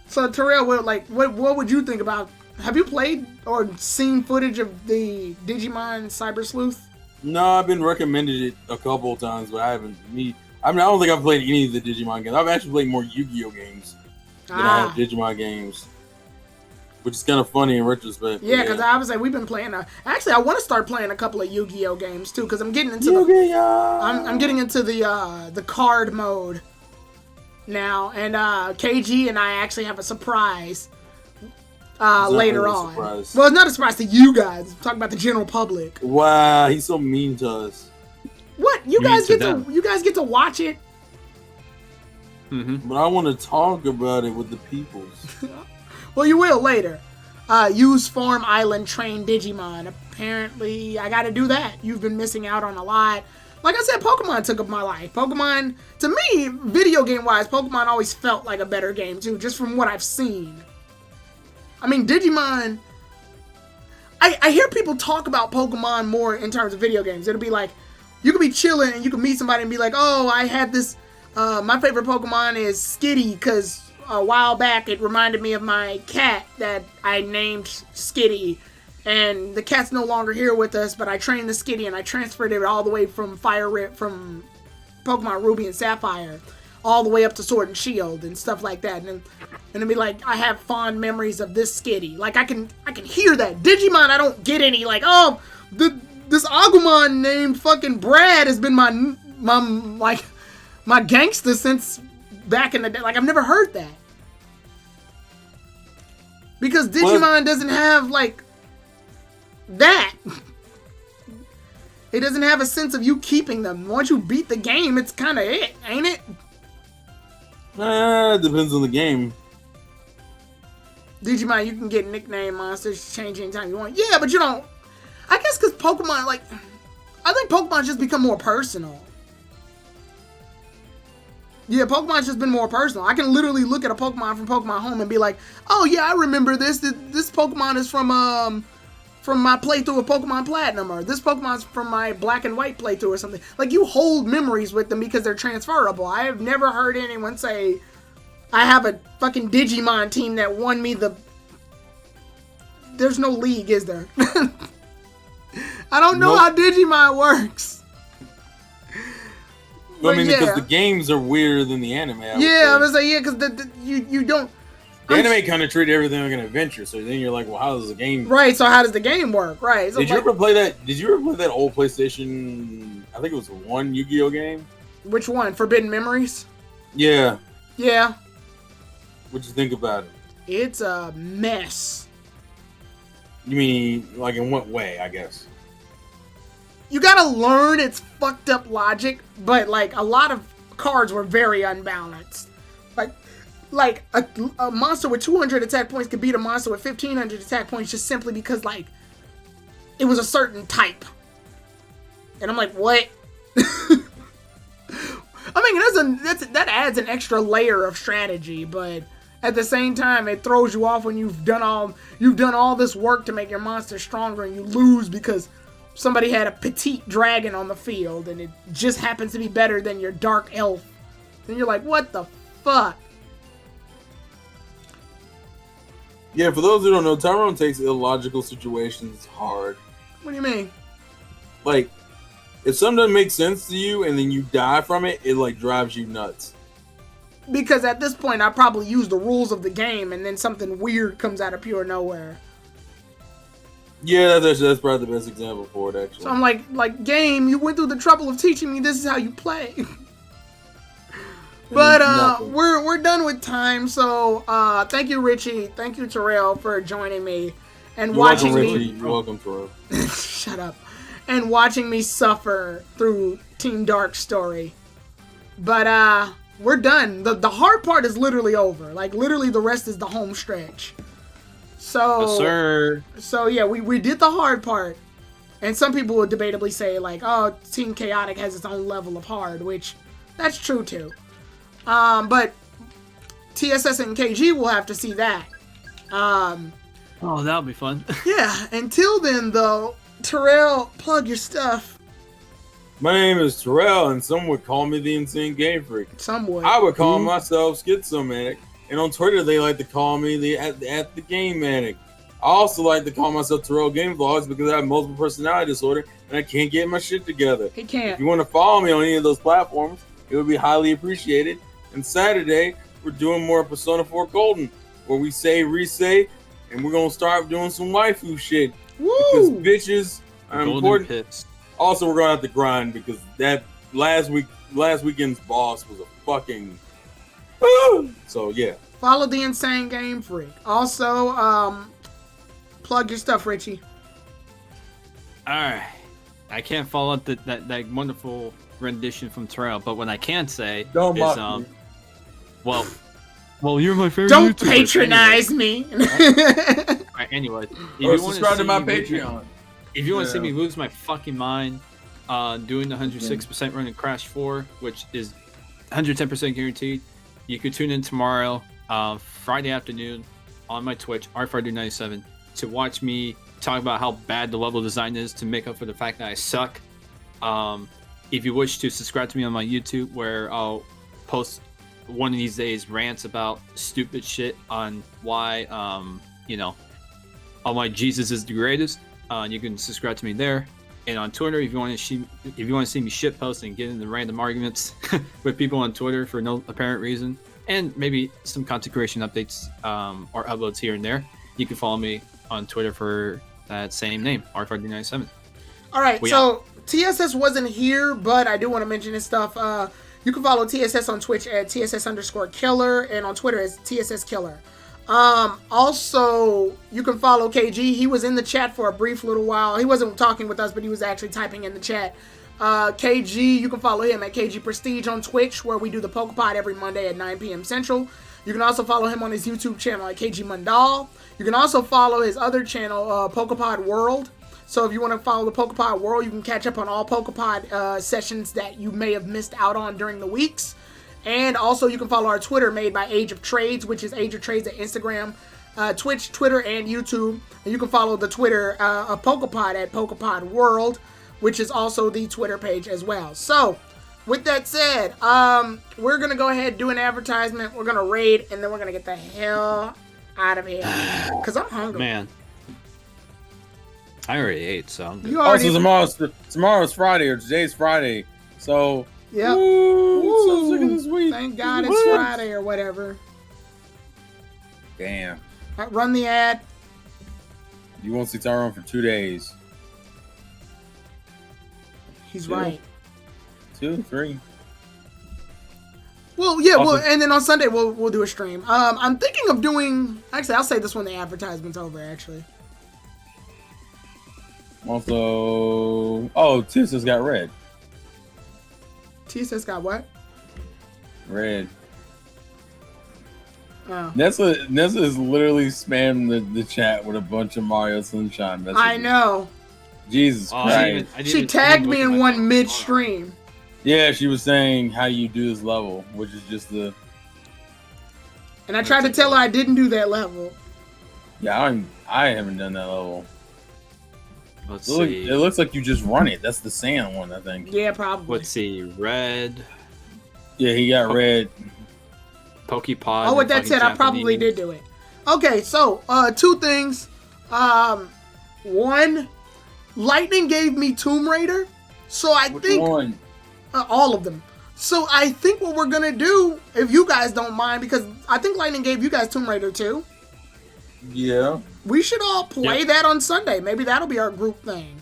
So, Terrell, what would you think about... Have you played or seen footage of the Digimon Cyber Sleuth? No, I've been recommended it a couple of times, but I haven't. I don't think I've played any of the Digimon games. I've actually played more Yu-Gi-Oh games than I have Digimon games, which is kind of funny in retrospect. Yeah, because I was like, we've been playing. Actually, I want to start playing a couple of Yu-Gi-Oh games too, because I'm getting into I'm getting into the card mode now, and KG and I actually have a surprise. Later on. Well, it's not a surprise to you guys. I'm talking about the general public. Wow, he's so mean to us. What? You guys get to watch it? But I want to talk about it with the peoples. Well, you will later. Use Farm Island Train Digimon. Apparently, I got to do that. You've been missing out on a lot. Like I said, Pokemon took up my life. Pokemon, to me, video game-wise, Pokemon always felt like a better game, too, just from what I've seen. I mean, Digimon... I hear people talk about Pokemon more in terms of video games. It'll be like, you could be chilling and you could meet somebody and be like, oh, I had this... my favorite Pokemon is Skitty, because a while back it reminded me of my cat that I named Skitty. And the cat's no longer here with us, but I trained the Skitty and I transferred it all the way from from Pokemon Ruby and Sapphire all the way up to Sword and Shield and stuff like that. And it'd be like, I have fond memories of this Skitty. Like, I can hear that. Digimon, I don't get any, like, oh, this Agumon named fucking Brad has been my gangster since back in the day. Like, I've never heard that. Because Digimon doesn't have, like, that. It doesn't have a sense of you keeping them. Once you beat the game, it's kind of it, ain't it? It depends on the game. Digimon, you can get nickname monsters, change anytime you want. Yeah, but you don't... I guess because Pokemon, like... I think Pokemon's just become more personal. Yeah, Pokemon's just been more personal. I can literally look at a Pokemon from Pokemon Home and be like, oh yeah, I remember this. This Pokemon is from my playthrough of Pokemon Platinum, or this Pokemon's from my Black and White playthrough or something. Like, you hold memories with them because they're transferable. I have never heard anyone say, I have a fucking Digimon team that won me the... There's no league, is there? I don't know how Digimon works. Well, I mean, because the games are weirder than the anime. I was like, yeah, because you don't... The anime kind of treat everything like an adventure, so then you're like, well, how does the game... Right, so how does the game work? Right. So Did you ever play that old PlayStation, I think it was 1 Yu-Gi-Oh game? Which one? Forbidden Memories? Yeah. Yeah. What'd you think about it? It's a mess. You mean, like, in what way, I guess? You gotta learn its fucked up logic, but, like, a lot of cards were very unbalanced. Like a monster with 200 attack points could beat a monster with 1,500 attack points just simply because, like, it was a certain type. And I'm like, what? I I mean, that adds an extra layer of strategy, but at the same time, it throws you off when you've done all this work to make your monster stronger, and you lose because somebody had a petite dragon on the field, and it just happens to be better than your dark elf. And you're like, what the fuck? Yeah, for those who don't know, Tyrone takes illogical situations hard. What do you mean? Like, if something doesn't make sense to you and then you die from it, it like drives you nuts. Because at this point, I probably use the rules of the game, and then something weird comes out of pure nowhere. Yeah, that's probably the best example for it, actually. So I'm like, game, you went through the trouble of teaching me this is how you play. But we're done with time, so thank you, Richie. Thank you, Terrell, for joining me and watching me. You're welcome, Terrell. Shut up. And watching me suffer through Team Dark's story. But we're done. The hard part is literally over. Like, literally the rest is the home stretch. So, Yes, sir. So yeah, we did the hard part. And some people would debatably say, like, oh, Team Chaotic has its own level of hard, which that's true too. But TSS and KG will have to see that. Oh, that'll be fun. Yeah, until then though, Terrell, plug your stuff. My name is Terrell, and some would call me the Insane Game Freak. Some would. I would call myself Schizomanic, and on Twitter they like to call me the at the Game Manic. I also like to call myself Terrell Game Vlogs because I have multiple personality disorder and I can't get my shit together. He can't. If you want to follow me on any of those platforms, it would be highly appreciated. And Saturday, we're doing more Persona 4 Golden, where we say, re-say, and we're going to start doing some waifu shit. Woo! Because bitches are Golden important. Pits. Also, we're going to have to grind because that last weekend's boss was a fucking... So, yeah. Follow the Insane Game Freak. Also, plug your stuff, Richie. Alright. I can't follow up that wonderful rendition from Terrell, but what I can say Don't is, mock me. well, you're my favorite Don't YouTuber. patronize me. Alright, anyway. Or subscribe to my Patreon. If you want to see me lose my fucking mind doing the 106% running Crash 4, which is 110% guaranteed, you could tune in tomorrow, Friday afternoon, on my Twitch, rfriday97, to watch me talk about how bad the level design is to make up for the fact that I suck. If you wish to subscribe to me on my YouTube, where I'll post one of these days rants about stupid shit on why, on why Jesus is the greatest, you can subscribe to me there. And on Twitter, if you want to see me shit post and get into random arguments with people on Twitter for no apparent reason, and maybe some content creation updates or uploads here and there, you can follow me on Twitter for that same name, R5D97. All right, so TSS wasn't here, but I do want to mention his stuff. You can follow TSS on Twitch at TSS_killer and on Twitter as TSS Killer. Also, you can follow KG. He was in the chat for a brief little while. He wasn't talking with us, but he was actually typing in the chat. KG, you can follow him at KG Prestige on Twitch, where we do the Pokepod every Monday at 9 p.m. Central. You can also follow him on his YouTube channel at KG Mundal. You can also follow his other channel, Pokepod World. So if you want to follow the Pokepod World, you can catch up on all Pokepod sessions that you may have missed out on during the weeks. And also you can follow our Twitter made by Age of Trades, which is Age of Trades at Instagram, Twitch, Twitter, and YouTube. And you can follow the Twitter of Pokepod at Pokepod World, which is also the Twitter page as well. So with that said, we're going to go ahead and do an advertisement. We're going to raid, and then we're going to get the hell out of here. Because I'm hungry. Man. I already ate, so I'm good. Also, tomorrow's Friday, or today's Friday. So, yep. Woo, so sick of this week. Thank God it's Friday or whatever. Damn. Run the ad. You won't see Tyrone for 2 days. He's right. 2, 3. Well, yeah, and then on Sunday we'll do a stream. I'm thinking of doing. Actually, I'll say this when the advertisement's over. Actually. Also, TSS got red. TSS got what? Red. Oh. Nessa is literally spamming the chat with a bunch of Mario Sunshine messages. I know. Jesus Christ. She tagged me in one midstream. Yeah, she was saying how you do this level, which is just the And I tried to tell her I didn't do that level. yeah. I haven't done that level. Let's It see. looks like you just run it. That's the sand one, I think. Yeah, probably. Let's see. Red. Yeah, he got red. Pokepod. Oh, with that said, I probably did do it. Okay, so 2 things. One, Lightning gave me Tomb Raider, so I Which think one? all of them. So I think what we're gonna do, if you guys don't mind, because I think Lightning gave you guys Tomb Raider too. Yeah. We should all play that on Sunday. Maybe that'll be our group thing.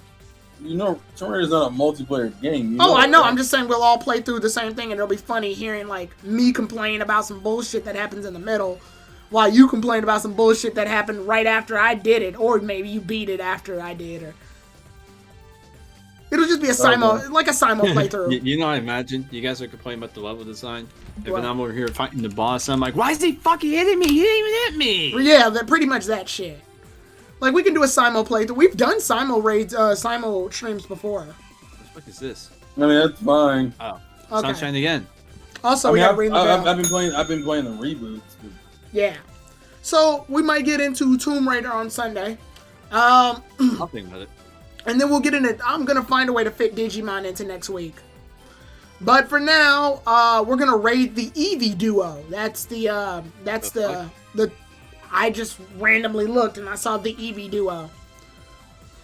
You know, Tomb Raider's not a multiplayer game. Oh, I know. Right? I'm just saying we'll all play through the same thing, and it'll be funny hearing like me complain about some bullshit that happens in the middle, while you complain about some bullshit that happened right after I did it, or maybe you beat it after I did, or it'll just be a simul playthrough. You know, I imagine you guys are complaining about the level design, and What? then I'm over here fighting the boss. And I'm like, why is he fucking hitting me? He didn't even hit me. Yeah, pretty much that shit. Like we can do a simul playthrough. We've done simul raids, simul streams before. What the fuck is this? I mean, that's fine. Oh, Okay. Sunshine again. Also, I we mean, got Ring the Bell. I've been playing the reboots. But Yeah. So we might get into Tomb Raider on Sunday. I'll think about it. And then we'll get into, I'm going to find a way to fit Digimon into next week. But for now, we're going to raid the Eevee duo. That's I just randomly looked and I saw the Eevee duo.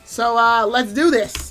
So let's do this.